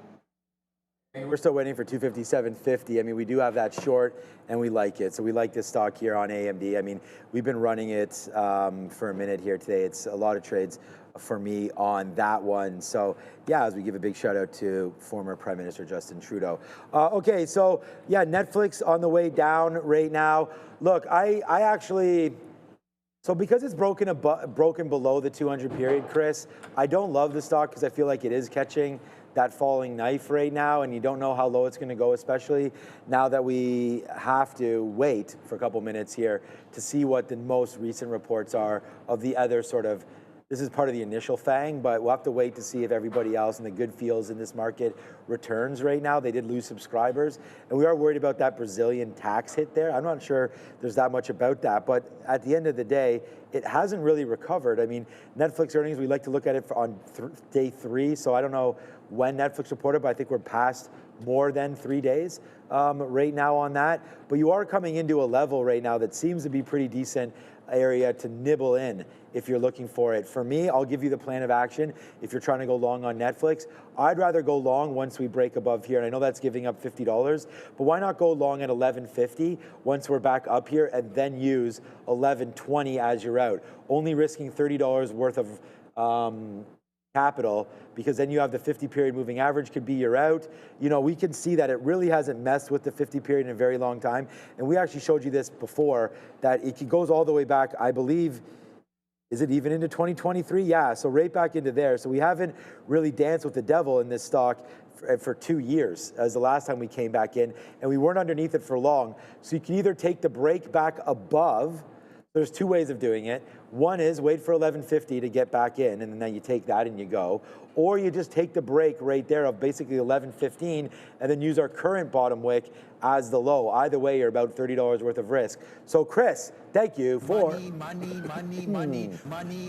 We're still waiting for 257.50. I mean, we do have that short, and we like it. So we like this stock here on AMD. I mean, we've been running it for a minute here today. It's a lot of trades for me on that one. So yeah, as we give a big shout out to former Prime Minister Justin Trudeau. Okay, so yeah, Netflix on the way down right now. Look, I actually, so because it's broken below the 200 period, Chris, I don't love the stock because I feel like it is catching that falling knife right now, and you don't know how low it's going to go, especially now that we have to wait for a couple minutes here to see what the most recent reports are of the other sort of, this is part of the initial FANG, but we'll have to wait to see if everybody else in the good feels in this market returns right now. They did lose subscribers, and we are worried about that Brazilian tax hit there. I'm not sure there's that much about that, but at the end of the day, it hasn't really recovered. I mean, Netflix earnings, we like to look at it on day 3, so I don't know when Netflix reported, but I think we're past more than 3 days right now on that. But you are coming into a level right now that seems to be pretty decent area to nibble in if you're looking for it. For me, I'll give you the plan of action if you're trying to go long on Netflix. I'd rather go long once we break above here, and I know that's giving up $50, but why not go long at $11.50 once we're back up here and then use $11.20 as you're out, only risking $30 worth of capital, because then you have the 50 period moving average could be your out. You know, we can see that it really hasn't messed with the 50 period in a very long time. And we actually showed you this before, that it goes all the way back, I believe, is it even into 2023? Yeah, so right back into there. So we haven't really danced with the devil in this stock for 2 years as the last time we came back in, and we weren't underneath it for long. So you can either take the break back above There's two ways of doing it. One is wait for 11:50 to get back in, and then you take that and you go. Or you just take the break right there of basically 11:15 and then use our current bottom wick as the low. Either way, you're about $30 worth of risk. So Chris, thank you for the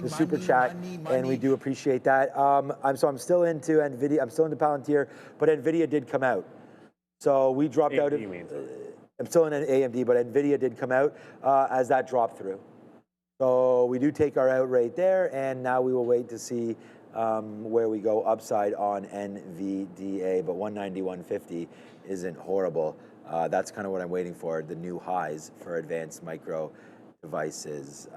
super chat, and we do appreciate that. I'm still into NVIDIA. I'm still into Palantir, but NVIDIA did come out. So we dropped out. I'm still in an AMD, but NVIDIA did come out as that dropped through. So we do take our out right there, and now we will wait to see where we go upside on NVDA. But 190, 150 isn't horrible. That's kind of what I'm waiting for, the new highs for advanced micro devices.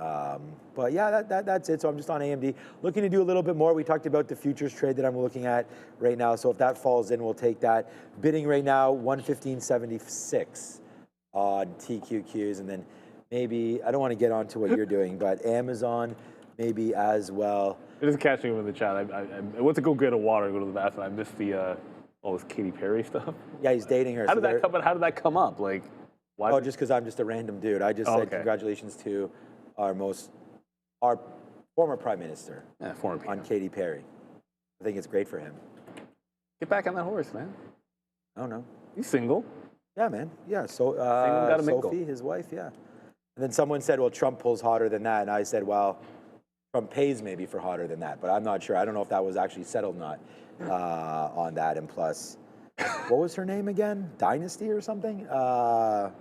But yeah, that's it. So I'm just on AMD. Looking to do a little bit more. We talked about the futures trade that I'm looking at right now. So if that falls in, we'll take that. Bidding right now, 115.76 on TQQs. And then maybe, I don't want to get onto what you're doing, but Amazon maybe as well. It is catching him in the chat. I went to go get a water, go to the bathroom. I missed the all this Katy Perry stuff. Yeah, he's dating her. How did that come up? Like, why? Oh, just because I'm just a random dude. I just said congratulations to our former prime minister on Katy Perry. I think it's great for him. Get back on that horse, man. I don't know. He's single. Yeah, man. Yeah, so got a Sophie, his wife, yeah. And then someone said, well, Trump pulls hotter than that. And I said, well, Trump pays maybe for hotter than that. But I'm not sure. I don't know if that was actually settled or not on that. And plus, what was her name again? Dynasty or something? The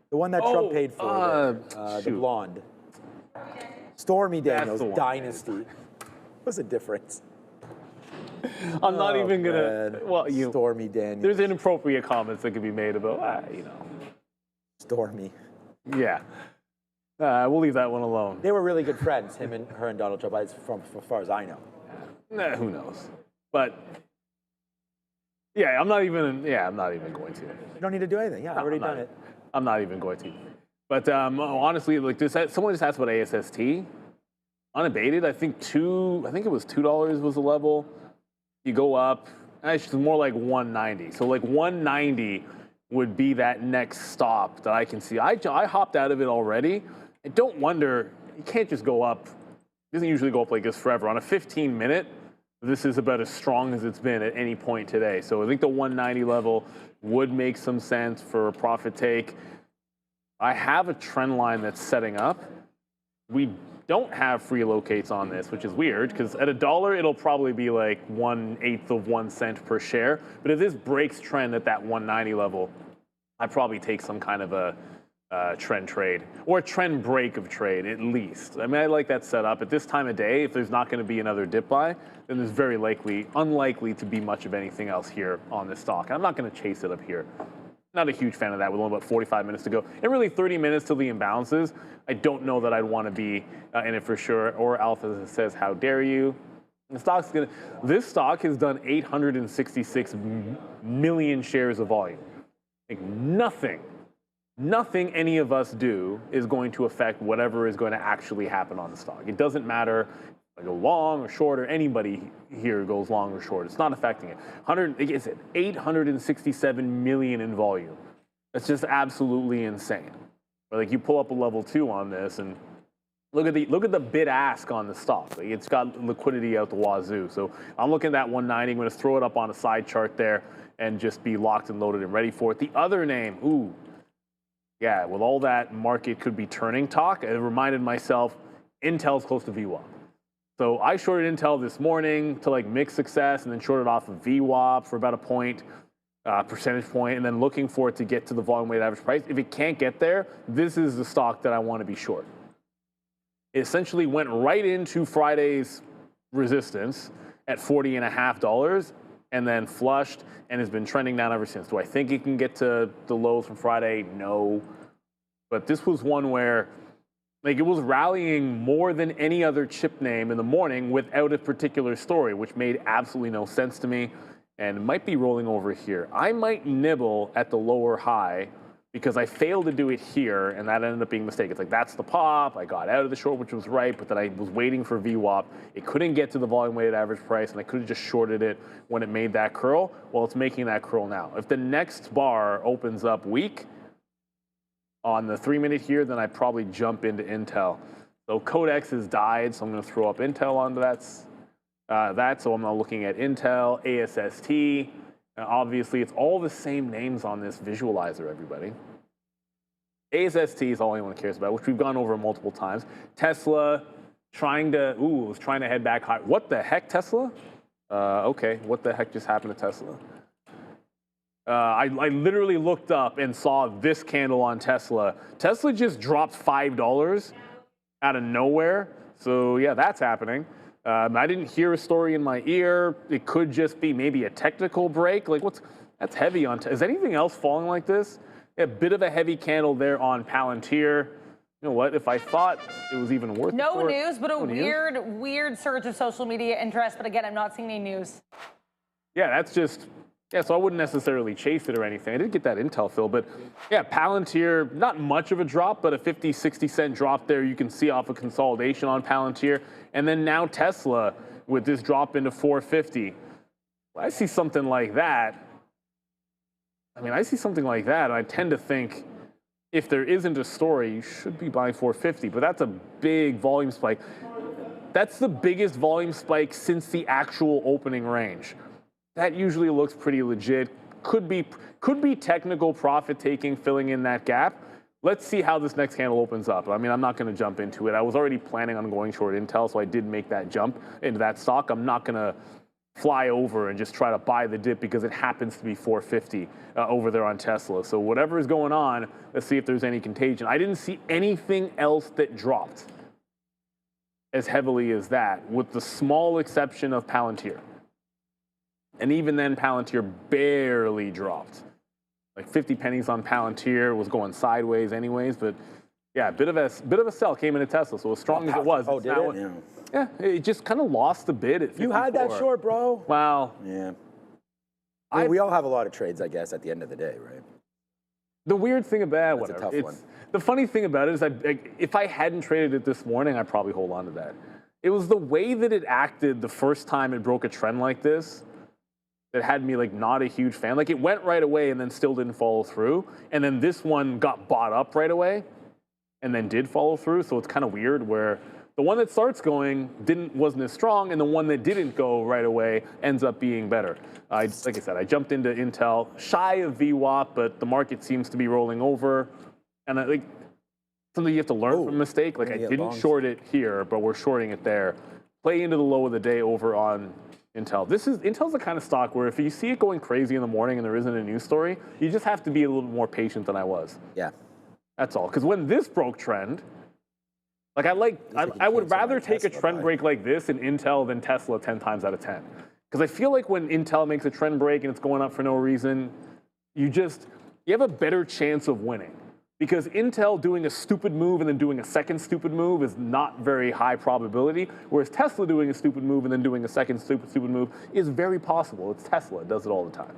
one that Trump paid for. The blonde. Stormy Daniels, Dynasty. What's the difference? I'm not even gonna. Well, Stormy Daniels. There's inappropriate comments that could be made about, Stormy. Yeah. We'll leave that one alone. They were really good friends, her and Donald Trump, as far as I know. Who knows? But yeah, I'm not even going to. You don't need to do anything. Yeah, I've already done it. I'm not even going to. But honestly, like someone just asked about ASST. Unabated, I think it was $2 was the level. You go up, it's more like 190. So like 190 would be that next stop that I can see. I hopped out of it already. I don't wonder, you can't just go up. It doesn't usually go up like this forever. On a 15-minute, this is about as strong as it's been at any point today. So I think the 190 level would make some sense for a profit take. I have a trend line that's setting up. We don't have free locates on this, which is weird because at $1, it'll probably be like 1/8 of 1 cent per share. But if this breaks trend at that 190 level, I'd probably take some kind of a trend trade or a trend break of trade at least. I mean, I like that setup. At this time of day, if there's not going to be another dip buy, then there's very unlikely to be much of anything else here on this stock. And I'm not going to chase it up here. Not a huge fan of that with only about 45 minutes to go. And really 30 minutes till the imbalances. I don't know that I'd want to be in it for sure. Or Alpha says, how dare you? This stock has done 866 million shares of volume. Like nothing any of us do is going to affect whatever is going to actually happen on the stock. It doesn't matter if I go long or short or anybody here goes long or short. It's not affecting it. 867 million in volume. That's just absolutely insane. But like you pull up a level 2 on this and look at the bid ask on the stock. Like it's got liquidity out the wazoo. So I'm looking at that 190. I'm going to throw it up on a side chart there and just be locked and loaded and ready for it. The other name, yeah, with all that market could be turning talk, I reminded myself Intel's close to VWAP. So I shorted Intel this morning to like mixed success and then shorted off of VWAP for about a percentage point, and then looking for it to get to the volume weighted average price. If it can't get there, this is the stock that I want to be short. It essentially went right into Friday's resistance at $40.50 and then flushed and has been trending down ever since. Do I think it can get to the lows from Friday? No. But this was one where like it was rallying more than any other chip name in the morning without a particular story, which made absolutely no sense to me and might be rolling over here. I might nibble at the lower high because I failed to do it here, and that ended up being a mistake. It's like, that's the pop. I got out of the short, which was right, but then I was waiting for VWAP. It couldn't get to the volume-weighted average price, and I could have just shorted it when it made that curl. Well, it's making that curl now. If the next bar opens up weak, on the 3-minute here, then I'd probably jump into Intel. So Codex has died, so I'm going to throw up Intel onto that. So I'm now looking at Intel, ASST. Obviously, it's all the same names on this visualizer, everybody. ASST is all anyone cares about, which we've gone over multiple times. Tesla was trying to head back high. What the heck, Tesla? Okay, what the heck just happened to Tesla? I literally looked up and saw this candle on Tesla. Tesla just dropped $5 out of nowhere. So yeah, that's happening. I didn't hear a story in my ear. It could just be maybe a technical break. Like that's heavy on, is anything else falling like this? A bit of a heavy candle there on Palantir. You know what, if I thought it was even worth it. No news, but a weird surge of social media interest. But again, I'm not seeing any news. Yeah, that's just, so I wouldn't necessarily chase it or anything. I did get that Intel fill, but yeah, Palantir, not much of a drop, but a 50, 60 cent drop there. You can see off a consolidation on Palantir. And then now Tesla with this drop into 450. I see something like that. And I tend to think if there isn't a story, you should be buying 450, but that's a big volume spike. That's the biggest volume spike since the actual opening range. That usually looks pretty legit. Could be technical profit taking filling in that gap. Let's see how this next candle opens up. I mean, I'm not going to jump into it. I was already planning on going short Intel, so I did make that jump into that stock. I'm not going to fly over and just try to buy the dip because it happens to be 450 over there on Tesla. So whatever is going on, let's see if there's any contagion. I didn't see anything else that dropped as heavily as that, with the small exception of Palantir. And even then, Palantir barely dropped. Like 50 pennies on Palantir, was going sideways anyways, but yeah, a bit of a sell came into Tesla. So as strong as it was, did it? Yeah, it just kind of lost a bit at 54. You had that short, bro. Wow. Yeah. I mean, we all have a lot of trades, I guess, at the end of the day, right? The weird thing about That's whatever, a tough one. The funny thing about it is, if I hadn't traded it this morning, I'd probably hold on to that. It was the way that it acted the first time it broke a trend like this that had me like not a huge fan. Like it went right away and then still didn't follow through, and then this one got bought up right away, and then did follow through. So it's kind of weird where the one that starts going wasn't as strong, and the one that didn't go right away ends up being better. Like I said, I jumped into Intel, shy of VWAP, but the market seems to be rolling over. And something you have to learn from a mistake. Like I didn't short it here, but we're shorting it there. Play into the low of the day over on Intel. Intel's the kind of stock where if you see it going crazy in the morning and there isn't a news story, you just have to be a little more patient than I was. Yeah. That's all. Because when this broke trend, like I would rather take a trend break like this in Intel than Tesla 10 times out of 10. Because I feel like when Intel makes a trend break and it's going up for no reason, you have a better chance of winning. Because Intel doing a stupid move and then doing a second stupid move is not very high probability, whereas Tesla doing a stupid move and then doing a second stupid move is very possible. It's Tesla. It does it all the time.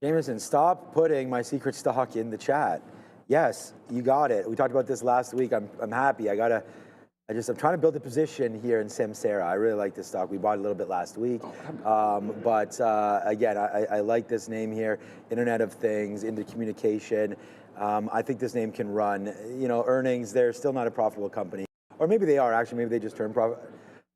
Jameson, stop putting my secret stock in the chat. Yes, you got it. We talked about this last week. I'm happy. I'm trying to build a position here in Samsara. I really like this stock. We bought it a little bit last week. Again, I like this name here. Internet of Things, into communication. I think this name can run. Earnings, they're still not a profitable company. Or maybe they are, actually. Maybe they just turned profit.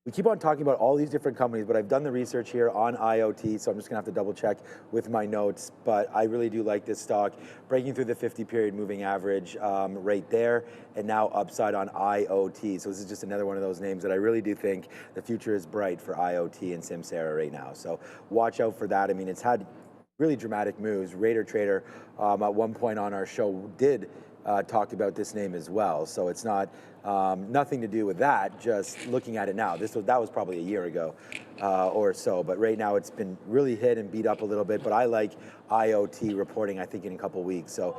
We keep on talking about all these different companies, but I've done the research here on IoT, so I'm just gonna have to double check with my notes. But I really do like this stock, breaking through the 50-period moving average right there, and now upside on IoT. So this is just another one of those names that I really do think the future is bright for IoT and Samsara right now. So watch out for that. I mean, it's had really dramatic moves. Raider Trader at one point on our show did talk about this name as well. So it's not nothing to do with that, just looking at it now. That was probably a year ago or so, but right now it's been really hit and beat up a little bit. But I like IoT reporting, I think, in a couple weeks. So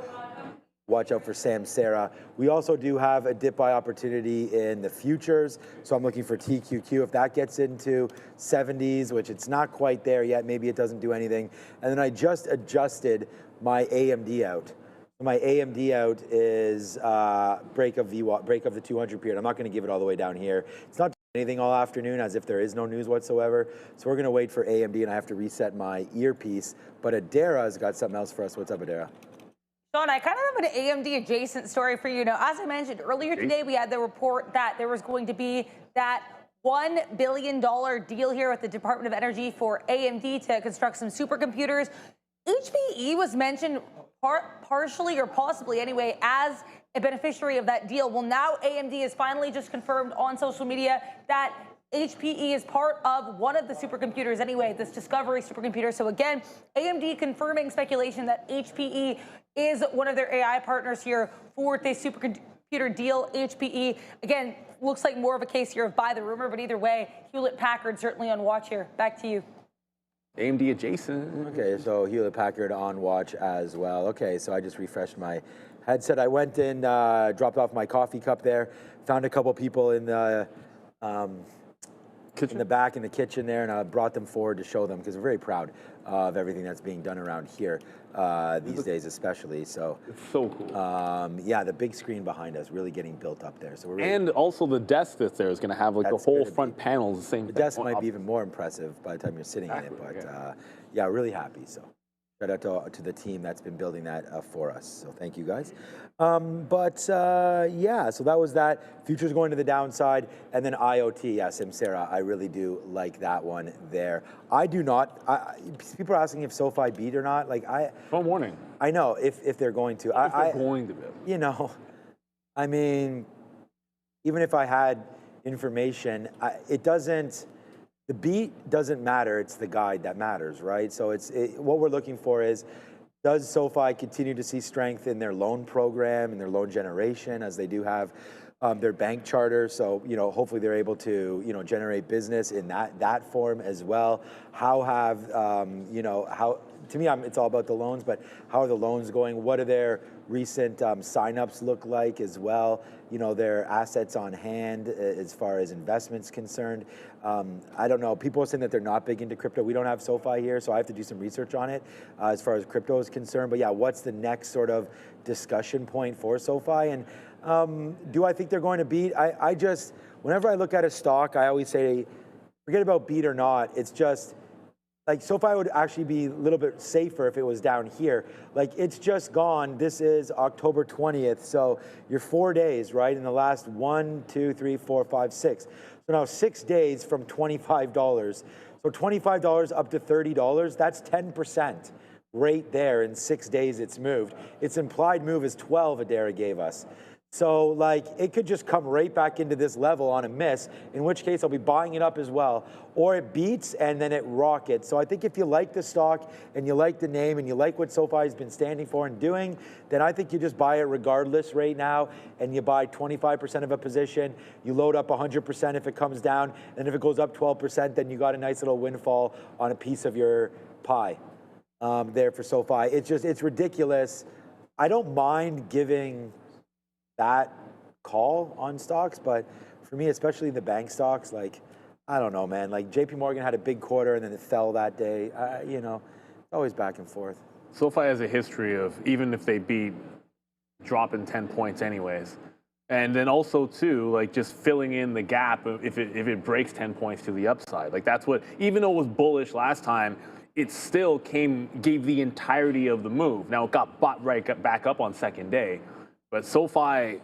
watch out for Samsara. We also do have a dip buy opportunity in the futures. So I'm looking for TQQ. If that gets into 70s, which it's not quite there yet, maybe it doesn't do anything. And then I just adjusted my AMD out. My AMD out is break of the 200 period. I'm not going to give it all the way down here. It's not anything all afternoon, as if there is no news whatsoever. So we're going to wait for AMD, and I have to reset my earpiece. But Adara's got something else for us. What's up, Adara? Sean, I kind of have an AMD adjacent story for you. Now, as I mentioned earlier today, we had the report that there was going to be that $1 billion deal here with the Department of Energy for AMD to construct some supercomputers. HPE was mentioned partially or possibly anyway as a beneficiary of that deal. Well, now AMD has finally just confirmed on social media that HPE is part of one of the supercomputers anyway, this Discovery supercomputer. So again, AMD confirming speculation that HPE is one of their AI partners here for this supercomputer deal. HPE, again, looks like more of a case here of buy the rumor, but either way, Hewlett-Packard certainly on watch here. Back to you. AMD adjacent. Okay, so Hewlett-Packard on watch as well. Okay, so I just refreshed my headset. I went in, dropped off my coffee cup there, found a couple people in the in the back in the kitchen there, and I brought them forward to show them because we're very proud of everything that's being done around here these days, especially. So it's so cool. Yeah, the big screen behind us really getting built up there. So we're really, and also the desk that's there is going to have like the whole front panel, the same. The desk might be even more impressive by the time you're sitting in it, but yeah, really happy. So shout out to the team that's been building that for us. So thank you guys. Yeah, so that was that. Futures going to the downside, and then IoT. Yeah, Simsera, I really do like that one there. I do not. People are asking if SoFi beat or not. Like Phone warning. I know if they're going to. If they're going to be. You know, I mean, even if I had information, it doesn't. The beat doesn't matter. It's the guide that matters, right? So what we're looking for is, does SoFi continue to see strength in their loan program and their loan generation, as they do have their bank charter? So, you know, hopefully they're able to, you know, generate business in that form as well. How have, you know, how, to me, it's all about the loans, but how are the loans going? What are their recent signups look like as well? You know, their assets on hand as far as investments concerned. I don't know. People are saying that they're not big into crypto. We don't have SoFi here, so I have to do some research on it as far as crypto is concerned. But yeah, what's the next sort of discussion point for SoFi? And do I think they're going to beat? I just, whenever I look at a stock, I always say, forget about beat or not. It's just, like, SoFi would actually be a little bit safer if it was down here. Like, it's just gone. This is October 20th. So you're 4 days, right? In the last 1, 2, 3, 4, 5, 6. So now 6 days from $25. So $25 up to $30, that's 10% right there in 6 days it's moved. Its implied move is 12 Adara gave us. So, like, it could just come right back into this level on a miss, in which case I'll be buying it up as well. Or it beats and then it rockets. So I think if you like the stock and you like the name and you like what SoFi has been standing for and doing, then I think you just buy it regardless right now, and you buy 25% of a position. You load up 100% if it comes down, and if it goes up 12%, then you got a nice little windfall on a piece of your pie there for SoFi. It's ridiculous. I don't mind giving that call on stocks, but for me, especially the bank stocks, like, I don't know, man. Like, JP Morgan had a big quarter and then it fell that day. You know, it's always back and forth. SoFi has a history of, even if they beat, dropping 10 points anyways. And then also, too, like, just filling in the gap if it breaks 10 points to the upside. Like, that's what, even though it was bullish last time, it still gave the entirety of the move. Now, it got bought back up on second day. But SoFi,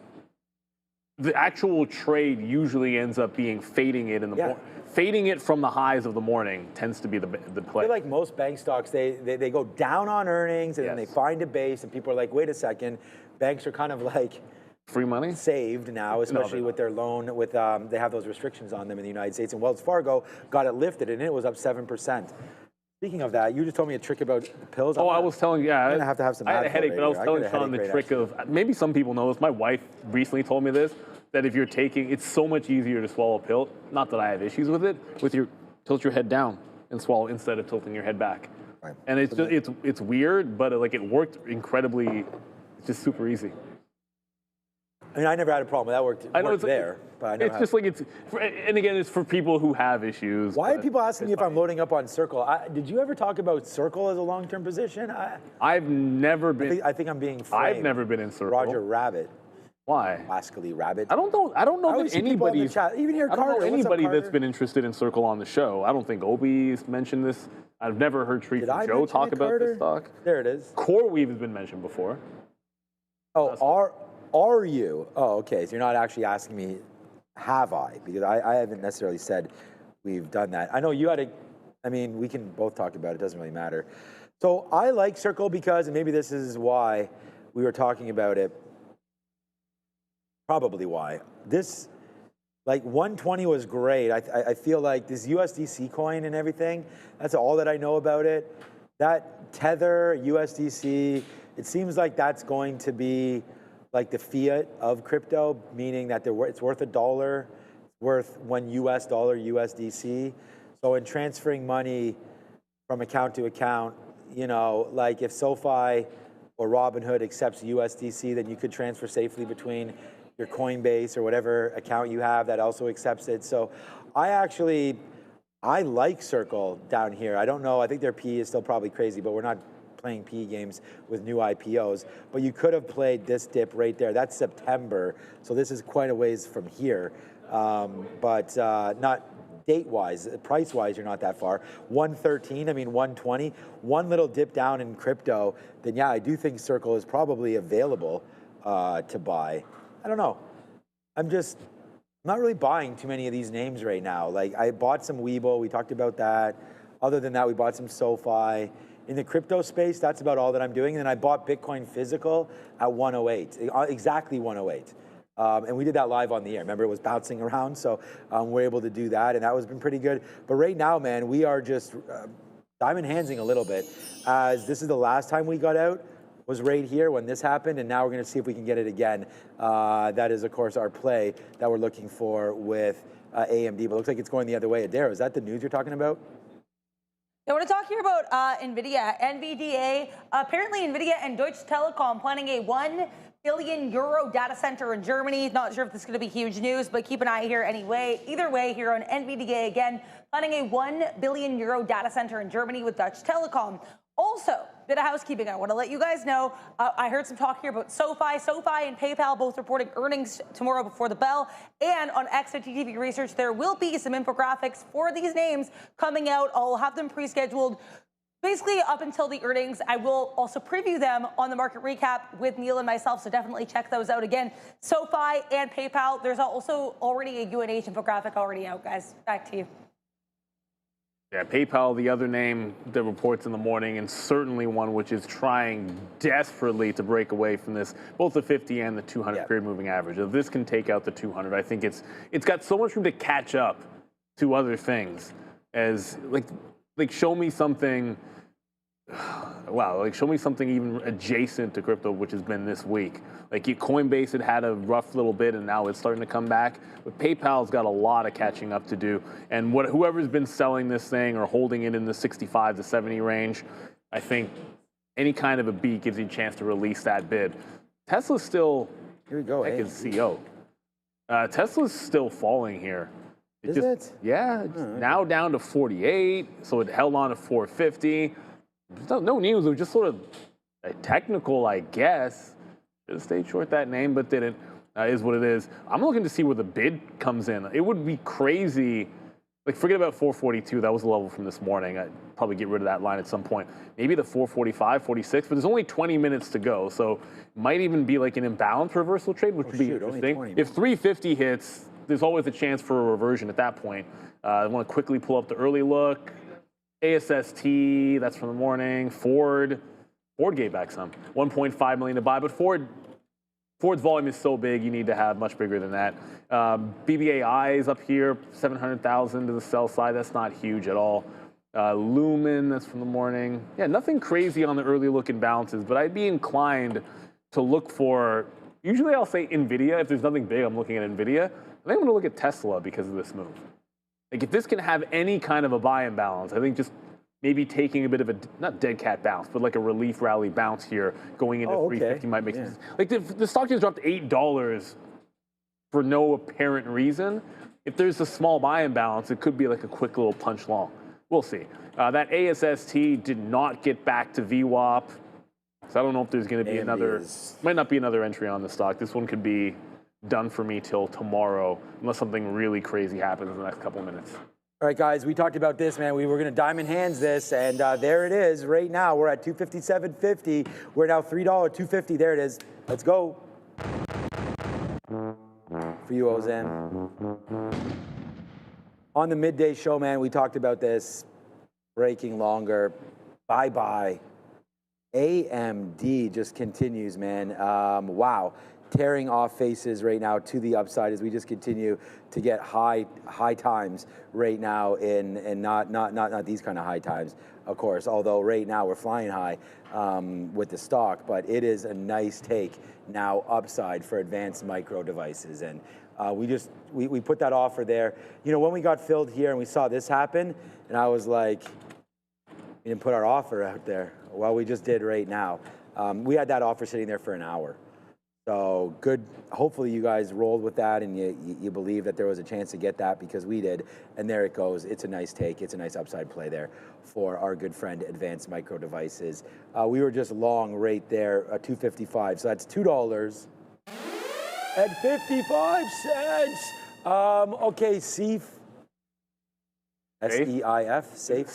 the actual trade usually ends up being fading it in the morning. Fading it from the highs of the morning tends to be the play. I feel like most bank stocks, they go down on earnings and then they find a base, and people are like, wait a second, banks are kind of like free money saved now, especially with their loan. With they have those restrictions on them in the United States, and Wells Fargo got it lifted, and it was up 7%. Speaking of that, you just told me a trick about the pills. I was telling you, I'm gonna have to have some. I had a headache, but I was telling Sean the trick of, maybe some people know this. My wife recently told me this, that if you're taking, it's so much easier to swallow a pill. Not that I have issues with it. Tilt your head down and swallow instead of tilting your head back. Right. And it's weird, but like, it worked incredibly. It's just super easy. I mean, I never had a problem. That worked. I know it's there, but I never. It's just like and again, it's for people who have issues. Why are people asking me if I'm loading up on Circle? Did you ever talk about Circle as a long-term position? I've never been. I think I'm being framed. I've never been in Circle. Roger Rabbit. Why? Rascally Rabbit. I don't know that anybody. Even here, Carter. I don't know anybody up, that's been interested in Circle on the show. I don't think Obi's mentioned this. I've never heard Treat from Joe talk about this stock. There it is. CoreWeave has been mentioned before. Oh, are you? Oh, okay. So you're not actually asking me, have I? Because I haven't necessarily said we've done that. I know you had we can both talk about it. It doesn't really matter. So I like Circle because, and maybe this is why we were talking about it, probably why. This, like 120 was great. I feel like this USDC coin and everything, that's all that I know about it. That Tether, USDC, it seems like that's going to be like the fiat of crypto, meaning that it's worth $1, worth $1 US, USDC. So in transferring money from account to account, you know, like if SoFi or Robinhood accepts USDC, then you could transfer safely between your Coinbase or whatever account you have that also accepts it. So I like Circle down here. I don't know, I think their PE is still probably crazy, but we're not playing PE games with new IPOs. But you could have played this dip right there. That's September, so this is quite a ways from here. But not date-wise, price-wise, you're not that far. 113, 120. One little dip down in crypto, then yeah, I do think Circle is probably available to buy. I don't know. I'm not really buying too many of these names right now. Like I bought some Webull, we talked about that. Other than that, we bought some SoFi. In the crypto space, that's about all that I'm doing. And then I bought Bitcoin physical at 108, exactly 108. And we did that live on the air. Remember, it was bouncing around, so we're able to do that, and that has been pretty good. But right now, man, we are just diamond handsing a little bit, as this is the last time we got out, was right here when this happened, and now we're going to see if we can get it again. That is, of course, our play that we're looking for with AMD, but it looks like it's going the other way. Adair, is that the news you're talking about? I want to talk here about NVIDIA. NVDA, apparently NVIDIA and Deutsche Telekom planning a €1 billion data center in Germany. Not sure if this is going to be huge news, but keep an eye here anyway. Either way, here on NVDA again, planning a €1 billion data center in Germany with Deutsche Telekom. Also, bit of housekeeping. I want to let you guys know, I heard some talk here about SoFi. SoFi and PayPal both reporting earnings tomorrow before the bell. And on XOTV Research, there will be some infographics for these names coming out. I'll have them pre-scheduled basically up until the earnings. I will also preview them on the market recap with Neil and myself, so definitely check those out. Again, SoFi and PayPal. There's also already a UNH infographic already out, guys. Back to you. Yeah, PayPal, the other name that reports in the morning, and certainly one which is trying desperately to break away from this, both the 50 and the 200 period moving average. If this can take out the 200, I think it's got so much room to catch up to other things. As like show me something. Wow, like show me something even adjacent to crypto, which has been this week. Like Coinbase had a rough little bit, and now it's starting to come back. But PayPal's got a lot of catching up to do. And whoever's been selling this thing or holding it in the 65 to 70 range, I think any kind of a beat gives you a chance to release that bid. Tesla's still, here we go, heck is CO. Tesla's still falling here. Is it? Yeah, it's now down to 48, so it held on to 450. No news. It was just sort of a technical, I guess. Should have stayed short that name, but didn't. Is what it is. I'm looking to see where the bid comes in. It would be crazy. Like, forget about 442. That was the level from this morning. I'd probably get rid of that line at some point. Maybe the 445, 46, but there's only 20 minutes to go. So it might even be like an imbalance reversal trade, which would be interesting. If 350 hits, there's always a chance for a reversion at that point. I want to quickly pull up the early look. ASST, that's from the morning. Ford gave back some. 1.5 million to buy, but Ford's volume is so big, you need to have much bigger than that. BBAI is up here, 700,000 to the sell side. That's not huge at all. Lumen, that's from the morning. Yeah, nothing crazy on the early look imbalances, but I'd be inclined to look for, usually I'll say NVIDIA. If there's nothing big, I'm looking at NVIDIA. I think I'm going to look at Tesla because of this move. Like, if this can have any kind of a buy imbalance, I think just maybe taking a bit of a, not dead cat bounce, but like a relief rally bounce here going into 350 might make sense. Like, the stock just dropped $8 for no apparent reason. If there's a small buy imbalance, it could be like a quick little punch long. We'll see. That ASST did not get back to VWAP, so I don't know if there's going to be might not be another entry on the stock. This one could be done for me till tomorrow, unless something really crazy happens in the next couple of minutes. All right, guys, we talked about this, man. We were going to diamond hands this, and there it is. Right now, we're at $257.50. We're now $3, $250. There it is. Let's go. For you, Ozan. On the midday show, man, we talked about this. Breaking longer. Bye-bye. AMD just continues, man. Wow. Tearing off faces right now to the upside as we just continue to get high times right now in not these kind of high times, of course, although right now we're flying high with the stock, but it is a nice take now upside for advanced micro devices. And we put that offer there. You know, when we got filled here and we saw this happen, and I was like, we didn't put our offer out there. Well, we just did right now. We had that offer sitting there for an hour. So good. Hopefully you guys rolled with that and you believe that there was a chance to get that, because we did. And there it goes. It's a nice take. It's a nice upside play there for our good friend Advanced Micro Devices. We were just long right there, $2.55. So that's $2 and 55 cents. Okay, Seif. S-E-I-F, safe.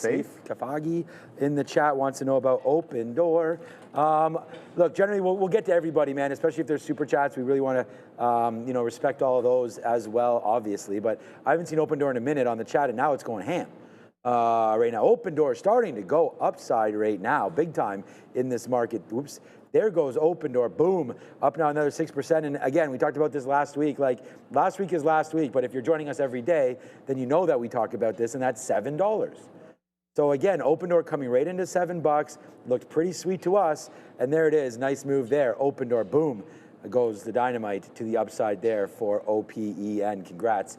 Kafagi in the chat wants to know about Open Door. Look, generally we'll get to everybody, man, especially if there's super chats. We really want to, respect all of those as well, obviously. But I haven't seen Open Door in a minute on the chat, and now it's going ham. Right now, Open Door starting to go upside right now, big time in this market. Whoops. There goes Open Door, boom, up now another 6%. And again, we talked about this last week. Like, last week is last week, but if you're joining us every day, then you know that we talk about this, and that's $7. So again, Open Door coming right into $7, looked pretty sweet to us, and there it is, nice move there. Open Door, boom, goes the dynamite to the upside there for OPEN. Congrats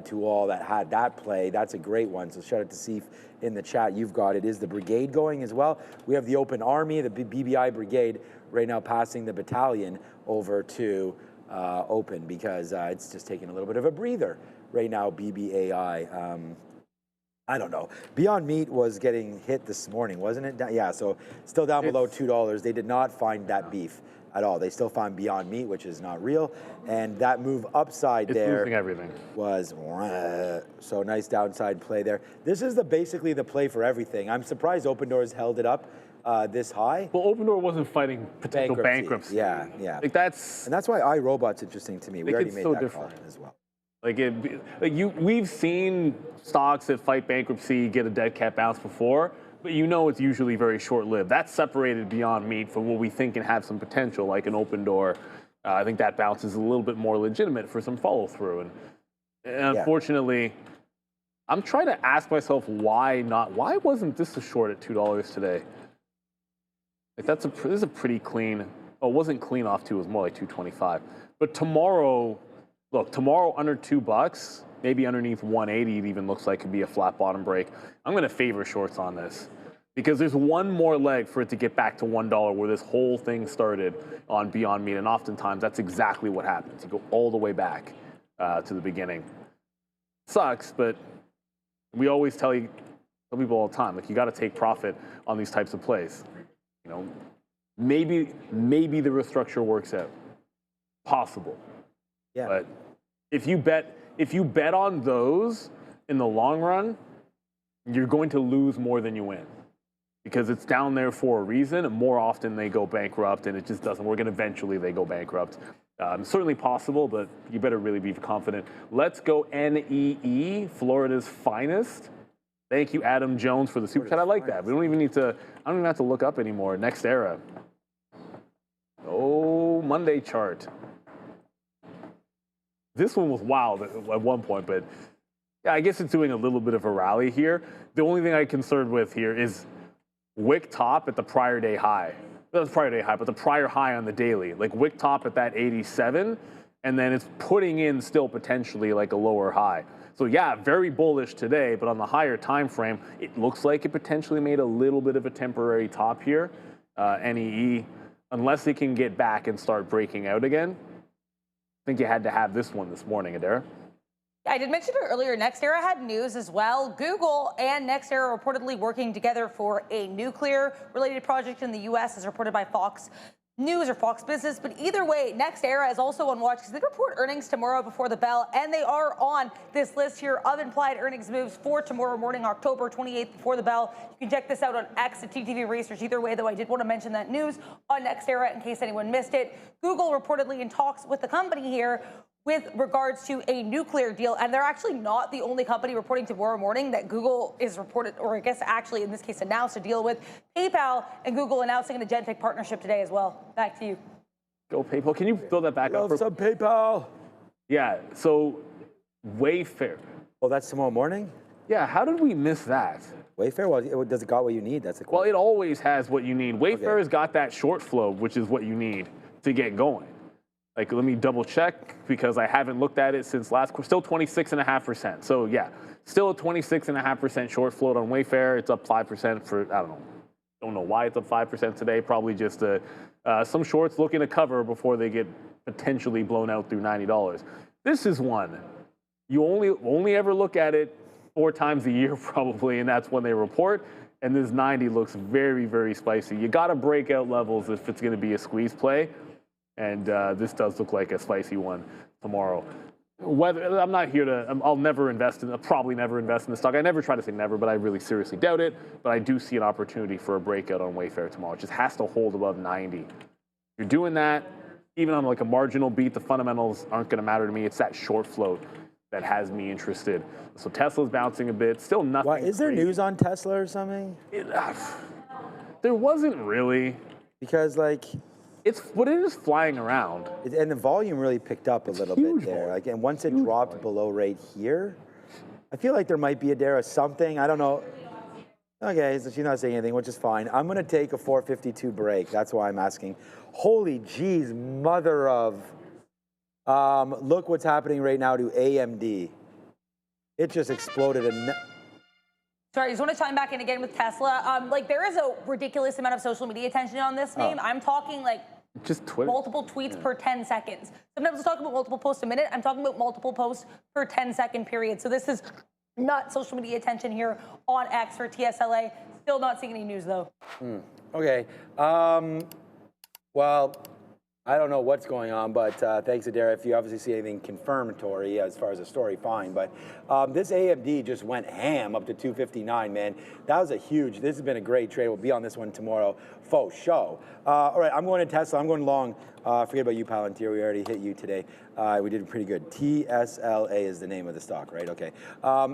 to all that had that play. That's a great one. So shout out to Seif in the chat. You've got it. Is the brigade going as well? We have the Open Army, the BBI brigade, right now passing the battalion over to Open, because it's just taking a little bit of a breather right now, BBAI. I don't know. Beyond Meat was getting hit this morning, wasn't it? Yeah, so still down below $2. They did not find that beef at all. They still find Beyond Meat, which is not real. And that move upside there losing everything. Was so nice downside play there. This is basically the play for everything. I'm surprised Open Doors held it up this high. Well, Open Door wasn't fighting potential bankruptcy. Yeah. Like that's, and that's why iRobot's interesting to me. We already made so that different call as well. We've seen stocks that fight bankruptcy get a dead cat bounce before, but it's usually very short-lived. That's separated Beyond Meat from what we think can have some potential, like an Open Door. I think that bounce is a little bit more legitimate for some follow-through. And unfortunately, I'm trying to ask myself why wasn't this a short at $2 today? Like this is a pretty clean. Oh, it wasn't clean off too. It was more like 225. But tomorrow under $2, maybe underneath 180, it even looks like it could be a flat bottom break. I'm going to favor shorts on this because there's one more leg for it to get back to $1 where this whole thing started on Beyond Meat. And oftentimes that's exactly what happens. You go all the way back to the beginning. Sucks, but we always tell people all the time, like, you got to take profit on these types of plays. Maybe the risk structure works out. Possible. Yeah. But if you bet on those in the long run, you're going to lose more than you win, because it's down there for a reason. And more often they go bankrupt, and it just doesn't work. And eventually they go bankrupt. Certainly possible, but you better really be confident. Let's go NEE, Florida's finest. Thank you, Adam Jones, for the super chat. I like that. I don't even have to look up anymore. Next era. Oh, Monday chart. This one was wild at one point, but yeah, I guess it's doing a little bit of a rally here. The only thing I'm concerned with here is wick top at the prior day high. Not the prior day high, but the prior high on the daily. Like wick top at that 87, and then it's putting in still potentially like a lower high. So yeah, very bullish today, but on the higher time frame, it looks like it potentially made a little bit of a temporary top here. NEE, unless it can get back and start breaking out again. I think you had to have this one this morning, Adara. I did mention it earlier. NextEra had news as well. Google and NextEra reportedly working together for a nuclear-related project in the U.S., as reported by Fox News or Fox Business, but either way, NextEra is also on watch because they report earnings tomorrow before the bell, and they are on this list here of implied earnings moves for tomorrow morning, October 28th, before the bell. You can check this out on X at TTV Research. Either way, though, I did want to mention that news on NextEra in case anyone missed it. Google reportedly in talks with the company here with regards to a nuclear deal, and they're actually not the only company reporting tomorrow morning that Google is reported, or I guess actually in this case announced a deal with. PayPal and Google announcing an agentic partnership today as well. Back to you. Go PayPal. Can you build that back up? Love some PayPal. Yeah, so Wayfair. Oh, that's tomorrow morning? Yeah, how did we miss that? Wayfair, well, does it got what you need? That's the question. Well, it always has what you need. Wayfair's got that short flow, which is what you need to get going. Like, let me double check because I haven't looked at it since last quarter. Still 26.5%. So yeah, still a 26.5% short float on Wayfair. It's up 5% for, I don't know why it's up 5% today. Probably just some shorts looking to cover before they get potentially blown out through $90. This is one. You only ever look at it 4 times a year probably, and that's when they report. And this 90 looks very, very spicy. You got to break out levels if it's going to be a squeeze play. And this does look like a spicy one tomorrow. I'm not here to, I'll never invest in, I'll probably never invest in the stock. I never try to say never, but I really seriously doubt it. But I do see an opportunity for a breakout on Wayfair tomorrow. It just has to hold above 90. If you're doing that, even on like a marginal beat, the fundamentals aren't going to matter to me. It's that short float that has me interested. So Tesla's bouncing a bit, still nothing. Why, is there crazy. news on Tesla or something? There wasn't really. Because like, It is flying around. and the volume really picked up a little bit there. Like, and once it dropped below right here, I feel like there might be a dare of something. I don't know. Okay, so she's not saying anything, which is fine. I'm going to take a 452 break. That's why I'm asking. Holy jeez, mother of. Look what's happening right now to AMD. It just exploded. Sorry, I just want to chime back in again with Tesla. Like, there is a ridiculous amount of social media attention on this name. I'm talking like Just Twitter. multiple tweets per 10 seconds. Sometimes we'll talk about multiple posts a minute. I'm talking about multiple posts per 10-second period. So this is not social media attention here on X or TSLA. Still not seeing any news, though. Okay. Well, I don't know what's going on, but thanks, Adair. If you obviously see anything confirmatory as far as the story, fine. But this AMD just went ham up to 259, man. That was a huge, this has been a great trade. We'll be on this one tomorrow. Faux show. All right, I'm going to Tesla. I'm going long. Forget about you, Palantir. We already hit you today. We did pretty good. TSLA is the name of the stock, right? Okay.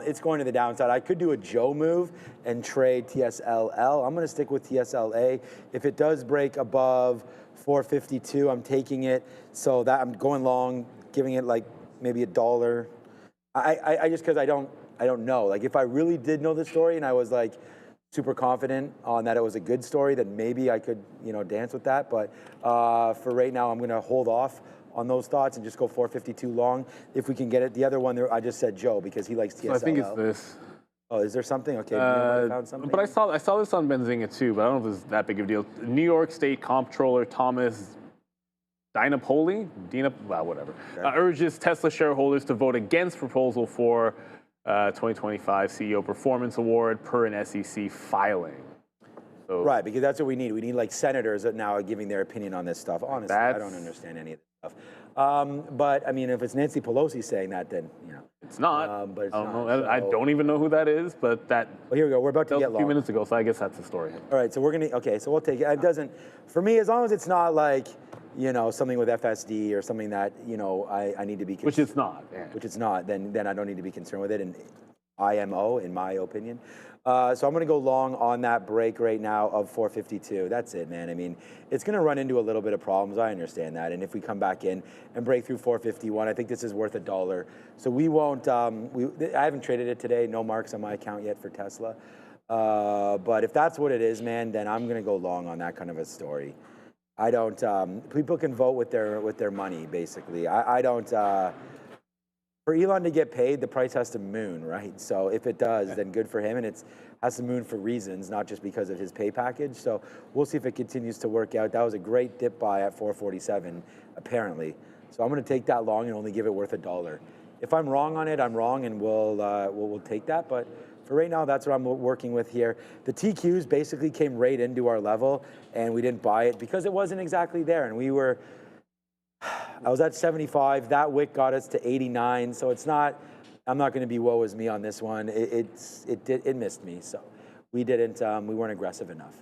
It's going to the downside. I could do a Joe move and trade TSLL. I'm going to stick with TSLA. If it does break above 452, I'm taking it. So that I'm going long, giving it like maybe $1. I just, because I don't know. Like, if I really did know the story and I was like super confident on that it was a good story, then maybe I could, dance with that. But for right now, I'm going to hold off on those thoughts and just go 452 long if we can get it. The other one there, I just said Joe because he likes TSLL. So I think it's this. Oh, is there something? Okay, I found something. But I saw this on Benzinga too, but I don't know if it's that big of a deal. New York State Comptroller Thomas Dinapoli, whatever, urges Tesla shareholders to vote against proposal for 2025 CEO Performance Award per an SEC filing. So, right, because that's what we need. We need like senators that now are giving their opinion on this stuff. Honestly, I don't understand any of this stuff. But I mean, if it's Nancy Pelosi saying that, then it's not. But it's I don't not, know. so. I don't even know who that is, but that. Well, here we go. We're about to get a few minutes ago, so I guess that's the story. All right, so we're gonna. Okay, so we'll take it. It doesn't. For me, as long as it's not like something with FSD or something that I need to be. Which it's not. Yeah. Which it's not. Then I don't need to be concerned with it. And IMO, in my opinion. So I'm going to go long on that break right now of 452. That's it, man. I mean, it's going to run into a little bit of problems. I understand that. And if we come back in and break through 451, I think this is worth $1. So we won't. I haven't traded it today. No marks on my account yet for Tesla. But if that's what it is, man, then I'm going to go long on that kind of a story. I don't. People can vote with their money, basically. I don't. For Elon to get paid, the price has to moon, right? So if it does, then good for him, and it has to moon for reasons, not just because of his pay package. So we'll see if it continues to work out. That was a great dip buy at 447, apparently. So I'm going to take that long and only give it worth $1. If I'm wrong on it, I'm wrong, and we'll take that. But for right now, that's what I'm working with here. The TQs basically came right into our level, and we didn't buy it because it wasn't exactly there. And I was at 75. That wick got us to 89. So it's not, I'm not going to be woe is me on this one. It missed me. So we weren't aggressive enough.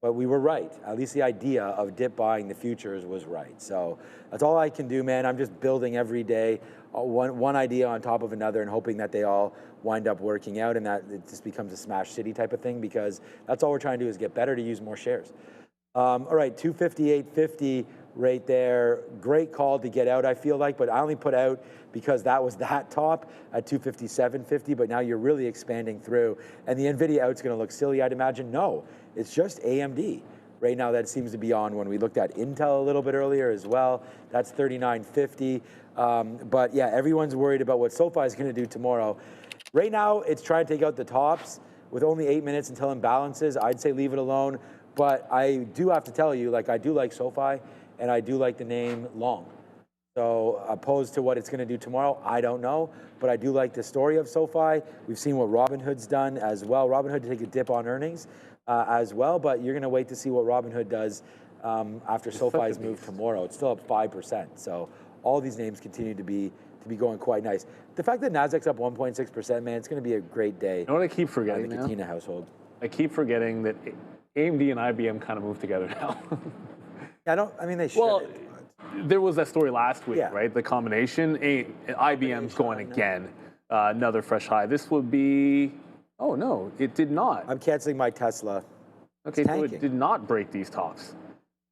But we were right. At least the idea of dip buying the futures was right. So that's all I can do, man. I'm just building every day, one idea on top of another, and hoping that they all wind up working out and that it just becomes a smash city type of thing, because that's all we're trying to do is get better to use more shares. All right, 258.50 right there. Great call to get out, I feel like, but I only put out because that was that top at 257.50, but now you're really expanding through. And the NVIDIA out's going to look silly, I'd imagine. No, it's just AMD. Right now, that seems to be on. When we looked at Intel a little bit earlier as well, that's 39.50. But yeah, everyone's worried about what SoFi is going to do tomorrow. Right now, it's trying to take out the tops with only 8 minutes until imbalances. I'd say leave it alone. But I do have to tell you, like, I do like SoFi, and I do like the name long. So opposed to what it's going to do tomorrow, I don't know. But I do like the story of SoFi. We've seen what Robinhood's done as well. Robinhood take a dip on earnings as well, but you're going to wait to see what Robinhood does after SoFi's move tomorrow. It's still up 5%. So all these names continue to be going quite nice. The fact that Nasdaq's up 1.6%, man, it's going to be a great day. You know what I keep forgetting in the Katina household. I keep forgetting that AMD and IBM kind of moved together now. I mean, they should. Well, there was that story last week, Yeah. right? The combination, IBM's going again, another fresh high. This would be, oh no, it did not. I'm canceling my Tesla. Okay, so it did not break these tops.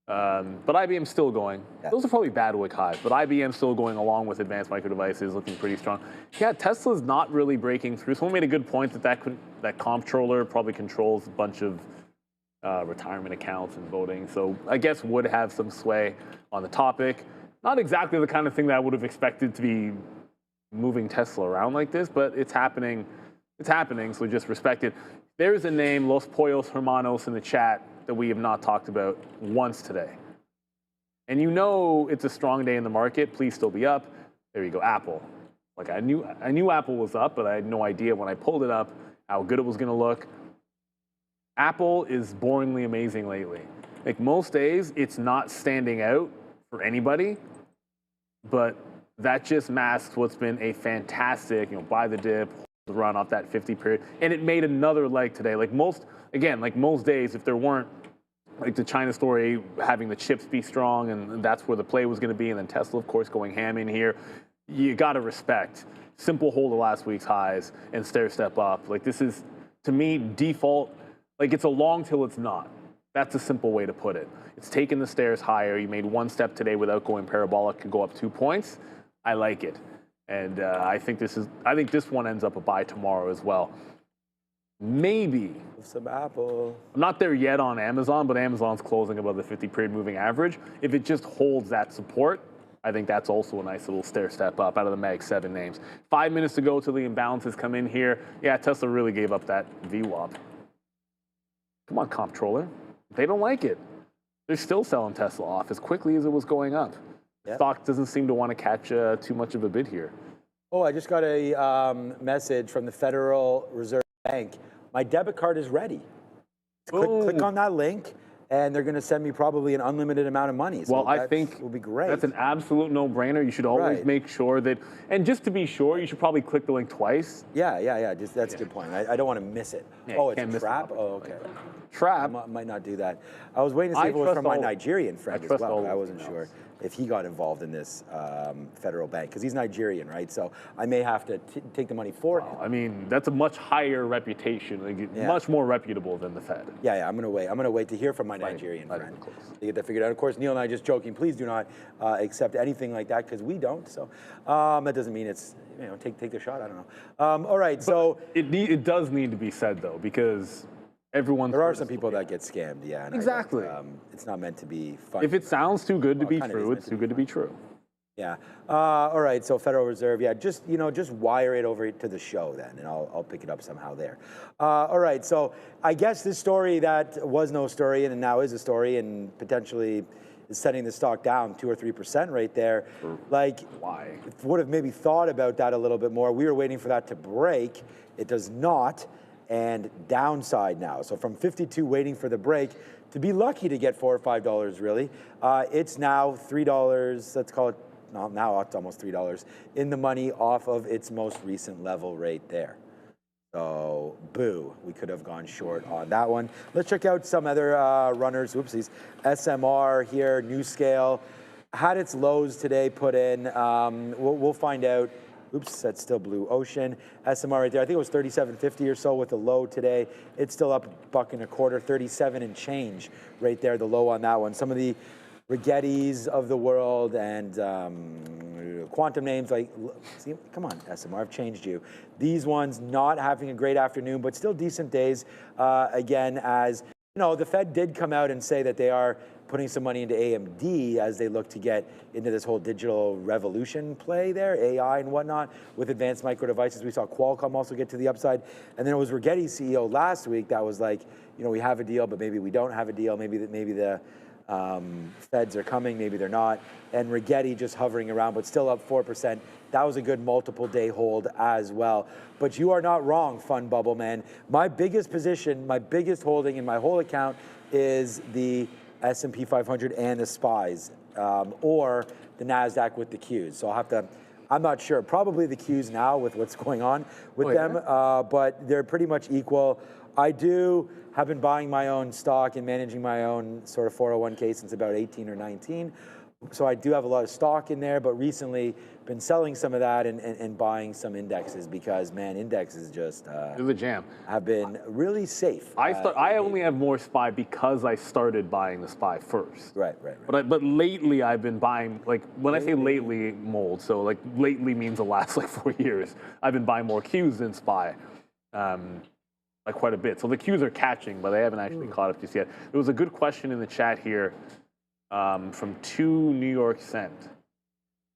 But IBM's still going. Yeah. Those are probably bad wick highs, but IBM's still going along with Advanced Micro Devices, looking pretty strong. Yeah, Tesla's not really breaking through. Someone made a good point that comptroller probably controls a bunch of retirement accounts and voting. So I guess would have some sway on the topic. Not exactly the kind of thing that I would have expected to be moving Tesla around like this, but it's happening. It's happening, so just respect it. There's a name, Los Pollos Hermanos, in the chat that we have not talked about once today. And you know it's a strong day in the market. Please still be up. There you go, Apple. Like I knew Apple was up, but I had no idea when I pulled it up how good it was going to look. Apple is boringly amazing lately. Like most days, it's not standing out for anybody, but that just masks what's been a fantastic, buy the dip, run off that 50 period, and it made another leg today. Like most days, if there weren't like the China story having the chips be strong, and that's where the play was going to be, and then Tesla, of course, going ham in here, you got to respect simple hold of last week's highs and stair step up. Like this is, to me, default. Like it's a long till it's not. That's a simple way to put it. It's taking the stairs higher. You made one step today without going parabolic, could go up 2 points. I like it. And I think this one ends up a buy tomorrow as well. Maybe. Some Apple. I'm not there yet on Amazon, but Amazon's closing above the 50-period moving average. If it just holds that support, I think that's also a nice little stair step up out of the Mag 7 names. 5 minutes to go till the imbalances come in here. Yeah, Tesla really gave up that VWAP. Come on, comptroller. They don't like it. They're still selling Tesla off as quickly as it was going up. Yep. Stock doesn't seem to want to catch too much of a bid here. Oh, I just got a message from the Federal Reserve Bank. My debit card is ready. Click on that link, and they're going to send me probably an unlimited amount of money. So well, I think will be great. That's an absolute no-brainer. You should always make sure that, and just to be sure, you should probably click the link twice. Yeah. That's a good point. I don't want to miss it. Yeah, oh, it's a trap? Oh, okay. Trap? I might not do that. I was waiting to see if it was from my Nigerian friend as well. I wasn't sure if he got involved in this federal bank, because he's Nigerian, right? So I may have to take the money for him. I mean, that's a much higher reputation, much more reputable than the Fed. Yeah, I'm gonna wait. I'm gonna wait to hear from my Nigerian friend to get that figured out. Of course, Neil and I are just joking. Please do not accept anything like that, because we don't. So that doesn't mean it's, take the shot. I don't know. All right, so it does need to be said though, because there are some people that get scammed, yeah. And exactly. It's not meant to be fun. If it sounds too good to be true, it's too good to be true. Yeah. All right. So Federal Reserve, yeah. Just wire it over to the show then, and I'll pick it up somehow there. All right. So I guess this story that was no story and now is a story, and potentially is setting the stock down 2 or 3% right there. Like, why? Would have maybe thought about that a little bit more. We were waiting for that to break. It does not. and downside now. So from 52 waiting for the break to be lucky to get $4 or $5 really, it's now $3, let's call it, now it's almost $3 in the money off of its most recent level right there. So, boo, we could have gone short on that one. Let's check out some other runners. Oopsies. SMR here, New Scale, had its lows today put in. We'll find out. Oops, that's still Blue Ocean. SMR right there, I think it was 37.50 or so with the low today. It's still up $1.25, 37 and change right there, the low on that one. Some of the Rigettis of the world and quantum names like, see, come on, SMR, I've changed you. These ones not having a great afternoon, but still decent days. Again, as you know, the Fed did come out and say that they are putting some money into AMD as they look to get into this whole digital revolution play there, AI and whatnot, with advanced micro devices. We saw Qualcomm also get to the upside. And then it was Rigetti's CEO last week that was like, you know, we have a deal, but maybe we don't have a deal. Maybe the Feds are coming, maybe they're not. And Rigetti just hovering around, but still up 4%. That was a good multiple day hold as well. But you are not wrong, Fun Bubble Man. My biggest position, my biggest holding in my whole account is the S&P 500 and the SPYs, or the NASDAQ with the Qs. So I'll have to, I'm not sure, probably the Qs now with what's going on with them, but they're pretty much equal. I have been buying my own stock and managing my own sort of 401k since about 18 or 19. So I do have a lot of stock in there, but recently been selling some of that and buying some indexes because, man, indexes just They're the jam. have been really safe. I only have more SPY because I started buying the SPY first. Right. But lately I've been buying, like when I say lately, mold, so like lately means the last like 4 years. I've been buying more Qs than SPY. Like quite a bit. So the Qs are catching, but they haven't actually caught up just yet. There was a good question in the chat here from 2 New York Cent.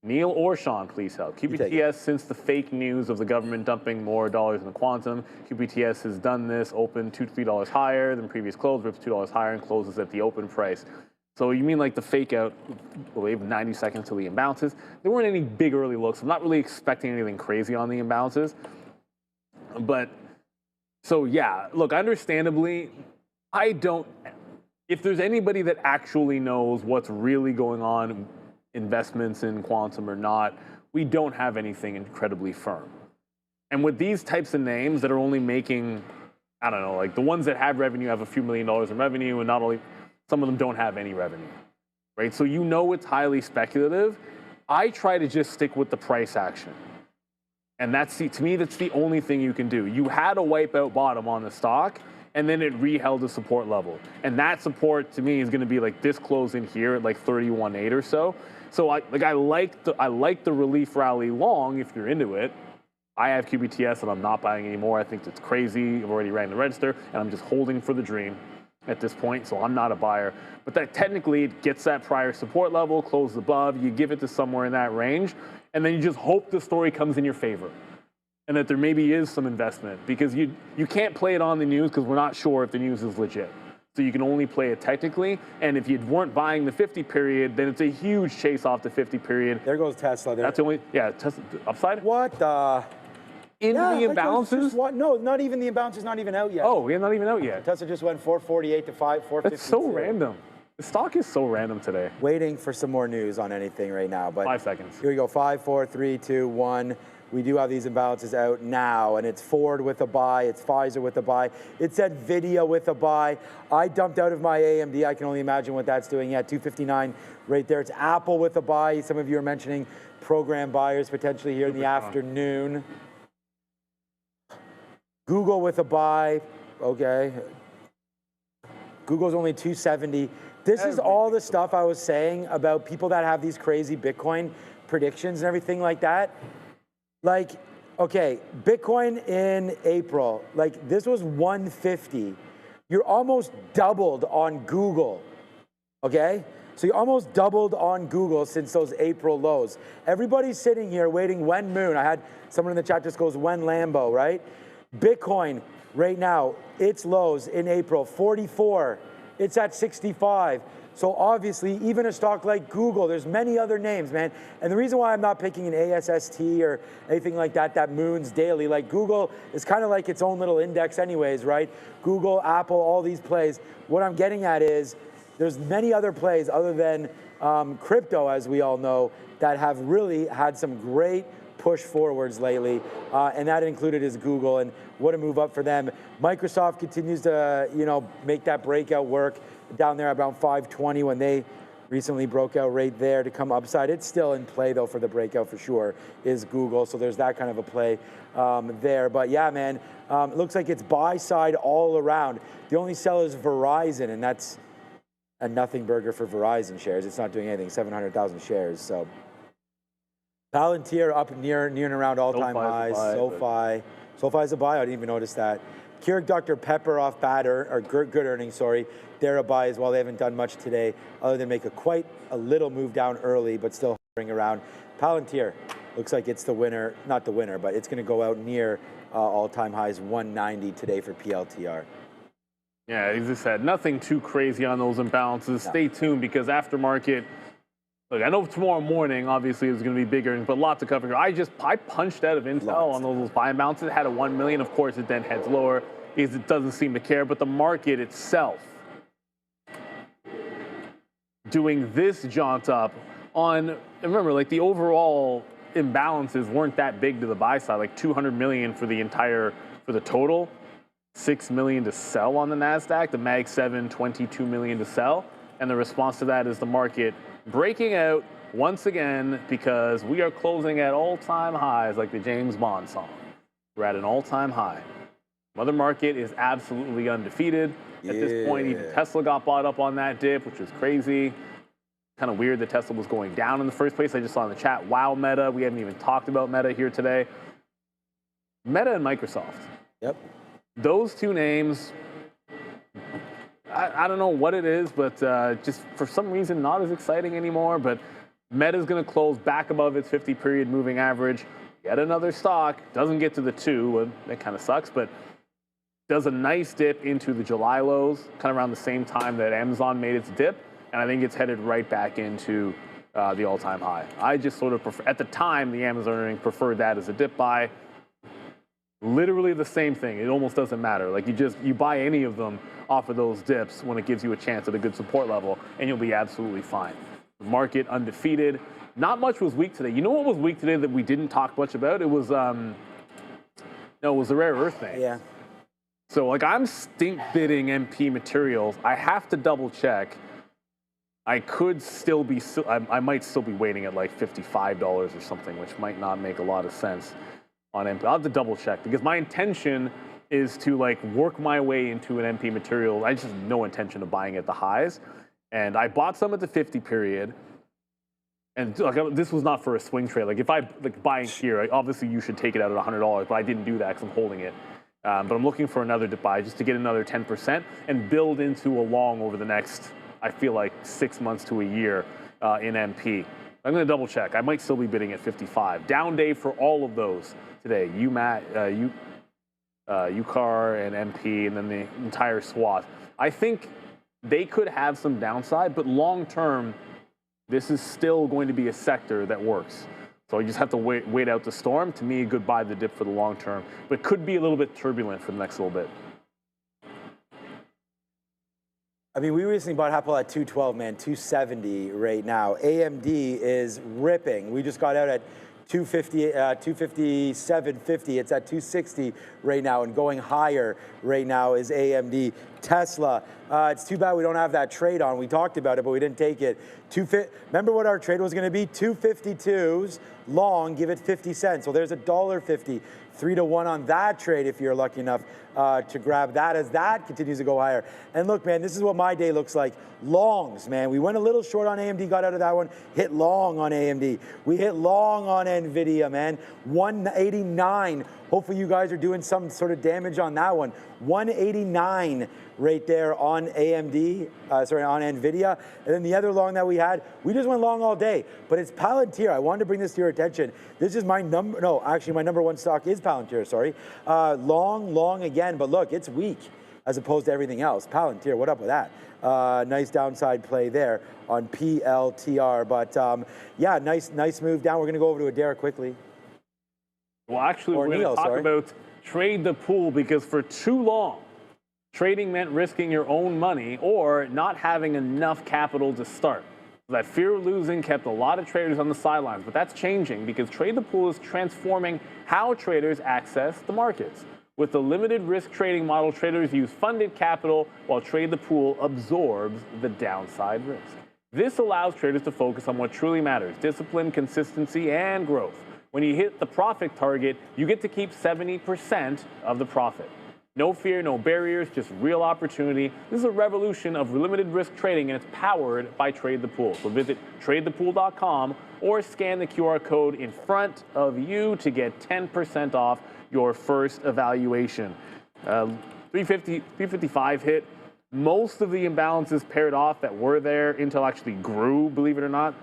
Neil or Sean, please help. QBTS, since the fake news of the government dumping more dollars in the quantum, QBTS has done this, opened $2 to $3 higher than previous close, rips $2 higher and closes at the open price. So you mean like the fake out, we have 90 seconds till the imbalances. There weren't any big early looks. I'm not really expecting anything crazy on the imbalances. But so yeah, look, understandably, if there's anybody that actually knows what's really going on, investments in quantum or not, we don't have anything incredibly firm. And with these types of names that are only making, I don't know, like the ones that have revenue have a few $1 million in revenue, and not only, some of them don't have any revenue, right? So you know it's highly speculative. I try to just stick with the price action. And to me, that's the only thing you can do. You had a wipeout bottom on the stock, and then it reheld a support level. And that support, to me, is going to be like this close in here at like 31.8 or so. So I like the relief rally long if you're into it. I have QBTS and I'm not buying anymore. I think it's crazy. I've already rang the register, and I'm just holding for the dream at this point, so I'm not a buyer. But that technically it gets that prior support level, closes above, you give it to somewhere in that range, and then you just hope the story comes in your favor and that there maybe is some investment, because you can't play it on the news because we're not sure if the news is legit. So you can only play it technically, and if you weren't buying the 50 period, then it's a huge chase off the 50 period. There goes Tesla. That's the only, Tesla, upside? What the? In the imbalances? No, not even the imbalance is not even out yet. Oh, yeah, not even out yet. Tesla just went 448 to 452. That's so random. The stock is so random today. Waiting for some more news on anything right now. But 5 seconds. Here we go. 5, 4, 3, 2, 1. We do have these imbalances out now, and it's Ford with a buy, it's Pfizer with a buy, it said Nvidia with a buy. I dumped out of my AMD. I can only imagine what that's doing. Yeah, 259 right there. It's Apple with a buy. Some of you are mentioning program buyers potentially here in the afternoon. Google with a buy. Okay. Google's only 270. This is all the stuff I was saying about people that have these crazy Bitcoin predictions and everything like that. Like, okay, Bitcoin in April, like this was 150. You're almost doubled on Google, okay? So you almost doubled on Google since those April lows. Everybody's sitting here waiting when Moon. I had someone in the chat just goes, when Lambo, right? Bitcoin right now, its lows in April, 44. It's at 65. So obviously, even a stock like Google, there's many other names, man. And the reason why I'm not picking an ASST or anything like that that moons daily, like Google is kind of like its own little index anyways, right? Google, Apple, all these plays. What I'm getting at is there's many other plays other than crypto, as we all know, that have really had some great push forwards lately, and that included is Google, and what a move up for them. Microsoft continues to, make that breakout work down there around 520 when they recently broke out right there to come upside. It's still in play though for the breakout for sure is Google, so there's that kind of a play there. But yeah, man, it looks like it's buy side all around. The only sell is Verizon, and that's a nothing burger for Verizon shares. It's not doing anything, 700,000 shares, so. Palantir up near and around all-time highs. SoFi's a buy. I didn't even notice that. Keurig Dr. Pepper off bad or good earnings, sorry. They're a buy as well. They haven't done much today other than make quite a little move down early, but still hovering around. Palantir looks like it's the winner, not the winner, but it's going to go out near all-time highs, 190 today for PLTR. Yeah, as I said, nothing too crazy on those imbalances. No. Stay tuned because aftermarket. Look, I know tomorrow morning, obviously, is going to be bigger, but lots of coverage. I punched out of Intel on those buy and bounces. It had a 1 million. Of course, it then heads lower because it doesn't seem to care. But the market itself doing this jaunt up on, remember, like the overall imbalances weren't that big to the buy side, like 200 million for the total, 6 million to sell on the NASDAQ, the Mag 7, 22 million to sell. And the response to that is the market breaking out once again because we are closing at all-time highs like the James Bond song. We're at an all-time high. Mother market is absolutely undefeated. At this point, even Tesla got bought up on that dip, which was crazy. Kind of weird that Tesla was going down in the first place. I just saw in the chat, wow, Meta. We haven't even talked about Meta here today. Meta and Microsoft. Yep. Those two names, I don't know what it is, but just for some reason not as exciting anymore. But Meta's going to close back above its 50-period moving average. Yet another stock. Doesn't get to the 2. That kind of sucks, but does a nice dip into the July lows, kind of around the same time that Amazon made its dip. And I think it's headed right back into the all-time high. I just sort of prefer, at the time, the Amazon earnings preferred that as a dip buy. Literally the same thing. It almost doesn't matter. Like you buy any of them off of those dips when it gives you a chance at a good support level, and you'll be absolutely fine. The market undefeated. Not much was weak today. You know what was weak today that we didn't talk much about? It was it was the rare earth thing. Yeah. So like I'm stink bidding MP materials. I have to double check. I could still be. I might still be waiting at like $55 or something, which might not make a lot of sense on MP. I'll have to double check because my intention is to like work my way into an MP material. I just have no intention of buying at the highs. And I bought some at the 50 period. And like, this was not for a swing trade. Like if I like buying here, obviously you should take it out at $100, but I didn't do that because I'm holding it. But I'm looking for another to buy just to get another 10% and build into a long over the next, I feel like 6 months to a year in MP. I'm going to double check. I might still be bidding at 55. Down day for all of those today. UCAR and MP, and then the entire swath. I think they could have some downside, but long term, this is still going to be a sector that works. So you just have to wait out the storm. To me, goodbye the dip for the long term, but it could be a little bit turbulent for the next little bit. I mean, we recently bought Apple at 212, man, 270 right now. AMD is ripping. We just got out at 250, 257.50. It's at 260 right now, and going higher right now is AMD. Tesla, it's too bad we don't have that trade on. We talked about it, but we didn't take it. Remember what our trade was going to be? 252s long, give it 50 cents. So there's $1.50. 3-to-1 on that trade if you're lucky enough to grab that as that continues to go higher. And look, man, this is what my day looks like. Longs, man. We went a little short on AMD, got out of that one, hit long on AMD. We hit long on NVIDIA, man. 189. Hopefully you guys are doing some sort of damage on that one. 189 right there on AMD, on NVIDIA. And then the other long that we had, we just went long all day. But it's Palantir. I wanted to bring this to your attention. This is my number, no, actually my number one stock is Palantir, sorry. Long again, but look, it's weak. as opposed to everything else. Palantir, what up with that? Nice downside play there on PLTR. But yeah, nice move down. We're going to go over to Adair quickly. Well, actually, Or we're going Neil, to talk sorry. about trade the pool, because for too long, trading meant risking your own money or not having enough capital to start. That fear of losing kept a lot of traders on the sidelines, but that's changing because Trade the Pool is transforming how traders access the markets. With the limited risk trading model, traders use funded capital while Trade the Pool absorbs the downside risk. This allows traders to focus on what truly matters: discipline, consistency, and growth. When you hit the profit target, you get to keep 70% of the profit. No fear, no barriers, just real opportunity. This is a revolution of limited risk trading, and it's powered by Trade the Pool. So visit tradethepool.com or scan the QR code in front of you to get 10% off your first evaluation. 355 hit. Most of the imbalances paired off that were there. Intel actually grew, believe it or not.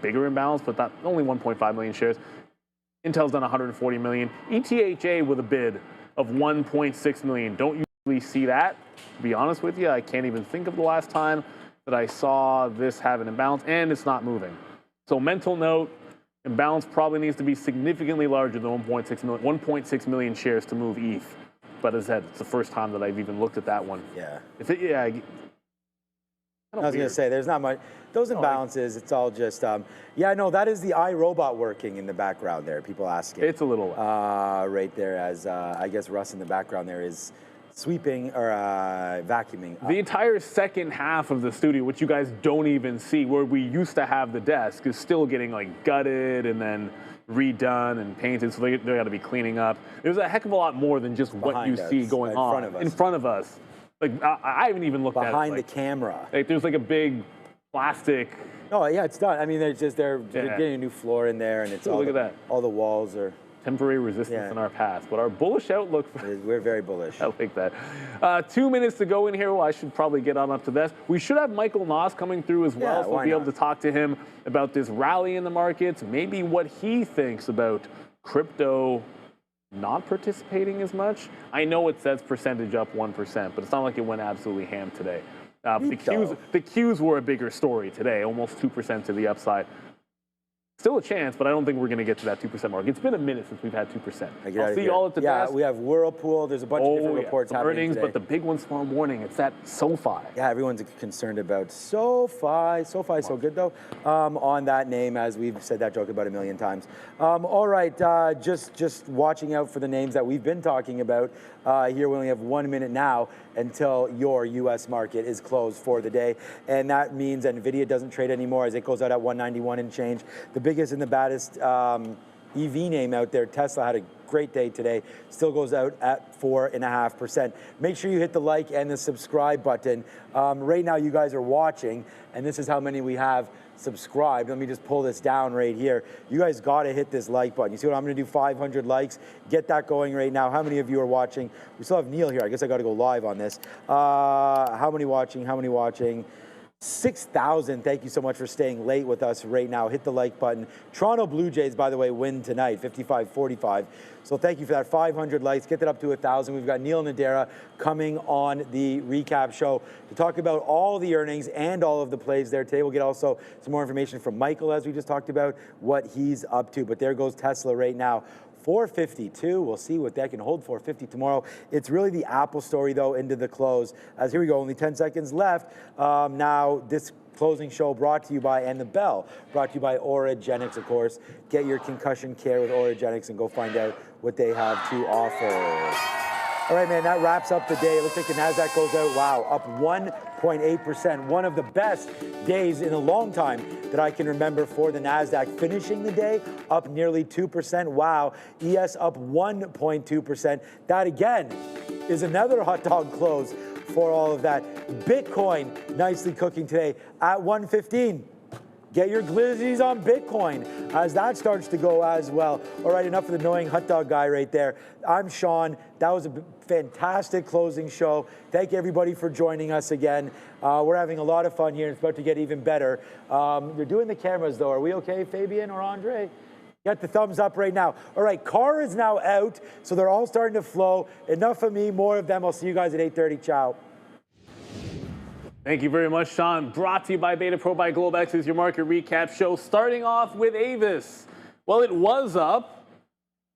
Bigger imbalance, but that only 1.5 million shares. Intel's done 140 million. ETHA with a bid of 1.6 million. Don't usually see that. To be honest with you, I can't even think of the last time that I saw this have an imbalance, and it's not moving. So mental note, imbalance probably needs to be significantly larger than 1.6 million shares to move ETH. But as I said, it's the first time that I've even looked at that one. Yeah. I was going to say, there's not much. Those imbalances, it's all just, yeah, no, that is the iRobot working in the background there, people asking. It's a little right there, as I guess Russ in the background there is sweeping or vacuuming. The entire second half of the studio, which you guys don't even see, where we used to have the desk, is still getting like gutted and then redone and painted, so they got to be cleaning up. There's a heck of a lot more than just what Behind you us, see going in on front of us. in front of us. Like I haven't even looked at it. Behind the camera. Like there's like a big plastic. Oh yeah, it's done. I mean, they're getting a new floor in there, and it's all look at that. All the walls are Temporary resistance in our past, but our bullish outlook. We're very bullish. I like that. 2 minutes to go in here. Well, I should probably get on up to this. We should have Michael Noss coming through as well, so we'll be able to talk to him about this rally in the markets, maybe what he thinks about crypto not participating as much. I know it says percentage up 1%, but it's not like it went absolutely ham today. The Qs were a bigger story today, almost 2% to the upside. Still a chance, but I don't think we're going to get to that 2% mark. It's been a minute since we've had 2%. I'll see you all at the desk. Yeah, we have Whirlpool. There's a bunch of different reports happening earnings, today. but the big one's tomorrow morning. It's that SoFi. Yeah, everyone's concerned about SoFi. SoFi so good, though, on that name, as we've said that joke about a million times. All right, just watching out for the names that we've been talking about. Here we only have 1 minute now until your U.S. market is closed for the day. And that means NVIDIA doesn't trade anymore as it goes out at 191 and change. The biggest and the baddest EV name out there, Tesla, had a great day today. Still goes out at 4.5%. Make sure you hit the like and the subscribe button. Right now you guys are watching, and this is how many we have subscribed. Let me just pull this down right here. You guys got to hit this like button. You see what I'm going to do? 500 likes. Get that going right now. How many of you are watching? We still have Neil here. I guess I got to go live on this. How many watching? How many watching? 6,000. Thank you so much for staying late with us right now. Hit the like button. Toronto Blue Jays, by the way, win tonight, 55-45. So thank you for that. 500 likes. Get that up to 1,000. We've got Neil Nadera coming on the recap show to talk about all the earnings and all of the plays there today. We'll get also some more information from Michael, as we just talked about, what he's up to. But there goes Tesla right now. 452. We'll see what that can hold. 450 tomorrow. It's really the Apple story, though, into the close. As here we go, only 10 seconds left. Now, this closing show brought to you by, and the bell, brought to you by Oragenics, of course. Get your concussion care with Oragenics and go find out what they have to offer. All right, man, that wraps up the day. It looks like the NASDAQ goes out, wow, up 1.8%. One of the best days in a long time that I can remember for the NASDAQ. Finishing the day up nearly 2%. Wow. ES up 1.2%. That, again, is another hot dog close for all of that. Bitcoin nicely cooking today at 115. Get your glizzies on Bitcoin as that starts to go as well. All right, enough of the annoying hot dog guy right there. I'm Sean. That was a fantastic closing show. Thank you, everybody, for joining us again. We're having a lot of fun here. It's about to get even better. They're doing the cameras, though. Are we okay, Fabian or Andre? Get the thumbs up right now. All right, Car is now out, so they're all starting to flow. Enough of me, more of them. I'll see you guys at 8:30. Ciao. Thank you very much, Sean. Brought to you by Beta Pro by Globex is your market recap show. Starting off with Avis. Well, it was up,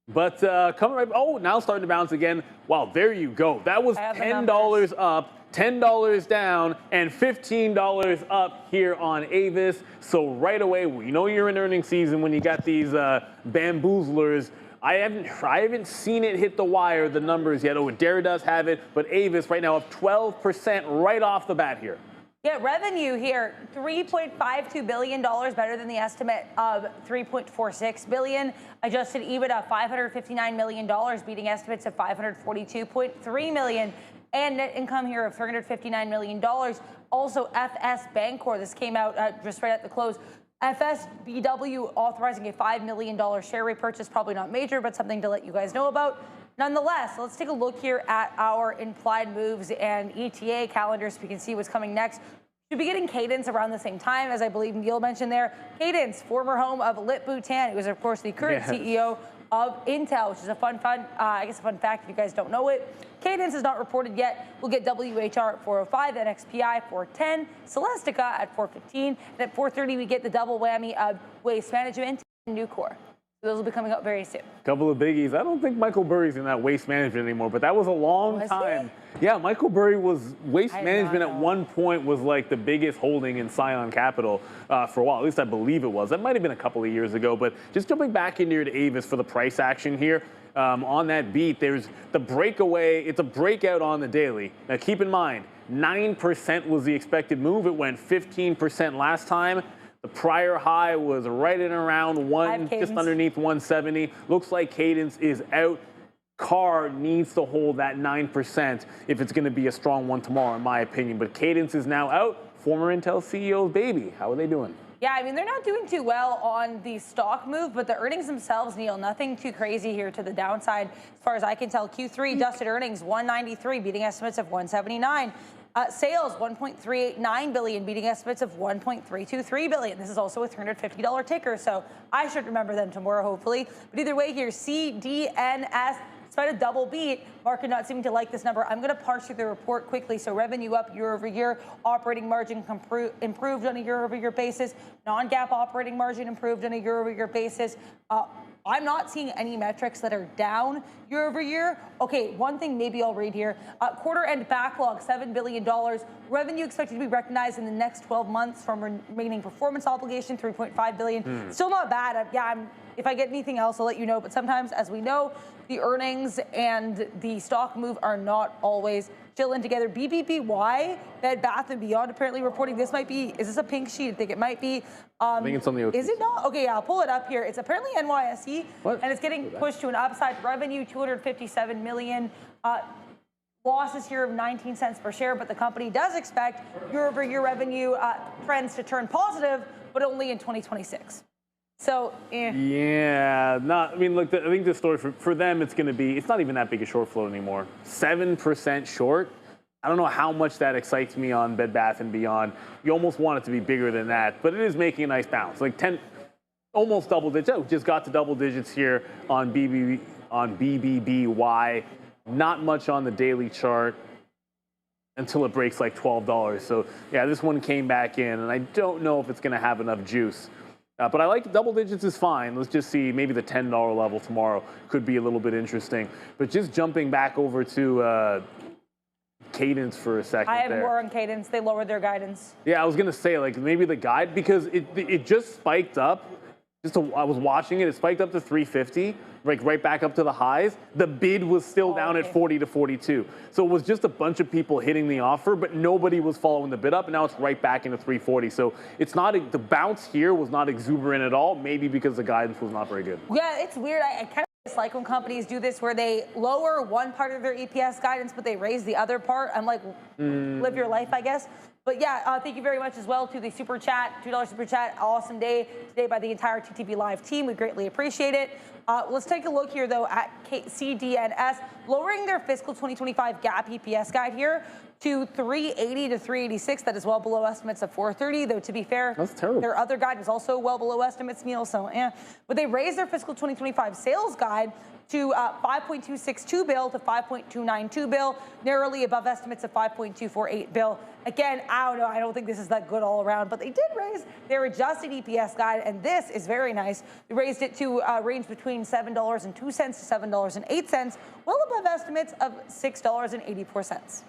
but coming right. Oh, now starting to bounce again. Wow, there you go. That was $10 up, $10 down, and $15 up here on Avis. So right away, we know you're in earnings season when you got these bamboozlers. I haven't seen it hit the wire, the numbers yet. Oh, Dare does have it, but Avis right now up 12% right off the bat here. Yeah, revenue here, $3.52 billion, better than the estimate of $3.46 billion. Adjusted EBITDA, $559 million, beating estimates of $542.3 million. And net income here of $359 million. Also, FS Bancorp, this came out just right at the close. FSBW authorizing a $5 million share repurchase, probably not major, but something to let you guys know about. Nonetheless, let's take a look here at our implied moves and ETA calendar so we can see what's coming next. Should be getting Cadence around the same time, as I believe Neil mentioned there. Cadence, former home of Lip Bhutan, who is, of course, the current CEO of Intel, which is a fun fact if you guys don't know it. Cadence is not reported yet. We'll get WHR at 4:05, NXPI 4:10, Celestica at 4:15, and at 4:30 we get the double whammy of Waste Management and Nucor. Those will be coming up very soon. Couple of biggies. I don't think Michael Burry's in that Waste Management anymore, but that was a long time. Yeah, Michael Burry was Waste Management at one point was like the biggest holding in Scion Capital for a while. At least I believe it was. That might have been a couple of years ago. But just jumping back into to Avis for the price action here. On that beat, there's the breakaway. It's a breakout on the daily. Now keep in mind, 9% was the expected move. It went 15% last time. The prior high was right in around just underneath 170. Looks like Cadence is out. Car needs to hold that 9% if it's going to be a strong one tomorrow, in my opinion. But Cadence is now out. Former Intel CEO's baby. How are they doing? Yeah, I mean, they're not doing too well on the stock move, but the earnings themselves, Neil, nothing too crazy here to the downside. As far as I can tell, Q3 adjusted earnings, 193, beating estimates of 179. Sales, $1.389 billion, beating estimates of $1.323 billion. This is also a $350 ticker, so I should remember them tomorrow, hopefully. But either way here, CDNS, despite a double beat, market not seeming to like this number. I'm going to parse through the report quickly. So revenue up year over year, operating margin improved on a year over year basis, non-GAAP operating margin improved on a year over year basis. I'm not seeing any metrics that are down year over year. Okay, one thing maybe I'll read here. Quarter end backlog, $7 billion. Revenue expected to be recognized in the next 12 months from remaining performance obligation, $3.5 billion. Still not bad. If I get anything else, I'll let you know. But sometimes, as we know, the earnings and the stock move are not always chilling together. BBBY, Bed Bath & Beyond, apparently reporting this might be, is this a pink sheet? I think it might be. I think it's on the OTC. Is it not? Okay, yeah, I'll pull it up here. It's apparently NYSE, What? and it's getting pushed to an upside. Revenue, $257 million. Losses here of 19 cents per share, but the company does expect year-over-year revenue trends to turn positive, but only in 2026. So, Yeah, I mean, look, I think the story for them, it's not even that big a short float anymore. 7% short. I don't know how much that excites me on Bed Bath & Beyond. You almost want it to be bigger than that, but it is making a nice bounce. Like almost double digits. Oh, just got to double digits here on BBBY. Not much on the daily chart until it breaks like $12. So, yeah, this one came back in, and I don't know if it's going to have enough juice. But I like double digits is fine. Let's just see. Maybe the $10 level tomorrow could be a little bit interesting. But just jumping back over to Cadence for a second. I have more on Cadence. They lowered their guidance. Yeah, I was going to say, like, maybe the guide, because it just spiked up. I was watching it. It spiked up to 350, like right back up to the highs. The bid was still down at 40 to 42. So it was just a bunch of people hitting the offer, but nobody was following the bid up, and now it's right back into 340. So it's not the bounce here was not exuberant at all, maybe because the guidance was not very good. Yeah, it's weird. I kind of dislike when companies do this where they lower one part of their EPS guidance, but they raise the other part. I'm like, live your life, I guess. But yeah, thank you very much as well to the super chat, $2 super chat. Awesome day today by the entire TTV Live team. We greatly appreciate it. Let's take a look here, though, at CDNS, lowering their fiscal 2025 GAAP EPS guide here to 380 to 386. That is well below estimates of 430, though, to be fair. That's terrible. Their other guide was also well below estimates, Neil, so But they raised their fiscal 2025 sales guide to 5.262 bill to 5.292 bill, narrowly above estimates of 5.248 bill. Again, I don't know, I don't think this is that good all around, but they did raise their adjusted EPS guide, and this is very nice. They raised it to range between $7.02 to $7.08, well above estimates of $6.84.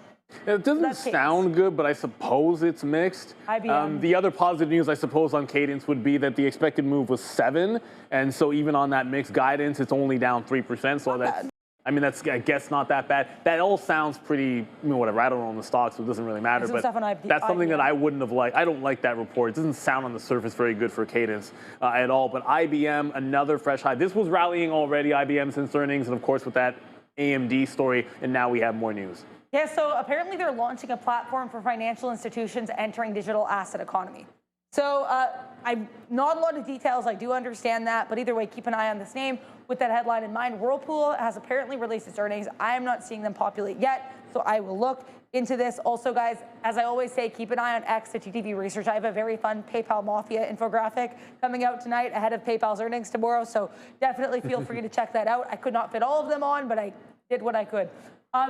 It doesn't sound good, but I suppose it's mixed. IBM. The other positive news, I suppose, on Cadence would be that the expected move was 7, and so even on that mixed guidance, it's only down 3%. So that's, I mean, that's I guess not that bad. That all sounds pretty, whatever. I don't own the stock, so it doesn't really matter. But that's something that I wouldn't have liked. I don't like that report. It doesn't sound on the surface very good for Cadence at all. But IBM, another fresh high. This was rallying already, IBM, since earnings, and of course with that AMD story, and now we have more news. Yeah, so apparently they're launching a platform for financial institutions entering digital asset economy. So I'm not a lot of details, I do understand that, but either way, keep an eye on this name with that headline in mind. Whirlpool has apparently released its earnings. I am not seeing them populate yet, so I will look into this. Also, guys, as I always say, keep an eye on X, the TTV Research. I have a very fun PayPal Mafia infographic coming out tonight ahead of PayPal's earnings tomorrow, so definitely feel free to check that out. I could not fit all of them on, but I did what I could.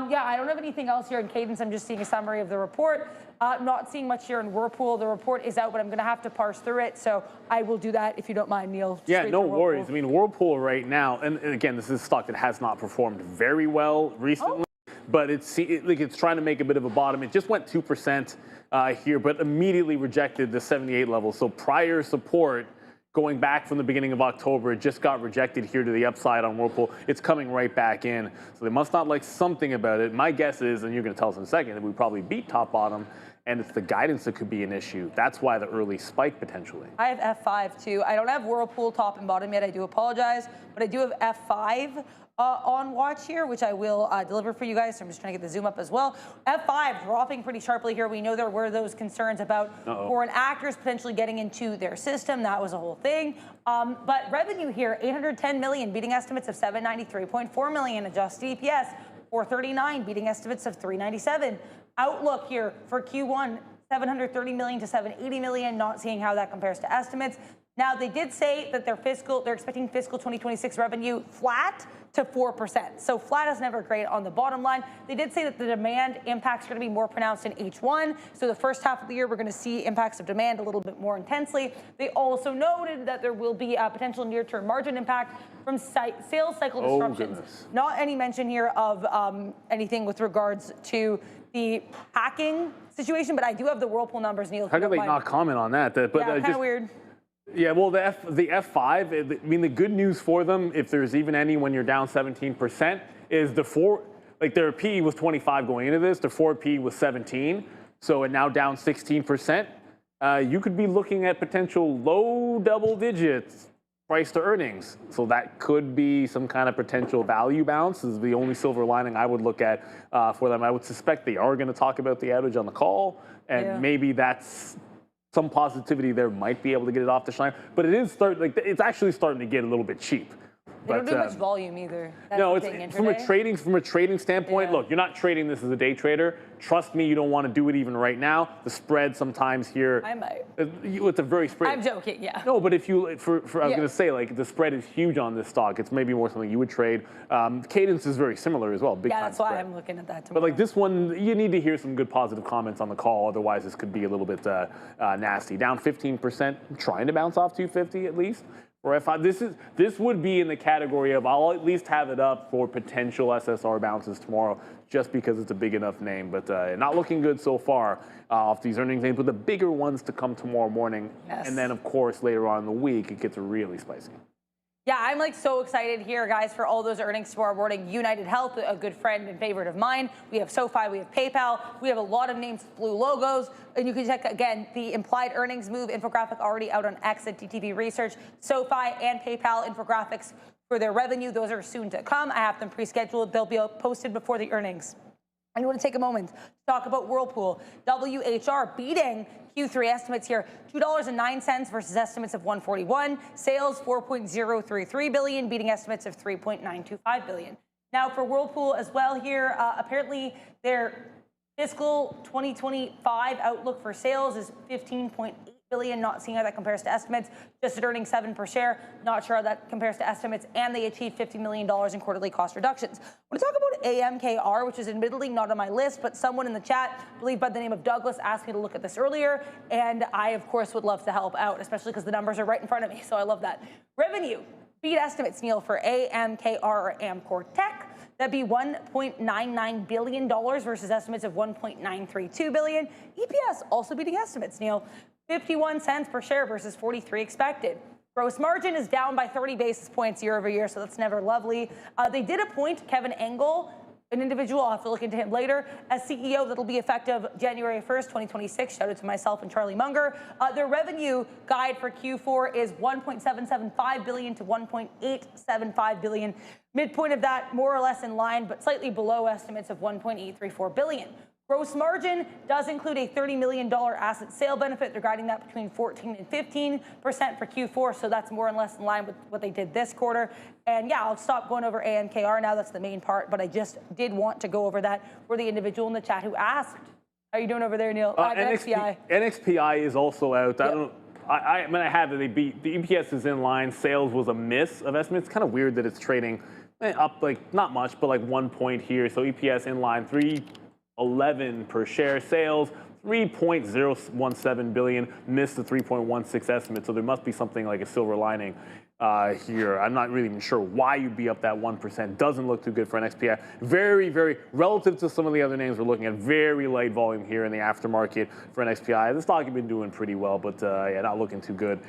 Yeah, I don't have anything else here in Cadence. I'm just seeing a summary of the report. Not seeing much here in Whirlpool. The report is out, but I'm going to have to parse through it. So I will do that if you don't mind, Neil. Yeah, no worries. I mean, Whirlpool right now, and again, this is a stock that has not performed very well recently, but it's trying to make a bit of a bottom. It just went 2% here, but immediately rejected the 78 level. So prior support, going back from the beginning of October, it just got rejected here to the upside on Whirlpool. It's coming right back in. So they must not like something about it. My guess is, and you're going to tell us in a second, that we probably beat top bottom, and it's the guidance that could be an issue. That's why the early spike potentially. I have F5 too. I don't have Whirlpool top and bottom yet. I do apologize, but I do have F5 on watch here, which I will deliver for you guys. So I'm just trying to get the zoom up as well. F5 dropping pretty sharply here. We know there were those concerns about foreign actors potentially getting into their system. That was a whole thing. But revenue here, $810 million, beating estimates of $793.4 million. Adjusted EPS, $439, beating estimates of $397. Outlook here for Q1, $730 million to $780 million. Not seeing how that compares to estimates. Now, they did say that they're expecting fiscal 2026 revenue flat to 4%. So flat is never great on the bottom line. They did say that the demand impacts are going to be more pronounced in H1. So the first half of the year, we're going to see impacts of demand a little bit more intensely. They also noted that there will be a potential near-term margin impact from sales cycle disruptions. Not any mention here of anything with regards to the hacking situation, but I do have the Whirlpool numbers, Neil. How could they not comment on that? Yeah, kind of weird. Yeah, well, the F5, I mean, the good news for them, if there's even any when you're down 17%, is their PE was 25 going into this, their forward PE was 17, so and now down 16%. You could be looking at potential low double digits price to earnings. So that could be some kind of potential value bounce is the only silver lining I would look at for them. I would suspect they are going to talk about the outage on the call, and maybe that's some positivity there, might be able to get it off the shine, but it's actually starting to get a little bit cheap. They don't do much volume either. That's no, it's from a trading standpoint. Look, you're not trading this as a day trader. Trust me, you don't want to do it even right now. The spread sometimes here. I might. It's a very spread. I'm joking, yeah. No, but if you, I was going to say, like, the spread is huge on this stock. It's maybe more something you would trade. Cadence is very similar as well. Big time that's why spread. I'm looking at that tomorrow. But like this one, you need to hear some good positive comments on the call. Otherwise, this could be a little bit nasty. Down 15%, trying to bounce off 250 at least. For F5, this would be in the category of I'll at least have it up for potential SSR bounces tomorrow, just because it's a big enough name. But not looking good so far off these earnings names, but the bigger ones to come tomorrow morning. Yes. And then, of course, later on in the week, it gets really spicy. Yeah, I'm like so excited here, guys, for all those earnings tomorrow morning. United Health, a good friend and favorite of mine. We have SoFi, we have PayPal. We have a lot of names with blue logos. And you can check, again, the implied earnings move infographic already out on X at TTV Research. SoFi and PayPal infographics for their revenue. Those are soon to come. I have them pre-scheduled. They'll be posted before the earnings. I want to take a moment to talk about Whirlpool. WHR beating Q3 estimates here, $2.09 versus estimates of $1.41. Sales, $4.033 billion, beating estimates of $3.925 billion. Now for Whirlpool as well here, apparently their fiscal 2025 outlook for sales is $15.8 billion. Not seeing how that compares to estimates. Just at earnings 7 per share. Not sure how that compares to estimates. And they achieved $50 million in quarterly cost reductions. I want to talk about AMKR, which is admittedly not on my list, but someone in the chat, I believe by the name of Douglas, asked me to look at this earlier. And I, of course, would love to help out, especially because the numbers are right in front of me. So I love that. Revenue beat estimates, Neil, for AMKR or Amcor Tech. That'd be $1.99 billion versus estimates of $1.932 billion. EPS also beating estimates, Neil. 51 cents per share versus 43 expected. Gross margin is down by 30 basis points year over year, so that's never lovely. They did appoint Kevin Engel, an individual, I'll have to look into him later, as CEO that'll be effective January 1st, 2026. Shout out to myself and Charlie Munger. Their revenue guide for Q4 is $1.775 billion to $1.875 billion. Midpoint of that more or less in line, but slightly below estimates of $1.834 billion. Gross margin does include a $30 million asset sale benefit. They're guiding that between 14 and 15% for Q4, so that's more or less in line with what they did this quarter. And yeah, I'll stop going over AMKR now. That's the main part, but I just did want to go over that for the individual in the chat who asked. How are you doing over there, Neil? NXPI is also out. Yep. I mean, I have it. They beat the EPS is in line. Sales was a miss of estimates. It's kind of weird that it's trading up like not much, but like 1 point here. So EPS in line, 3.11 per share. Sales $3.017 billion. Missed the 3.16 estimate. So there must be something like a silver lining here. I'm not really even sure why you'd be up that 1%. Doesn't look too good for NXPI. Very, very relative to some of the other names we're looking at. Very light volume here in the aftermarket for NXPI. The stock has been doing pretty well, but yeah, not looking too good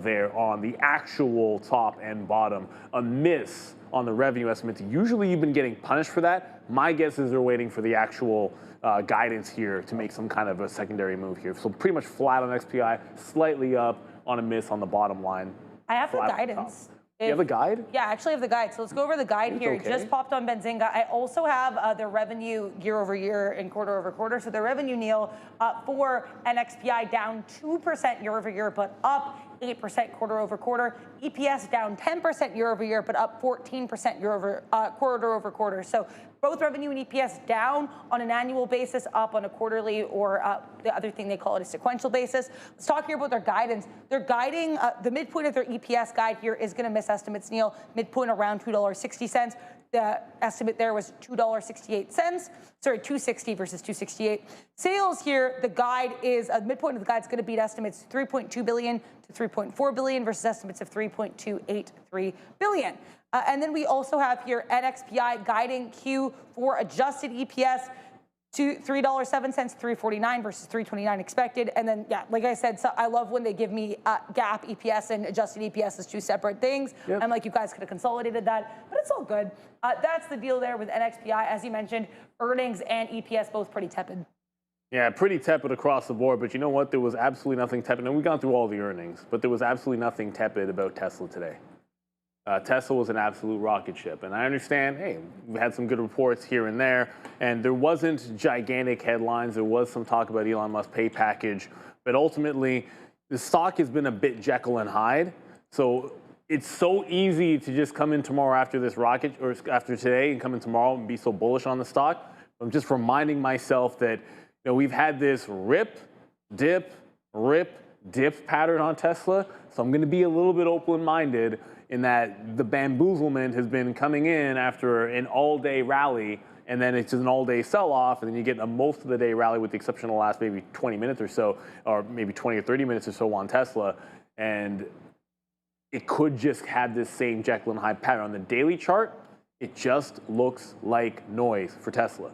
there on the actual top and bottom. A miss on the revenue estimates. Usually you've been getting punished for that. My guess is they're waiting for the actual guidance here to make some kind of a secondary move here. So pretty much flat on XPI, slightly up on a miss on the bottom line. I have the guidance. You have a guide? Yeah, I actually have the guide. So let's go over the guide here. Okay. Just popped on Benzinga. I also have their revenue year over year and quarter over quarter. So their revenue, Neil, for NXPI down 2% year over year, but up 8% quarter over quarter. EPS down 10% year over year, but up 14% quarter over quarter. So both revenue and EPS down on an annual basis, up on a quarterly or the other thing they call it a sequential basis. Let's talk here about their guidance. They're guiding, the midpoint of their EPS guide here is going to miss estimates, Neil. Midpoint around $2.60. The estimate there was $2.68. Sorry, $2.60 versus $2.68. Sales here, the guide is, midpoint of the guide is going to beat estimates $3.2 billion to $3.4 billion versus estimates of $3.283 billion. And then we also have here NXPI guiding Q4 adjusted EPS to $3.07 to $3.49 versus $3.29 expected. And then, yeah, like I said, so I love when they give me GAAP EPS and adjusted EPS as two separate things. Yep. I'm like, you guys could have consolidated that, but it's all good. That's the deal there with NXPI. As you mentioned, earnings and EPS both pretty tepid. Yeah, pretty tepid across the board. But you know what? There was absolutely nothing tepid. And we've gone through all the earnings, but there was absolutely nothing tepid about Tesla today. Tesla was an absolute rocket ship. And I understand, hey, we had some good reports here and there, and there wasn't gigantic headlines. There was some talk about Elon Musk's pay package. But ultimately, the stock has been a bit Jekyll and Hyde. So it's so easy to just come in tomorrow after this rocket, or after today, and come in tomorrow and be so bullish on the stock. I'm just reminding myself that we've had this rip, dip pattern on Tesla. So I'm going to be a little bit open-minded in that the bamboozlement has been coming in after an all-day rally, and then it's an all-day sell-off, and then you get a most of the day rally with the exception of the last maybe 20 minutes or so, or maybe 20 or 30 minutes or so on Tesla. And it could just have this same Jekyll and Hyde pattern. On the daily chart, it just looks like noise for Tesla.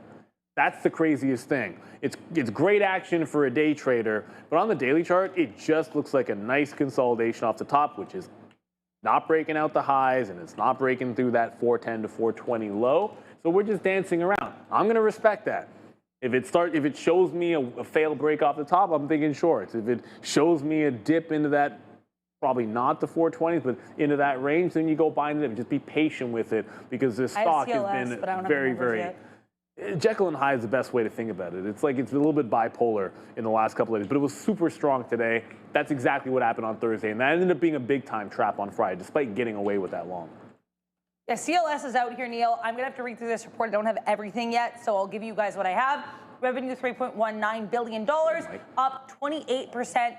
That's the craziest thing. It's great action for a day trader, but on the daily chart, it just looks like a nice consolidation off the top, which is not breaking out the highs, and it's not breaking through that 410 to 420 low. So we're just dancing around. I'm going to respect that. If it shows me a failed break off the top, I'm thinking shorts. If it shows me a dip into that, probably not the 420s, but into that range, then you go buy it. Just be patient with it, because this stock has been very, very. Jekyll and Hyde is the best way to think about it. It's like it's a little bit bipolar in the last couple of days, but it was super strong today. That's exactly what happened on Thursday, and that ended up being a big-time trap on Friday, despite getting away with that long. Yeah, CLS is out here, Neil. I'm going to have to read through this report. I don't have everything yet, so I'll give you guys what I have. Revenue, $3.19 billion, up 28%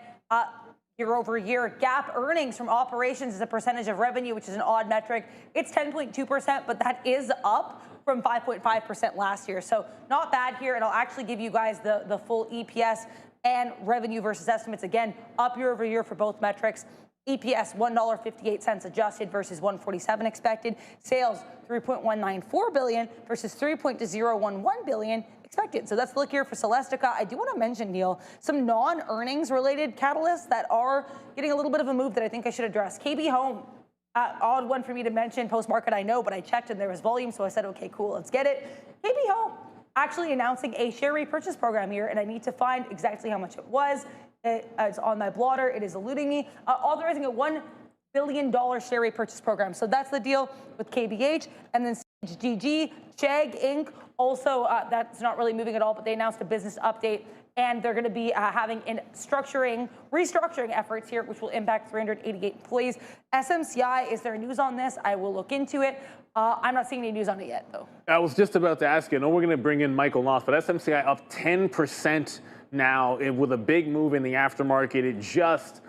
year over year. GAAP earnings from operations as a percentage of revenue, which is an odd metric. It's 10.2%, but that is up from 5.5% last year. So not bad here, and I'll actually give you guys the full EPS and revenue versus estimates. Again, up year over year for both metrics. EPS $1.58 adjusted versus $1.47 expected. Sales $3.194 billion versus $3.011 billion expected. So that's the look here for Celestica. I do want to mention, Neil, some non-earnings related catalysts that are getting a little bit of a move that I think I should address. KB Home, odd one for me to mention post-market, I know, but I checked and there was volume, so I said, okay, cool, let's get it. KB Home actually announcing a share repurchase program here, and I need to find exactly how much it was. It's on my blotter. It is eluding me. Authorizing a $1 billion share repurchase program. So that's the deal with KBH. And then GG, Chegg Inc. Also, that's not really moving at all, but they announced a business update. And they're going to be having restructuring efforts here, which will impact 388 employees. SMCI, is there news on this? I will look into it. I'm not seeing any news on it yet, though. I was just about to ask you. I know we're going to bring in Michael Noss, but SMCI up 10% now with a big move in the aftermarket. It just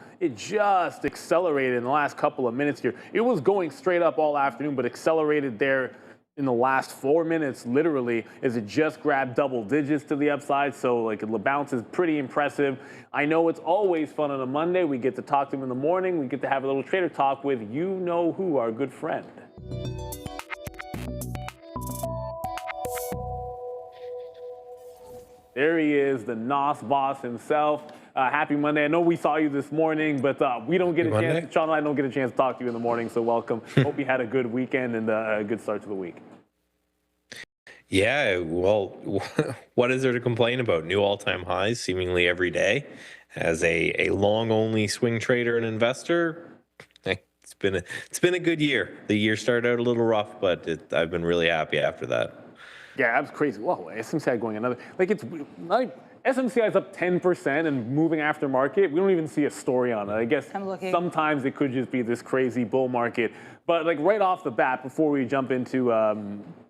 accelerated in the last couple of minutes here. It was going straight up all afternoon, but accelerated there in the last 4 minutes, literally, as it just grabbed double digits to the upside. So, like, the bounce is pretty impressive. I know it's always fun on a Monday. We get to talk to him in the morning. We get to have a little trader talk with you-know-who, our good friend. There he is, the NOS boss himself. Happy Monday. I know we saw you this morning, but we don't get a chance. Sean and I don't get a chance to talk to you in the morning, so welcome. Hope you had a good weekend and a good start to the week. Yeah, well, what is there to complain about? New all-time highs seemingly every day. As a long-only swing trader and investor, it's been a good year. The year started out a little rough, but I've been really happy after that. Yeah, that's crazy. Whoa, SMCI going another, it's like SMCI is up 10% and moving after market. We don't even see a story on it. I guess sometimes it could just be this crazy bull market. But like right off the bat, before we jump into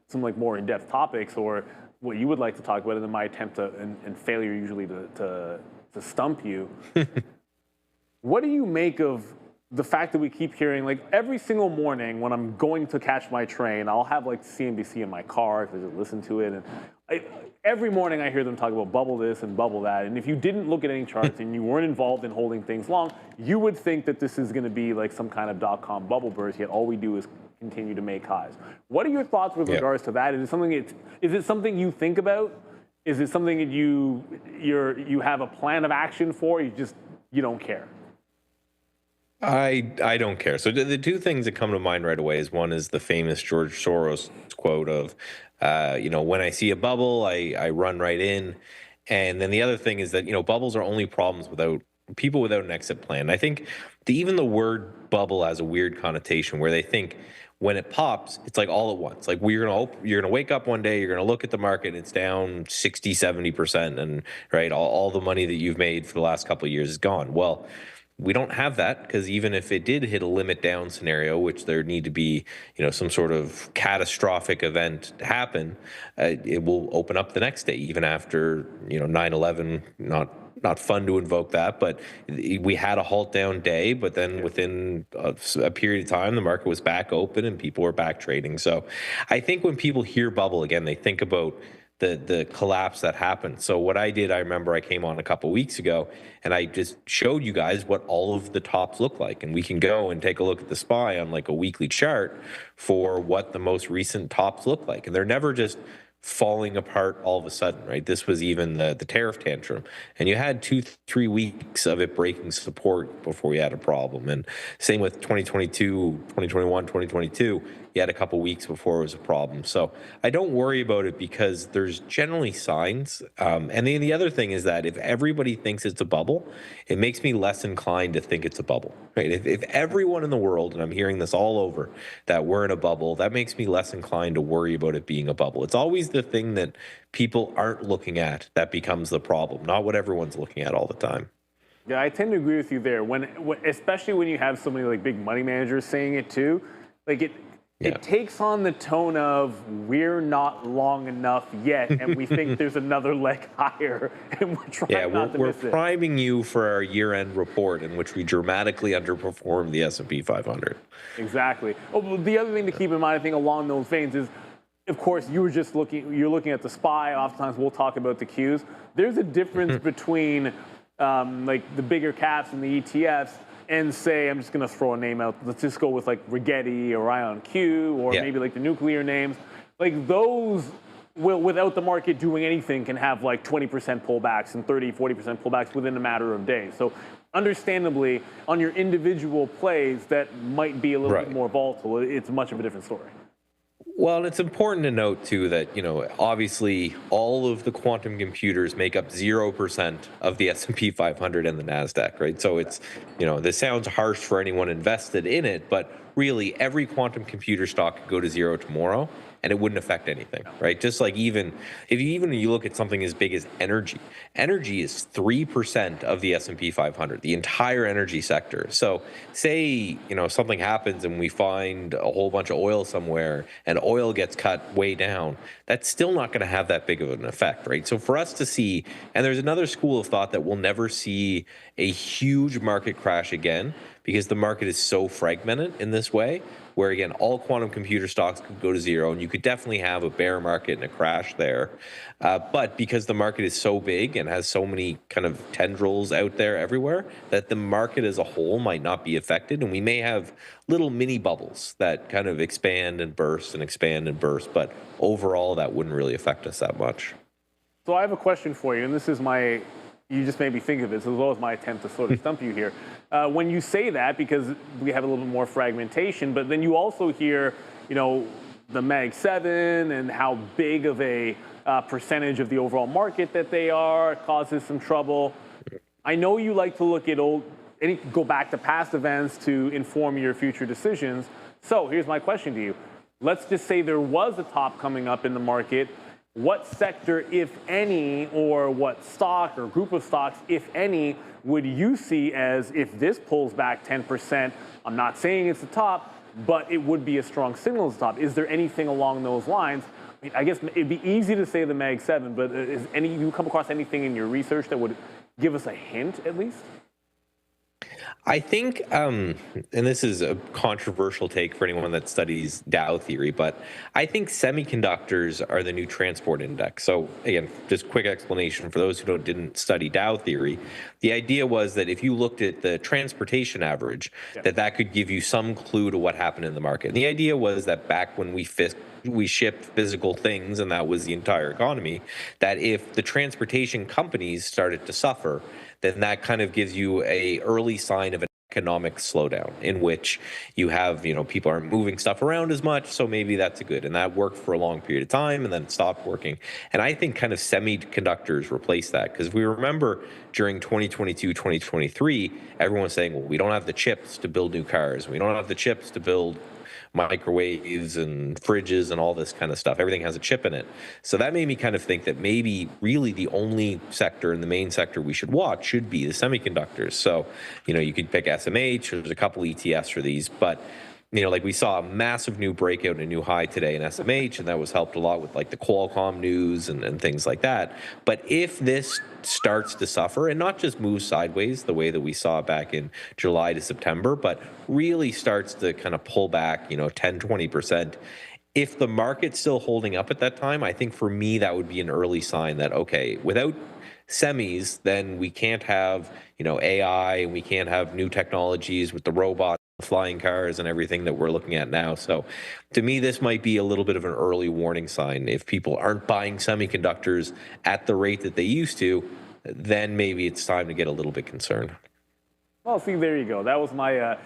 some like more in-depth topics or what you would like to talk about, and then my attempt to, and failure usually to stump you, what do you make of the fact that we keep hearing, like every single morning when I'm going to catch my train, I'll have like CNBC in my car because I listen to it. And every morning I hear them talk about bubble this and bubble that. And if you didn't look at any charts and you weren't involved in holding things long, you would think that this is going to be like some kind of dot-com bubble burst, yet all we do is continue to make highs. What are your thoughts with regards to that? Is it something you think about? Is it something that you have a plan of action for? You don't care? I don't care. So the two things that come to mind right away is one is the famous George Soros quote of, when I see a bubble, I run right in. And then the other thing is that, bubbles are only problems without people without an exit plan. I think even the word bubble has a weird connotation where they think when it pops, it's like all at once. Like you're gonna wake up one day, you're gonna look at the market, and it's down 60, 70%, and right, all the money that you've made for the last couple of years is gone. Well, we don't have that, because even if it did hit a limit down scenario, which there need to be, some sort of catastrophic event happen, it will open up the next day, even after, 9/11. Not fun to invoke that, but we had a halt down day, but then within a period of time, the market was back open and people were back trading. So I think when people hear bubble again, they think about the collapse that happened. So what I did, I remember I came on a couple weeks ago and I just showed you guys what all of the tops look like. And we can go and take a look at the SPY on like a weekly chart for what the most recent tops look like. And they're never just falling apart all of a sudden, right? This was even the tariff tantrum. And you had 2-3 weeks of it breaking support before we had a problem. And same with 2022, 2021, 2022. you had a couple weeks before it was a problem. So I don't worry about it because there's generally signs. And then the other thing is that if everybody thinks it's a bubble, it makes me less inclined to think it's a bubble, right? If everyone in the world, and I'm hearing this all over, that we're in a bubble, that makes me less inclined to worry about it being a bubble. It's always the thing that people aren't looking at that becomes the problem, not what everyone's looking at all the time. Yeah, I tend to agree with you there. Especially when you have so many like big money managers saying it too, like it takes on the tone of we're not long enough yet, and we think there's another leg higher, and we're trying not to miss it. We're priming you for our year-end report in which we dramatically underperform the S&P 500. Exactly. Oh, well, the other thing to keep in mind, I think, along those veins is, of course, you're looking at the SPY. Oftentimes, we'll talk about the Qs. There's a difference between like the bigger caps and the ETFs, and say, I'm just going to throw a name out. Let's just go with like Rigetti or IonQ or maybe like the nuclear names. Like those will, without the market doing anything, can have like 20% pullbacks and 30, 40% pullbacks within a matter of days. So understandably, on your individual plays that might be a little bit more volatile, it's much of a different story. Well, and it's important to note, too, that, obviously all of the quantum computers make up 0% of the S&P 500 and the NASDAQ, right? So it's, this sounds harsh for anyone invested in it, but really every quantum computer stock could go to zero tomorrow and it wouldn't affect anything, right? Just like if you look at something as big as energy is 3% of the S&P 500, the entire energy sector. So say, something happens and we find a whole bunch of oil somewhere and oil gets cut way down, that's still not going to have that big of an effect, right? So for us to see, and there's another school of thought that we'll never see a huge market crash again because the market is so fragmented in this way, where again, all quantum computer stocks could go to zero, and you could definitely have a bear market and a crash there. But because the market is so big and has so many kind of tendrils out there everywhere, that the market as a whole might not be affected, and we may have little mini bubbles that kind of expand and burst and expand and burst, but overall, that wouldn't really affect us that much. So I have a question for you, and this is you just made me think of this, as well as my attempt to sort of stump you here. When you say that, because we have a little bit more fragmentation, but then you also hear, the Mag 7 and how big of a percentage of the overall market that they are causes some trouble. I know you like to look at go back to past events to inform your future decisions. So here's my question to you. Let's just say there was a top coming up in the market. What sector, if any, or what stock or group of stocks, if any, would you see as, if this pulls back 10%, I'm not saying it's the top, but it would be a strong signal as the top? Is there anything along those lines? I guess it'd be easy to say the Mag 7, but you come across anything in your research that would give us a hint, at least? I think, and this is a controversial take for anyone that studies Dow theory, but I think semiconductors are the new transport index. So again, just quick explanation for those who didn't study Dow theory. The idea was that if you looked at the transportation average, that could give you some clue to what happened in the market. And the idea was that back when we shipped physical things, and that was the entire economy, that if the transportation companies started to suffer, then that kind of gives you a early sign of an economic slowdown in which you have, people aren't moving stuff around as much, so maybe that's good. And that worked for a long period of time and then stopped working. And I think kind of semiconductors replaced that, because if we remember during 2022, 2023, everyone was saying, well, we don't have the chips to build new cars. We don't have the chips to build microwaves and fridges and all this kind of stuff. Everything has a chip in it. So that made me kind of think that maybe really the only sector and the main sector we should watch should be the semiconductors. So, you could pick SMH, there's a couple ETFs for these, but like we saw a massive new breakout and a new high today in SMH, and that was helped a lot with like the Qualcomm news and things like that. But if this starts to suffer and not just move sideways the way that we saw back in July to September, but really starts to kind of pull back, 10, 20%, if the market's still holding up at that time, I think for me that would be an early sign that, okay, without semis, then we can't have, AI, and we can't have new technologies with the robots, flying cars, and everything that we're looking at now. So to me, this might be a little bit of an early warning sign. If people aren't buying semiconductors at the rate that they used to, then maybe it's time to get a little bit concerned. Well, see, there you go. That was my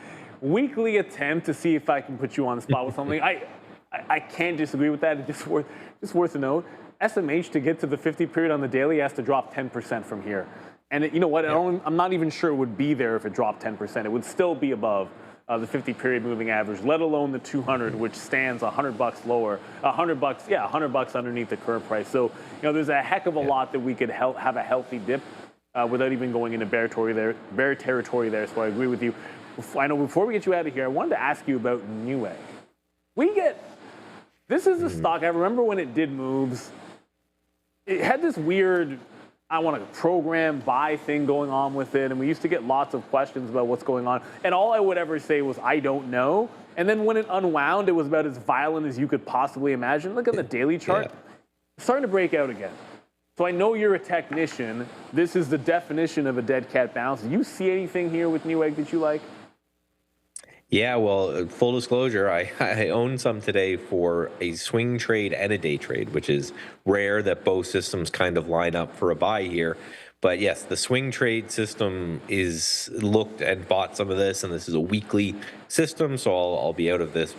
weekly attempt to see if I can put you on the spot with something. I can't disagree with that. It's just worth a note. SMH to get to the 50 period on the daily has to drop 10% from here. And you know what? I'm not even sure it would be there if it dropped 10%. It would still be above the 50 period moving average, let alone the 200, which stands $100 lower, $100 underneath the current price. So, there's a heck of a lot that we could have a healthy dip without even going into bear territory there. So I agree with you. I know before we get you out of here, I wanted to ask you about Newegg. This is a stock, I remember when it did moves, it had this weird, I want to program buy thing going on with it, and we used to get lots of questions about what's going on, and all I would ever say was, I don't know. And then when it unwound, it was about as violent as you could possibly imagine. Look at the daily chart. It's starting to break out again. So I know you're a technician. This is the definition of a dead cat bounce. Do you see anything here with Newegg that you like? Yeah, well, full disclosure, I own some today for a swing trade and a day trade, which is rare that both systems kind of line up for a buy here. But yes, the swing trade system is looked and bought some of this, and this is a weekly system, so I'll be out of this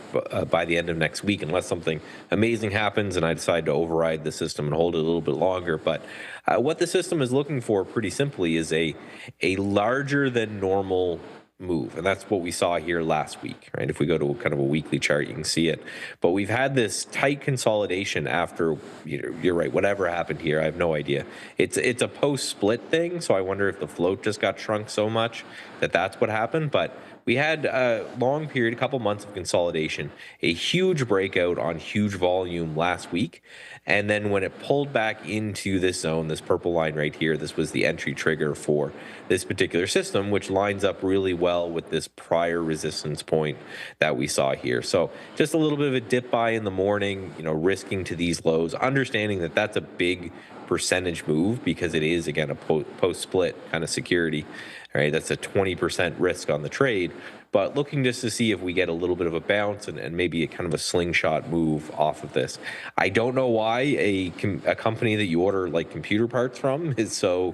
by the end of next week unless something amazing happens and I decide to override the system and hold it a little bit longer. But what the system is looking for, pretty simply, is a larger than normal move, and that's what we saw here last week, right? If we go to kind of a weekly chart, you can see it. But we've had this tight consolidation after, you're right, whatever happened here, I have no idea. It's a post-split thing, so I wonder if the float just got shrunk so much that that's what happened. But we had a long period, a couple months of consolidation, a huge breakout on huge volume last week. And then when it pulled back into this zone, this purple line right here, this was the entry trigger for this particular system, which lines up really well with this prior resistance point that we saw here. So just a little bit of a dip buy in the morning, risking to these lows, understanding that that's a big percentage move because it is, again, a post-split kind of security, right? That's a 20% risk on the trade, but looking just to see if we get a little bit of a bounce and maybe a kind of a slingshot move off of this. I don't know why a company that you order like computer parts from is so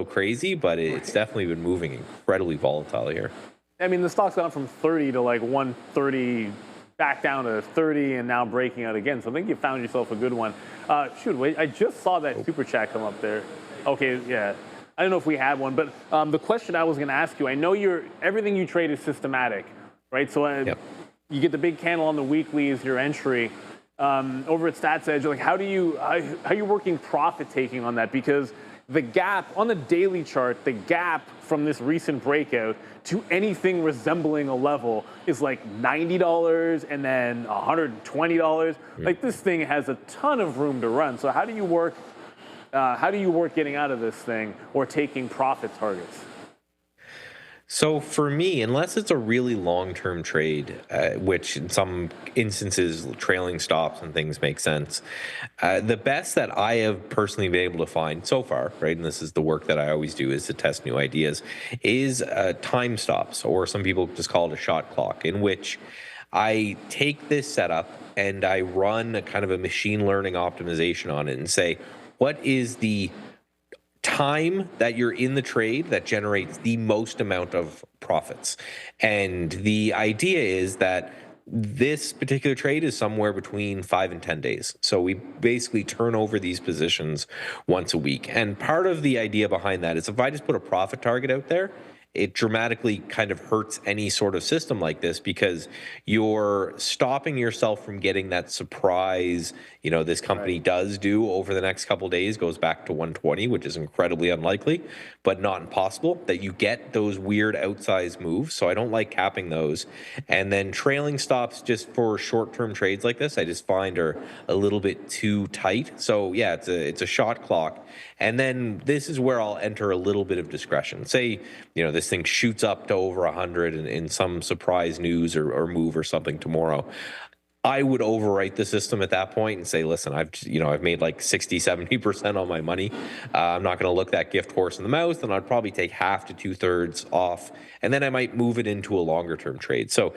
crazy, but it's definitely been moving incredibly volatile here. I mean, the stock's gone from 30 to like 130, back down to 30, and now breaking out again. So I think you found yourself a good one. Wait, I just saw that super chat come up there. Okay, yeah. I don't know if we had one, but the question I was going to ask you, I know everything you trade is systematic, right? So you get the big candle on the weekly as your entry. Over at Stats Edge, like how are you working profit taking on that? Because the gap on the daily chart, the gap from this recent breakout to anything resembling a level is like $90 and then $120. Like this thing has a ton of room to run. So how do you work getting out of this thing or taking profit targets? So for me, unless it's a really long-term trade, which in some instances trailing stops and things make sense, the best that I have personally been able to find so far, right, and this is the work that I always do, is to test new ideas, is time stops, or some people just call it a shot clock, in which I take this setup and I run a kind of a machine learning optimization on it and say, what is the time that you're in the trade that generates the most amount of profits? And the idea is that this particular trade is somewhere between 5 and 10 days. So we basically turn over these positions once a week. And part of the idea behind that is if I just put a profit target out there, it dramatically kind of hurts any sort of system like this because you're stopping yourself from getting that surprise, this company does do over the next couple of days, goes back to 120, which is incredibly unlikely, but not impossible, that you get those weird outsized moves. So I don't like capping those. And then trailing stops just for short-term trades like this, I just find are a little bit too tight. So yeah, it's a shot clock. And then this is where I'll enter a little bit of discretion. Say, this thing shoots up to over 100 in some surprise news or move or something tomorrow. I would overwrite the system at that point and say, listen, I've made like 60, 70% on my money. I'm not going to look that gift horse in the mouth, and I'd probably take half to 2/3 off, and then I might move it into a longer term trade. So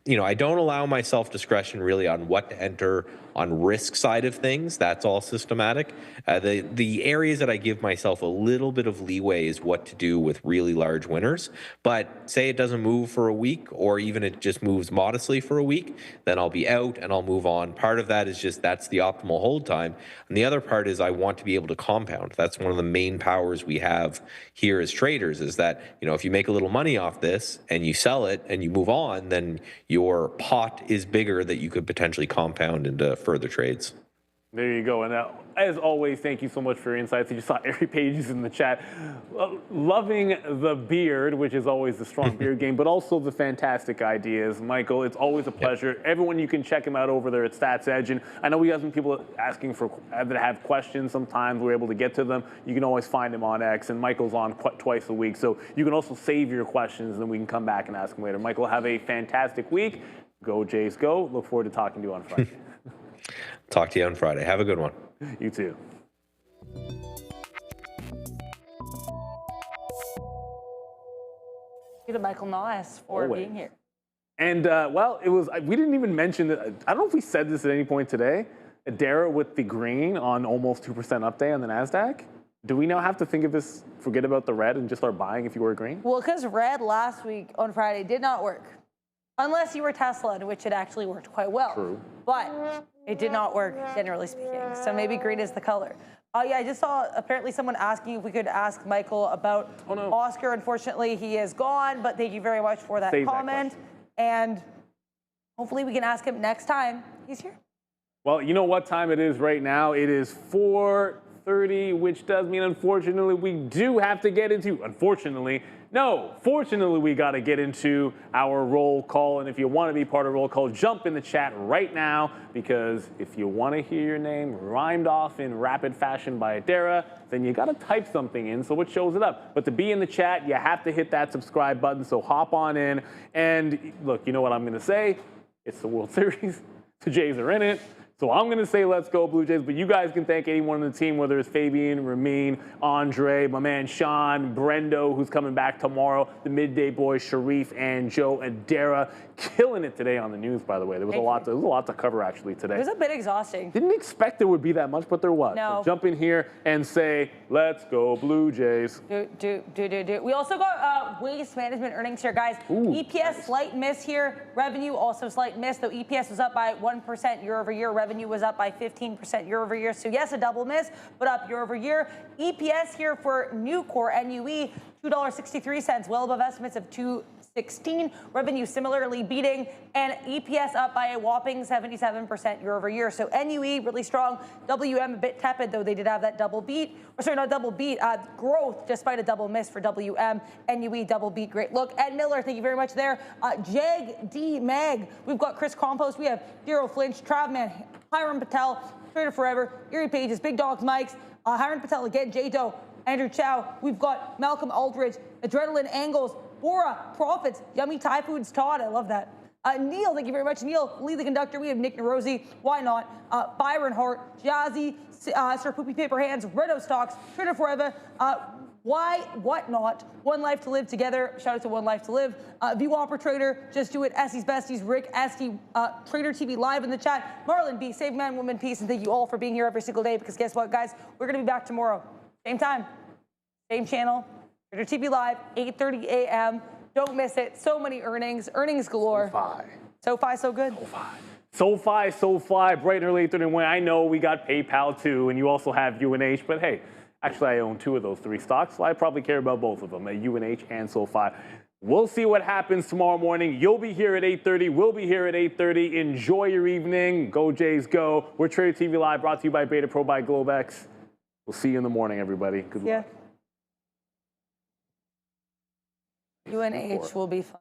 I don't allow myself discretion really on what to enter on risk side of things. That's all systematic. The areas that I give myself a little bit of leeway is what to do with really large winners. But say it doesn't move for a week, or even it just moves modestly for a week, then I'll be out and I'll move on. Part of that is just that's the optimal hold time. And the other part is I want to be able to compound. That's one of the main powers we have here as traders, is that, if you make a little money off this and you sell it and you move on, then your pot is bigger that you could potentially compound into further trades. There you go. And as always, thank you so much for your insights. You saw every page is in the chat. Loving the beard, which is always the strong beard game, but also the fantastic ideas. Michael, it's always a pleasure. Yep. Everyone, you can check him out over there at Stats Edge. And I know we have some people asking that have questions. Sometimes we're able to get to them. You can always find him on X, and Michael's on twice a week. So you can also save your questions, and then we can come back and ask him later. Michael, have a fantastic week. Go Jays, go. Look forward to talking to you on Friday. Talk to you on Friday. Have a good one. You too. Thank you to Michael Noss for being here. And, we didn't even mention that. I don't know if we said this at any point today. Adara with the green on almost 2% up day on the NASDAQ. Do we now have to think of this, forget about the red and just start buying if you were green? Well, because red last week on Friday did not work. Unless you were Tesla, in which it actually worked quite well. True. But it did not work, generally speaking. So maybe green is the color. Yeah, I just saw apparently someone asking if we could ask Michael about Oscar. Unfortunately, he is gone, but thank you very much for that comment. And hopefully we can ask him next time he's here. Well, you know what time it is right now? It is 4:30, which does mean, unfortunately, we do have to get into, fortunately, we got to get into our roll call. And if you want to be part of roll call, jump in the chat right now, because if you want to hear your name rhymed off in rapid fashion by Adara, then you got to type something in so it shows it up. But to be in the chat, you have to hit that subscribe button, so hop on in. And look, you know what I'm going to say? It's the World Series. The Jays are in it. So I'm going to say let's go Blue Jays, but you guys can thank anyone on the team, whether it's Fabian, Ramin, Andre, my man Sean, Brendo, who's coming back tomorrow, the Midday boys, Sharif, and Joe Adara, killing it today on the news, by the way. There was a lot to cover, actuuld tover today. It was a bit exhausting. Didn't expect there would be that much, but there was. No. So jump in here and say, let's go Blue Jays. Do. We also got waste management earnings here, guys. Ooh, EPS, nice. Slight miss here. Revenue, also slight miss, though EPS was up by 1% year over year. Revenue was up by 15% year over year. So yes, a double miss, but up year over year. EPS here for Nucor, NUE, $2.63, well above estimates of $2.16. Revenue similarly beating, and EPS up by a whopping 77% year over year. So NUE really strong. WM a bit tepid, though they did have that double beat. Or sorry, not double beat, growth despite a double miss for WM. NUE double beat, great look. Ed Miller, thank you very much there. Jag D Mag, we've got Chris Compost, we have Hero Flinch, Travman, Hiram Patel, Trader Forever, Erie Pages, Big Dogs Mikes, Hiram Patel again, J Doe, Andrew Chow. We've got Malcolm Aldridge, Adrenaline Angles, Bora, Profits, Yummy Thai Foods, Todd, I love that. Neil, thank you very much. Neil, Lee the Conductor, we have Nick Narosi, why not? Byron Hart, Jazzy, Sir Poopy Paper Hands, Redo Stocks, Trader Forever, why, what not? One Life to Live together. Shout out to One Life to Live. VWhopper Trader, Just Do It, Essie's Besties, Rick, Esty, Trader TV Live in the chat. Marlon B, Save Man, Woman, Peace, and thank you all for being here every single day, because guess what, guys? We're going to be back tomorrow. Same time, same channel, Trader TV Live, 8:30 a.m. Don't miss it. So many earnings galore. SoFi, so good. SoFi, bright and early 8:31. I know we got PayPal too, and you also have UNH, but hey, actually I own 2 of those 3 stocks, so I probably care about both of them, UNH and SoFi. We'll see what happens tomorrow morning. You'll be here at 8:30. We'll be here at 8:30. Enjoy your evening. Go Jays, go. We're Trader TV Live, brought to you by Beta Pro by Globex. We'll see you in the morning, everybody. Good luck. UNH will be fun.